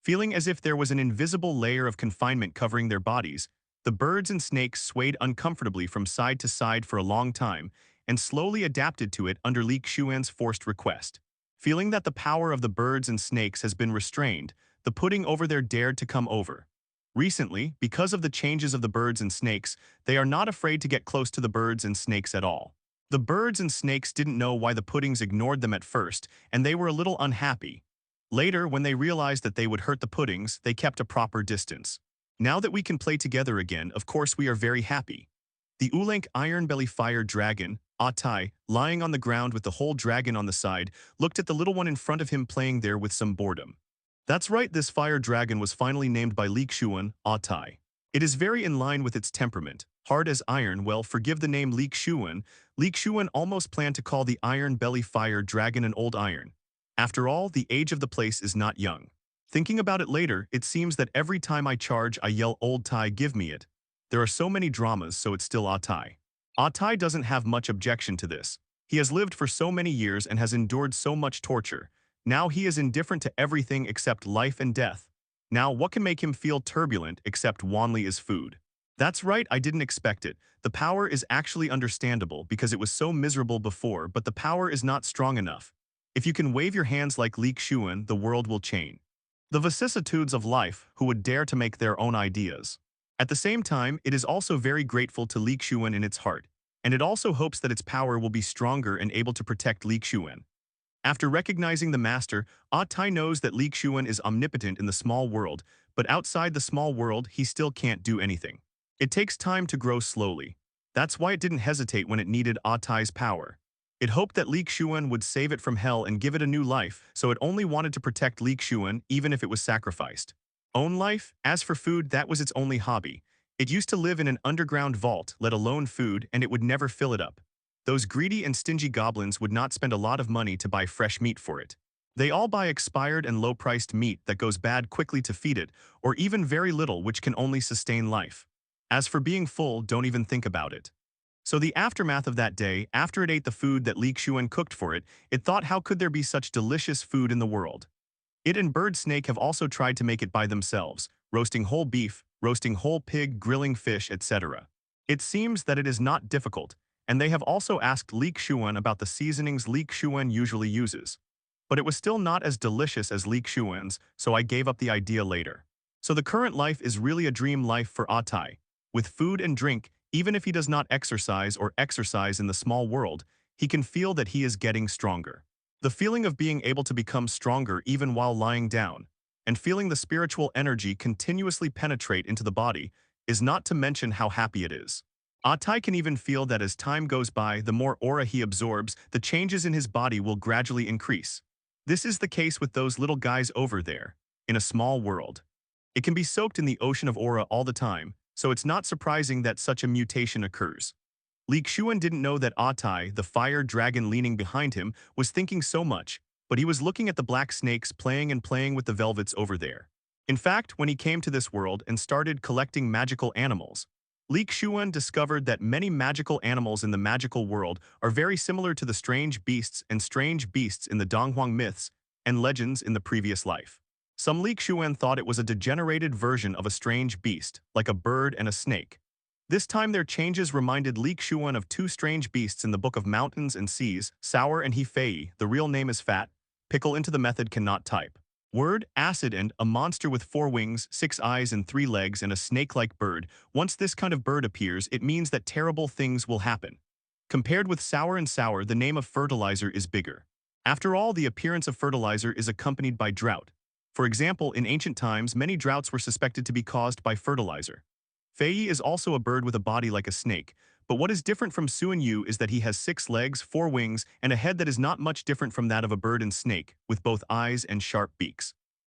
Feeling as if there was an invisible layer of confinement covering their bodies, the birds and snakes swayed uncomfortably from side to side for a long time and slowly adapted to it under Leek Xuan's forced request. Feeling that the power of the birds and snakes has been restrained, the pudding over there dared to come over. Recently, because of the changes of the birds and snakes, they are not afraid to get close to the birds and snakes at all. The birds and snakes didn't know why the puddings ignored them at first, and they were a little unhappy. Later, when they realized that they would hurt the puddings, they kept a proper distance. Now that we can play together again, of course we are very happy. The Ulank Iron Belly Fire Dragon, Atai, lying on the ground with the whole dragon on the side, looked at the little one in front of him playing there with some boredom. That's right, this fire dragon was finally named by Leek Xuan, Atai. It is very in line with its temperament, hard as iron. Well, forgive the name Leek Xuan. Leek Xuan almost planned to call the Iron Belly Fire Dragon an old iron. After all, the age of the place is not young. Thinking about it later, it seems that every time I charge I yell old Tai, give me it. There are so many dramas, so it's still Atai. Atai doesn't have much objection to this. He has lived for so many years and has endured so much torture. Now he is indifferent to everything except life and death. Now what can make him feel turbulent except Wanli is food? That's right, I didn't expect it. The power is actually understandable because it was so miserable before, but the power is not strong enough. If you can wave your hands like Leek Xuan, the world will change. The vicissitudes of life, who would dare to make their own ideas. At the same time, it is also very grateful to Leek Xuan in its heart, and it also hopes that its power will be stronger and able to protect Leek Xuan. After recognizing the master, Atai knows that Leek Xuan is omnipotent in the small world, but outside the small world, he still can't do anything. It takes time to grow slowly. That's why it didn't hesitate when it needed Atai's power. It hoped that Leek Xuan would save it from hell and give it a new life, so it only wanted to protect Leek Xuan even if it was sacrificed. Own life? As for food, that was its only hobby. It used to live in an underground vault, let alone food, and it would never fill it up. Those greedy and stingy goblins would not spend a lot of money to buy fresh meat for it. They all buy expired and low-priced meat that goes bad quickly to feed it, or even very little which can only sustain life. As for being full, don't even think about it. So the aftermath of that day, after it ate the food that Xuan cooked for it, it thought how could there be such delicious food in the world. It and Bird Snake have also tried to make it by themselves, roasting whole beef, roasting whole pig, grilling fish, etc. It seems that it is not difficult, and they have also asked Xuan about the seasonings Xuan usually uses. But it was still not as delicious as Xuan's, so I gave up the idea later. So the current life is really a dream life for Atai. With food and drink, even if he does not exercise or exercise in the small world, he can feel that he is getting stronger. The feeling of being able to become stronger even while lying down, and feeling the spiritual energy continuously penetrate into the body, is not to mention how happy it is. Atai can even feel that as time goes by, the more aura he absorbs, the changes in his body will gradually increase. This is the case with those little guys over there, in a small world. It can be soaked in the ocean of aura all the time, so it's not surprising that such a mutation occurs. Xuan didn't know that Atai, the fire dragon leaning behind him, was thinking so much, but he was looking at the black snakes playing with the velvets over there. In fact, when he came to this world and started collecting magical animals, Xuan discovered that many magical animals in the magical world are very similar to the strange beasts in the Donghuang myths and legends in the previous life. Some Xuan thought it was a degenerated version of a strange beast, like a bird and a snake. This time their changes reminded Xuan of two strange beasts in the Book of Mountains and Seas, Sour and He-Fei. The real name is Fat, Pickle into the method cannot type. Word, Acid, a monster with 4 wings, 6 eyes and 3 legs and a snake-like bird. Once this kind of bird appears, it means that terrible things will happen. Compared with Sour and Sour, the name of fertilizer is bigger. After all, the appearance of fertilizer is accompanied by drought. For example, in ancient times, many droughts were suspected to be caused by fertilizer. Fei is also a bird with a body like a snake, but what is different from Xuan Yu is that he has 6 legs, 4 wings, and a head that is not much different from that of a bird and snake, with both eyes and sharp beaks.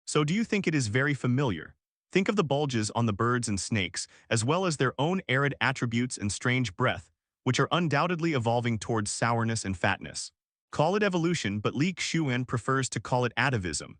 So do you think it is very familiar? Think of the bulges on the birds and snakes, as well as their own arid attributes and strange breath, which are undoubtedly evolving towards sourness and fatness. Call it evolution, but Xuan prefers to call it atavism.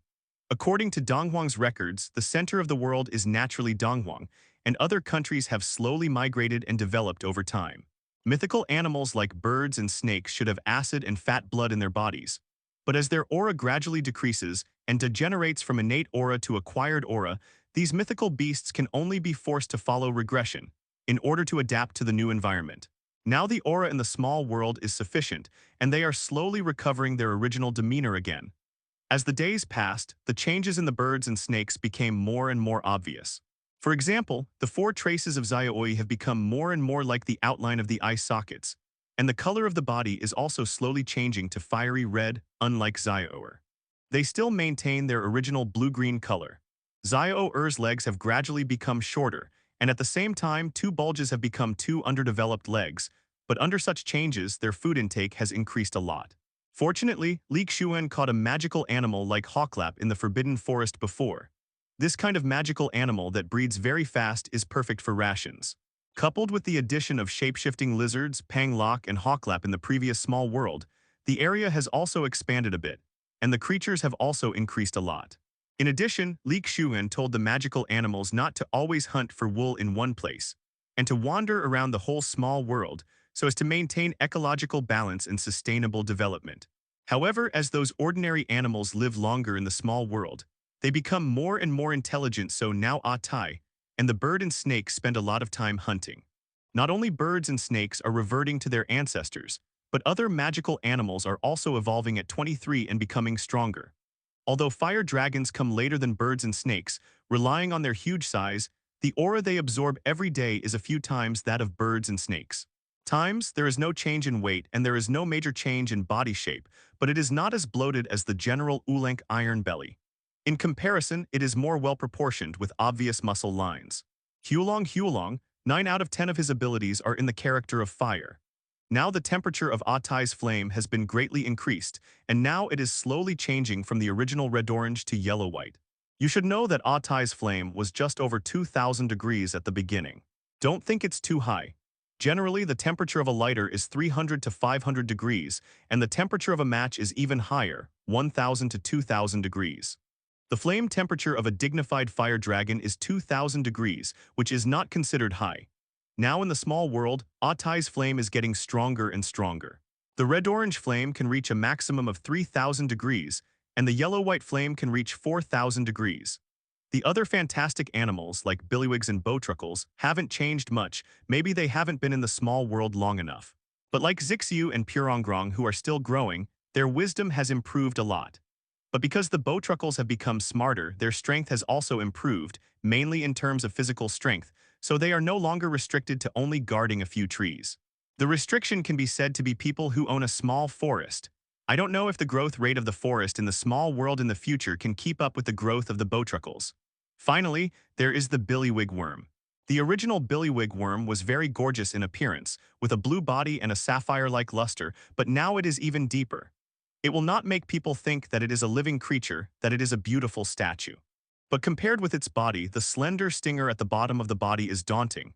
According to Donghuang's records, the center of the world is naturally Donghuang, and other countries have slowly migrated and developed over time. Mythical animals like birds and snakes should have acid and fat blood in their bodies. But as their aura gradually decreases and degenerates from innate aura to acquired aura, these mythical beasts can only be forced to follow regression in order to adapt to the new environment. Now the aura in the small world is sufficient, and they are slowly recovering their original demeanor again. As the days passed, the changes in the birds and snakes became more and more obvious. For example, the 4 traces of Xiaoi have become more and more like the outline of the eye sockets, and the color of the body is also slowly changing to fiery red, unlike Xiaoer. They still maintain their original blue-green color. Xiaoer's legs have gradually become shorter, and at the same time 2 bulges have become 2 underdeveloped legs, but under such changes, their food intake has increased a lot. Fortunately, Xuan caught a magical animal like Hawklap in the Forbidden Forest before. This kind of magical animal that breeds very fast is perfect for rations. Coupled with the addition of shape-shifting lizards, Panglock, and Hawklap in the previous small world, the area has also expanded a bit, and the creatures have also increased a lot. In addition, Xuan told the magical animals not to always hunt for wool in one place, and to wander around the whole small world, so as to maintain ecological balance and sustainable development. However, as those ordinary animals live longer in the small world, they become more and more intelligent, so now Atai and the bird and snake spend a lot of time hunting. Not only birds and snakes are reverting to their ancestors, but other magical animals are also evolving at 23 and becoming stronger. Although fire dragons come later than birds and snakes, relying on their huge size, the aura they absorb every day is a few times that of birds and snakes. There is no change in weight and there is no major change in body shape, but it is not as bloated as the general Ulank iron belly. In comparison, it is more well-proportioned with obvious muscle lines. Huolong, 9 out of 10 of his abilities are in the character of fire. Now the temperature of Atai's flame has been greatly increased, and now it is slowly changing from the original red-orange to yellow-white. You should know that Atai's flame was just over 2,000 degrees at the beginning. Don't think it's too high. Generally, the temperature of a lighter is 300 to 500 degrees, and the temperature of a match is even higher, 1,000 to 2,000 degrees. The flame temperature of a dignified fire dragon is 2,000 degrees, which is not considered high. Now in the small world, Ottai's flame is getting stronger and stronger. The red-orange flame can reach a maximum of 3,000 degrees, and the yellow-white flame can reach 4,000 degrees. The other fantastic animals, like Billywigs and Bowtruckles, haven't changed much. Maybe they haven't been in the small world long enough. But like Zixiu and Purongrong, who are still growing, their wisdom has improved a lot. But because the Bowtruckles have become smarter, their strength has also improved, mainly in terms of physical strength, so they are no longer restricted to only guarding a few trees. The restriction can be said to be people who own a small forest. I don't know if the growth rate of the forest in the small world in the future can keep up with the growth of the Bowtruckles. Finally, there is the Billywig worm. The original Billywig worm was very gorgeous in appearance, with a blue body and a sapphire-like luster, but now it is even deeper. It will not make people think that it is a living creature, that it is a beautiful statue. But compared with its body, the slender stinger at the bottom of the body is daunting.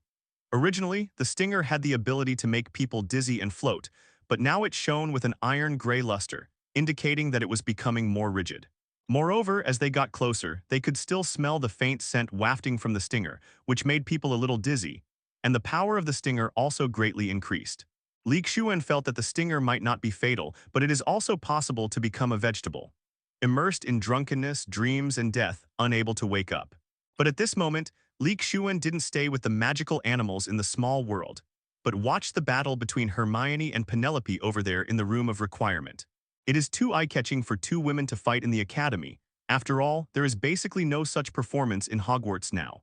Originally, the stinger had the ability to make people dizzy and float, but now it shone with an iron-gray luster, indicating that it was becoming more rigid. Moreover, as they got closer, they could still smell the faint scent wafting from the stinger, which made people a little dizzy, and the power of the stinger also greatly increased. Xuan felt that the stinger might not be fatal, but it is also possible to become a vegetable. Immersed in drunkenness, dreams, and death, unable to wake up. But at this moment, Xuan didn't stay with the magical animals in the small world, but watched the battle between Hermione and Penelope over there in the room of requirement. It is too eye-catching for two women to fight in the academy. After all, there is basically no such performance in Hogwarts now.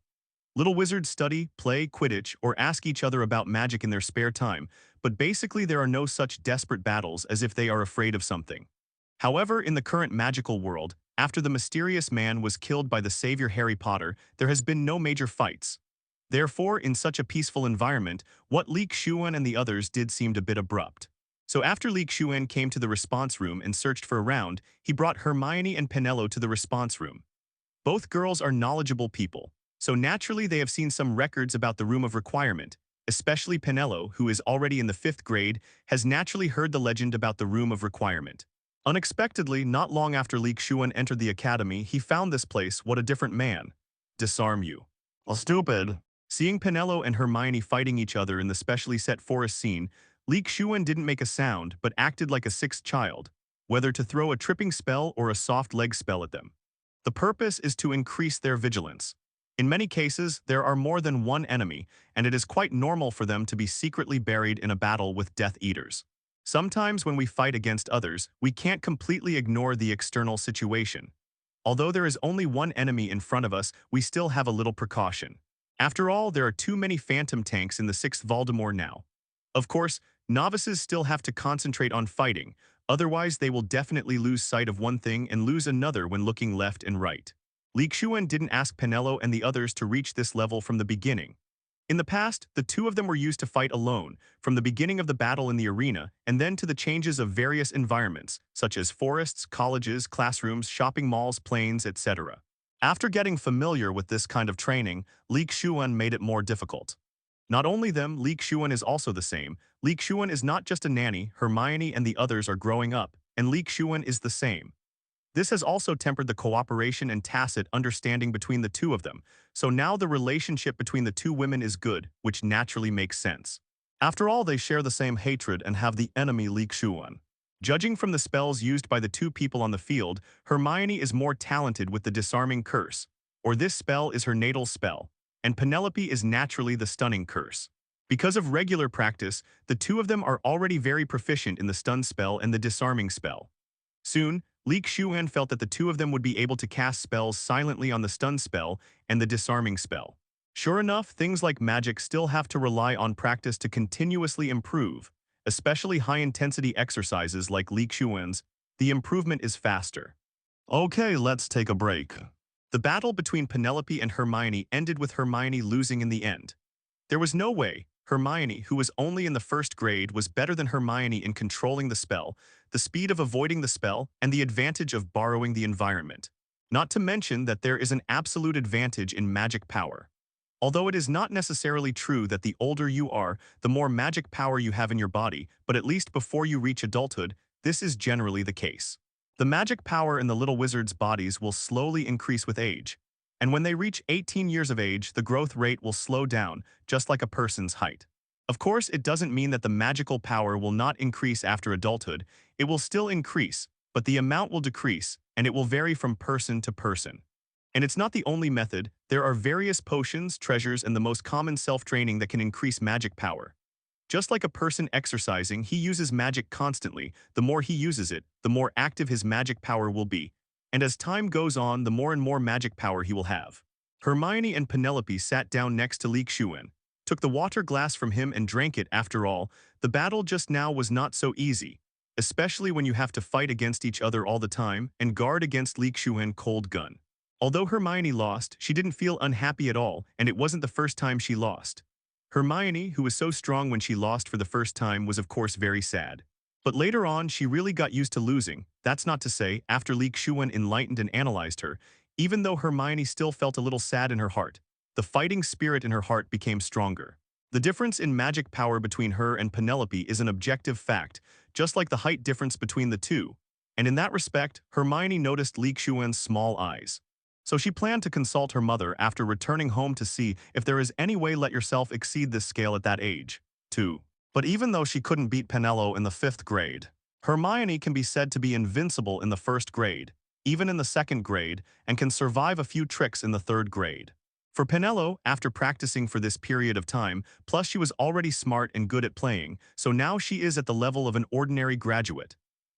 Little wizards study, play Quidditch, or ask each other about magic in their spare time, but basically there are no such desperate battles as if they are afraid of something. However, in the current magical world, after the mysterious man was killed by the savior Harry Potter, there has been no major fights. Therefore, in such a peaceful environment, what Xuan and the others did seemed a bit abrupt. So after Xuan came to the response room and searched for a round, he brought Hermione and Penelope to the response room. Both girls are knowledgeable people, so naturally they have seen some records about the room of requirement, especially Penelope, who is already in the 5th grade, has naturally heard the legend about the room of requirement. Unexpectedly, not long after Xuan entered the academy, he found this place. What a different man. Disarm you. Well, stupid. Seeing Penelope and Hermione fighting each other in the specially set forest scene, Xuan didn't make a sound but acted like a 6th child, whether to throw a tripping spell or a soft leg spell at them. The purpose is to increase their vigilance. In many cases, there are more than one enemy, and it is quite normal for them to be secretly buried in a battle with Death Eaters. Sometimes when we fight against others, we can't completely ignore the external situation. Although there is only one enemy in front of us, we still have a little precaution. After all, there are too many phantom tanks in the 6th Voldemort now. Of course, novices still have to concentrate on fighting, otherwise they will definitely lose sight of one thing and lose another when looking left and right. Xuan didn't ask Penelope and the others to reach this level from the beginning. In the past, the two of them were used to fight alone, from the beginning of the battle in the arena and then to the changes of various environments, such as forests, colleges, classrooms, shopping malls, planes, etc. After getting familiar with this kind of training, Xuan made it more difficult. Not only them, Xuan is also the same. Xuan is not just a nanny, Hermione and the others are growing up, and Xuan is the same. This has also tempered the cooperation and tacit understanding between the two of them, so now the relationship between the two women is good, which naturally makes sense. After all, they share the same hatred and have the enemy Xuan. Judging from the spells used by the two people on the field, Hermione is more talented with the disarming curse, or this spell is her natal spell, and Penelope is naturally the stunning curse. Because of regular practice, the two of them are already very proficient in the stun spell and the disarming spell. Soon, Xuan felt that the two of them would be able to cast spells silently on the stun spell and the disarming spell. Sure enough, things like magic still have to rely on practice to continuously improve, especially high-intensity exercises like Xuan's. The improvement is faster. Okay, let's take a break. The battle between Penelope and Hermione ended with Hermione losing in the end. There was no way. Hermione, who was only in the 1st grade, was better than Hermione in controlling the spell, the speed of avoiding the spell, and the advantage of borrowing the environment. Not to mention that there is an absolute advantage in magic power. Although it is not necessarily true that the older you are, the more magic power you have in your body, but at least before you reach adulthood, this is generally the case. The magic power in the little wizards' bodies will slowly increase with age. And when they reach 18 years of age, the growth rate will slow down, just like a person's height. Of course, it doesn't mean that the magical power will not increase after adulthood. It will still increase, but the amount will decrease, and it will vary from person to person. And it's not the only method. There are various potions, treasures, and the most common self-training that can increase magic power. Just like a person exercising, he uses magic constantly. The more he uses it, the more active his magic power will be. And as time goes on, the more and more magic power he will have. Hermione and Penelope sat down next to Xuan, took the water glass from him and drank it. After all, the battle just now was not so easy, especially when you have to fight against each other all the time and guard against Xuan's cold gun. Although Hermione lost, she didn't feel unhappy at all, and it wasn't the first time she lost. Hermione, who was so strong when she lost for the first time, was of course very sad. But later on, she really got used to losing. That's not to say, after Xuan enlightened and analyzed her, even though Hermione still felt a little sad in her heart, the fighting spirit in her heart became stronger. The difference in magic power between her and Penelope is an objective fact, just like the height difference between the two. And in that respect, Hermione noticed Xuan's small eyes. So she planned to consult her mother after returning home to see if there is any way let yourself exceed this scale at that age. 2. But even though she couldn't beat Penelope in the 5th grade, Hermione can be said to be invincible in the 1st grade, even in the 2nd grade, and can survive a few tricks in the 3rd grade. For Penelope, after practicing for this period of time, plus she was already smart and good at playing, so now she is at the level of an ordinary graduate.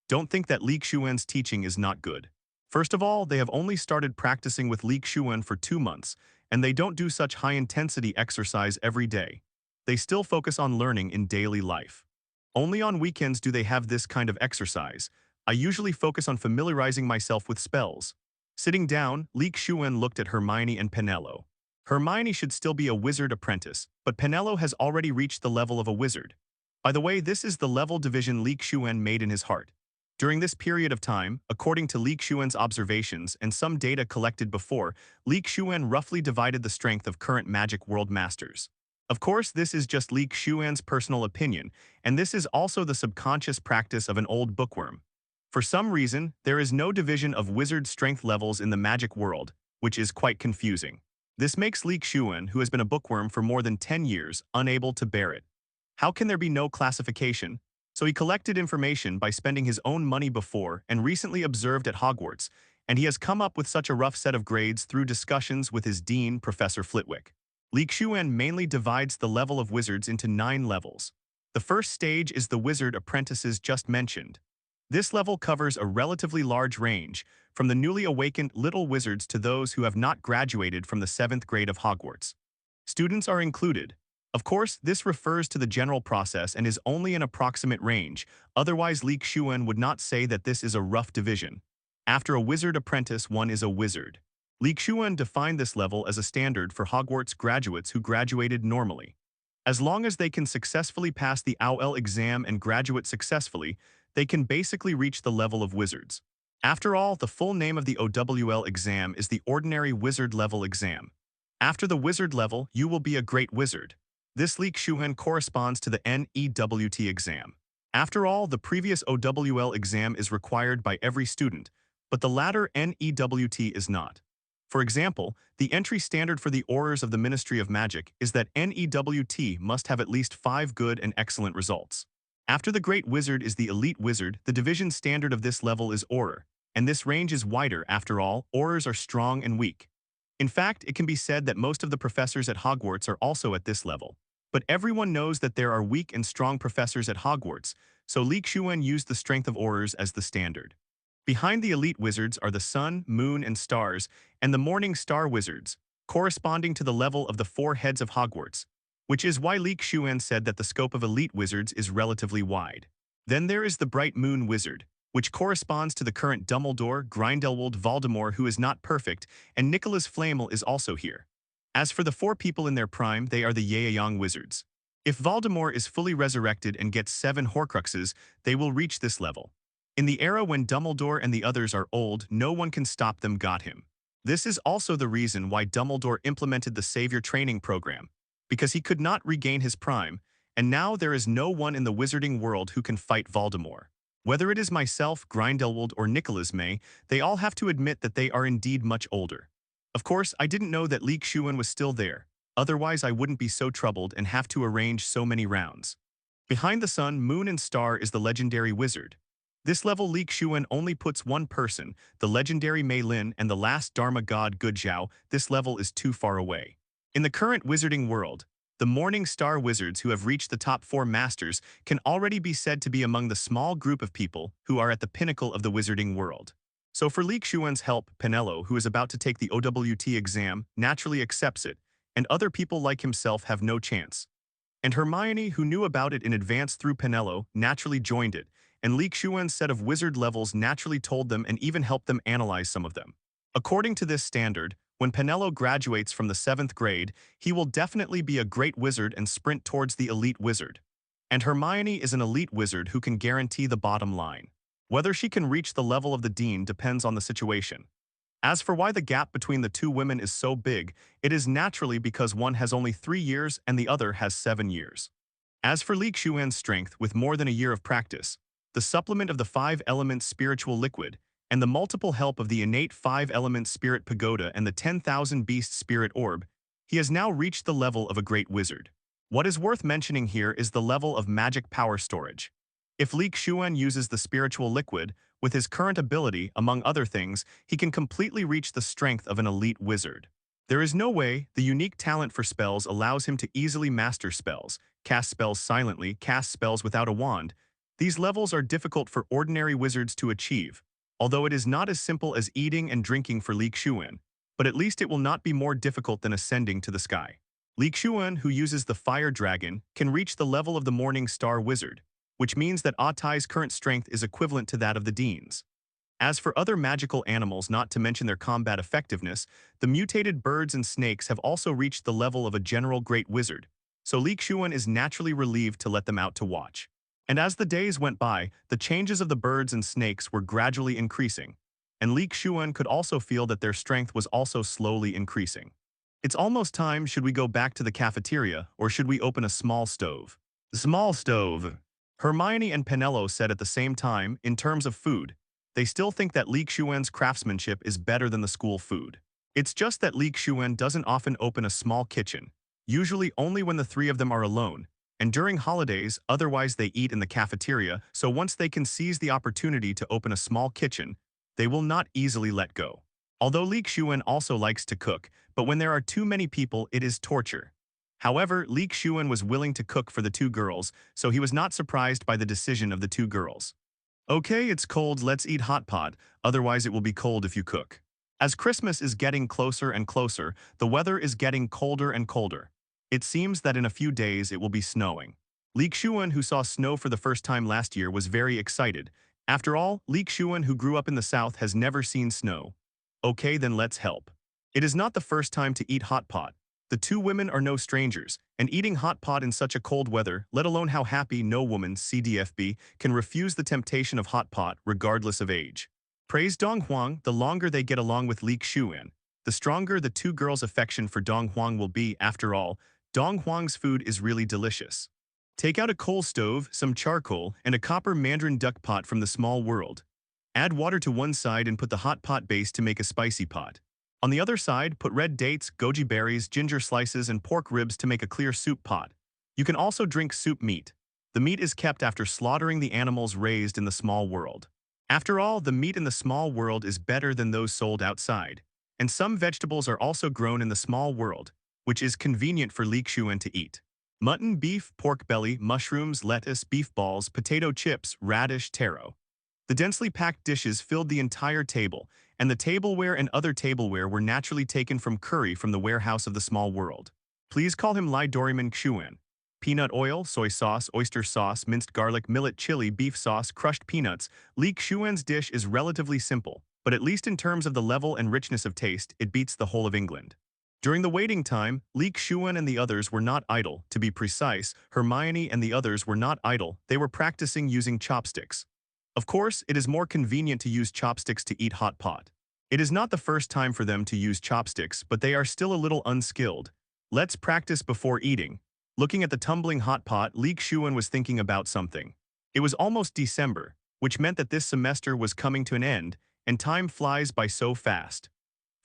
Don't think that Xuan's teaching is not good. First of all, they have only started practicing with Xuan for 2 months, and they don't do such high-intensity exercise every day. They still focus on learning in daily life. Only on weekends do they have this kind of exercise. I usually focus on familiarizing myself with spells. Sitting down, Xuan looked at Hermione and Penelope. Hermione should still be a wizard apprentice, but Penelope has already reached the level of a wizard. By the way, this is the level division Xuan made in his heart. During this period of time, according to Xuan's observations and some data collected before, Xuan roughly divided the strength of current magic world masters. Of course, this is just Xuan's personal opinion, and this is also the subconscious practice of an old bookworm. For some reason, there is no division of wizard strength levels in the magic world, which is quite confusing. This makes Xuan, who has been a bookworm for more than 10 years, unable to bear it. How can there be no classification? So he collected information by spending his own money before and recently observed at Hogwarts, and he has come up with such a rough set of grades through discussions with his dean, Professor Flitwick. Xuan mainly divides the level of wizards into 9 levels. The first stage is the wizard apprentices just mentioned. This level covers a relatively large range, from the newly awakened little wizards to those who have not graduated from the 7th grade of Hogwarts. Students are included. Of course, this refers to the general process and is only an approximate range, otherwise Xuan would not say that this is a rough division. After a wizard apprentice, one is a wizard. Xuan defined this level as a standard for Hogwarts graduates who graduated normally. As long as they can successfully pass the OWL exam and graduate successfully, they can basically reach the level of wizards. After all, the full name of the OWL exam is the Ordinary Wizard Level Exam. After the wizard level, you will be a great wizard. This Xuan corresponds to the NEWT exam. After all, the previous OWL exam is required by every student, but the latter NEWT is not. For example, the entry standard for the Aurors of the Ministry of Magic is that NEWT must have at least 5 good and excellent results. After the Great Wizard is the Elite Wizard, the division standard of this level is Auror, and this range is wider. After all, Aurors are strong and weak. In fact, it can be said that most of the professors at Hogwarts are also at this level. But everyone knows that there are weak and strong professors at Hogwarts, so Xuan used the strength of Aurors as the standard. Behind the elite wizards are the sun, moon, and stars, and the morning star wizards, corresponding to the level of the 4 heads of Hogwarts, which is why Xuan said that the scope of elite wizards is relatively wide. Then there is the bright moon wizard, which corresponds to the current Dumbledore, Grindelwald, Voldemort, who is not perfect, and Nicholas Flamel is also here. As for the 4 people in their prime, they are the Yaoyong wizards. If Voldemort is fully resurrected and gets 7 Horcruxes, they will reach this level. In the era when Dumbledore and the others are old, no one can stop them. Got him. This is also the reason why Dumbledore implemented the Savior training program, because he could not regain his prime, and now there is no one in the wizarding world who can fight Voldemort. Whether it is myself, Grindelwald, or Nicholas May, they all have to admit that they are indeed much older. Of course, I didn't know that Xuan was still there. Otherwise, I wouldn't be so troubled and have to arrange so many rounds. Behind the sun, moon, and star is the legendary wizard. This level Xuan only puts one person, the legendary Mei Lin and the last Dharma god Good Zhao. This level is too far away. In the current wizarding world, the Morning Star wizards who have reached the top 4 masters can already be said to be among the small group of people who are at the pinnacle of the wizarding world. So for Xuan's help, Penelope, who is about to take the OWT exam, naturally accepts it, and other people like himself have no chance. And Hermione, who knew about it in advance through Penelope, naturally joined it, and Xuan's set of wizard levels naturally told them and even helped them analyze some of them. According to this standard, when Penelope graduates from the 7th grade, he will definitely be a great wizard and sprint towards the elite wizard. And Hermione is an elite wizard who can guarantee the bottom line. Whether she can reach the level of the dean depends on the situation. As for why the gap between the two women is so big, it is naturally because one has only 3 years and the other has 7 years. As for Xuan's strength, with more than a year of practice, the supplement of the 5-element spiritual liquid, and the multiple help of the innate 5-element spirit pagoda and the 10,000 beast spirit orb, he has now reached the level of a great wizard. What is worth mentioning here is the level of magic power storage. If Xuan uses the spiritual liquid, with his current ability, among other things, he can completely reach the strength of an elite wizard. There is no way the unique talent for spells allows him to easily master spells, cast spells silently, cast spells without a wand. These levels are difficult for ordinary wizards to achieve, although it is not as simple as eating and drinking for Xuan, but at least it will not be more difficult than ascending to the sky. Xuan, who uses the fire dragon, can reach the level of the Morning Star wizard, which means that Atai's current strength is equivalent to that of the dean's. As for other magical animals, not to mention their combat effectiveness, the mutated birds and snakes have also reached the level of a general great wizard, so Xuan is naturally relieved to let them out to watch. And as the days went by, the changes of the birds and snakes were gradually increasing, and Xuan could also feel that their strength was also slowly increasing. It's almost time. Should we go back to the cafeteria, or should we open a small stove? Small stove, Hermione and Penelope said at the same time. In terms of food, they still think that Xuan's craftsmanship is better than the school food. It's just that Xuan doesn't often open a small kitchen, usually only when the 3 of them are alone, and during holidays. Otherwise they eat in the cafeteria, so once they can seize the opportunity to open a small kitchen, they will not easily let go. Although Xuan also likes to cook, but when there are too many people it is torture. However, Xuan was willing to cook for the 2 girls, so he was not surprised by the decision of the 2 girls. Okay, it's cold, let's eat hot pot, otherwise it will be cold if you cook. As Christmas is getting closer and closer, the weather is getting colder and colder. It seems that in a few days it will be snowing. Xuan, who saw snow for the first time last year, was very excited. After all, Xuan, who grew up in the south, has never seen snow. Okay, then let's help. It is not the first time to eat hot pot. The 2 women are no strangers, and eating hot pot in such a cold weather, let alone how happy, no woman, CDFB, can refuse the temptation of hot pot regardless of age. Praise Dong Huang. The longer they get along with Xuan, the stronger the 2 girls' affection for Dong Huang will be. After all, Dong Huang's food is really delicious. Take out a coal stove, some charcoal, and a copper mandarin duck pot from the small world. Add water to one side and put the hot pot base to make a spicy pot. On the other side, put red dates, goji berries, ginger slices, and pork ribs to make a clear soup pot. You can also drink soup meat. The meat is kept after slaughtering the animals raised in the small world. After all, the meat in the small world is better than those sold outside. And some vegetables are also grown in the small world, which is convenient for Xuan to eat. Mutton, beef, pork belly, mushrooms, lettuce, beef balls, potato chips, radish, taro. The densely packed dishes filled the entire table, and the tableware and other tableware were naturally taken from curry from the warehouse of the small world. Please call him Lai Doraemon Xuan. Peanut oil, soy sauce, oyster sauce, minced garlic, millet chili, beef sauce, crushed peanuts. Xuan's dish is relatively simple, but at least in terms of the level and richness of taste, it beats the whole of England. During the waiting time, Xuan and the others were not idle. To be precise, Hermione and the others were not idle. They were practicing using chopsticks. Of course, it is more convenient to use chopsticks to eat hot pot. It is not the first time for them to use chopsticks, but they are still a little unskilled. Let's practice before eating. Looking at the tumbling hot pot, Xuan was thinking about something. It was almost December, which meant that this semester was coming to an end, and time flies by so fast.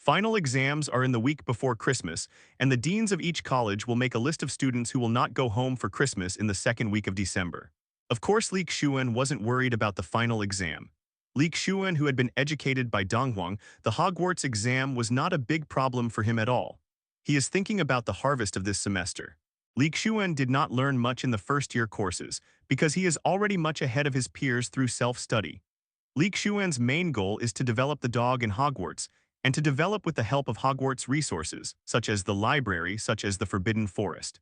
Final exams are in the week before Christmas, and the deans of each college will make a list of students who will not go home for Christmas in the second week of December. Of course, Xuan wasn't worried about the final exam. Xuan, who had been educated by Donghuang, the Hogwarts exam was not a big problem for him at all. He is thinking about the harvest of this semester. Xuan did not learn much in the first-year courses, because he is already much ahead of his peers through self-study. Xuan's main goal is to develop the dog in Hogwarts, and to develop with the help of Hogwarts resources, such as the library, such as the Forbidden Forest.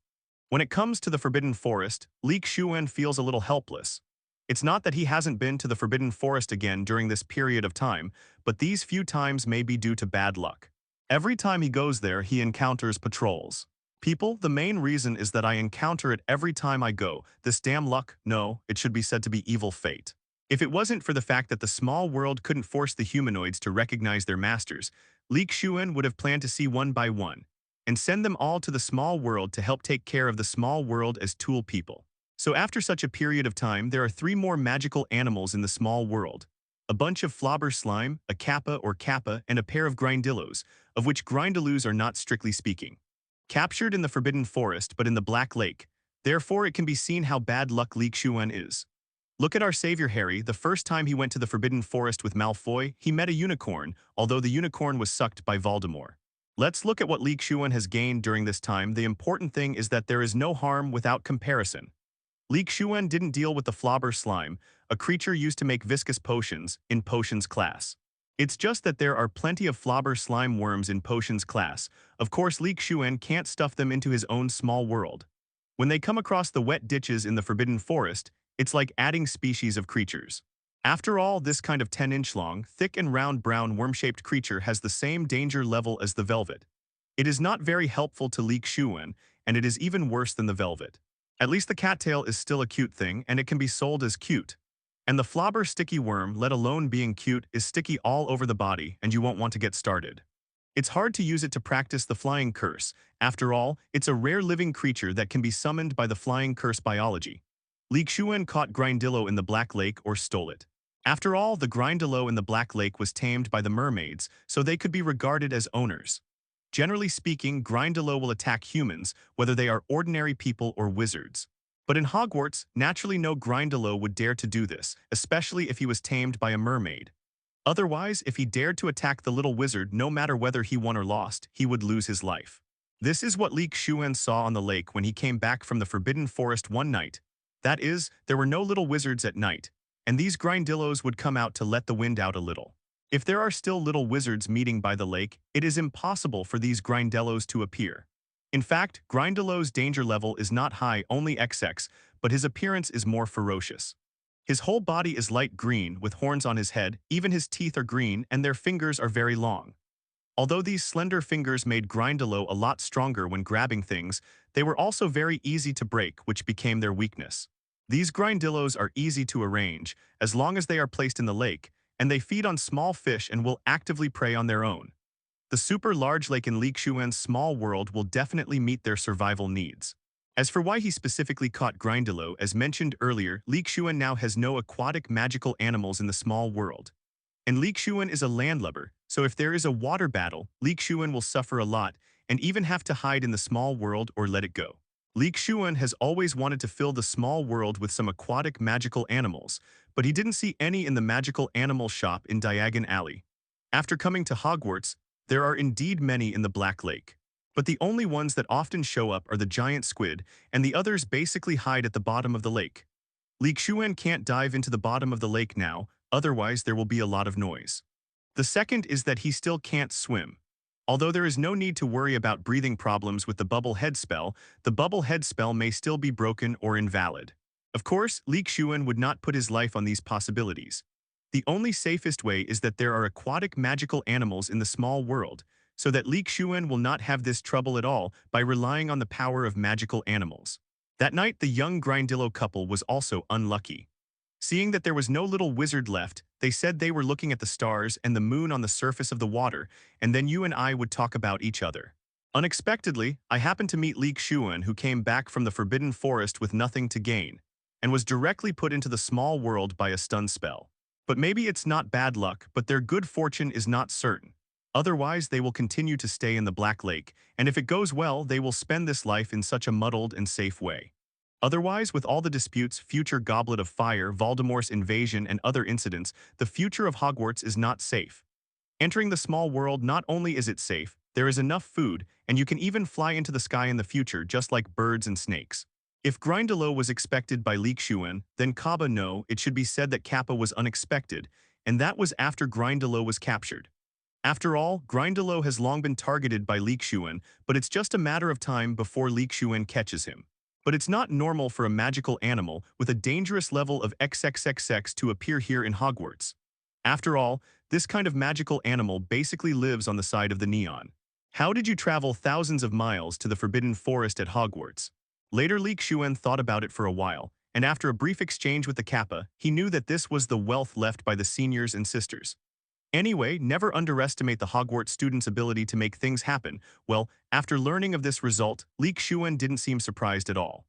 When it comes to the Forbidden Forest, Xuan feels a little helpless. It's not that he hasn't been to the Forbidden Forest again during this period of time, but these few times may be due to bad luck. Every time he goes there, he encounters patrols. People, the main reason is that I encounter it every time I go. This damn luck, no, it should be said to be evil fate. If it wasn't for the fact that the small world couldn't force the humanoids to recognize their masters, Xuan would have planned to see one by one, and send them all to the small world to help take care of the small world as tool people. So after such a period of time, there are 3 more magical animals in the small world. A bunch of flobber slime, a kappa or kappa, and a pair of grindillos, of which grindaloos are not strictly speaking. Captured in the Forbidden Forest but in the Black Lake, therefore it can be seen how bad luck Xuan is. Look at our savior Harry. The first time he went to the Forbidden Forest with Malfoy, he met a unicorn, although the unicorn was sucked by Voldemort. Let's look at what Xuan has gained during this time. The important thing is that there is no harm without comparison. Xuan didn't deal with the flobber slime, a creature used to make viscous potions, in potions class. It's just that there are plenty of flobber slime worms in potions class. Of course, Xuan can't stuff them into his own small world. When they come across the wet ditches in the Forbidden Forest, it's like adding species of creatures. After all, this kind of 10-inch long, thick and round brown worm-shaped creature has the same danger level as the velvet. It is not very helpful to Xuan, and it is even worse than the velvet. At least the cattail is still a cute thing, and it can be sold as cute. And the flobber sticky worm, let alone being cute, is sticky all over the body, and you won't want to get started. It's hard to use it to practice the flying curse. After all, it's a rare living creature that can be summoned by the flying curse biology. Xuan caught Grindillo in the Black Lake or stole it. After all, the Grindillo in the Black Lake was tamed by the mermaids, so they could be regarded as owners. Generally speaking, Grindillo will attack humans, whether they are ordinary people or wizards. But in Hogwarts, naturally no Grindillo would dare to do this, especially if he was tamed by a mermaid. Otherwise, if he dared to attack the little wizard, no matter whether he won or lost, he would lose his life. This is what Xuan saw on the lake when he came back from the Forbidden Forest one night. That is, there were no little wizards at night, and these Grindillos would come out to let the wind out a little. If there are still little wizards meeting by the lake, it is impossible for these Grindillos to appear. In fact, Grindillo's danger level is not high, only XX, but his appearance is more ferocious. His whole body is light green, with horns on his head, even his teeth are green, and their fingers are very long. Although these slender fingers made Grindillo a lot stronger when grabbing things, they were also very easy to break, which became their weakness. These Grindillos are easy to arrange, as long as they are placed in the lake, and they feed on small fish and will actively prey on their own. The super large lake in Xuan's small world will definitely meet their survival needs. As for why he specifically caught Grindillo, as mentioned earlier, Xuan now has no aquatic magical animals in the small world. And Xuan is a landlubber, so if there is a water battle, Xuan will suffer a lot and even have to hide in the small world or let it go. Xuan has always wanted to fill the small world with some aquatic magical animals, but he didn't see any in the magical animal shop in Diagon Alley. After coming to Hogwarts, there are indeed many in the Black Lake. But the only ones that often show up are the giant squid, and the others basically hide at the bottom of the lake. Xuan can't dive into the bottom of the lake now, otherwise there will be a lot of noise. The second is that he still can't swim. Although there is no need to worry about breathing problems with the bubble head spell, the bubble head spell may still be broken or invalid. Of course, Xuan would not put his life on these possibilities. The only safest way is that there are aquatic magical animals in the small world, so that Xuan will not have this trouble at all by relying on the power of magical animals. That night, the young Grindillo couple was also unlucky. Seeing that there was no little wizard left, they said they were looking at the stars and the moon on the surface of the water, and then you and I would talk about each other. Unexpectedly, I happened to meet Xuan, who came back from the Forbidden Forest with nothing to gain, and was directly put into the small world by a stun spell. But maybe it's not bad luck, but their good fortune is not certain. Otherwise, they will continue to stay in the Black Lake, and if it goes well, they will spend this life in such a muddled and safe way. Otherwise, with all the disputes, future Goblet of Fire, Voldemort's invasion, and other incidents, the future of Hogwarts is not safe. Entering the small world, not only is it safe, there is enough food, and you can even fly into the sky in the future just like birds and snakes. If Grindylow was expected by Xuan, then Kappa no, it should be said that Kappa was unexpected, and that was after Grindylow was captured. After all, Grindylow has long been targeted by Xuan, but it's just a matter of time before Xuan catches him. But it's not normal for a magical animal with a dangerous level of XXXX to appear here in Hogwarts. After all, this kind of magical animal basically lives on the side of the neon. How did you travel thousands of miles to the Forbidden Forest at Hogwarts? Later, Xuan thought about it for a while, and after a brief exchange with the Kappa, he knew that this was the wealth left by the seniors and sisters. Anyway, never underestimate the Hogwarts students' ability to make things happen. Well, after learning of this result, Xuan didn't seem surprised at all.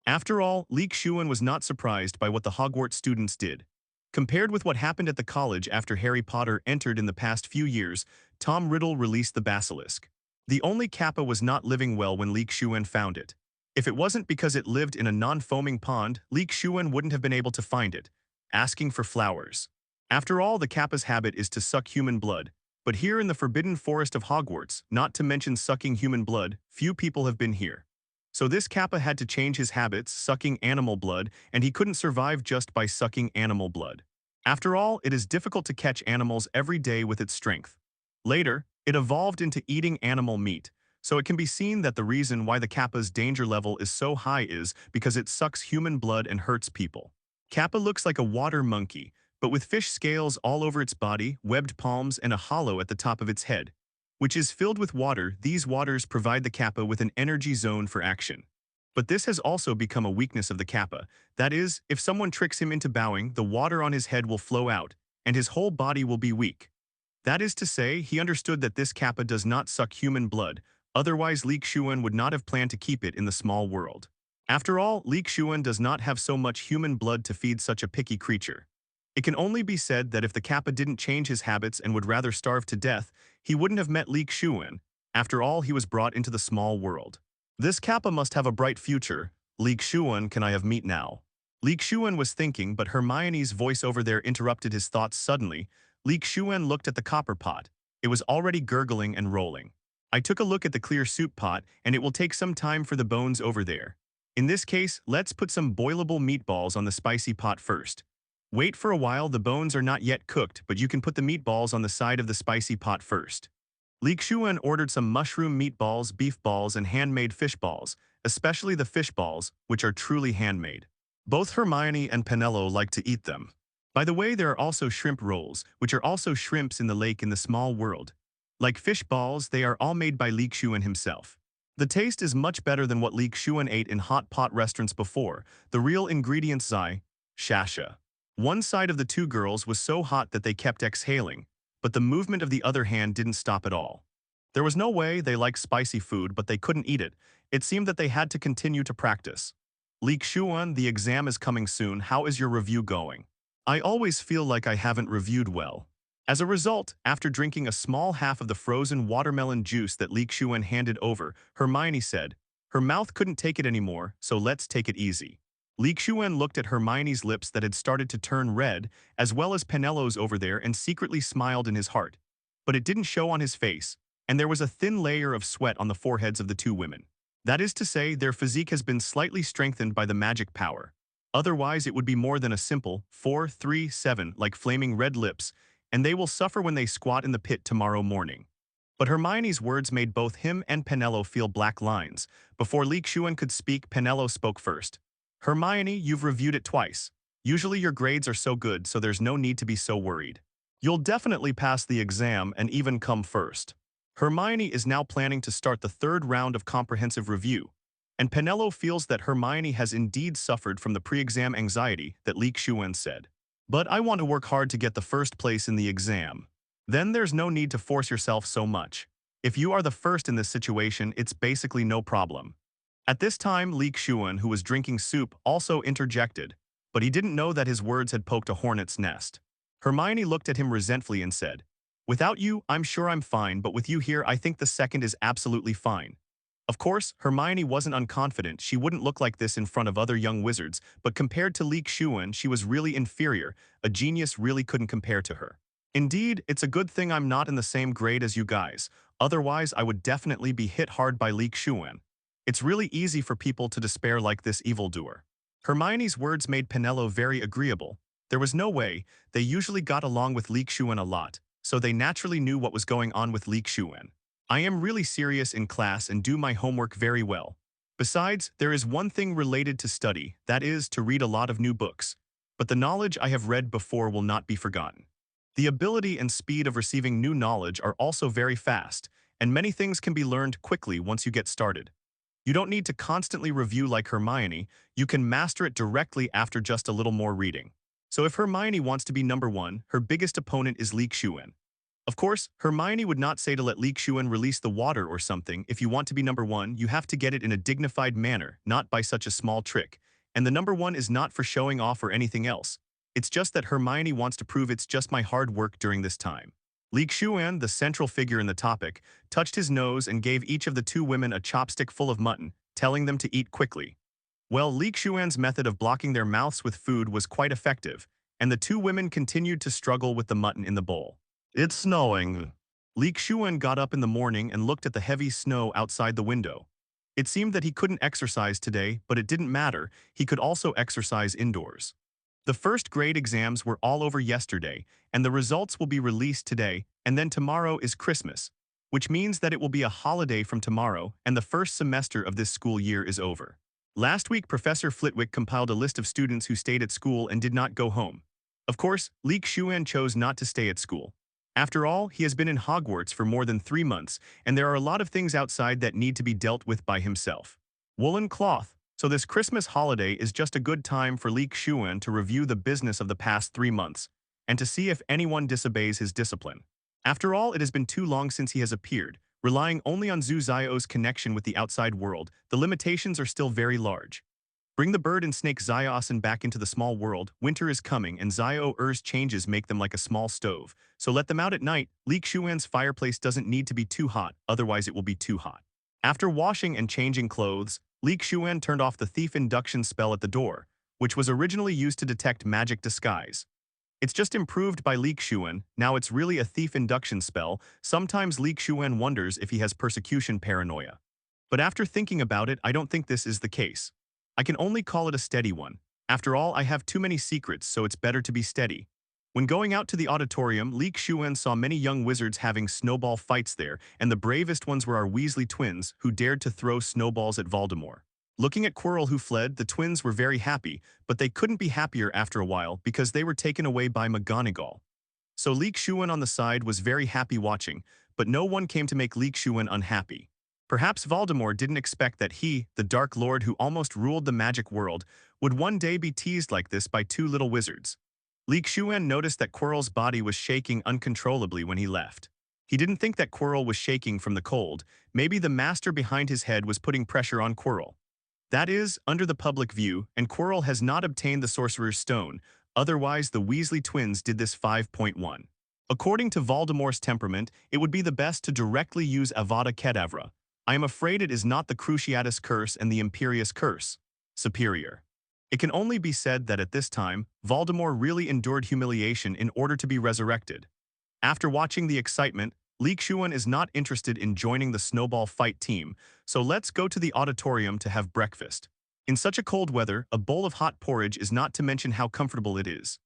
After all, Xuan was not surprised by what the Hogwarts students did. Compared with what happened at the college after Harry Potter entered in the past few years, Tom Riddle released the basilisk. The only Kappa was not living well when Xuan found it. If it wasn't because it lived in a non-foaming pond, Xuan wouldn't have been able to find it. Asking for flowers. After all, the Kappa's habit is to suck human blood, but here in the Forbidden Forest of Hogwarts, not to mention sucking human blood, few people have been here. So this Kappa had to change his habits, sucking animal blood, and he couldn't survive just by sucking animal blood. After all, it is difficult to catch animals every day with its strength. Later, it evolved into eating animal meat, so it can be seen that the reason why the Kappa's danger level is so high is because it sucks human blood and hurts people. Kappa looks like a water monkey, but with fish scales all over its body, webbed palms, and a hollow at the top of its head, which is filled with water. These waters provide the Kappa with an energy zone for action. But this has also become a weakness of the Kappa. That is, if someone tricks him into bowing, the water on his head will flow out, and his whole body will be weak. That is to say, he understood that this Kappa does not suck human blood, otherwise Xuan would not have planned to keep it in the small world. After all, Xuan does not have so much human blood to feed such a picky creature. It can only be said that if the Kappa didn't change his habits and would rather starve to death, he wouldn't have met Xuan. After all, he was brought into the small world. This Kappa must have a bright future. Xuan, can I have meat now? Xuan was thinking, but Hermione's voice over there interrupted his thoughts suddenly. Xuan looked at the copper pot. It was already gurgling and rolling. I took a look at the clear soup pot, and it will take some time for the bones over there. In this case, let's put some boilable meatballs on the spicy pot first. Wait for a while, the bones are not yet cooked, but you can put the meatballs on the side of the spicy pot first. Xuan ordered some mushroom meatballs, beef balls, and handmade fish balls, especially the fish balls, which are truly handmade. Both Hermione and Penelope like to eat them. By the way, there are also shrimp rolls, which are also shrimps in the lake in the small world. Like fish balls, they are all made by Xuan himself. The taste is much better than what Xuan ate in hot pot restaurants before. The real ingredients Shasha. One side of the two girls was so hot that they kept exhaling, but the movement of the other hand didn't stop at all. There was no way they liked spicy food, but they couldn't eat it. It seemed that they had to continue to practice. Xuan, the exam is coming soon. How is your review going? I always feel like I haven't reviewed well. As a result, after drinking a small half of the frozen watermelon juice that Xuan handed over, Hermione said, her mouth couldn't take it anymore, so let's take it easy. Xuan looked at Hermione's lips that had started to turn red, as well as Penelope's over there, and secretly smiled in his heart. But it didn't show on his face, and there was a thin layer of sweat on the foreheads of the two women. That is to say, their physique has been slightly strengthened by the magic power. Otherwise, it would be more than a simple 4-3-7 like flaming red lips, and they will suffer when they squat in the pit tomorrow morning. But Hermione's words made both him and Penelope feel black lines. Before Xuan could speak, Penelope spoke first. Hermione, you've reviewed it twice. Usually your grades are so good, so there's no need to be so worried. You'll definitely pass the exam and even come first. Hermione is now planning to start the third round of comprehensive review, and Penelope feels that Hermione has indeed suffered from the pre-exam anxiety that Xuan said. But I want to work hard to get the first place in the exam. Then there's no need to force yourself so much. If you are the first in this situation, it's basically no problem. At this time, Xuan, who was drinking soup, also interjected, but he didn't know that his words had poked a hornet's nest. Hermione looked at him resentfully and said, Without you, I'm sure I'm fine, but with you here, I think the second is absolutely fine. Of course, Hermione wasn't unconfident. She wouldn't look like this in front of other young wizards, but compared to Xuan, she was really inferior. A genius really couldn't compare to her. Indeed, it's a good thing I'm not in the same grade as you guys. Otherwise, I would definitely be hit hard by Xuan. It's really easy for people to despair like this evildoer. Hermione's words made Penelope very agreeable. There was no way. They usually got along with Xuan a lot, so they naturally knew what was going on with Xuan. I am really serious in class and do my homework very well. Besides, there is one thing related to study, that is, to read a lot of new books. But the knowledge I have read before will not be forgotten. The ability and speed of receiving new knowledge are also very fast, and many things can be learned quickly once you get started. You don't need to constantly review like Hermione, you can master it directly after just a little more reading. So if Hermione wants to be number one, her biggest opponent is Xuan. Of course, Hermione would not say to let Xuan release the water or something. If you want to be number one, you have to get it in a dignified manner, not by such a small trick. And the number one is not for showing off or anything else. It's just that Hermione wants to prove it's just my hard work during this time. Xuan, the central figure in the topic, touched his nose and gave each of the two women a chopstick full of mutton, telling them to eat quickly. Well, Xuan's method of blocking their mouths with food was quite effective, and the two women continued to struggle with the mutton in the bowl. It's snowing. Xuan got up in the morning and looked at the heavy snow outside the window. It seemed that he couldn't exercise today, but it didn't matter. He could also exercise indoors. The first grade exams were all over yesterday, and the results will be released today, and then tomorrow is Christmas, which means that it will be a holiday from tomorrow, and the first semester of this school year is over. Last week, Professor Flitwick compiled a list of students who stayed at school and did not go home. Of course, Xuan chose not to stay at school. After all, he has been in Hogwarts for more than 3 months, and there are a lot of things outside that need to be dealt with by himself. Woolen cloth. So this Christmas holiday is just a good time for Xuan to review the business of the past 3 months, and to see if anyone disobeys his discipline. After all, it has been too long since he has appeared. Relying only on Zhu Zio's connection with the outside world, the limitations are still very large. Bring the bird and snake Ziosin back into the small world. Winter is coming, and Zio-Er's changes make them like a small stove. So let them out at night. Xuan's fireplace doesn't need to be too hot, otherwise it will be too hot. After washing and changing clothes, Xuan turned off the thief induction spell at the door, which was originally used to detect magic disguise. It's just improved by Xuan. Now it's really a thief induction spell. Sometimes Xuan wonders if he has persecution paranoia. But after thinking about it, I don't think this is the case. I can only call it a steady one. After all, I have too many secrets, so it's better to be steady. When going out to the auditorium, Xuan saw many young wizards having snowball fights there, and the bravest ones were our Weasley twins, who dared to throw snowballs at Voldemort. Looking at Quirrel, who fled, the twins were very happy, but they couldn't be happier after a while because they were taken away by McGonagall. So Xuan on the side was very happy watching, but no one came to make Xuan unhappy. Perhaps Voldemort didn't expect that he, the Dark Lord who almost ruled the magic world, would one day be teased like this by two little wizards. Xuan noticed that Quirrel's body was shaking uncontrollably when he left. He didn't think that Quirrel was shaking from the cold. Maybe the master behind his head was putting pressure on Quirrel. That is, under the public view, and Quirrel has not obtained the Sorcerer's Stone, otherwise the Weasley twins did this 5.1. According to Voldemort's temperament, it would be the best to directly use Avada Kedavra. I am afraid it is not the Cruciatus Curse and the Imperious Curse. Superior. It can only be said that at this time, Voldemort really endured humiliation in order to be resurrected. After watching the excitement, Xuan is not interested in joining the snowball fight team, so let's go to the auditorium to have breakfast. In such a cold weather, a bowl of hot porridge is not to mention how comfortable it is.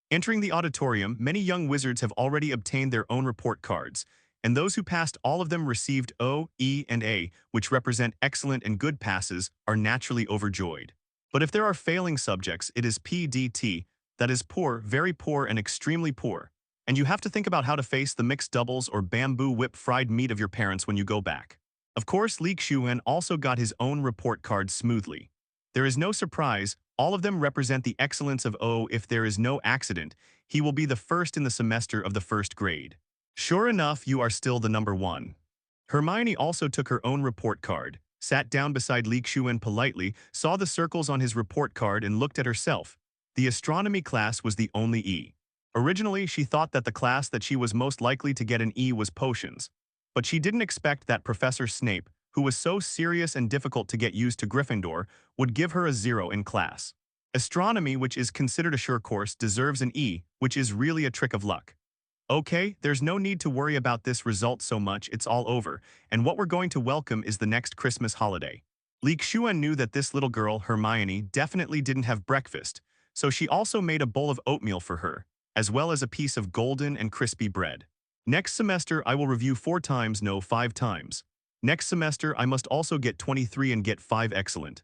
Entering the auditorium, many young wizards have already obtained their own report cards, and those who passed all of them received O, E, and A, which represent excellent and good passes, are naturally overjoyed. But if there are failing subjects, it is PDT, that is poor, very poor, and extremely poor. And you have to think about how to face the mixed doubles or bamboo whip fried meat of your parents when you go back. Of course, Xuan also got his own report card smoothly. There is no surprise, all of them represent the excellence of O. If there is no accident, he will be the first in the semester of the first grade. Sure enough, you are still the number one. Hermione also took her own report card, sat down beside Xuan politely, saw the circles on his report card and looked at herself. The astronomy class was the only E. Originally, she thought that the class that she was most likely to get an E was potions, but she didn't expect that Professor Snape, who was so serious and difficult to get used to Gryffindor, would give her a 0 in class. Astronomy, which is considered a sure course, deserves an E, which is really a trick of luck. Okay, there's no need to worry about this result so much, it's all over, and what we're going to welcome is the next Christmas holiday. Xuan knew that this little girl, Hermione, definitely didn't have breakfast, so she also made a bowl of oatmeal for her, as well as a piece of golden and crispy bread. Next semester I will review 4 times, no 5 times. Next semester I must also get 23 and get 5 excellent.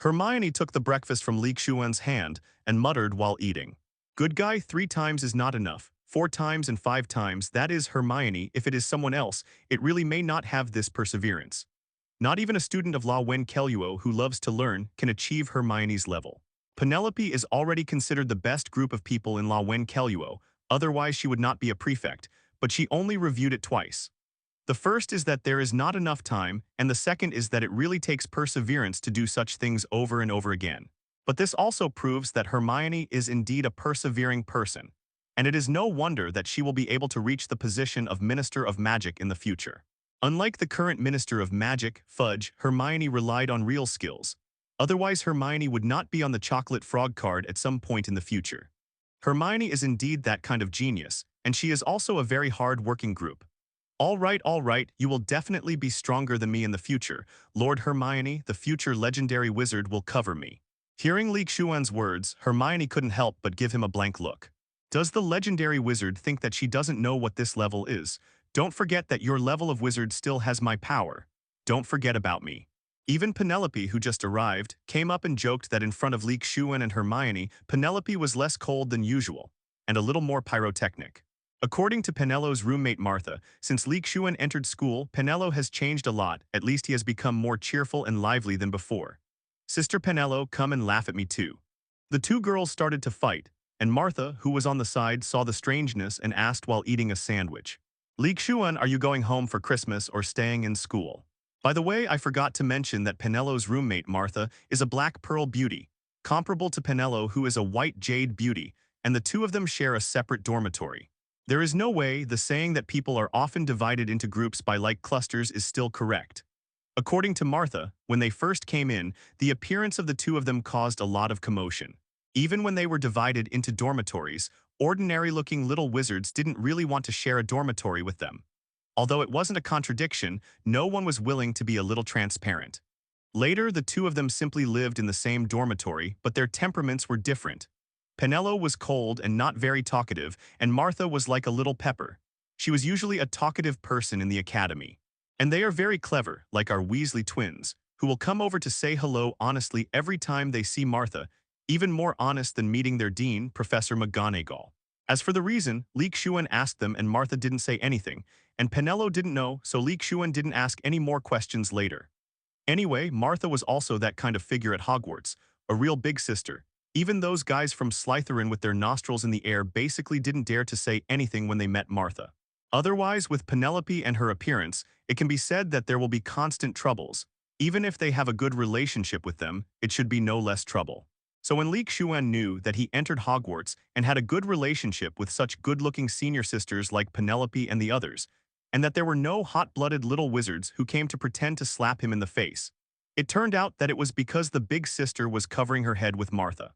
Hermione took the breakfast from Xuan's hand and muttered while eating. Good guy, 3 times is not enough. 4 times and 5 times, that is Hermione. If it is someone else, it really may not have this perseverance. Not even a student of Ravenclaw who loves to learn can achieve Hermione's level. Penelope is already considered the best group of people in Ravenclaw, otherwise she would not be a prefect, but she only reviewed it twice. The first is that there is not enough time, and the second is that it really takes perseverance to do such things over and over again. But this also proves that Hermione is indeed a persevering person, and it is no wonder that she will be able to reach the position of Minister of Magic in the future. Unlike the current Minister of Magic, Fudge, Hermione relied on real skills. Otherwise, Hermione would not be on the chocolate frog card at some point in the future. Hermione is indeed that kind of genius, and she is also a very hard-working group. All right, you will definitely be stronger than me in the future. Lord Hermione, the future legendary wizard, will cover me. Hearing Xuan's words, Hermione couldn't help but give him a blank look. Does the legendary wizard think that she doesn't know what this level is? Don't forget that your level of wizard still has my power. Don't forget about me. Even Penelope, who just arrived, came up and joked that in front of Xuan and Hermione, Penelope was less cold than usual, and a little more pyrotechnic. According to Penelope's roommate Martha, since Xuan entered school, Penelope has changed a lot, at least he has become more cheerful and lively than before. Sister Penelope, come and laugh at me too. The 2 girls started to fight, and Martha, who was on the side, saw the strangeness and asked while eating a sandwich. Xuan, are you going home for Christmas or staying in school? By the way, I forgot to mention that Penelope's roommate Martha is a black pearl beauty, comparable to Penelope who is a white jade beauty, and the 2 of them share a separate dormitory. There is no way the saying that people are often divided into groups by like clusters is still correct. According to Martha, when they first came in, the appearance of the 2 of them caused a lot of commotion. Even when they were divided into dormitories, ordinary-looking little wizards didn't really want to share a dormitory with them. Although it wasn't a contradiction, no one was willing to be a little transparent. Later, the 2 of them simply lived in the same dormitory, but their temperaments were different. Penelope was cold and not very talkative, and Martha was like a little pepper. She was usually a talkative person in the academy. And they are very clever, like our Weasley twins, who will come over to say hello honestly every time they see Martha, even more honest than meeting their dean, Professor McGonagall. As for the reason, Xuan asked them and Martha didn't say anything, and Penelope didn't know, so Xuan didn't ask any more questions later. Anyway, Martha was also that kind of figure at Hogwarts, a real big sister. Even those guys from Slytherin with their nostrils in the air basically didn't dare to say anything when they met Martha. Otherwise, with Penelope and her appearance, it can be said that there will be constant troubles. Even if they have a good relationship with them, it should be no less trouble. So when Xuan knew that he entered Hogwarts and had a good relationship with such good-looking senior sisters like Penelope and the others, and that there were no hot-blooded little wizards who came to pretend to slap him in the face, it turned out that it was because the big sister was covering her head with Martha.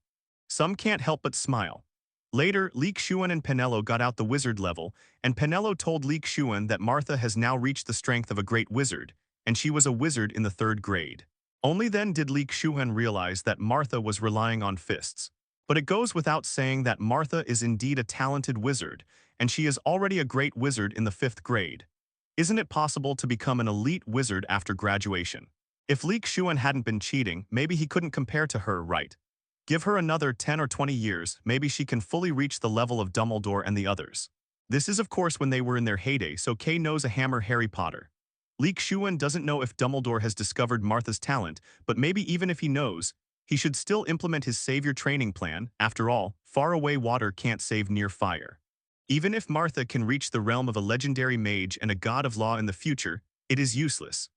Some can't help but smile. Later, Xuan and Penelope got out the wizard level, and Penelope told Xuan that Martha has now reached the strength of a great wizard, and she was a wizard in the 3rd grade. Only then did Xuan realize that Martha was relying on fists. But it goes without saying that Martha is indeed a talented wizard, and she is already a great wizard in the 5th grade. Isn't it possible to become an elite wizard after graduation? If Xuan hadn't been cheating, maybe he couldn't compare to her, right? Give her another 10 or 20 years, maybe she can fully reach the level of Dumbledore and the others. This is of course when they were in their heyday, so Kay knows a hammer Harry Potter. Xuan doesn't know if Dumbledore has discovered Martha's talent, but maybe even if he knows, he should still implement his savior training plan. After all, far away water can't save near fire. Even if Martha can reach the realm of a legendary mage and a god of law in the future, it is useless.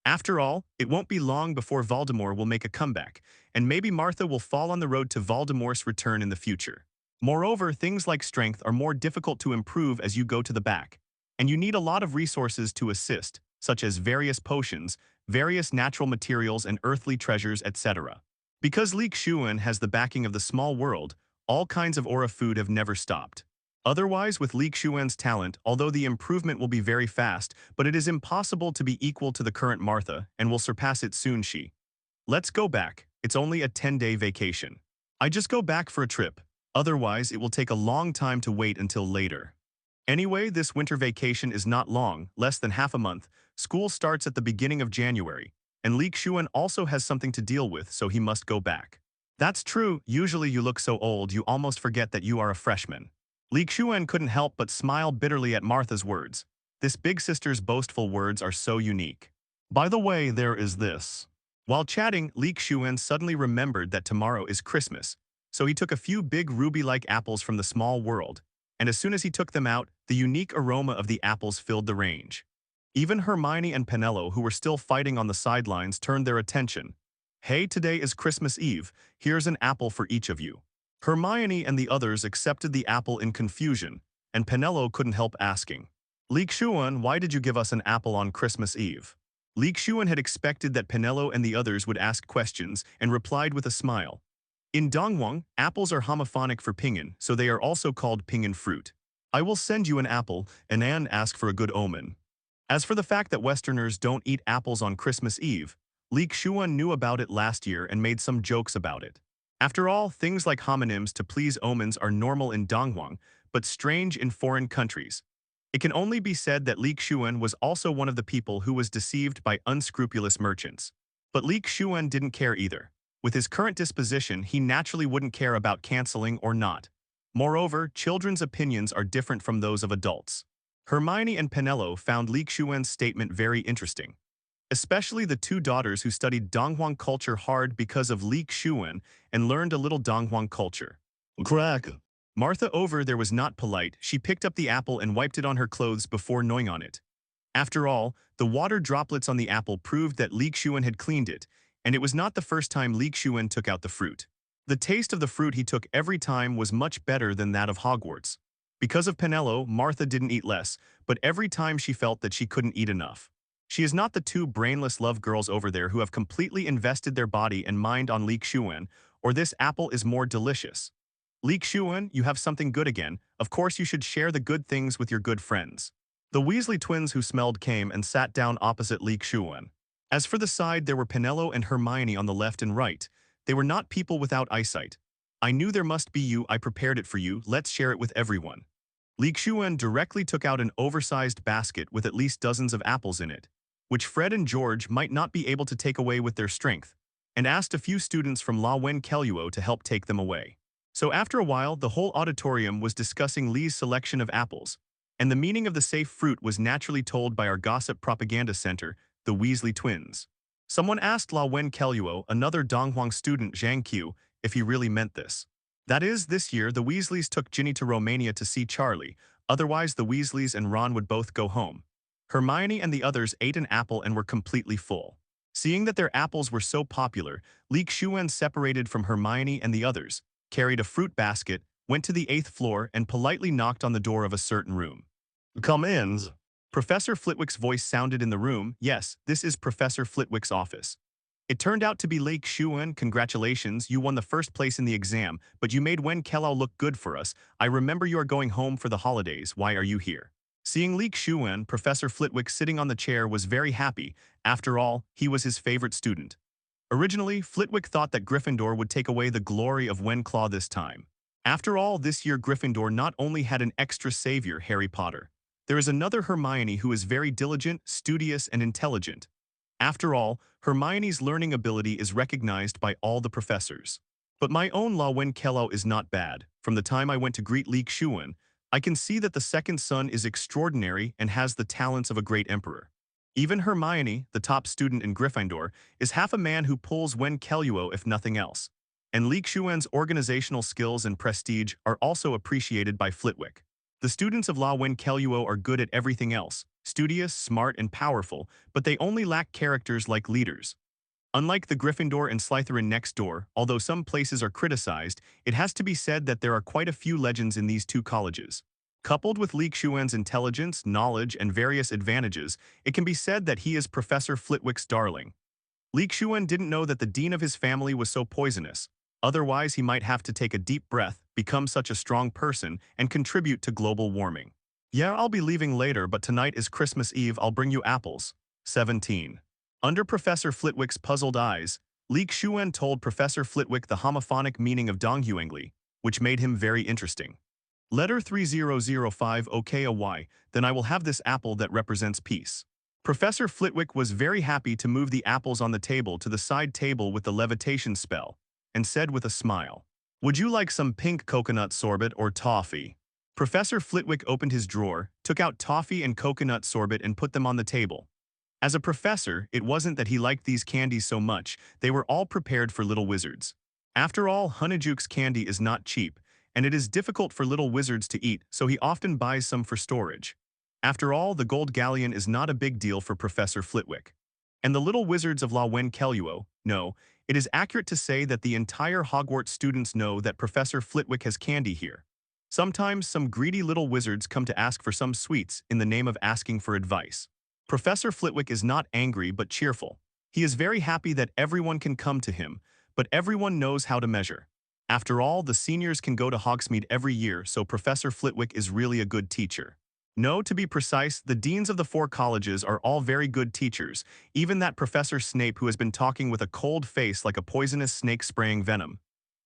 After all, it won't be long before Voldemort will make a comeback, and maybe Martha will fall on the road to Voldemort's return in the future. Moreover, things like strength are more difficult to improve as you go to the back, and you need a lot of resources to assist, such as various potions, various natural materials and earthly treasures, etc. Because Leek Xuan has the backing of the small world, all kinds of aura food have never stopped. Otherwise, with Leek Xuan's talent, although the improvement will be very fast, but it is impossible to be equal to the current Martha and will surpass it soon. Let's go back. It's only a 10-day vacation. I just go back for a trip. Otherwise, it will take a long time to wait until later. Anyway, this winter vacation is not long, less than half a month. School starts at the beginning of January, and Leek Xuan also has something to deal with, so he must go back. That's true. Usually you look so old you almost forget that you are a freshman. Leek Xuan couldn't help but smile bitterly at Martha's words. This big sister's boastful words are so unique. By the way, there is this. While chatting, Leek Xuan suddenly remembered that tomorrow is Christmas, so he took a few big ruby-like apples from the small world, and as soon as he took them out, the unique aroma of the apples filled the range. Even Hermione and Penelope, who were still fighting on the sidelines, turned their attention. Hey, today is Christmas Eve. Here's an apple for each of you. Hermione and the others accepted the apple in confusion, and Penelope couldn't help asking, Leek Xuan, why did you give us an apple on Christmas Eve? Leek Xuan had expected that Penelope and the others would ask questions and replied with a smile. In Dongwang, apples are homophonic for pinyin, so they are also called pinyin fruit. I will send you an apple, and ask for a good omen. As for the fact that Westerners don't eat apples on Christmas Eve, Leek Xuan knew about it last year and made some jokes about it. After all, things like homonyms to please omens are normal in Dongwang, but strange in foreign countries. It can only be said that Leek Xuan was also one of the people who was deceived by unscrupulous merchants. But Leek Xuan didn't care either. With his current disposition, he naturally wouldn't care about canceling or not. Moreover, children's opinions are different from those of adults. Hermione and Penelope found Leek Xuan's statement very interesting. Especially the two daughters who studied Donghuang culture hard because of Leek Xuan and learned a little Donghuang culture. Crack. Martha over there was not polite. She picked up the apple and wiped it on her clothes before gnawing on it. After all, the water droplets on the apple proved that Leek Xuan had cleaned it, and it was not the first time Leek Xuan took out the fruit. The taste of the fruit he took every time was much better than that of Hogwarts. Because of Penelope, Martha didn't eat less, but every time she felt that she couldn't eat enough. She is not the two brainless love girls over there who have completely invested their body and mind on Leek Xuan, or this apple is more delicious. Leek Xuan, you have something good again. Of course you should share the good things with your good friends. The Weasley twins who smelled came and sat down opposite Leek Xuan. As for the side, there were Penelope and Hermione on the left and right. They were not people without eyesight. I knew there must be you, I prepared it for you, let's share it with everyone. Leek Xuan directly took out an oversized basket with at least dozens of apples in it, which Fred and George might not be able to take away with their strength, and asked a few students from La Wen Keluo to help take them away. So after a while, the whole auditorium was discussing Lee's selection of apples, and the meaning of the safe fruit was naturally told by our gossip propaganda center, the Weasley twins. Someone asked La Wen Keluo, another Donghuang student Zhang Qiu, if he really meant this. That is, this year the Weasleys took Ginny to Romania to see Charlie, otherwise the Weasleys and Ron would both go home. Hermione and the others ate an apple and were completely full. Seeing that their apples were so popular, Leek Xuan separated from Hermione and the others, carried a fruit basket, went to the 8th floor and politely knocked on the door of a certain room. Come in. Professor Flitwick's voice sounded in the room. Yes, this is Professor Flitwick's office. It turned out to be Leek Xuan. Congratulations, you won the first place in the exam, but you made Wen Kelao look good for us. I remember you are going home for the holidays. Why are you here? Seeing Leek Xuan, Professor Flitwick sitting on the chair was very happy. After all, he was his favorite student. Originally, Flitwick thought that Gryffindor would take away the glory of Ravenclaw this time. After all, this year Gryffindor not only had an extra savior, Harry Potter. There is another Hermione who is very diligent, studious, and intelligent. After all, Hermione's learning ability is recognized by all the professors. But my own La Wen Kelao is not bad. From the time I went to greet Leek Xuan, I can see that the second son is extraordinary and has the talents of a great emperor. Even Hermione, the top student in Gryffindor, is half a man who pulls Wen Keluo if nothing else. And Leek Xuan's organizational skills and prestige are also appreciated by Flitwick. The students of La Wen Keluo are good at everything else, studious, smart, and powerful, but they only lack characters like leaders. Unlike the Gryffindor and Slytherin next door, although some places are criticized, it has to be said that there are quite a few legends in these two colleges. Coupled with Xuan's intelligence, knowledge, and various advantages, it can be said that he is Professor Flitwick's darling. Xuan didn't know that the dean of his family was so poisonous. Otherwise, he might have to take a deep breath, become such a strong person, and contribute to global warming. Yeah, I'll be leaving later, but tonight is Christmas Eve. I'll bring you apples. 17. Under Professor Flitwick's puzzled eyes, Xuan told Professor Flitwick the homophonic meaning of Donghuangli, which made him very interesting. Letter 3005 OKAY, then I will have this apple that represents peace. Professor Flitwick was very happy to move the apples on the table to the side table with the levitation spell, and said with a smile, "Would you like some pink coconut sorbet or toffee?" Professor Flitwick opened his drawer, took out toffee and coconut sorbet and put them on the table. As a professor, it wasn't that he liked these candies so much, they were all prepared for little wizards. After all, Honeyjuke's candy is not cheap, and it is difficult for little wizards to eat, so he often buys some for storage. After all, the gold galleon is not a big deal for Professor Flitwick. And the little wizards of Ravenclaw know, it is accurate to say that the entire Hogwarts students know that Professor Flitwick has candy here. Sometimes some greedy little wizards come to ask for some sweets in the name of asking for advice. Professor Flitwick is not angry but cheerful. He is very happy that everyone can come to him, but everyone knows how to measure. After all, the seniors can go to Hogsmeade every year, so Professor Flitwick is really a good teacher. No, to be precise, the deans of the 4 colleges are all very good teachers, even that Professor Snape who has been talking with a cold face like a poisonous snake spraying venom.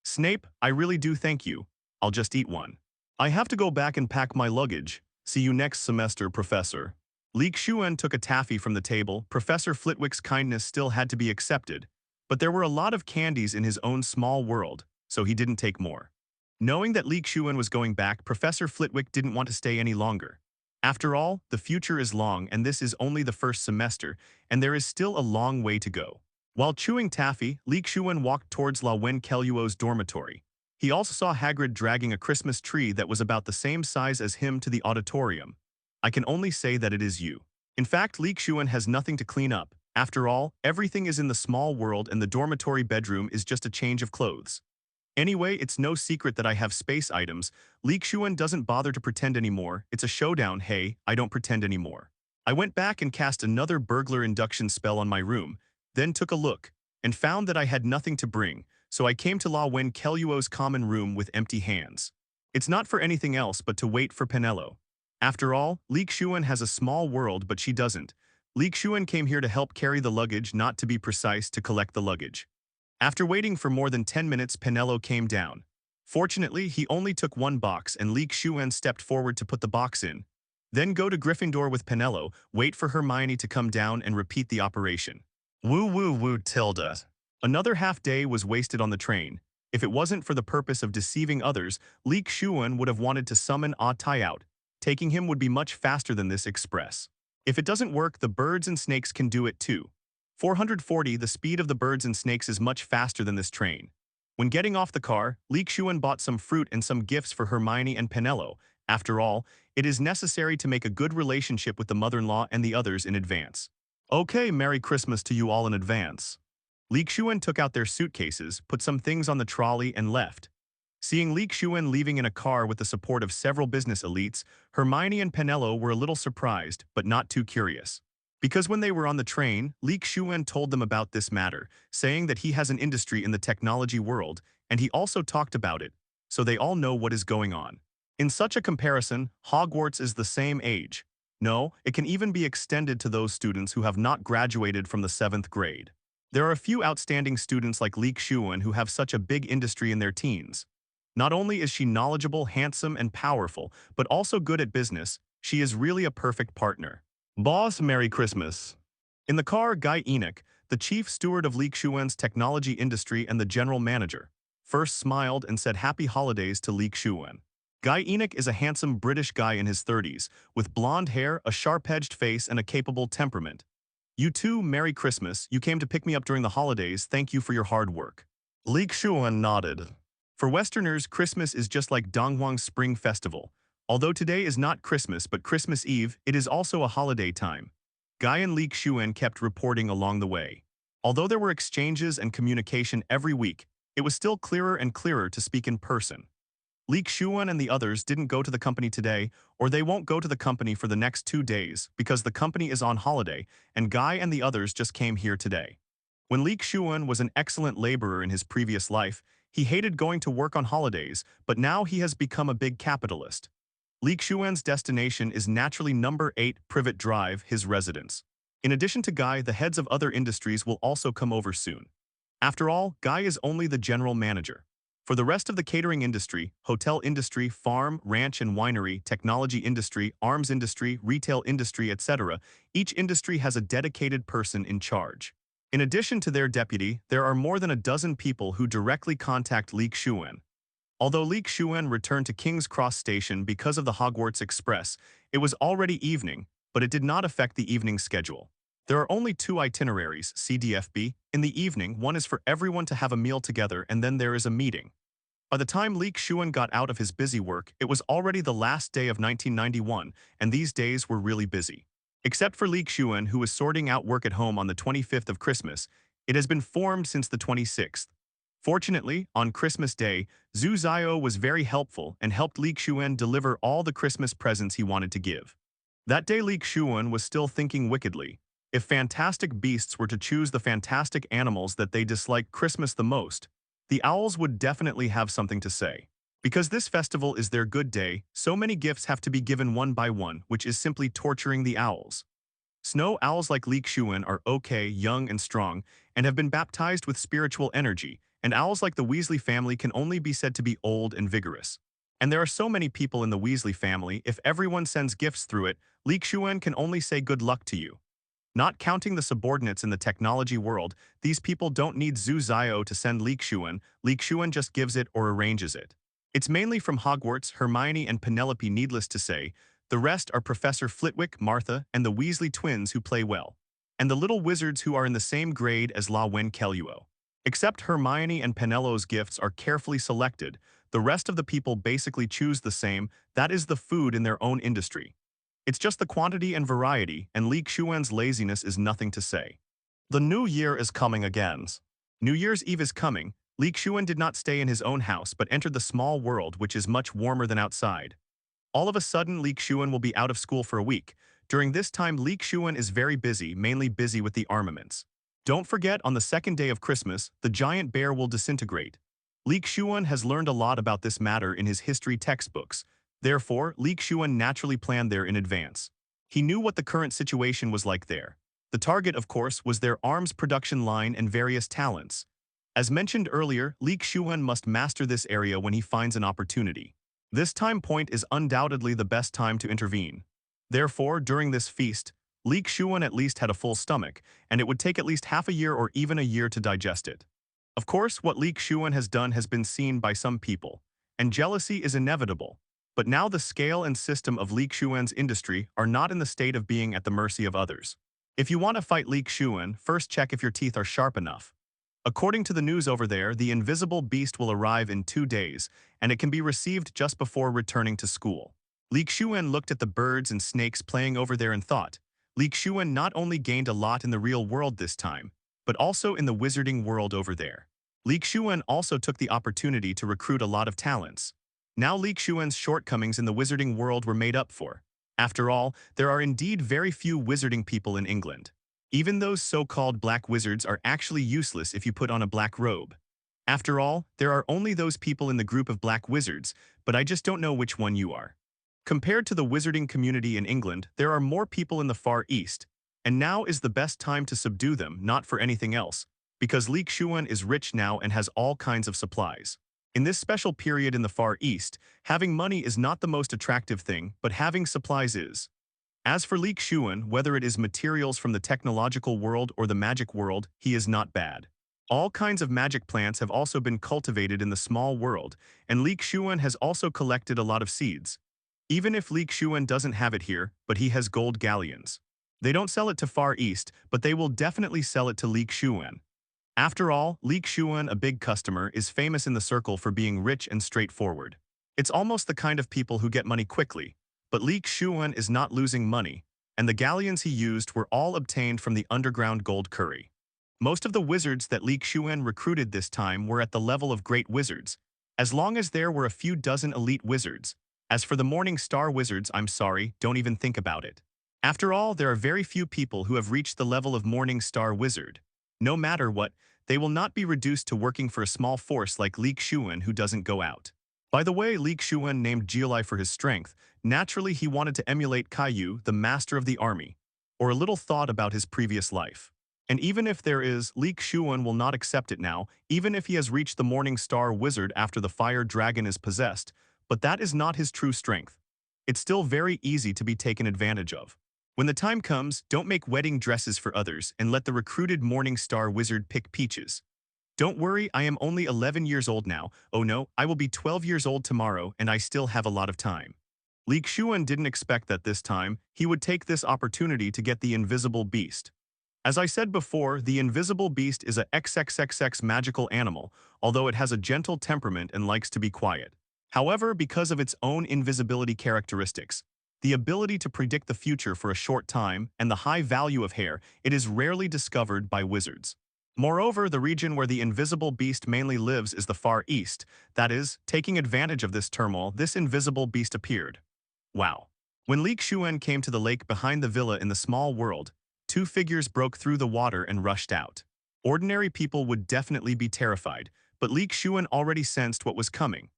Snape, I really do thank you. I'll just eat one. I have to go back and pack my luggage. See you next semester, Professor. Xuan took a taffy from the table. Professor Flitwick's kindness still had to be accepted, but there were a lot of candies in his own small world, so he didn't take more. Knowing that Xuan was going back, Professor Flitwick didn't want to stay any longer. After all, the future is long and this is only the first semester, and there is still a long way to go. While chewing taffy, Xuan walked towards Ravenclaw's dormitory. He also saw Hagrid dragging a Christmas tree that was about the same size as him to the auditorium. I can only say that it is you. In fact, Xuan has nothing to clean up. After all, everything is in the small world and the dormitory bedroom is just a change of clothes. Anyway, it's no secret that I have space items. Xuan doesn't bother to pretend anymore. It's a showdown. Hey, I don't pretend anymore. I went back and cast another burglar induction spell on my room, then took a look, and found that I had nothing to bring, so I came to Ravenclaw's common room with empty hands. It's not for anything else but to wait for Penelope. After all, Xuan has a small world, but she doesn't. Xuan came here to help carry the luggage, not to be precise, to collect the luggage. After waiting for more than 10 minutes, Penelope came down. Fortunately, he only took one box and Xuan stepped forward to put the box in. Then go to Gryffindor with Penelope, wait for Hermione to come down and repeat the operation. Woo woo woo Tilda. Another half day was wasted on the train. If it wasn't for the purpose of deceiving others, Xuan would have wanted to summon Occamy out. Taking him would be much faster than this express. If it doesn't work, the birds and snakes can do it too. 440, the speed of the birds and snakes is much faster than this train. When getting off the car, Xuan bought some fruit and some gifts for Hermione and Penelope. After all, it is necessary to make a good relationship with the mother-in-law and the others in advance. Okay, Merry Christmas to you all in advance. Xuan took out their suitcases, put some things on the trolley, and left. Seeing Xuan leaving in a car with the support of several business elites, Hermione and Penelope were a little surprised, but not too curious. Because when they were on the train, Xuan told them about this matter, saying that he has an industry in the technology world, and he also talked about it, so they all know what is going on. In such a comparison, Hogwarts is the same age. No, it can even be extended to those students who have not graduated from the 7th grade. There are a few outstanding students like Xuan who have such a big industry in their teens. Not only is she knowledgeable, handsome, and powerful, but also good at business, she is really a perfect partner. Boss, Merry Christmas. In the car, Guy Enoch, the chief steward of Xuan's technology industry and the general manager, first smiled and said happy holidays to Xuan. Guy Enoch is a handsome British guy in his 30s, with blonde hair, a sharp-edged face, and a capable temperament. You too, Merry Christmas. You came to pick me up during the holidays. Thank you for your hard work. Xuan nodded. For Westerners, Christmas is just like Donghuang's Spring Festival. Although today is not Christmas but Christmas Eve, it is also a holiday time. Guy and Xuan kept reporting along the way. Although there were exchanges and communication every week, it was still clearer and clearer to speak in person. Xuan and the others didn't go to the company today, or they won't go to the company for the next 2 days because the company is on holiday, and Guy and the others just came here today. When Xuan was an excellent laborer in his previous life, he hated going to work on holidays, but now he has become a big capitalist. Xuan's destination is naturally number 8 Privet Drive, his residence. In addition to Guy, the heads of other industries will also come over soon. After all, Guy is only the general manager. For the rest of the catering industry, hotel industry, farm, ranch and winery, technology industry, arms industry, retail industry, etc., each industry has a dedicated person in charge. In addition to their deputy, there are more than a dozen people who directly contact Xuan. Although Xuan returned to King's Cross Station because of the Hogwarts Express, it was already evening, but it did not affect the evening schedule. There are only 2 itineraries, CDFB. In the evening, one is for everyone to have a meal together and then there is a meeting. By the time Xuan got out of his busy work, it was already the last day of 1991, and these days were really busy. Except for Xuan, who was sorting out work at home on the 25th of Christmas, it has been formed since the 26th. Fortunately, on Christmas Day, Zhu Zio was very helpful and helped Xuan deliver all the Christmas presents he wanted to give. That day Xuan was still thinking wickedly. If fantastic beasts were to choose the fantastic animals that they disliked Christmas the most, the owls would definitely have something to say. Because this festival is their good day, so many gifts have to be given one by one, which is simply torturing the owls. Snow owls like Xuan are okay, young and strong, and have been baptized with spiritual energy, and owls like the Weasley family can only be said to be old and vigorous. And there are so many people in the Weasley family, if everyone sends gifts through it, Xuan can only say good luck to you. Not counting the subordinates in the technology world, these people don't need Zhu Zio to send Xuan just gives it or arranges it. It's mainly from Hogwarts, Hermione and Penelope, needless to say. The rest are Professor Flitwick, Martha, and the Weasley twins who play well. And the little wizards who are in the same grade as La Wenkeluo. Except Hermione and Penelope's gifts are carefully selected, the rest of the people basically choose the same, that is the food in their own industry. It's just the quantity and variety, and Xuan's laziness is nothing to say. The new year is coming again. New Year's Eve is coming. Xuan did not stay in his own house but entered the small world, which is much warmer than outside. All of a sudden, Xuan will be out of school for a week. During this time, Xuan is very busy, mainly busy with the armaments. Don't forget, on the second day of Christmas, the giant bear will disintegrate. Xuan has learned a lot about this matter in his history textbooks. Therefore, Xuan naturally planned there in advance. He knew what the current situation was like there. The target, of course, was their arms production line and various talents. As mentioned earlier, Xuan must master this area when he finds an opportunity. This time point is undoubtedly the best time to intervene. Therefore, during this feast, Xuan at least had a full stomach, and it would take at least half a year or even a year to digest it. Of course, what Xuan has done has been seen by some people, and jealousy is inevitable. But now the scale and system of Xuan's industry are not in the state of being at the mercy of others. If you want to fight Xuan, first check if your teeth are sharp enough. According to the news over there, the invisible beast will arrive in 2 days, and it can be received just before returning to school. Xuan looked at the birds and snakes playing over there and thought, Xuan not only gained a lot in the real world this time, but also in the wizarding world over there. Xuan also took the opportunity to recruit a lot of talents. Now Xuan's shortcomings in the wizarding world were made up for. After all, there are indeed very few wizarding people in England. Even those so-called black wizards are actually useless if you put on a black robe. After all, there are only those people in the group of black wizards, but I just don't know which one you are. Compared to the wizarding community in England, there are more people in the Far East, and now is the best time to subdue them, not for anything else, because Xuan is rich now and has all kinds of supplies. In this special period in the Far East, having money is not the most attractive thing, but having supplies is. As for Xuan, whether it is materials from the technological world or the magic world, he is not bad. All kinds of magic plants have also been cultivated in the small world, and Xuan has also collected a lot of seeds. Even if Xuan doesn't have it here, but he has gold galleons. They don't sell it to Far East, but they will definitely sell it to Xuan. After all, Xuan, a big customer, is famous in the circle for being rich and straightforward. It's almost the kind of people who get money quickly, but Xuan is not losing money, and the galleons he used were all obtained from the underground gold curry. Most of the wizards that Xuan recruited this time were at the level of great wizards, as long as there were a few dozen elite wizards. As for the Morning Star wizards, I'm sorry, don't even think about it. After all, there are very few people who have reached the level of Morning Star wizard. No matter what, they will not be reduced to working for a small force like Xuan who doesn't go out. By the way, Xuan named Jiulai for his strength. Naturally, he wanted to emulate Caillou, the master of the army, or a little thought about his previous life. And even if there is, Xuan will not accept it now, even if he has reached the Morning Star wizard after the fire dragon is possessed, but that is not his true strength. It's still very easy to be taken advantage of. When the time comes, don't make wedding dresses for others and let the recruited Morning Star wizard pick peaches. Don't worry, I am only 11 years old now. Oh no, I will be 12 years old tomorrow and I still have a lot of time. Xuan didn't expect that this time, he would take this opportunity to get the invisible beast. As I said before, the invisible beast is a XXXX magical animal, although it has a gentle temperament and likes to be quiet. However, because of its own invisibility characteristics, the ability to predict the future for a short time, and the high value of hair, it is rarely discovered by wizards. Moreover, the region where the invisible beast mainly lives is the Far East. That is, taking advantage of this turmoil, this invisible beast appeared. Wow. When Xuan came to the lake behind the villa in the small world, two figures broke through the water and rushed out. Ordinary people would definitely be terrified, but Xuan already sensed what was coming.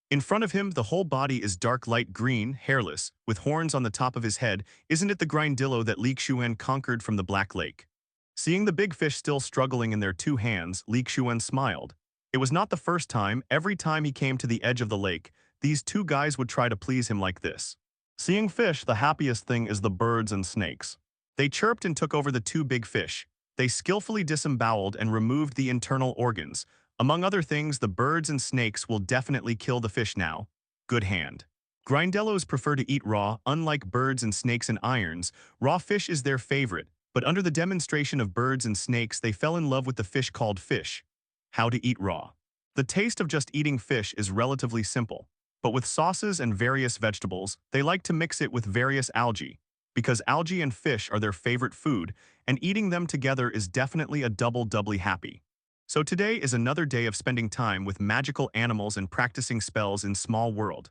In front of him, the whole body is dark light green, hairless, with horns on the top of his head. Isn't it the Grindillo that Xuan conquered from the Black Lake? Seeing the big fish still struggling in their two hands, Xuan smiled. It was not the first time. Every time he came to the edge of the lake, these two guys would try to please him like this. Seeing fish, the happiest thing is the birds and snakes. They chirped and took over the two big fish. They skillfully disemboweled and removed the internal organs. Among other things, the birds and snakes will definitely kill the fish now. Good hand. Grindellos prefer to eat raw. Unlike birds and snakes and irons, raw fish is their favorite, but under the demonstration of birds and snakes they fell in love with the fish called fish. How to eat raw. The taste of just eating fish is relatively simple, but with sauces and various vegetables, they like to mix it with various algae, because algae and fish are their favorite food, and eating them together is definitely a doubly happy. So today is another day of spending time with magical animals and practicing spells in Small World.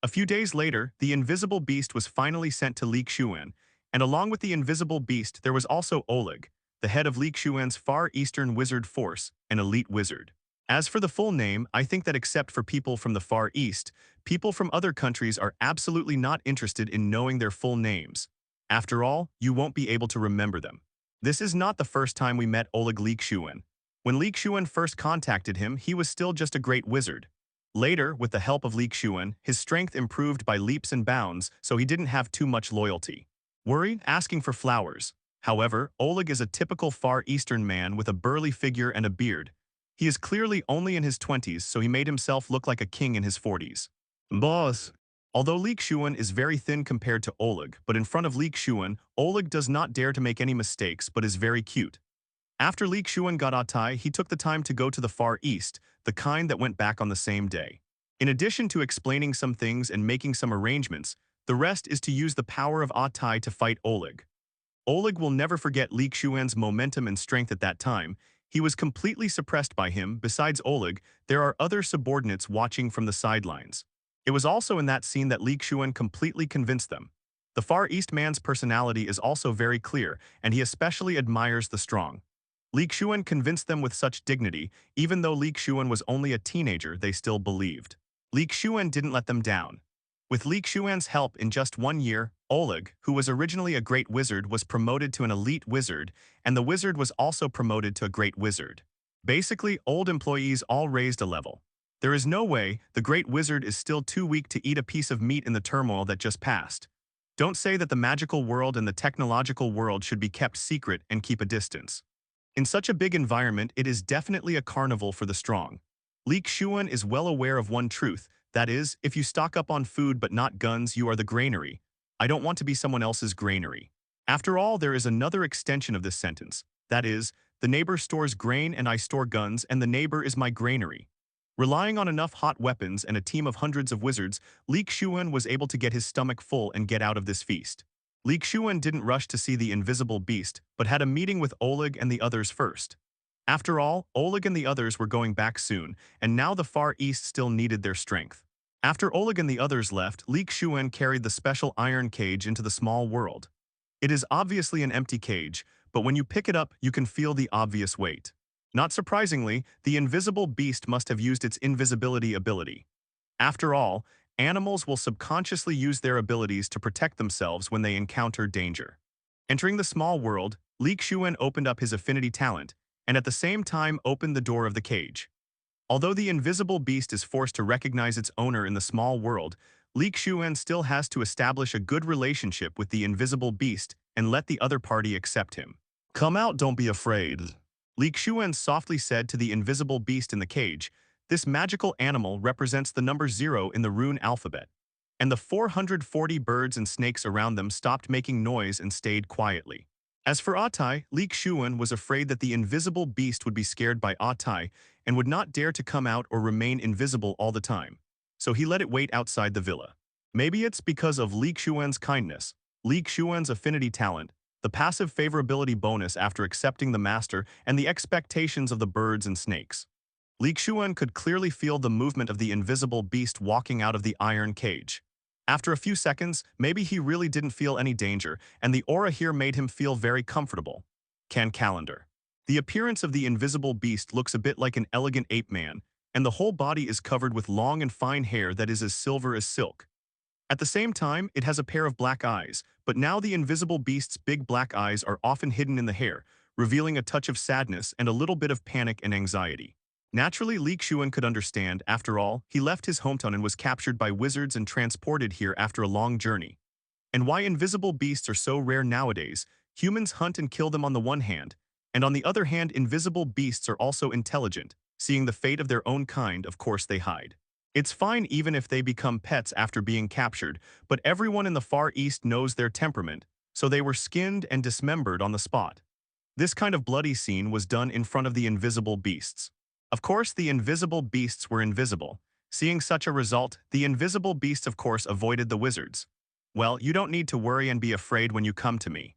A few days later, the invisible beast was finally sent to Xuan, and along with the invisible beast there was also Oleg, the head of Xuan's Far Eastern Wizard Force, an elite wizard. As for the full name, I think that except for people from the Far East, people from other countries are absolutely not interested in knowing their full names. After all, you won't be able to remember them. This is not the first time we met Oleg Xuan. When Xuan first contacted him, he was still just a great wizard. Later, with the help of Xuan, his strength improved by leaps and bounds, so he didn't have too much loyalty. Worry, asking for flowers. However, Oleg is a typical Far Eastern man with a burly figure and a beard. He is clearly only in his 20s, so he made himself look like a king in his 40s. Boss. Although Xuan is very thin compared to Oleg, but in front of Xuan, Oleg does not dare to make any mistakes but is very cute. After Xuan got Atai, he took the time to go to the Far East, the kind that went back on the same day. In addition to explaining some things and making some arrangements, the rest is to use the power of Atai to fight Oleg. Oleg will never forget Xuan's momentum and strength at that time. He was completely suppressed by him. Besides Oleg, there are other subordinates watching from the sidelines. It was also in that scene that Xuan completely convinced them. The Far East man's personality is also very clear, and he especially admires the strong. Xuan convinced them with such dignity. Even though Xuan was only a teenager, they still believed. Xuan didn't let them down. With Xuan's help, in just 1 year, Oleg, who was originally a great wizard, was promoted to an elite wizard, and the wizard was also promoted to a great wizard. Basically, old employees all raised a level. There is no way the great wizard is still too weak to eat a piece of meat in the turmoil that just passed. Don't say that the magical world and the technological world should be kept secret and keep a distance. In such a big environment, it is definitely a carnival for the strong. Xuan is well aware of one truth, that is, if you stock up on food but not guns, you are the granary. I don't want to be someone else's granary. After all, there is another extension of this sentence. That is, the neighbor stores grain and I store guns, and the neighbor is my granary. Relying on enough hot weapons and a team of hundreds of wizards, Xuan was able to get his stomach full and get out of this feast. Xuan didn't rush to see the invisible beast, but had a meeting with Oleg and the others first. After all, Oleg and the others were going back soon, and now the Far East still needed their strength. After Oleg and the others left, Xuan carried the special iron cage into the small world. It is obviously an empty cage, but when you pick it up, you can feel the obvious weight. Not surprisingly, the invisible beast must have used its invisibility ability. After all, animals will subconsciously use their abilities to protect themselves when they encounter danger. Entering the small world, Xuan opened up his affinity talent, and at the same time opened the door of the cage. Although the invisible beast is forced to recognize its owner in the small world, Xuan still has to establish a good relationship with the invisible beast and let the other party accept him. Come out, don't be afraid. Xuan softly said to the invisible beast in the cage. This magical animal represents the number 0 in the rune alphabet. And the 440 birds and snakes around them stopped making noise and stayed quietly. As for Atai, Xuan was afraid that the invisible beast would be scared by Atai and would not dare to come out or remain invisible all the time. So he let it wait outside the villa. Maybe it's because of Xuan's kindness, Xuan's affinity talent, the passive favorability bonus after accepting the master, and the expectations of the birds and snakes. Xuan could clearly feel the movement of the invisible beast walking out of the iron cage. After a few seconds, maybe he really didn't feel any danger, and the aura here made him feel very comfortable. Calendar. The appearance of the invisible beast looks a bit like an elegant ape man, and the whole body is covered with long and fine hair that is as silver as silk. At the same time, it has a pair of black eyes, but now the invisible beast's big black eyes are often hidden in the hair, revealing a touch of sadness and a little bit of panic and anxiety. Naturally, Xuan could understand. After all, he left his hometown and was captured by wizards and transported here after a long journey. And why invisible beasts are so rare nowadays, humans hunt and kill them on the one hand, and on the other hand, invisible beasts are also intelligent. Seeing the fate of their own kind, of course they hide. It's fine even if they become pets after being captured, but everyone in the Far East knows their temperament, so they were skinned and dismembered on the spot. This kind of bloody scene was done in front of the invisible beasts. Of course, the invisible beasts were invisible. Seeing such a result, the invisible beasts of course avoided the wizards. Well, you don't need to worry and be afraid when you come to me.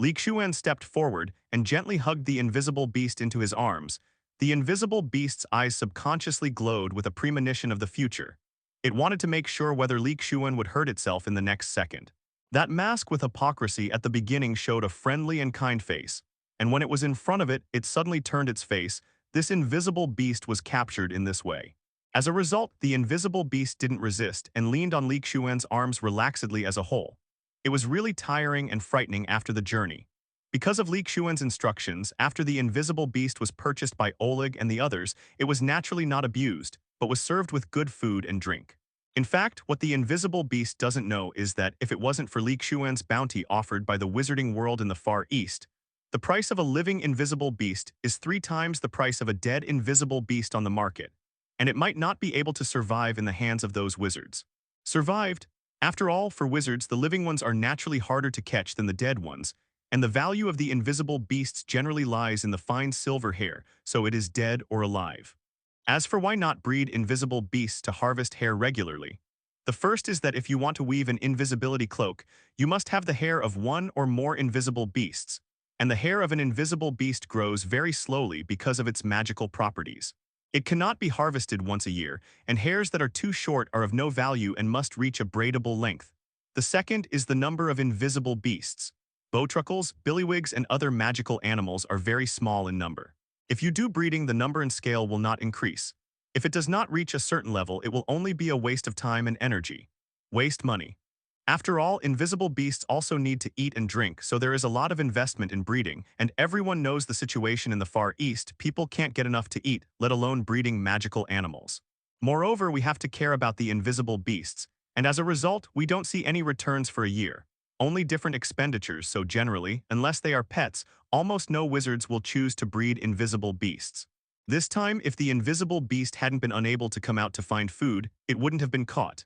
Xuan stepped forward and gently hugged the invisible beast into his arms. The invisible beast's eyes subconsciously glowed with a premonition of the future. It wanted to make sure whether Xuan would hurt itself in the next second. That mask with hypocrisy at the beginning showed a friendly and kind face, and when it was in front of it, it suddenly turned its face. This invisible beast was captured in this way. As a result, the invisible beast didn't resist and leaned on Xuan's arms relaxedly as a whole. It was really tiring and frightening after the journey. Because of Xuan's instructions, after the invisible beast was purchased by Oleg and the others, it was naturally not abused, but was served with good food and drink. In fact, what the invisible beast doesn't know is that if it wasn't for Xuan's bounty offered by the wizarding world in the Far East, the price of a living invisible beast is 3 times the price of a dead invisible beast on the market, and it might not be able to survive in the hands of those wizards. Survived? After all, for wizards, the living ones are naturally harder to catch than the dead ones, and the value of the invisible beasts generally lies in the fine silver hair, so it is dead or alive. As for why not breed invisible beasts to harvest hair regularly? The first is that if you want to weave an invisibility cloak, you must have the hair of 1 or more invisible beasts, and the hair of an invisible beast grows very slowly because of its magical properties. It cannot be harvested once a year, and hairs that are too short are of no value and must reach a braidable length. The second is the number of invisible beasts. Bowtruckles, billywigs, and other magical animals are very small in number. If you do breeding, the number and scale will not increase. If it does not reach a certain level, it will only be a waste of time and energy. Waste money. After all, invisible beasts also need to eat and drink, so there is a lot of investment in breeding, and everyone knows the situation in the Far East. People can't get enough to eat, let alone breeding magical animals. Moreover, we have to care about the invisible beasts, and as a result, we don't see any returns for a year. Only different expenditures, so generally, unless they are pets, almost no wizards will choose to breed invisible beasts. This time, if the invisible beast hadn't been unable to come out to find food, it wouldn't have been caught.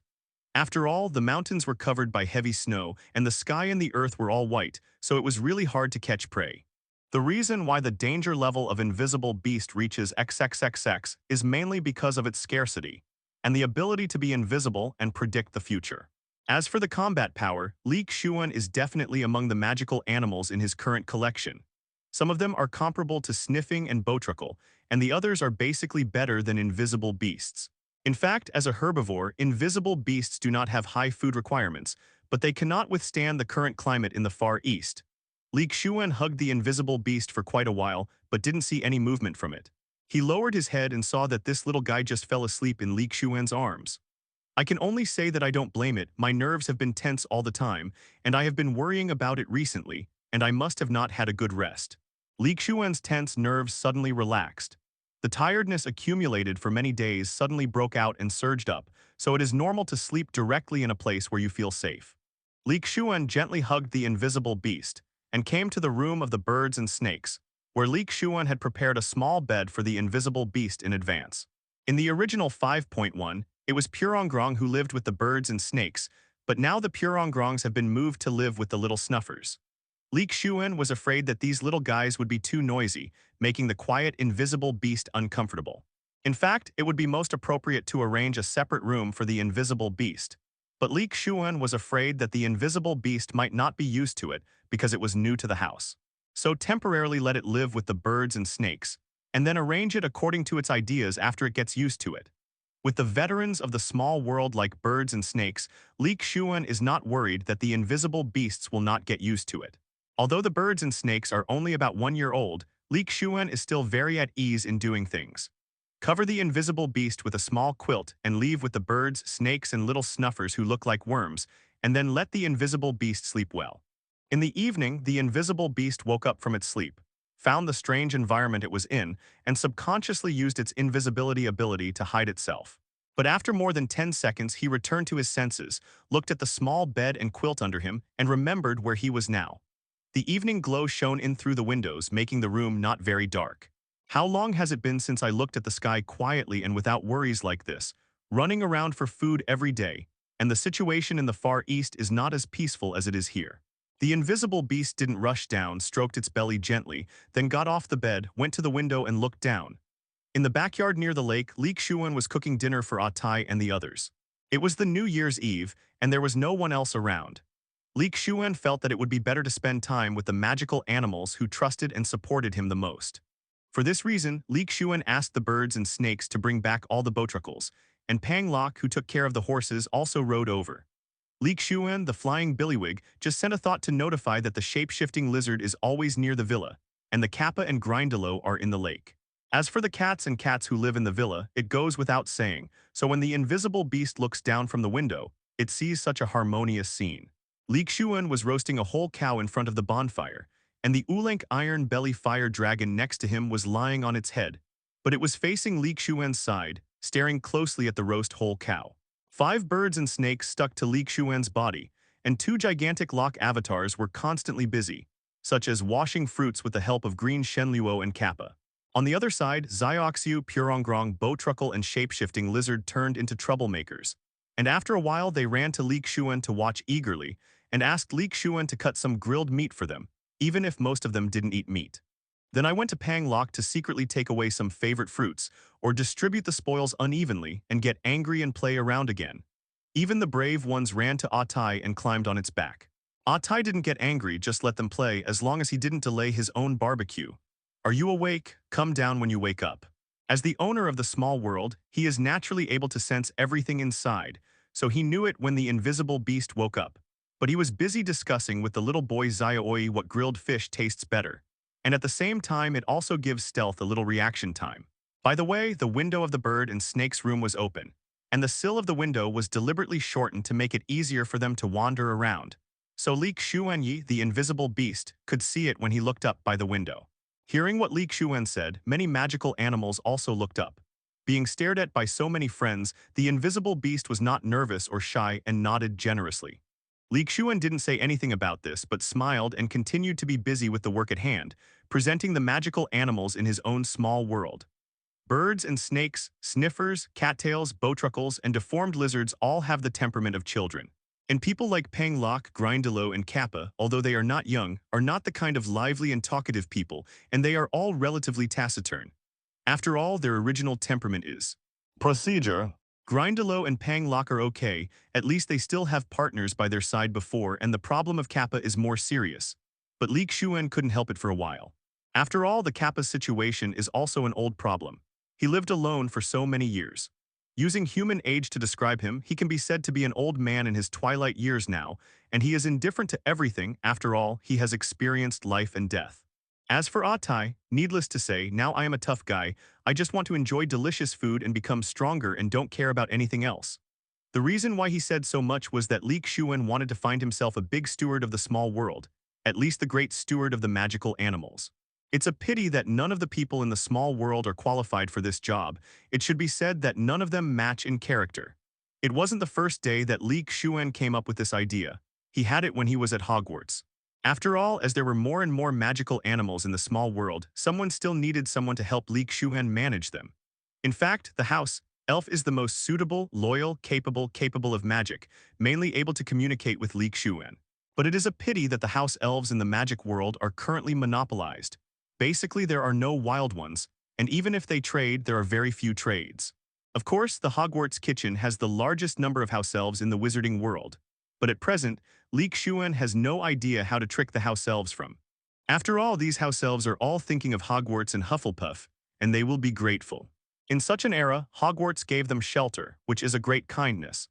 After all, the mountains were covered by heavy snow, and the sky and the earth were all white, so it was really hard to catch prey. The reason why the danger level of invisible beast reaches XXXX is mainly because of its scarcity, and the ability to be invisible and predict the future. As for the combat power, Xuan is definitely among the magical animals in his current collection. Some of them are comparable to sniffing and bowtruckle, and the others are basically better than invisible beasts. In fact, as a herbivore, invisible beasts do not have high food requirements, but they cannot withstand the current climate in the Far East. Xuan hugged the invisible beast for quite a while, but didn't see any movement from it. He lowered his head and saw that this little guy just fell asleep in Xuan's arms. I can only say that I don't blame it. My nerves have been tense all the time, and I have been worrying about it recently, and I must have not had a good rest. Xuan's tense nerves suddenly relaxed. The tiredness accumulated for many days suddenly broke out and surged up, so it is normal to sleep directly in a place where you feel safe. Xuan gently hugged the invisible beast and came to the room of the birds and snakes, where Xuan had prepared a small bed for the invisible beast in advance. In the original 5.1, it was Puronggrong who lived with the birds and snakes, but now the Purongrongs have been moved to live with the little snuffers. Xuan was afraid that these little guys would be too noisy, making the quiet, invisible beast uncomfortable. In fact, it would be most appropriate to arrange a separate room for the invisible beast. But Xuan was afraid that the invisible beast might not be used to it because it was new to the house. So temporarily let it live with the birds and snakes, and then arrange it according to its ideas after it gets used to it. With the veterans of the small world like birds and snakes, Xuan is not worried that the invisible beasts will not get used to it. Although the birds and snakes are only about 1 year old, Xuan is still very at ease in doing things. Cover the invisible beast with a small quilt and leave with the birds, snakes, and little snuffers who look like worms, and then let the invisible beast sleep well. In the evening, the invisible beast woke up from its sleep, found the strange environment it was in, and subconsciously used its invisibility ability to hide itself. But after more than 10 seconds, he returned to his senses, looked at the small bed and quilt under him, and remembered where he was now. The evening glow shone in through the windows, making the room not very dark. How long has it been since I looked at the sky quietly and without worries like this, running around for food every day, and the situation in the Far East is not as peaceful as it is here. The invisible beast didn't rush down, stroked its belly gently, then got off the bed, went to the window and looked down. In the backyard near the lake, Xuan was cooking dinner for Atai and the others. It was the New Year's Eve, and there was no one else around. Xuan felt that it would be better to spend time with the magical animals who trusted and supported him the most. For this reason, Xuan asked the birds and snakes to bring back all the bowtruckles, and Panglock, who took care of the horses, also rode over. Xuan, the flying billywig, just sent a thought to notify that the shape-shifting lizard is always near the villa, and the Kappa and Gryndalo are in the lake. As for the cats and cats who live in the villa, it goes without saying, so when the invisible beast looks down from the window, it sees such a harmonious scene. Xuan was roasting a whole cow in front of the bonfire, and the Ulank iron belly fire dragon next to him was lying on its head, but it was facing Xuan's side, staring closely at the roast whole cow. 5 birds and snakes stuck to Xuan's body, and 2 gigantic lock avatars were constantly busy, such as washing fruits with the help of Green Shenluo and Kappa. On the other side, Xioxiu, Puronggrong, Bowtruckle, and shape-shifting lizard turned into troublemakers, and after a while they ran to Xuan to watch eagerly and asked Xuan to cut some grilled meat for them, even if most of them didn't eat meat. Then I went to Panglock to secretly take away some favorite fruits, or distribute the spoils unevenly and get angry and play around again. Even the brave ones ran to Atai and climbed on its back. Atai didn't get angry, just let them play as long as he didn't delay his own barbecue. Are you awake? Come down when you wake up. As the owner of the small world, he is naturally able to sense everything inside, so he knew it when the invisible beast woke up. But he was busy discussing with the little boy Xiaoi what grilled fish tastes better. And at the same time, it also gives stealth a little reaction time. By the way, the window of the bird and snake's room was open, and the sill of the window was deliberately shortened to make it easier for them to wander around. So Xuan, the invisible beast, could see it when he looked up by the window. Hearing what Xuan said, many magical animals also looked up. Being stared at by so many friends, the invisible beast was not nervous or shy and nodded generously. Xuan didn't say anything about this but smiled and continued to be busy with the work at hand, presenting the magical animals in his own small world. Birds and snakes, sniffers, cattails, bowtruckles, and deformed lizards all have the temperament of children. And people like Panglock, Gryndalo, and Kappa, although they are not young, are not the kind of lively and talkative people, and they are all relatively taciturn. After all, their original temperament is procedure. Gryndalo and Panglock are okay, at least they still have partners by their side before, and the problem of Kappa is more serious. But Xuan couldn't help it for a while. After all, the Kappa's situation is also an old problem. He lived alone for so many years. Using human age to describe him, he can be said to be an old man in his twilight years now, and he is indifferent to everything. After all, he has experienced life and death. As for Atai, needless to say, now I am a tough guy. I just want to enjoy delicious food and become stronger and don't care about anything else. The reason why he said so much was that Xuan wanted to find himself a big steward of the small world, at least the great steward of the magical animals. It's a pity that none of the people in the small world are qualified for this job. It should be said that none of them match in character. It wasn't the first day that Xuan came up with this idea. He had it when he was at Hogwarts. After all, as there were more and more magical animals in the small world, someone still needed someone to help Xuan manage them. In fact, the house elf is the most suitable, loyal, capable of magic, mainly able to communicate with Xuan. But it is a pity that the house elves in the magic world are currently monopolized. Basically, there are no wild ones, and even if they trade, there are very few trades. Of course, the Hogwarts kitchen has the largest number of house elves in the wizarding world, but at present, Xuan has no idea how to trick the house elves from. After all, these house elves are all thinking of Hogwarts and Hufflepuff, and they will be grateful. In such an era, Hogwarts gave them shelter, which is a great kindness.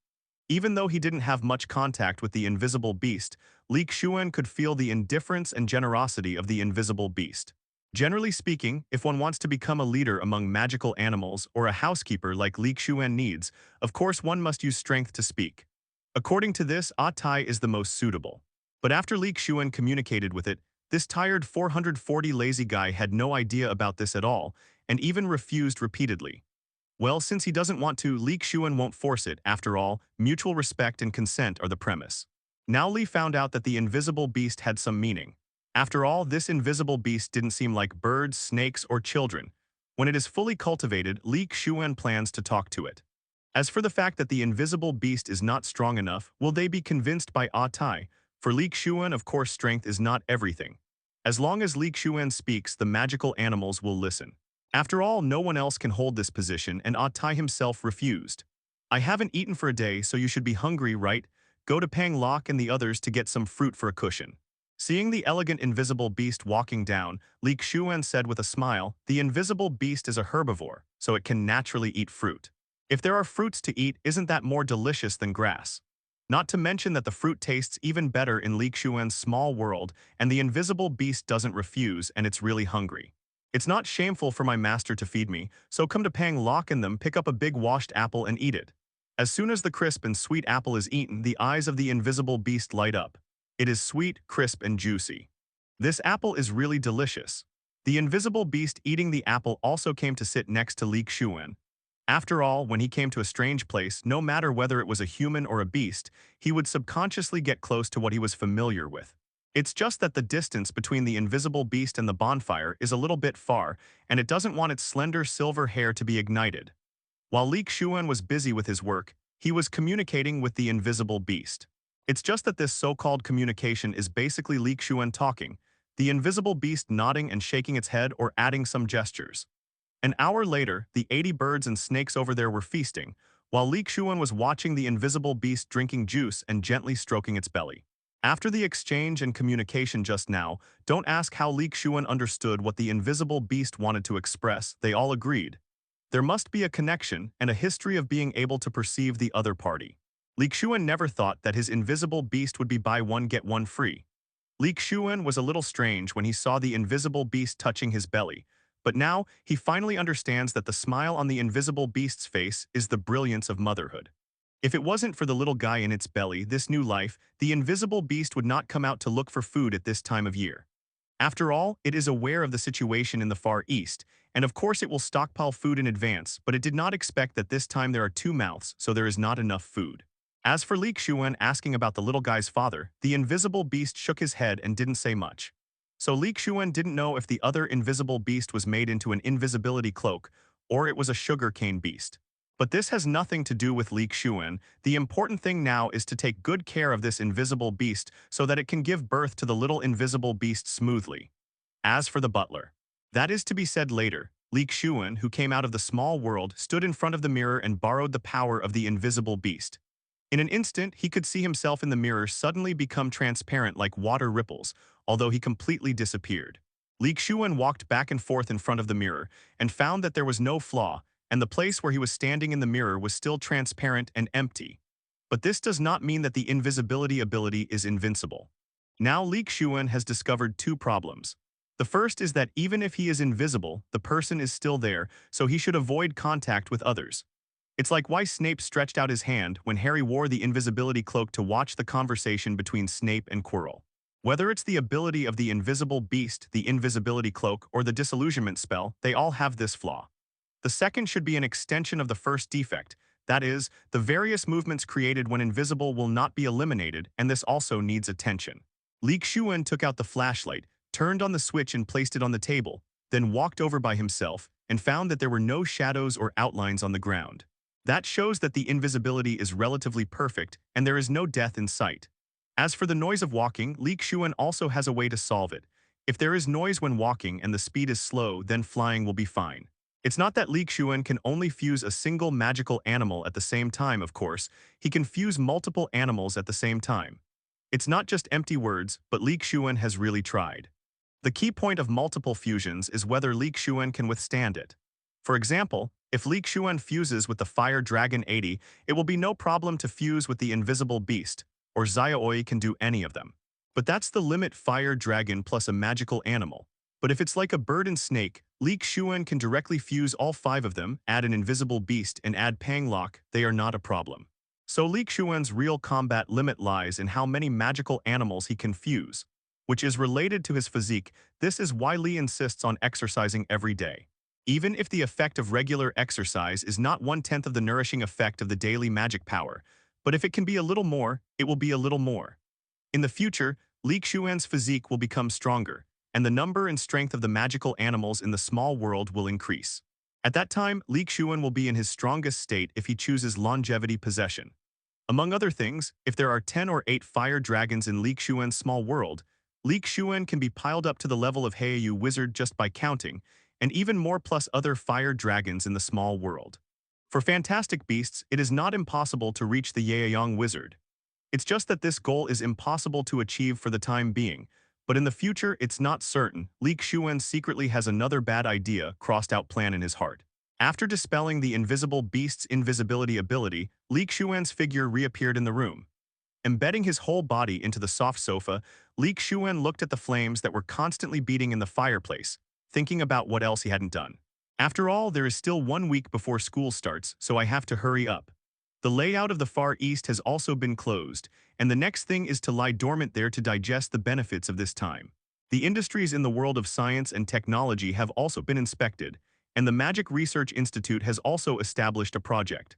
Even though he didn't have much contact with the invisible beast, Xuan could feel the indifference and generosity of the invisible beast. Generally speaking, if one wants to become a leader among magical animals or a housekeeper like Xuan needs, of course one must use strength to speak. According to this, Atai is the most suitable. But after Xuan communicated with it, this tired 440 lazy guy had no idea about this at all, and even refused repeatedly. Well, since he doesn't want to, Xuan won't force it. After all, mutual respect and consent are the premise. Now Li found out that the invisible beast had some meaning. After all, this invisible beast didn't seem like birds, snakes, or children. When it is fully cultivated, Xuan plans to talk to it. As for the fact that the invisible beast is not strong enough, will they be convinced by Atai? For Xuan, of course, strength is not everything. As long as Xuan speaks, the magical animals will listen. After all, no one else can hold this position, and Atai himself refused. I haven't eaten for a day, so you should be hungry, right? Go to Panglock and the others to get some fruit for a cushion. Seeing the elegant invisible beast walking down, Xuan said with a smile, the invisible beast is a herbivore, so it can naturally eat fruit. If there are fruits to eat, isn't that more delicious than grass? Not to mention that the fruit tastes even better in Xuan's small world, and the invisible beast doesn't refuse, and it's really hungry. It's not shameful for my master to feed me, so come to Panglock and them, pick up a big washed apple and eat it. As soon as the crisp and sweet apple is eaten, the eyes of the invisible beast light up. It is sweet, crisp, and juicy. This apple is really delicious. The invisible beast eating the apple also came to sit next to Xuan. After all, when he came to a strange place, no matter whether it was a human or a beast, he would subconsciously get close to what he was familiar with. It's just that the distance between the invisible beast and the bonfire is a little bit far, and it doesn't want its slender silver hair to be ignited. While Xuan was busy with his work, he was communicating with the invisible beast. It's just that this so-called communication is basically Xuan talking, the invisible beast nodding and shaking its head or adding some gestures. An hour later, the 80 birds and snakes over there were feasting, while Xuan was watching the invisible beast drinking juice and gently stroking its belly. After the exchange and communication just now, don't ask how Xuan understood what the invisible beast wanted to express. They all agreed. There must be a connection and a history of being able to perceive the other party. Xuan never thought that his invisible beast would be buy one get one free. Xuan was a little strange when he saw the invisible beast touching his belly, but now he finally understands that the smile on the invisible beast's face is the brilliance of motherhood. If it wasn't for the little guy in its belly, this new life, the invisible beast would not come out to look for food at this time of year. After all, it is aware of the situation in the Far East, and of course it will stockpile food in advance, but it did not expect that this time there are two mouths, so there is not enough food. As for Xuan asking about the little guy's father, the invisible beast shook his head and didn't say much. So Xuan didn't know if the other invisible beast was made into an invisibility cloak, or it was a sugarcane beast. But this has nothing to do with Xuan. The important thing now is to take good care of this invisible beast so that it can give birth to the little invisible beast smoothly. As for the butler, that is to be said later. Xuan, who came out of the small world, stood in front of the mirror and borrowed the power of the invisible beast. In an instant, he could see himself in the mirror suddenly become transparent like water ripples, although he completely disappeared. Xuan walked back and forth in front of the mirror and found that there was no flaw, and the place where he was standing in the mirror was still transparent and empty. But this does not mean that the invisibility ability is invincible. Now Xuan has discovered two problems. The first is that even if he is invisible, the person is still there, so he should avoid contact with others. It's like why Snape stretched out his hand when Harry wore the invisibility cloak to watch the conversation between Snape and Quirrel. Whether it's the ability of the invisible beast, the invisibility cloak, or the disillusionment spell, they all have this flaw. The second should be an extension of the first defect. That is, the various movements created when invisible will not be eliminated, and this also needs attention. Xuan took out the flashlight, turned on the switch and placed it on the table, then walked over by himself and found that there were no shadows or outlines on the ground. That shows that the invisibility is relatively perfect and there is no death in sight. As for the noise of walking, Xuan also has a way to solve it. If there is noise when walking and the speed is slow, then flying will be fine. It's not that Xuan can only fuse a single magical animal at the same time, of course. He can fuse multiple animals at the same time. It's not just empty words, but Xuan has really tried. The key point of multiple fusions is whether Xuan can withstand it. For example, if Xuan fuses with the Fire Dragon 80, it will be no problem to fuse with the Invisible Beast, or Xiaoi can do any of them. But that's the limit: Fire Dragon plus a magical animal. But if it's like a bird and snake, Xuan can directly fuse all 5 of them, add an Invisible Beast, and add Panglock. They are not a problem. So Xuan's real combat limit lies in how many magical animals he can fuse, which is related to his physique. This is why Lee insists on exercising every day. Even if the effect of regular exercise is not 1/10 of the nourishing effect of the daily magic power, but if it can be a little more, it will be a little more. In the future, Xuan's physique will become stronger, and the number and strength of the magical animals in the small world will increase. At that time, Xuan will be in his strongest state if he chooses longevity possession. Among other things, if there are 10 or 8 fire dragons in Xuan's small world, Xuan can be piled up to the level of Heiyu wizard just by counting, and even more plus other fire dragons in the small world. For fantastic beasts, it is not impossible to reach the Yaoyong wizard. It's just that this goal is impossible to achieve for the time being, but in the future it's not certain. Xuan secretly has another bad idea, crossed out plan in his heart. After dispelling the invisible beast's invisibility ability, Xuan's figure reappeared in the room. Embedding his whole body into the soft sofa, Xuan looked at the flames that were constantly beating in the fireplace, thinking about what else he hadn't done. After all, there is still 1 week before school starts, so I have to hurry up. The layout of the Far East has also been closed, and the next thing is to lie dormant there to digest the benefits of this time. The industries in the world of science and technology have also been inspected, and the Magic Research Institute has also established a project.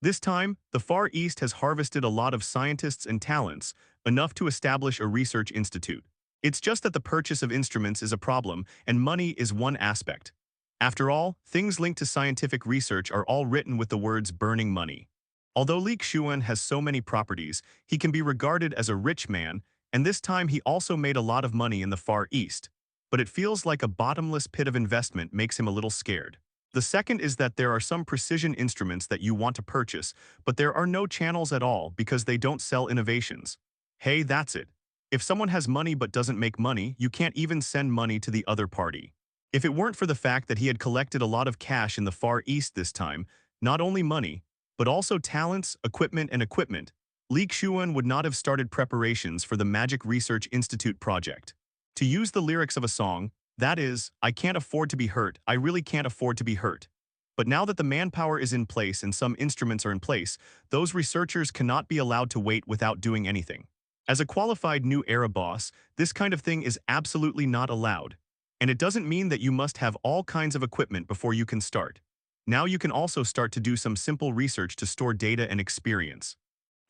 This time, the Far East has harvested a lot of scientists and talents, enough to establish a research institute. It's just that the purchase of instruments is a problem, and money is one aspect. After all, things linked to scientific research are all written with the words burning money. Although Xuan has so many properties, he can be regarded as a rich man, and this time he also made a lot of money in the Far East. But it feels like a bottomless pit of investment makes him a little scared. The second is that there are some precision instruments that you want to purchase, but there are no channels at all because they don't sell innovations. Hey, that's it. If someone has money but doesn't make money, you can't even send money to the other party. If it weren't for the fact that he had collected a lot of cash in the Far East this time, not only money, but also talents, equipment, Xuan would not have started preparations for the Magic Research Institute project. To use the lyrics of a song, that is, I can't afford to be hurt, I really can't afford to be hurt. But now that the manpower is in place and some instruments are in place, those researchers cannot be allowed to wait without doing anything. As a qualified new era boss, this kind of thing is absolutely not allowed. And it doesn't mean that you must have all kinds of equipment before you can start. Now you can also start to do some simple research to store data and experience.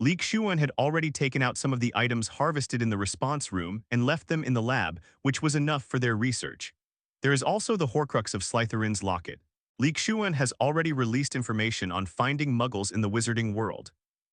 Xuan had already taken out some of the items harvested in the response room and left them in the lab, which was enough for their research. There is also the Horcrux of Slytherin's locket. Xuan has already released information on finding muggles in the wizarding world.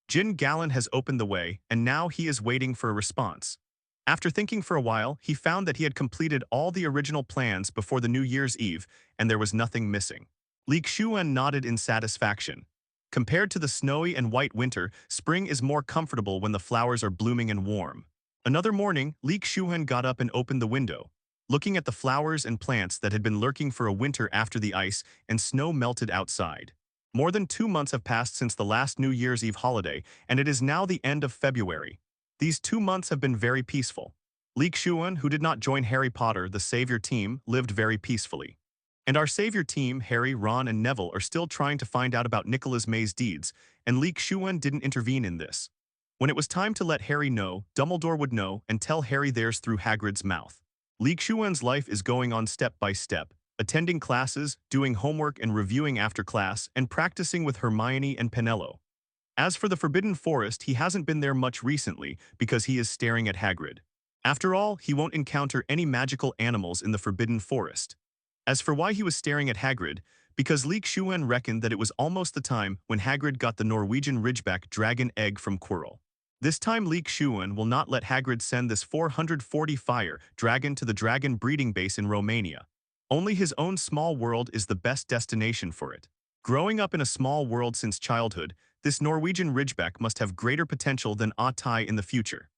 Jin Gallen has opened the way, and now he is waiting for a response. After thinking for a while, he found that he had completed all the original plans before the New Year's Eve, and there was nothing missing. Xuan nodded in satisfaction. Compared to the snowy and white winter, spring is more comfortable when the flowers are blooming and warm. Another morning, Xuan got up and opened the window. looking at the flowers and plants that had been lurking for a winter after the ice and snow melted outside. More than 2 months have passed since the last New Year's Eve holiday, and it is now the end of February. These 2 months have been very peaceful. Xuan, who did not join Harry Potter, the Savior team, lived very peacefully. And our Savior team, Harry, Ron, and Neville, are still trying to find out about Nicholas May's deeds, and Xuan didn't intervene in this. When it was time to let Harry know, Dumbledore would know and tell Harry theirs through Hagrid's mouth. Xuan's life is going on step by step, attending classes, doing homework and reviewing after class, and practicing with Hermione and Penelope. As for the Forbidden Forest, he hasn't been there much recently because he is staring at Hagrid. After all, he won't encounter any magical animals in the Forbidden Forest. As for why he was staring at Hagrid, because Xuan reckoned that it was almost the time when Hagrid got the Norwegian Ridgeback dragon egg from Quirrel. This time Xuan will not let Hagrid send this 440 fire dragon to the dragon breeding base in Romania. Only his own small world is the best destination for it. Growing up in a small world since childhood, this Norwegian Ridgeback must have greater potential than Ottai in the future.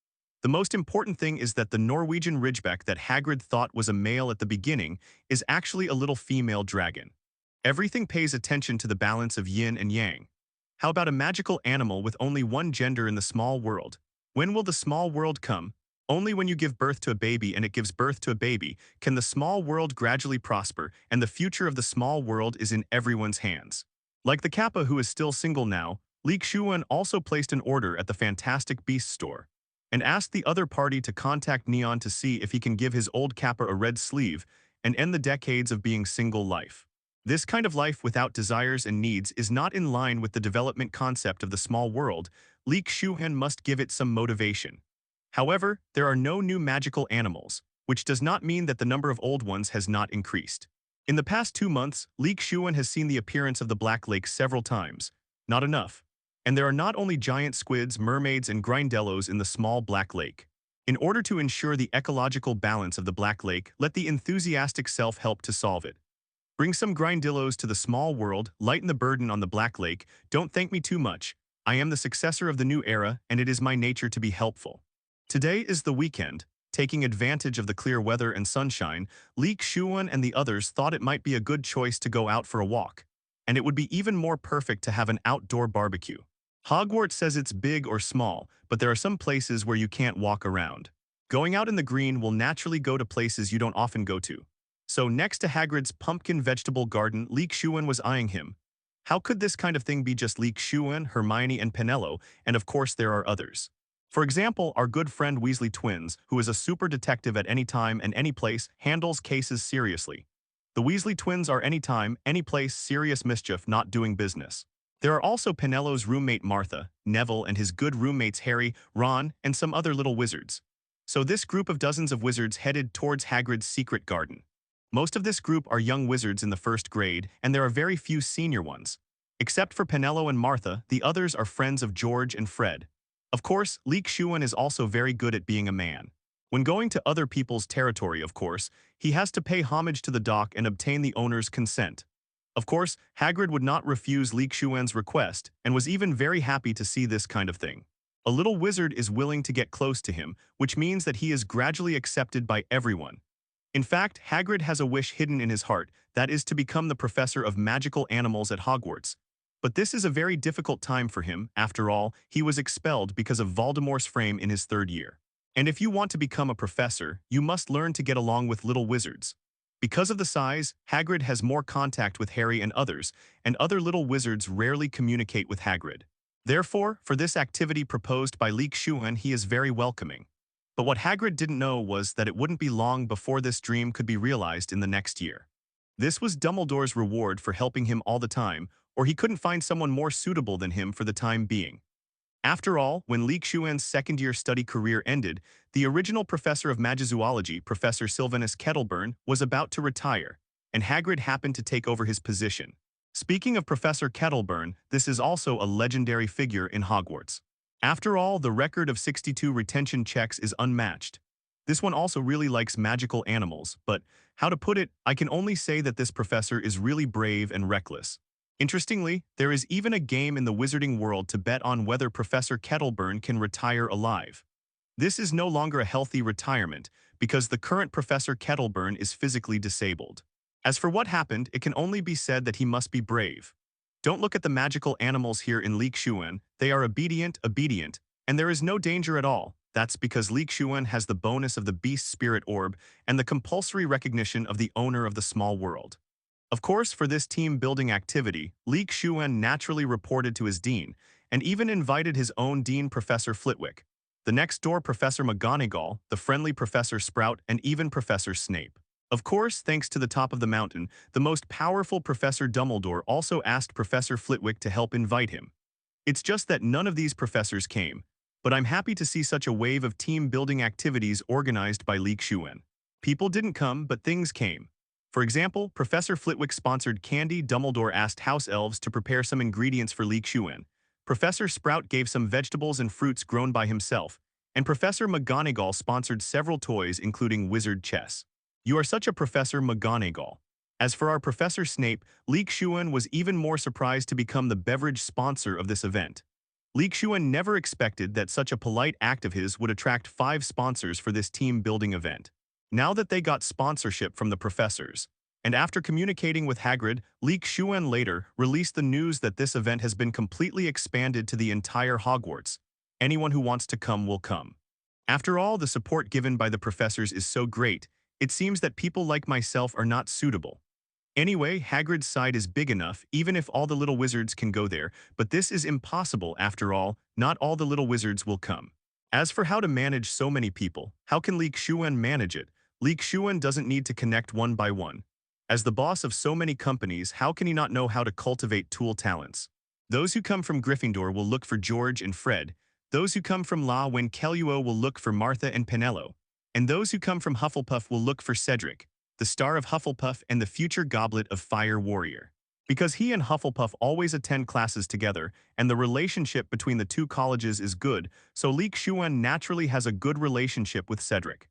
The most important thing is that the Norwegian Ridgeback that Hagrid thought was a male at the beginning is actually a little female dragon. Everything pays attention to the balance of yin and yang. How about a magical animal with only one gender in the small world? When will the small world come? Only when you give birth to a baby and it gives birth to a baby can the small world gradually prosper, and the future of the small world is in everyone's hands. Like the Kappa, who is still single now, Xuan also placed an order at the Fantastic Beasts store and asked the other party to contact Neon to see if he can give his old Kappa a red sleeve and end the decades of being single life. This kind of life without desires and needs is not in line with the development concept of the small world. Xuan must give it some motivation. However, there are no new magical animals, which does not mean that the number of old ones has not increased. In the past 2 months, Xuan has seen the appearance of the Black Lake several times. Not enough. And there are not only giant squids, mermaids, and grindellos in the small Black Lake. In order to ensure the ecological balance of the Black Lake, let the enthusiastic self help to solve it. Bring some grindillos to the small world, lighten the burden on the Black Lake, don't thank me too much. I am the successor of the new era, and it is my nature to be helpful. Today is the weekend. Taking advantage of the clear weather and sunshine, Xuan and the others thought it might be a good choice to go out for a walk. And it would be even more perfect to have an outdoor barbecue. Hogwarts says it's big or small, but there are some places where you can't walk around. Going out in the green will naturally go to places you don't often go to. So next to Hagrid's pumpkin vegetable garden, Xuan was eyeing him. How could this kind of thing be just Xuan, Hermione, and Penelope, and of course there are others. For example, our good friend Weasley twins, who is a super detective at any time and any place, handles cases seriously. The Weasley twins are anytime, any place, serious mischief, not doing business. There are also Penelope's roommate Martha, Neville and his good roommates Harry, Ron, and some other little wizards. So this group of dozens of wizards headed towards Hagrid's secret garden. Most of this group are young wizards in the 1st grade, and there are very few senior ones. Except for Penelope and Martha, the others are friends of George and Fred. Of course, Xuan is also very good at being a man. When going to other people's territory, of course, he has to pay homage to the dock and obtain the owner's consent. Of course, Hagrid would not refuse Xuan's request and was even very happy to see this kind of thing. A little wizard is willing to get close to him, which means that he is gradually accepted by everyone. In fact, Hagrid has a wish hidden in his heart, that is to become the professor of magical animals at Hogwarts. But this is a very difficult time for him. After all, he was expelled because of Voldemort's frame in his 3rd year. And if you want to become a professor, you must learn to get along with little wizards. Because of the size, Hagrid has more contact with Harry and other little wizards rarely communicate with Hagrid. Therefore, for this activity proposed by Xuan, he is very welcoming. But what Hagrid didn't know was that it wouldn't be long before this dream could be realized in the next year. This was Dumbledore's reward for helping him all the time, or he couldn't find someone more suitable than him for the time being. After all, when Xuan's 2nd-year study career ended, the original professor of magizoology, Professor Sylvanus Kettleburn, was about to retire, and Hagrid happened to take over his position. Speaking of Professor Kettleburn, this is also a legendary figure in Hogwarts. After all, the record of 62 retention checks is unmatched. This one also really likes magical animals, but, how to put it, I can only say that this professor is really brave and reckless. Interestingly, there is even a game in the wizarding world to bet on whether Professor Kettleburn can retire alive. This is no longer a healthy retirement, because the current Professor Kettleburn is physically disabled. As for what happened, it can only be said that he must be brave. Don't look at the magical animals here in Xuan. They are obedient, and there is no danger at all. That's because Xuan has the bonus of the Beast Spirit Orb and the compulsory recognition of the owner of the small world. Of course, for this team-building activity, Xuan naturally reported to his dean, and even invited his own dean, Professor Flitwick, the next-door Professor McGonagall, the friendly Professor Sprout, and even Professor Snape. Of course, thanks to the top of the mountain, the most powerful Professor Dumbledore also asked Professor Flitwick to help invite him. It's just that none of these professors came, but I'm happy to see such a wave of team-building activities organized by Xuan. People didn't come, but things came. For example, Professor Flitwick sponsored candy. Dumbledore asked house elves to prepare some ingredients for Xuan. Professor Sprout gave some vegetables and fruits grown by himself, and Professor McGonagall sponsored several toys including wizard chess. You are such a Professor McGonagall. As for our Professor Snape, Xuan was even more surprised to become the beverage sponsor of this event. Xuan never expected that such a polite act of his would attract 5 sponsors for this team-building event. Now that they got sponsorship from the professors, and after communicating with Hagrid, Xuan later released the news that this event has been completely expanded to the entire Hogwarts. Anyone who wants to come will come. After all, the support given by the professors is so great, it seems that people like myself are not suitable. Anyway, Hagrid's side is big enough, even if all the little wizards can go there, but this is impossible after all, not all the little wizards will come. As for how to manage so many people, how can Xuan manage it? Xuan doesn't need to connect one by one. As the boss of so many companies, how can he not know how to cultivate tool talents? Those who come from Gryffindor will look for George and Fred. Those who come from La Wenceluo will look for Martha and Penelope. And those who come from Hufflepuff will look for Cedric, the star of Hufflepuff and the future Goblet of Fire warrior. Because he and Hufflepuff always attend classes together, and the relationship between the two colleges is good, so Xuan naturally has a good relationship with Cedric.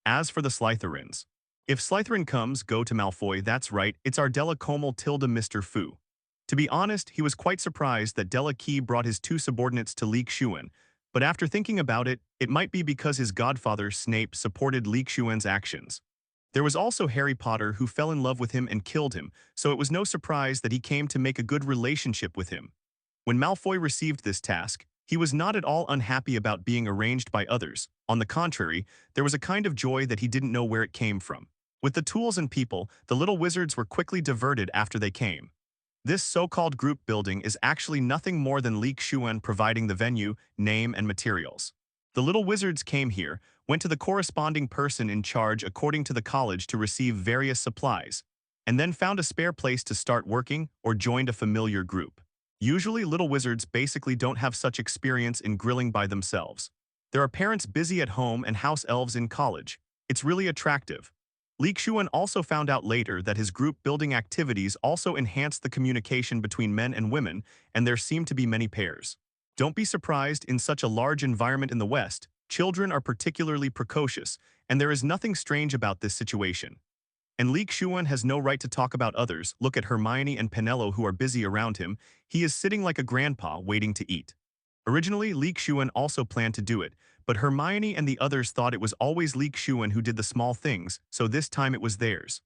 As for the Slytherins, if Slytherin comes, go to Malfoy. That's right, it's our Delacomal tilde Mr. Fu. To be honest, he was quite surprised that Delakey brought his 2 subordinates to Xuan, but after thinking about it, it might be because his godfather, Snape, supported Xuan's actions. There was also Harry Potter, who fell in love with him and killed him, so it was no surprise that he came to make a good relationship with him. When Malfoy received this task, he was not at all unhappy about being arranged by others. On the contrary, there was a kind of joy that he didn't know where it came from. With the tools and people, the little wizards were quickly diverted after they came. This so-called group building is actually nothing more than Xuan providing the venue, name, and materials. The little wizards came here, went to the corresponding person in charge according to the college to receive various supplies, and then found a spare place to start working or joined a familiar group. Usually, little wizards basically don't have such experience in grilling by themselves. There are parents busy at home and house elves in college. It's really attractive. Xuan also found out later that his group-building activities also enhanced the communication between men and women, and there seem to be many pairs. Don't be surprised, in such a large environment in the West, children are particularly precocious, and there is nothing strange about this situation. And Xuan has no right to talk about others. Look at Hermione and Penelope, who are busy around him. He is sitting like a grandpa waiting to eat. Originally, Xuan also planned to do it, but Hermione and the others thought it was always Xuan who did the small things, so this time it was theirs.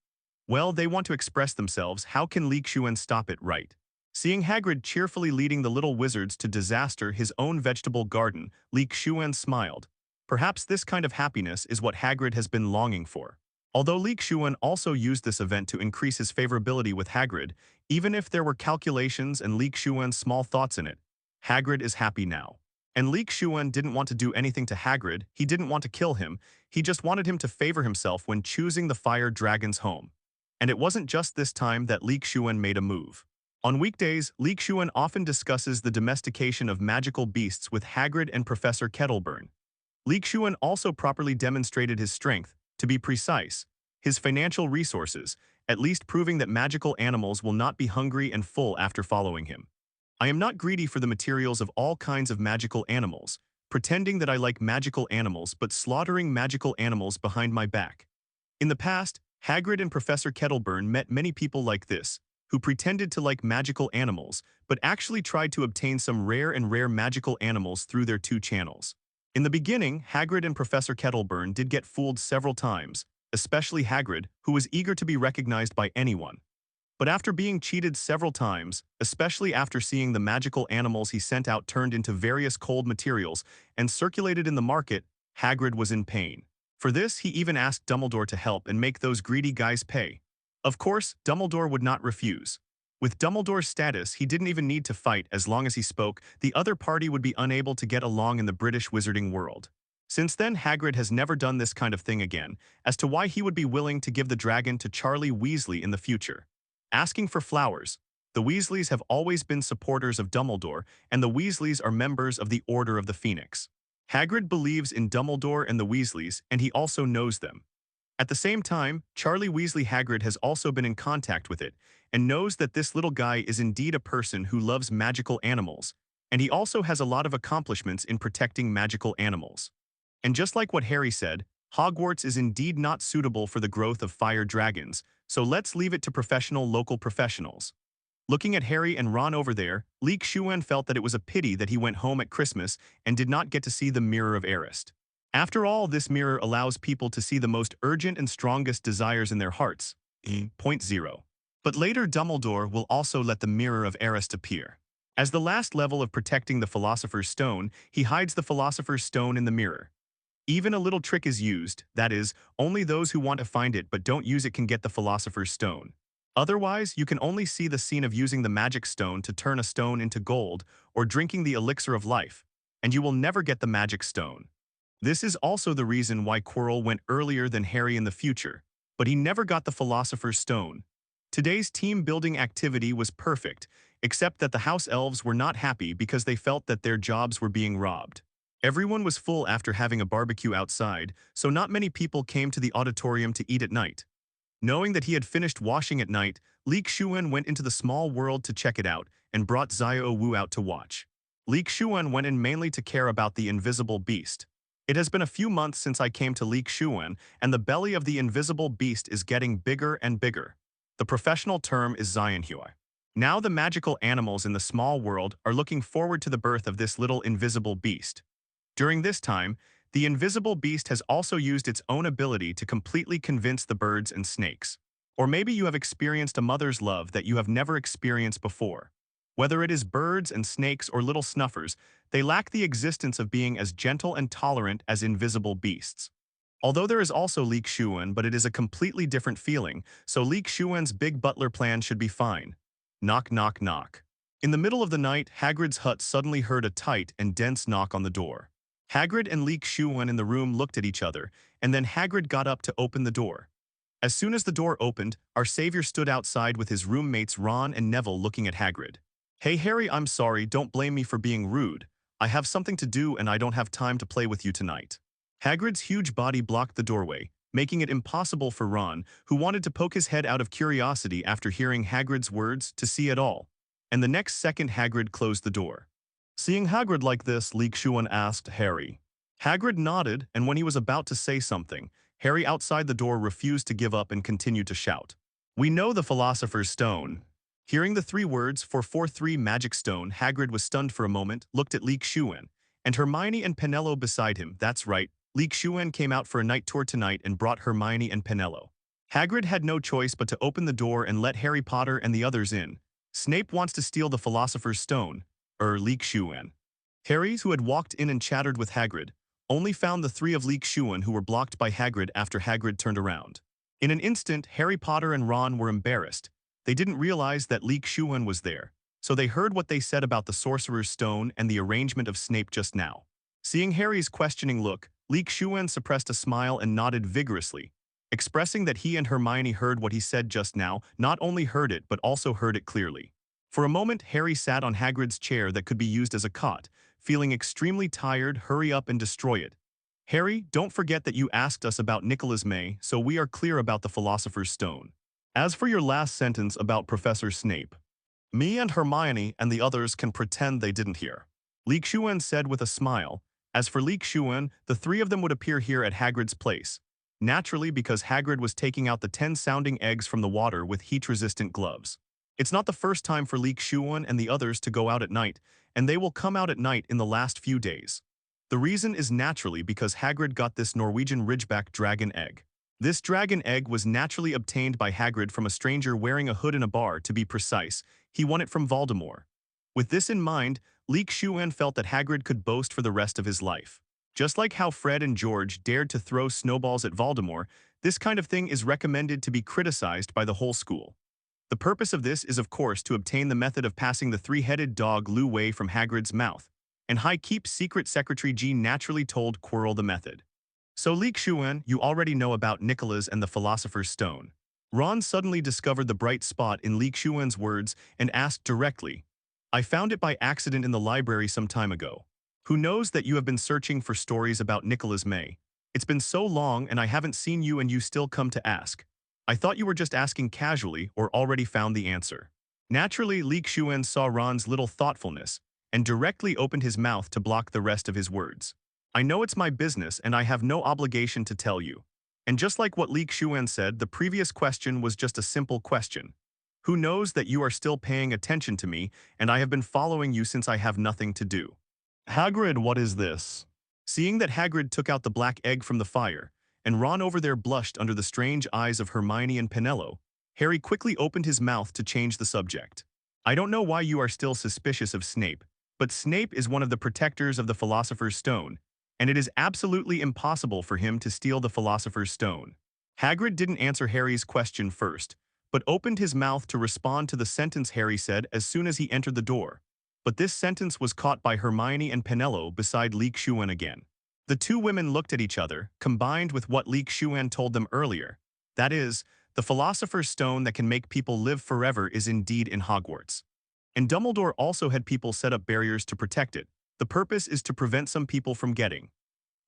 Well, they want to express themselves. How can Xuan stop it, right? Seeing Hagrid cheerfully leading the little wizards to disaster his own vegetable garden, Xuan smiled. Perhaps this kind of happiness is what Hagrid has been longing for. Although Xuan also used this event to increase his favorability with Hagrid, even if there were calculations and Xuan's small thoughts in it, Hagrid is happy now. And Xuan didn't want to do anything to Hagrid. He didn't want to kill him. He just wanted him to favor himself when choosing the fire dragon's home. And it wasn't just this time that Xuan made a move. On weekdays, Xuan often discusses the domestication of magical beasts with Hagrid and Professor Kettleburn. Xuan also properly demonstrated his strength, to be precise, his financial resources, at least proving that magical animals will not be hungry and full after following him. I am not greedy for the materials of all kinds of magical animals, pretending that I like magical animals but slaughtering magical animals behind my back. In the past, Hagrid and Professor Kettleburn met many people like this, who pretended to like magical animals, but actually tried to obtain some rare magical animals through their 2 channels. In the beginning, Hagrid and Professor Kettleburn did get fooled several times, especially Hagrid, who was eager to be recognized by anyone. But after being cheated several times, especially after seeing the magical animals he sent out turned into various cold materials and circulated in the market, Hagrid was in pain. For this, he even asked Dumbledore to help and make those greedy guys pay. Of course, Dumbledore would not refuse. With Dumbledore's status, he didn't even need to fight. As long as he spoke, the other party would be unable to get along in the British wizarding world. Since then, Hagrid has never done this kind of thing again, as to why he would be willing to give the dragon to Charlie Weasley in the future. Asking for flowers. The Weasleys have always been supporters of Dumbledore, and the Weasleys are members of the Order of the Phoenix. Hagrid believes in Dumbledore and the Weasleys, and he also knows them. At the same time, Charlie Weasley Hagrid has also been in contact with it, and knows that this little guy is indeed a person who loves magical animals, and he also has a lot of accomplishments in protecting magical animals. And just like what Harry said, Hogwarts is indeed not suitable for the growth of fire dragons, so let's leave it to professional local professionals. Looking at Harry and Ron over there, Xuan felt that it was a pity that he went home at Christmas and did not get to see the Mirror of Erised. After all, this mirror allows people to see the most urgent and strongest desires in their hearts. Point 0. But later Dumbledore will also let the Mirror of Erised appear. As the last level of protecting the Philosopher's Stone, he hides the Philosopher's Stone in the mirror. Even a little trick is used, that is, only those who want to find it but don't use it can get the Philosopher's Stone. Otherwise, you can only see the scene of using the magic stone to turn a stone into gold or drinking the elixir of life, and you will never get the magic stone. This is also the reason why Quirrel went earlier than Harry in the future, but he never got the Philosopher's Stone. Today's team-building activity was perfect, except that the house elves were not happy because they felt that their jobs were being robbed. Everyone was full after having a barbecue outside, so not many people came to the auditorium to eat at night. Knowing that he had finished washing at night, Xuan went into the small world to check it out and brought Xiao Wu out to watch. Xuan went in mainly to care about the invisible beast. It has been a few months since I came to Xuan, and the belly of the invisible beast is getting bigger and bigger. The professional term is Xianhui. Now the magical animals in the small world are looking forward to the birth of this little invisible beast. During this time, the invisible beast has also used its own ability to completely convince the birds and snakes. Or maybe you have experienced a mother's love that you have never experienced before. Whether it is birds and snakes or little snuffers, they lack the existence of being as gentle and tolerant as invisible beasts. Although there is also Xuan, but it is a completely different feeling, so Xuan's big butler plan should be fine. Knock, knock, knock. In the middle of the night, Hagrid's hut suddenly heard a tight and dense knock on the door. Hagrid and Xuan in the room looked at each other, and then Hagrid got up to open the door. As soon as the door opened, our savior stood outside with his roommates Ron and Neville looking at Hagrid. "Hey Harry, I'm sorry, don't blame me for being rude. I have something to do and I don't have time to play with you tonight." Hagrid's huge body blocked the doorway, making it impossible for Ron, who wanted to poke his head out of curiosity after hearing Hagrid's words, to see at all. And the next second Hagrid closed the door. Seeing Hagrid like this, Xuan asked Harry. Hagrid nodded, and when he was about to say something, Harry outside the door refused to give up and continued to shout, "We know the Philosopher's Stone." Hearing the 3 words for 4-3 magic stone, Hagrid was stunned for a moment, looked at Xuan, and Hermione and Penelope beside him. That's right, Xuan came out for a night tour tonight and brought Hermione and Penelope. Hagrid had no choice but to open the door and let Harry Potter and the others in. Snape wants to steal the Philosopher's Stone, Xuan. Harry, who had walked in and chattered with Hagrid, only found the 3 of Xuan who were blocked by Hagrid after Hagrid turned around. In an instant, Harry Potter and Ron were embarrassed. They didn't realize that Xuan was there, so they heard what they said about the Sorcerer's Stone and the arrangement of Snape just now. Seeing Harry's questioning look, Xuan suppressed a smile and nodded vigorously, expressing that he and Hermione heard what he said just now, not only heard it but also heard it clearly. For a moment, Harry sat on Hagrid's chair that could be used as a cot, feeling extremely tired. Hurry up and destroy it. Harry, don't forget that you asked us about Nicholas May, so we are clear about the Philosopher's Stone. As for your last sentence about Professor Snape, me and Hermione and the others can pretend they didn't hear. Xuan said with a smile. As for Xuan, the 3 of them would appear here at Hagrid's place. Naturally, because Hagrid was taking out the 10 sounding eggs from the water with heat-resistant gloves. It's not the first time for Xuan and the others to go out at night, and they will come out at night in the last few days. The reason is naturally because Hagrid got this Norwegian Ridgeback dragon egg. This dragon egg was naturally obtained by Hagrid from a stranger wearing a hood in a bar, to be precise. He won it from Voldemort. With this in mind, Xuan felt that Hagrid could boast for the rest of his life. Just like how Fred and George dared to throw snowballs at Voldemort, this kind of thing is recommended to be criticized by the whole school. The purpose of this is of course to obtain the method of passing the three-headed dog Lu Wei from Hagrid's mouth, and High Keep Secret Secretary G naturally told Quirrel the method. So Xuan, you already know about Nicholas and the Philosopher's Stone. Ron suddenly discovered the bright spot in Xuan's words and asked directly, I found it by accident in the library some time ago. Who knows that you have been searching for stories about Nicholas May? It's been so long and I haven't seen you and you still come to ask. I thought you were just asking casually or already found the answer. Naturally, Xuan saw Ron's little thoughtfulness and directly opened his mouth to block the rest of his words. I know it's my business and I have no obligation to tell you. And just like what Xuan said, the previous question was just a simple question. Who knows that you are still paying attention to me and I have been following you since I have nothing to do. Hagrid, what is this? Seeing that Hagrid took out the black egg from the fire, and Ron over there blushed under the strange eyes of Hermione and Penelope, Harry quickly opened his mouth to change the subject. I don't know why you are still suspicious of Snape, but Snape is one of the protectors of the Philosopher's Stone, and it is absolutely impossible for him to steal the Philosopher's Stone. Hagrid didn't answer Harry's question first, but opened his mouth to respond to the sentence Harry said as soon as he entered the door. But this sentence was caught by Hermione and Penelope beside Xuan again. The two women looked at each other, combined with what Xuan told them earlier. That is, the Philosopher's Stone that can make people live forever is indeed in Hogwarts. And Dumbledore also had people set up barriers to protect it. The purpose is to prevent some people from getting.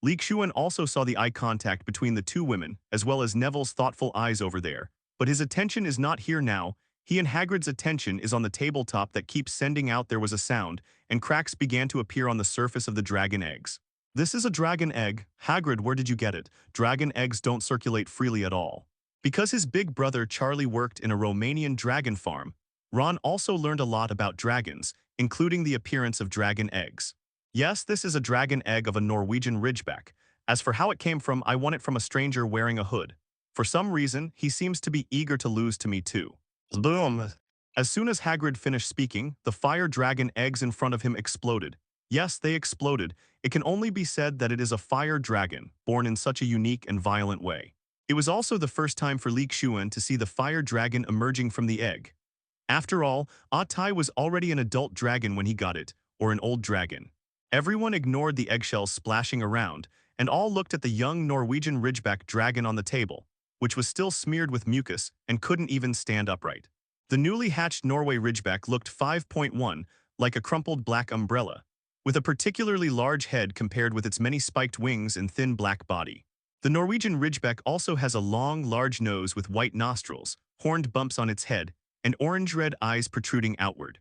Xuan also saw the eye contact between the two women, as well as Neville's thoughtful eyes over there, but his attention is not here now. He and Hagrid's attention is on the tabletop that keeps sending out there was a sound, and cracks began to appear on the surface of the dragon eggs. This is a dragon egg. Hagrid, where did you get it? Dragon eggs don't circulate freely at all. Because his big brother Charlie worked in a Romanian dragon farm, Ron also learned a lot about dragons, including the appearance of dragon eggs. Yes, this is a dragon egg of a Norwegian Ridgeback. As for how it came from, I won it from a stranger wearing a hood. For some reason, he seems to be eager to lose to me too. Boom! As soon as Hagrid finished speaking, the fire dragon eggs in front of him exploded. Yes, they exploded. It can only be said that it is a fire dragon, born in such a unique and violent way. It was also the first time for Xuan to see the fire dragon emerging from the egg. After all, Occamy was already an adult dragon when he got it, or an old dragon. Everyone ignored the eggshells splashing around, and all looked at the young Norwegian Ridgeback dragon on the table, which was still smeared with mucus and couldn't even stand upright. The newly hatched Norway Ridgeback looked 5.1, like a crumpled black umbrella, with a particularly large head compared with its many spiked wings and thin black body. The Norwegian Ridgeback also has a long, large nose with white nostrils, horned bumps on its head, and orange-red eyes protruding outward.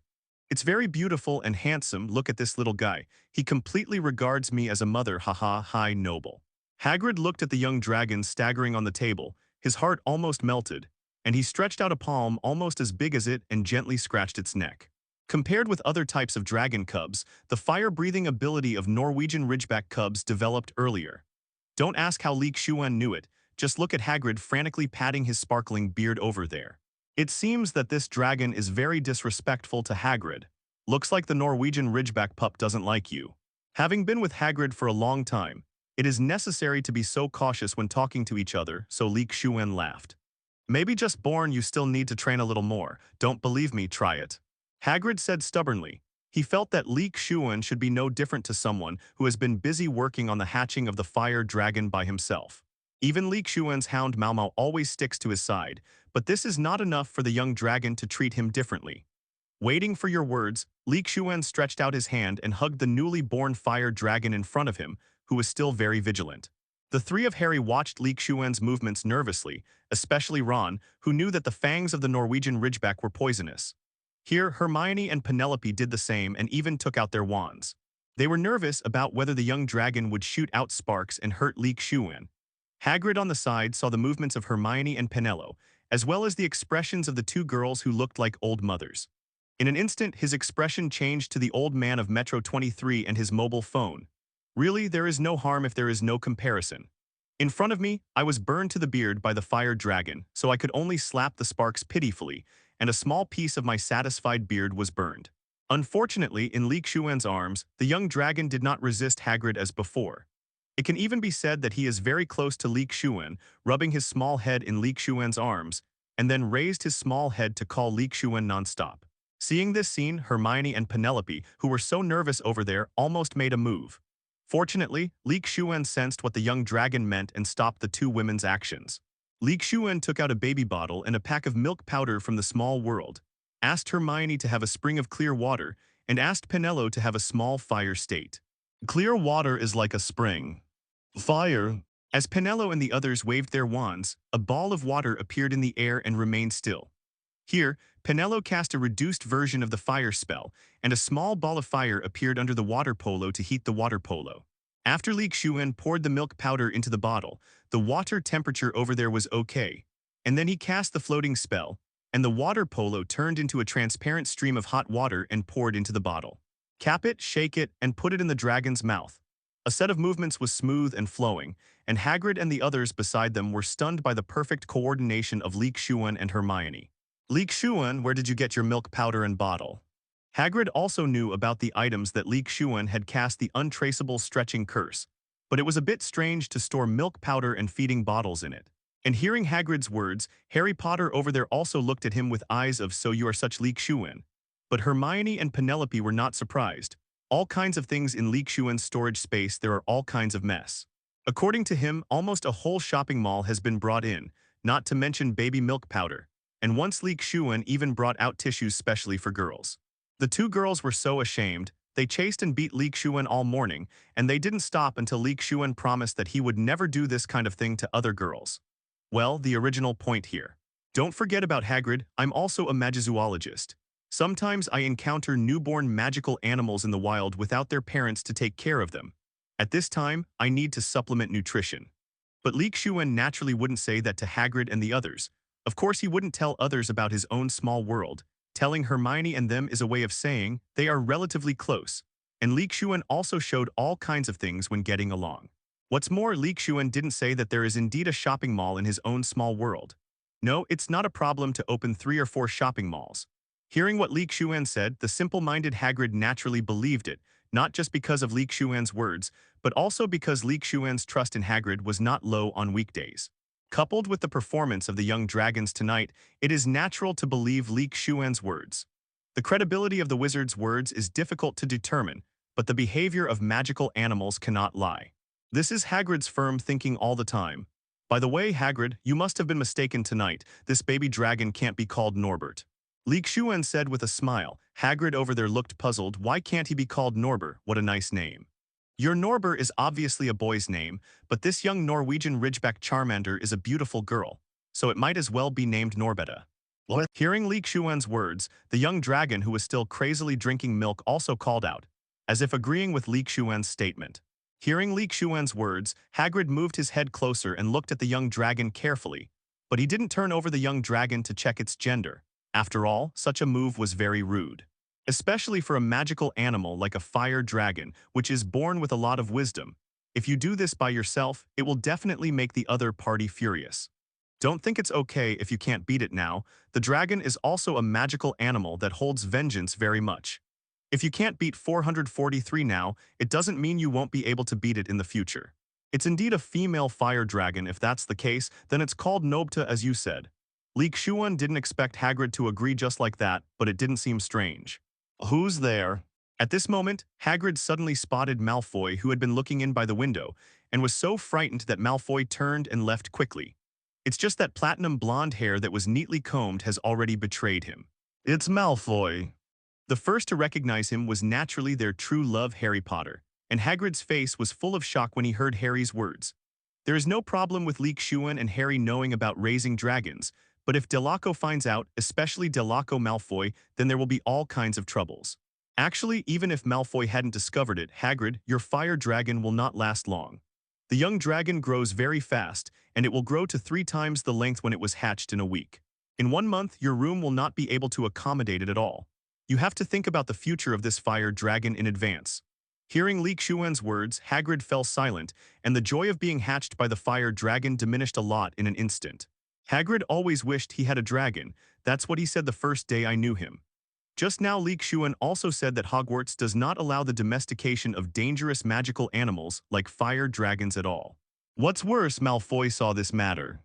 It's very beautiful and handsome. Look at this little guy. He completely regards me as a mother, haha, hi, noble. Hagrid looked at the young dragon staggering on the table. His heart almost melted, and he stretched out a palm almost as big as it and gently scratched its neck. Compared with other types of dragon cubs, the fire-breathing ability of Norwegian Ridgeback cubs developed earlier. Don't ask how Xuan knew it, just look at Hagrid frantically patting his sparkling beard over there. It seems that this dragon is very disrespectful to Hagrid. Looks like the Norwegian Ridgeback pup doesn't like you. Having been with Hagrid for a long time, it is necessary to be so cautious when talking to each other, so Xuan laughed. Maybe just born, you still need to train a little more. Don't believe me, try it. Hagrid said stubbornly. He felt that Xuan should be no different to someone who has been busy working on the hatching of the fire dragon by himself. Even Xuan's hound Mau Mau always sticks to his side, but this is not enough for the young dragon to treat him differently. Waiting for your words, Xuan stretched out his hand and hugged the newly born fire dragon in front of him, who was still very vigilant. The three of Harry watched Xuan's movements nervously, especially Ron, who knew that the fangs of the Norwegian Ridgeback were poisonous. Here, Hermione and Penelope did the same and even took out their wands. They were nervous about whether the young dragon would shoot out sparks and hurt Xuan. Hagrid on the side saw the movements of Hermione and Penelope, as well as the expressions of the two girls who looked like old mothers. In an instant, his expression changed to the old man of Metro 23 and his mobile phone. Really, there is no harm if there is no comparison. In front of me, I was burned to the beard by the fire dragon, so I could only slap the sparks pitifully, and a small piece of my satisfied beard was burned. Unfortunately, in Xuan's arms, the young dragon did not resist Hagrid as before. It can even be said that he is very close to Xuan, rubbing his small head in Xuan's arms, and then raised his small head to call Xuan nonstop. Seeing this scene, Hermione and Penelope, who were so nervous over there, almost made a move. Fortunately, Xuan sensed what the young dragon meant and stopped the two women's actions. Xuan took out a baby bottle and a pack of milk powder from the small world, asked Hermione to have a spring of clear water, and asked Penelope to have a small fire state. Clear water is like a spring. Fire. As Penelope and the others waved their wands, a ball of water appeared in the air and remained still. Here, Penelope cast a reduced version of the fire spell, and a small ball of fire appeared under the water polo to heat the water polo. After Xuan poured the milk powder into the bottle, the water temperature over there was okay, and then he cast the floating spell, and the water polo turned into a transparent stream of hot water and poured into the bottle. Cap it, shake it, and put it in the dragon's mouth. A set of movements was smooth and flowing, and Hagrid and the others beside them were stunned by the perfect coordination of Xuan and Hermione. Xuan, where did you get your milk powder and bottle? Hagrid also knew about the items that Xuan had cast the untraceable stretching curse, but it was a bit strange to store milk powder and feeding bottles in it. And hearing Hagrid's words, Harry Potter over there also looked at him with eyes of "So you are such Xuan." But Hermione and Penelope were not surprised. All kinds of things in Xuan's storage space, there are all kinds of mess. According to him, almost a whole shopping mall has been brought in, not to mention baby milk powder. And once Xuan even brought out tissues specially for girls. The two girls were so ashamed, they chased and beat Xuan all morning, and they didn't stop until Xuan promised that he would never do this kind of thing to other girls. Well, the original point here. Don't forget about Hagrid, I'm also a magizoologist. Sometimes I encounter newborn magical animals in the wild without their parents to take care of them. At this time, I need to supplement nutrition. But Xuan naturally wouldn't say that to Hagrid and the others. Of course, he wouldn't tell others about his own small world. Telling Hermione and them is a way of saying they are relatively close. And Xuan also showed all kinds of things when getting along. What's more, Xuan didn't say that there is indeed a shopping mall in his own small world. No, it's not a problem to open 3 or 4 shopping malls. Hearing what Xuan said, the simple-minded Hagrid naturally believed it, not just because of Xuan's words, but also because Xuan's trust in Hagrid was not low on weekdays. Coupled with the performance of the young dragons tonight, it is natural to believe Xuan's words. The credibility of the wizard's words is difficult to determine, but the behavior of magical animals cannot lie. This is Hagrid's firm thinking all the time. By the way, Hagrid, you must have been mistaken tonight. This baby dragon can't be called Norbert. Xuan said with a smile. Hagrid over there looked puzzled. Why can't he be called Norbert? What a nice name. Your Norbert is obviously a boy's name, but this young Norwegian Ridgeback Charmander is a beautiful girl, so it might as well be named Norbetta. What? Hearing Xuan's words, the young dragon who was still crazily drinking milk also called out, as if agreeing with Xuan's statement. Hearing Xuan's words, Hagrid moved his head closer and looked at the young dragon carefully, but he didn't turn over the young dragon to check its gender. After all, such a move was very rude. Especially for a magical animal like a fire dragon, which is born with a lot of wisdom. If you do this by yourself, it will definitely make the other party furious. Don't think it's okay if you can't beat it now. The dragon is also a magical animal that holds vengeance very much. If you can't beat 443 now, it doesn't mean you won't be able to beat it in the future. It's indeed a female fire dragon. If that's the case, then it's called Nobta, as you said. Xuan didn't expect Hagrid to agree just like that, but it didn't seem strange. Who's there? At this moment, Hagrid suddenly spotted Malfoy, who had been looking in by the window, and was so frightened that Malfoy turned and left quickly. It's just that platinum blonde hair that was neatly combed has already betrayed him. It's Malfoy. The first to recognize him was naturally their true love, Harry Potter, and Hagrid's face was full of shock when he heard Harry's words. There is no problem with Xuan and Harry knowing about raising dragons, but if Draco finds out, especially Draco Malfoy, then there will be all kinds of troubles. Actually, even if Malfoy hadn't discovered it, Hagrid, your fire dragon will not last long. The young dragon grows very fast, and it will grow to 3 times the length when it was hatched in a week. In 1 month, your room will not be able to accommodate it at all. You have to think about the future of this fire dragon in advance. Hearing Leek Xuan's words, Hagrid fell silent, and the joy of being hatched by the fire dragon diminished a lot in an instant. Hagrid always wished he had a dragon. That's what he said the first day I knew him. Just now Leek Xuan also said that Hogwarts does not allow the domestication of dangerous magical animals like fire dragons at all. What's worse, Malfoy saw this matter.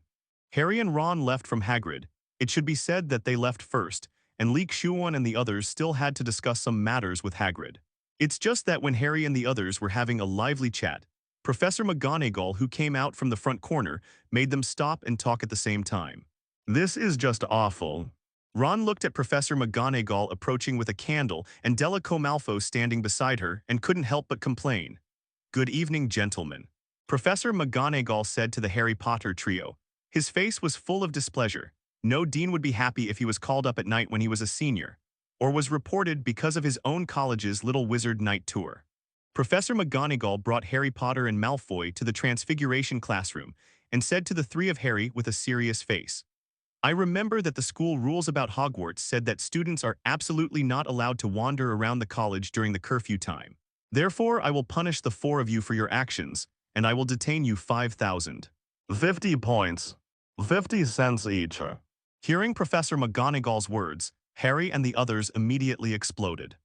Harry and Ron left from Hagrid. It should be said that they left first, and Leek Xuan and the others still had to discuss some matters with Hagrid. It's just that when Harry and the others were having a lively chat, Professor McGonagall, who came out from the front corner, made them stop and talk at the same time. This is just awful. Ron looked at Professor McGonagall approaching with a candle and Draco Malfoy standing beside her and couldn't help but complain. Good evening, gentlemen. Professor McGonagall said to the Harry Potter trio. His face was full of displeasure. No dean would be happy if he was called up at night when he was a senior, or was reported because of his own college's Little Wizard Night Tour. Professor McGonagall brought Harry Potter and Malfoy to the Transfiguration classroom and said to the three of Harry with a serious face, I remember that the school rules about Hogwarts said that students are absolutely not allowed to wander around the college during the curfew time. Therefore, I will punish the four of you for your actions, and I will detain you 5,000. 50 points. 50 cents each. Hearing Professor McGonagall's words, Harry and the others immediately exploded.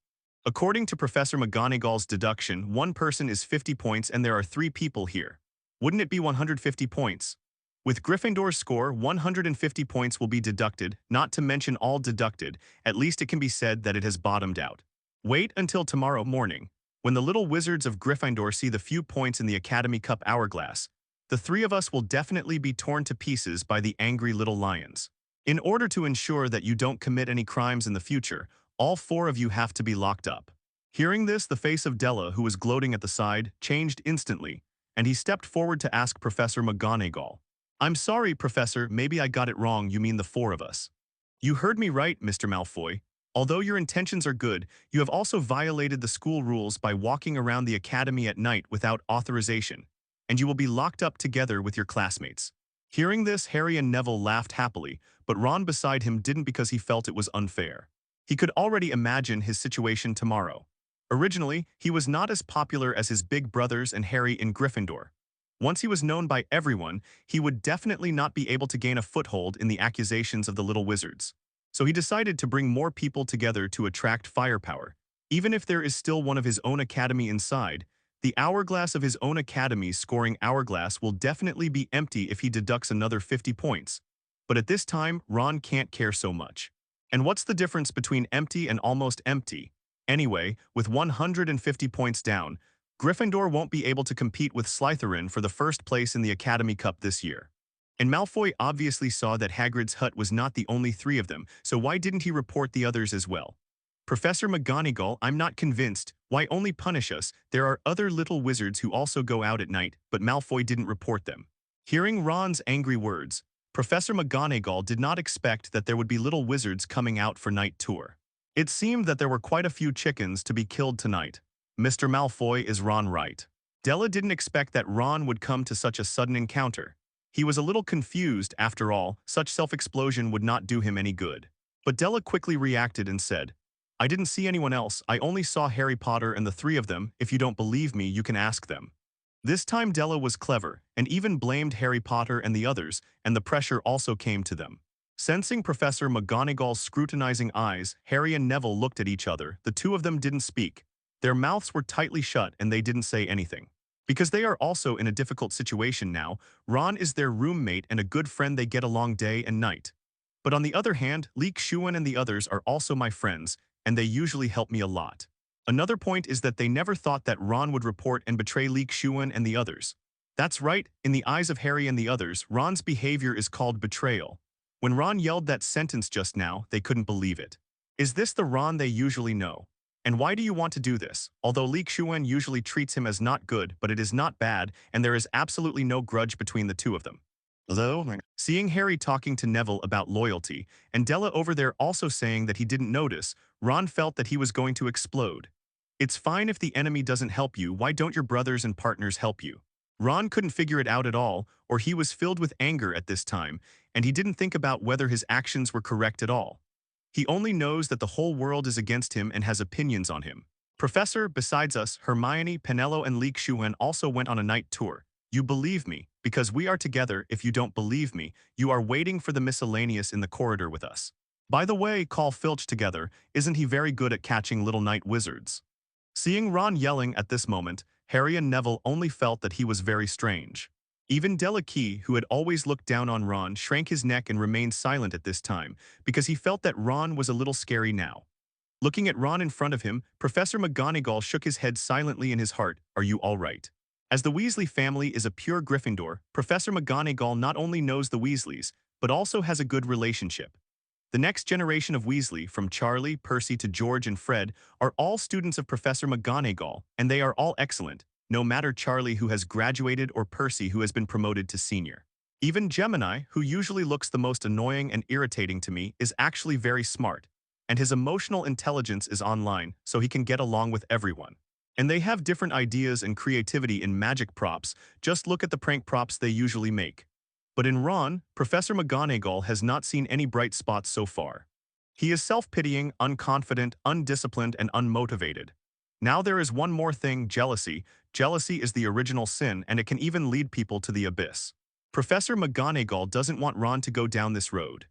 According to Professor McGonagall's deduction, one person is 50 points and there are 3 people here. Wouldn't it be 150 points? With Gryffindor's score, 150 points will be deducted, not to mention all deducted. At least it can be said that it has bottomed out. Wait until tomorrow morning, when the little wizards of Gryffindor see the few points in the Academy Cup hourglass. The 3 of us will definitely be torn to pieces by the angry little lions. In order to ensure that you don't commit any crimes in the future, all 4 of you have to be locked up. Hearing this, the face of Della, who was gloating at the side, changed instantly, and he stepped forward to ask Professor McGonagall. I'm sorry, Professor, maybe I got it wrong, you mean the 4 of us. You heard me right, Mr. Malfoy. Although your intentions are good, you have also violated the school rules by walking around the academy at night without authorization, and you will be locked up together with your classmates. Hearing this, Harry and Neville laughed happily, but Ron beside him didn't because he felt it was unfair. He could already imagine his situation tomorrow. Originally, he was not as popular as his big brothers and Harry in Gryffindor. Once he was known by everyone, he would definitely not be able to gain a foothold in the accusations of the little wizards. So he decided to bring more people together to attract firepower. Even if there is still one of his own academy inside, the hourglass of his own academy's scoring hourglass will definitely be empty if he deducts another 50 points. But at this time, Ron can't care so much. And what's the difference between empty and almost empty? Anyway, with 150 points down, Gryffindor won't be able to compete with Slytherin for the first place in the Academy Cup this year. And Malfoy obviously saw that Hagrid's hut was not the only 3 of them, so why didn't he report the others as well? Professor McGonagall, I'm not convinced. Why only punish us? There are other little wizards who also go out at night, but Malfoy didn't report them. Hearing Ron's angry words, Professor McGonagall did not expect that there would be little wizards coming out for night tour. It seemed that there were quite a few chickens to be killed tonight. Mr. Malfoy, is Ron right? Della didn't expect that Ron would come to such a sudden encounter. He was a little confused, after all, such self-explosion would not do him any good. But Della quickly reacted and said, I didn't see anyone else, I only saw Harry Potter and the 3 of them. If you don't believe me, you can ask them. This time Della was clever, and even blamed Harry Potter and the others, and the pressure also came to them. Sensing Professor McGonagall's scrutinizing eyes, Harry and Neville looked at each other. The 2 of them didn't speak. Their mouths were tightly shut and they didn't say anything. Because they are also in a difficult situation now, Ron is their roommate and a good friend, they get along day and night. But on the other hand, Leek Xuan and the others are also my friends, and they usually help me a lot. Another point is that they never thought that Ron would report and betray Leek Xuan and the others. That's right, in the eyes of Harry and the others, Ron's behavior is called betrayal. When Ron yelled that sentence just now, they couldn't believe it. Is this the Ron they usually know? And why do you want to do this? Although Leek Xuan usually treats him as not good, but it is not bad, and there is absolutely no grudge between the 2 of them. Though, Seeing Harry talking to Neville about loyalty, and Della over there also saying that he didn't notice, Ron felt that he was going to explode. It's fine if the enemy doesn't help you, why don't your brothers and partners help you? Ron couldn't figure it out at all, or he was filled with anger at this time, and he didn't think about whether his actions were correct at all. He only knows that the whole world is against him and has opinions on him. Professor, besides us, Hermione, Penelope, and Xuan also went on a night tour. You believe me, because we are together. If you don't believe me, you are waiting for the miscellaneous in the corridor with us. By the way, call Filch together. Isn't he very good at catching little night wizards? Seeing Ron yelling at this moment, Harry and Neville only felt that he was very strange. Even Demiguise, who had always looked down on Ron, shrank his neck and remained silent at this time, because he felt that Ron was a little scary now. Looking at Ron in front of him, Professor McGonagall shook his head silently in his heart. Are you all right? As the Weasley family is a pure Gryffindor, Professor McGonagall not only knows the Weasleys, but also has a good relationship. The next generation of Weasley, from Charlie, Percy to George and Fred, are all students of Professor McGonagall, and they are all excellent, no matter Charlie, who has graduated, or Percy, who has been promoted to senior. Even Gemini, who usually looks the most annoying and irritating to me, is actually very smart, and his emotional intelligence is online, so he can get along with everyone. And they have different ideas and creativity in magic props. Just look at the prank props they usually make. But in Ron, Professor McGonagall has not seen any bright spots so far. He is self-pitying, unconfident, undisciplined, and unmotivated. Now there is one more thing: jealousy. Jealousy is the original sin, and it can even lead people to the abyss. Professor McGonagall doesn't want Ron to go down this road.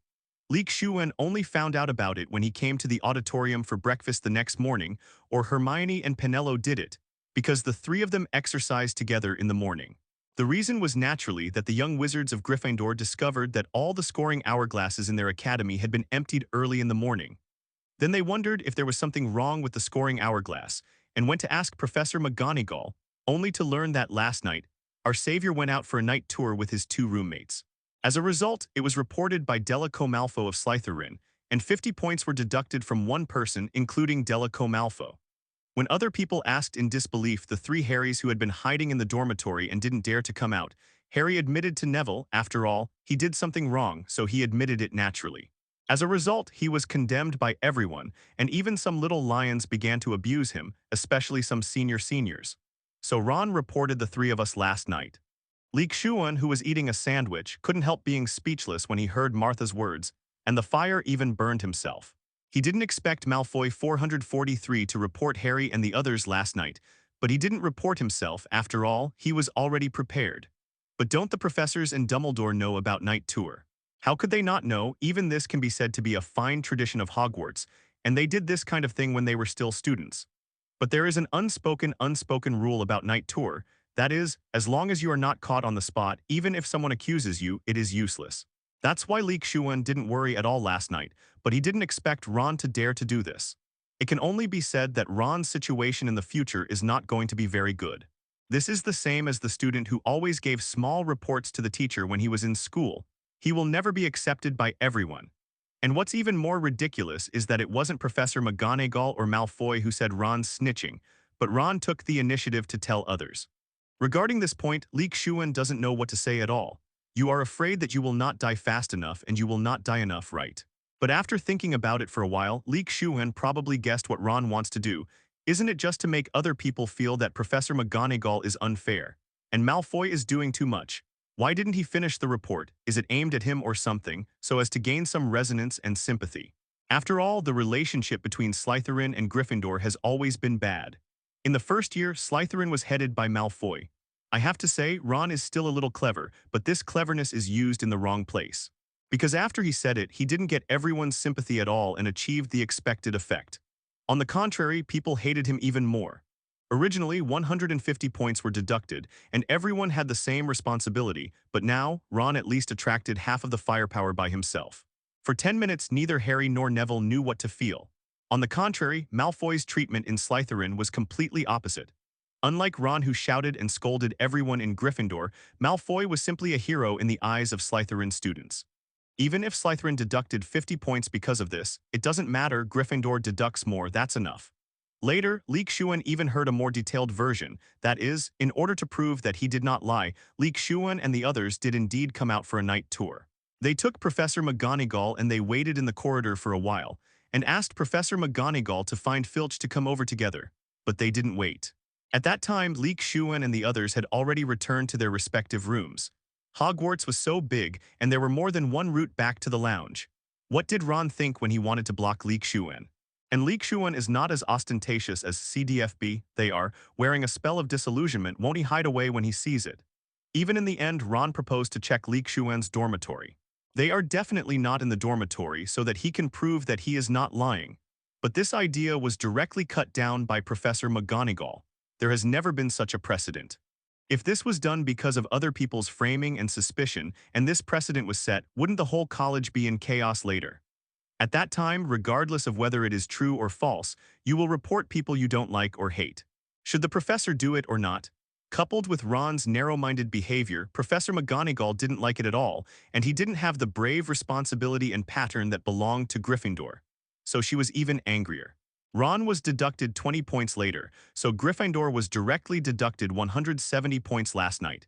Xuan only found out about it when he came to the auditorium for breakfast the next morning, or Hermione and Penelope did it, because the three of them exercised together in the morning. The reason was naturally that the young wizards of Gryffindor discovered that all the scoring hourglasses in their academy had been emptied early in the morning. Then they wondered if there was something wrong with the scoring hourglass, and went to ask Professor McGonagall, only to learn that last night, our savior went out for a night tour with his two roommates. As a result, it was reported by Draco Malfoy of Slytherin, and 50 points were deducted from one person, including Draco Malfoy. When other people asked in disbelief the three Harrys who had been hiding in the dormitory and didn't dare to come out, Harry admitted to Neville, after all, he did something wrong, so he admitted it naturally. As a result, he was condemned by everyone, and even some little lions began to abuse him, especially some seniors. So Ron reported the three of us last night. Xuan, who was eating a sandwich, couldn't help being speechless when he heard Martha's words, and the fire even burned himself. He didn't expect Malfoy 443 to report Harry and the others last night, but he didn't report himself. After all, he was already prepared. But don't the professors and Dumbledore know about night tour? How could they not know? Even this can be said to be a fine tradition of Hogwarts, and they did this kind of thing when they were still students. But there is an unspoken rule about night tour. That is, as long as you are not caught on the spot, even if someone accuses you, it is useless. That's why Xuan didn't worry at all last night, but he didn't expect Ron to dare to do this. It can only be said that Ron's situation in the future is not going to be very good. This is the same as the student who always gave small reports to the teacher when he was in school. He will never be accepted by everyone. And what's even more ridiculous is that it wasn't Professor McGonagall or Malfoy who said Ron's snitching, but Ron took the initiative to tell others. Regarding this point, Xuan doesn't know what to say at all. You are afraid that you will not die fast enough and you will not die enough, right? But after thinking about it for a while, Xuan probably guessed what Ron wants to do. Isn't it just to make other people feel that Professor McGonagall is unfair, and Malfoy is doing too much? Why didn't he finish the report? Is it aimed at him or something, so as to gain some resonance and sympathy? After all, the relationship between Slytherin and Gryffindor has always been bad. In the first year, Slytherin was headed by Malfoy. I have to say, Ron is still a little clever, but this cleverness is used in the wrong place. Because after he said it, he didn't get everyone's sympathy at all and achieved the expected effect. On the contrary, people hated him even more. Originally, 150 points were deducted, and everyone had the same responsibility, but now, Ron at least attracted half of the firepower by himself. For 10 minutes, neither Harry nor Neville knew what to feel. On the contrary, Malfoy's treatment in Slytherin was completely opposite. Unlike Ron, who shouted and scolded everyone in Gryffindor, Malfoy was simply a hero in the eyes of Slytherin students. Even if Slytherin deducted 50 points because of this, it doesn't matter. Gryffindor deducts more, that's enough. Later, Xuan even heard a more detailed version. That is, in order to prove that he did not lie, Xuan and the others did indeed come out for a night tour. They took Professor McGonagall and they waited in the corridor for a while, and asked Professor McGonagall to find Filch to come over together. But they didn't wait. At that time, Xuan and the others had already returned to their respective rooms. Hogwarts was so big, and there were more than one route back to the lounge. What did Ron think when he wanted to block Xuan? And Xuan is not as ostentatious as CDFB, they are, wearing a spell of disillusionment, won't he hide away when he sees it? Even in the end, Ron proposed to check Xuan's dormitory. They are definitely not in the dormitory so that he can prove that he is not lying. But this idea was directly cut down by Professor McGonagall. There has never been such a precedent. If this was done because of other people's framing and suspicion, and this precedent was set, wouldn't the whole college be in chaos later? At that time, regardless of whether it is true or false, you will report people you don't like or hate. Should the professor do it or not? Coupled with Ron's narrow-minded behavior, Professor McGonagall didn't like it at all, and he didn't have the brave responsibility and pattern that belonged to Gryffindor. So she was even angrier. Ron was deducted 20 points later, so Gryffindor was directly deducted 170 points last night.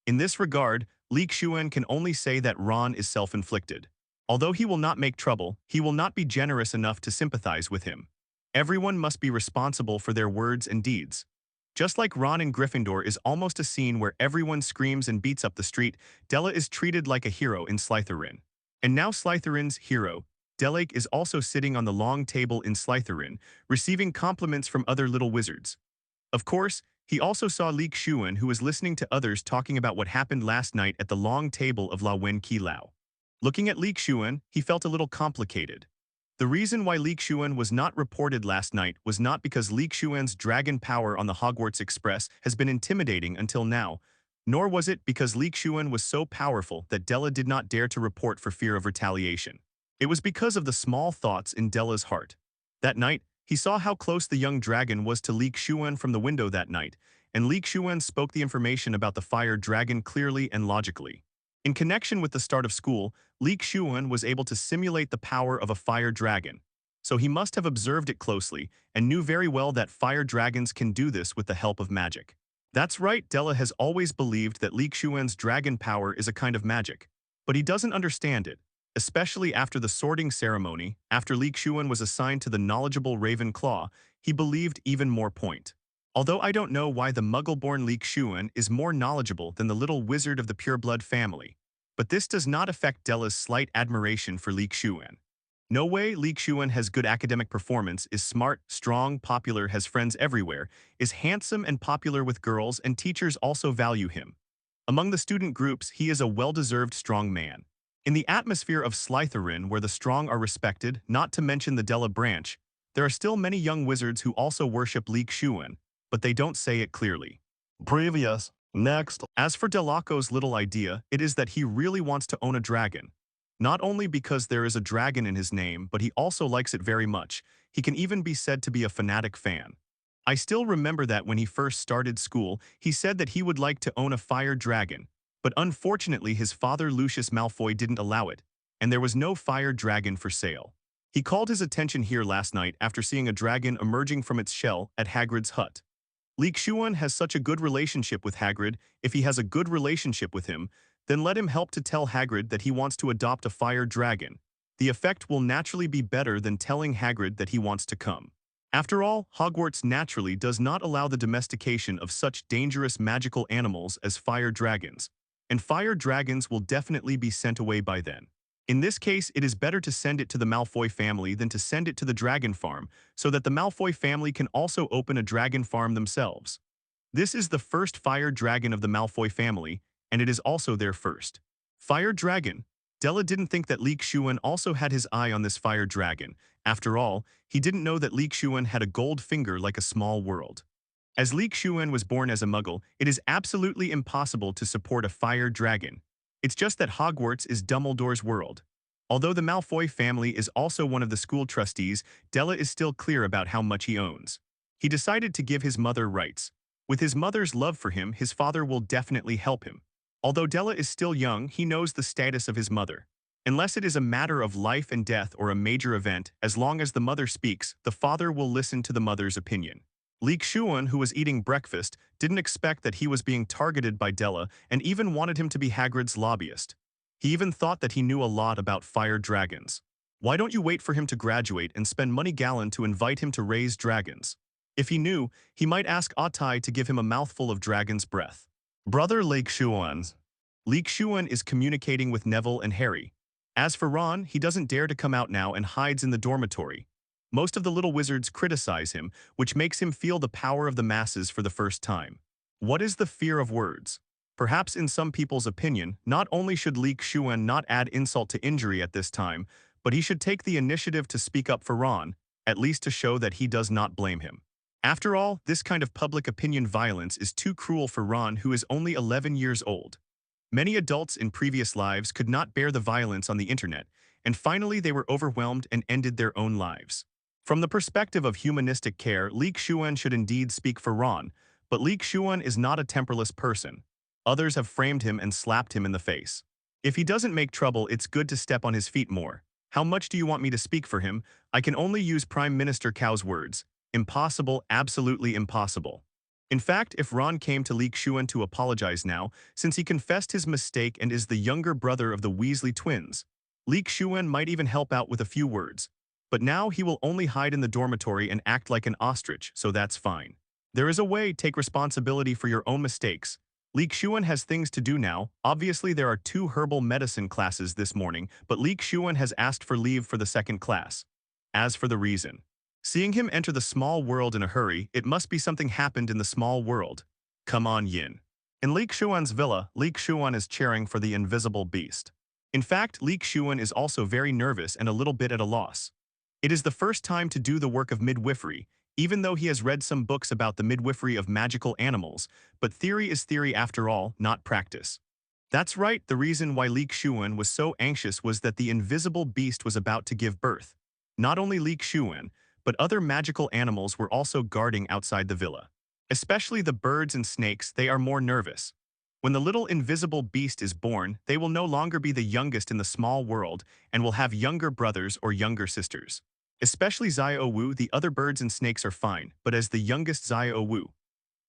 In this regard, Xuan can only say that Ron is self-inflicted. Although he will not make trouble, he will not be generous enough to sympathize with him. Everyone must be responsible for their words and deeds. Just like Ron in Gryffindor is almost a scene where everyone screams and beats up the street, Della is treated like a hero in Slytherin. And now Slytherin's hero, Delake, is also sitting on the long table in Slytherin, receiving compliments from other little wizards. Of course, he also saw Xuan, who was listening to others talking about what happened last night at the long table of La Wen Ki Lao. Looking at Xuan, he felt a little complicated. The reason why Xuan was not reported last night was not because Xuan's dragon power on the Hogwarts Express has been intimidating until now, nor was it because Xuan was so powerful that Della did not dare to report for fear of retaliation. It was because of the small thoughts in Della's heart. That night, he saw how close the young dragon was to Xuan from the window that night, and Xuan spoke the information about the fire dragon clearly and logically. In connection with the start of school, Xuan was able to simulate the power of a fire dragon, so he must have observed it closely and knew very well that fire dragons can do this with the help of magic. That's right, Della has always believed that Xuan's dragon power is a kind of magic, but he doesn't understand it, especially after the sorting ceremony. After Xuan was assigned to the knowledgeable Ravenclaw, he believed even more point. Although I don't know why the Muggle-born Xuan is more knowledgeable than the little wizard of the pureblood family, but this does not affect Della's slight admiration for Xuan. No way Xuan has good academic performance, is smart, strong, popular, has friends everywhere, is handsome and popular with girls, and teachers also value him. Among the student groups, he is a well-deserved strong man. In the atmosphere of Slytherin, where the strong are respected, not to mention the Della branch, there are still many young wizards who also worship Xuan, but they don't say it clearly. Previous. Next. As for Delaco's little idea, it is that he really wants to own a dragon. Not only because there is a dragon in his name, but he also likes it very much. He can even be said to be a fanatic fan. I still remember that when he first started school, he said that he would like to own a fire dragon, but unfortunately his father Lucius Malfoy didn't allow it, and there was no fire dragon for sale. He called his attention here last night after seeing a dragon emerging from its shell at Hagrid's hut. Xuan has such a good relationship with Hagrid. If he has a good relationship with him, then let him help to tell Hagrid that he wants to adopt a fire dragon. The effect will naturally be better than telling Hagrid that he wants to come. After all, Hogwarts naturally does not allow the domestication of such dangerous magical animals as fire dragons, and fire dragons will definitely be sent away by then. In this case, it is better to send it to the Malfoy family than to send it to the dragon farm, so that the Malfoy family can also open a dragon farm themselves. This is the first fire dragon of the Malfoy family, and it is also their first fire dragon. Della didn't think that Xuan also had his eye on this fire dragon. After all, he didn't know that Xuan had a gold finger like a small world. As Xuan was born as a Muggle, it is absolutely impossible to support a fire dragon. It's just that Hogwarts is Dumbledore's world. Although the Malfoy family is also one of the school trustees, Della is still clear about how much he owns. He decided to give his mother rights. With his mother's love for him, his father will definitely help him. Although Della is still young, he knows the status of his mother. Unless it is a matter of life and death or a major event, as long as the mother speaks, the father will listen to the mother's opinion. Xuan, who was eating breakfast, didn't expect that he was being targeted by Della and even wanted him to be Hagrid's lobbyist. He even thought that he knew a lot about fire dragons. Why don't you wait for him to graduate and spend money gallon to invite him to raise dragons? If he knew, he might ask Autai to give him a mouthful of dragon's breath. Brother Xuan. Xuan is communicating with Neville and Harry. As for Ron, he doesn't dare to come out now and hides in the dormitory. Most of the little wizards criticize him, which makes him feel the power of the masses for the first time. What is the fear of words? Perhaps in some people's opinion, not only should Xuan not add insult to injury at this time, but he should take the initiative to speak up for Ron, at least to show that he does not blame him. After all, this kind of public opinion violence is too cruel for Ron, who is only 11 years old. Many adults in previous lives could not bear the violence on the internet, and finally they were overwhelmed and ended their own lives. From the perspective of humanistic care, Xuan should indeed speak for Ron, but Xuan is not a temperless person. Others have framed him and slapped him in the face. If he doesn't make trouble, it's good to step on his feet more. How much do you want me to speak for him? I can only use Prime Minister Cow's words. Impossible, absolutely impossible. In fact, if Ron came to Xuan to apologize now, since he confessed his mistake and is the younger brother of the Weasley twins, Xuan might even help out with a few words. But now he will only hide in the dormitory and act like an ostrich, so that's fine. There is a way. Take responsibility for your own mistakes. Xuan has things to do now. Obviously, there are 2 herbal medicine classes this morning, but Xuan has asked for leave for the 2nd class. As for the reason, seeing him enter the small world in a hurry, it must be something happened in the small world. Come on, Yin. In Xuan's villa, Xuan is cheering for the invisible beast. In fact, Xuan is also very nervous and a little bit at a loss. It is the first time to do the work of midwifery, even though he has read some books about the midwifery of magical animals, but theory is theory after all, not practice. That's right, the reason why Xuan was so anxious was that the invisible beast was about to give birth. Not only Xuan, but other magical animals were also guarding outside the villa. Especially the birds and snakes, they are more nervous. When the little invisible beast is born, they will no longer be the youngest in the small world and will have younger brothers or younger sisters. Especially Wu, the other birds and snakes are fine, but as the youngest Wu.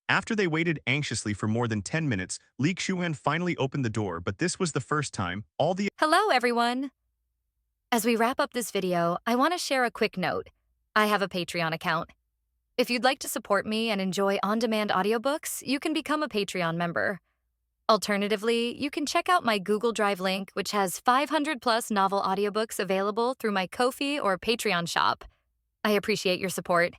After they waited anxiously for more than 10 minutes, Xuan finally opened the door, but this was the first time all the— Hello, everyone! As we wrap up this video, I want to share a quick note. I have a Patreon account. If you'd like to support me and enjoy on-demand audiobooks, you can become a Patreon member. Alternatively, you can check out my Google Drive link, which has 500+ novel audiobooks available through my Ko-fi or Patreon shop. I appreciate your support.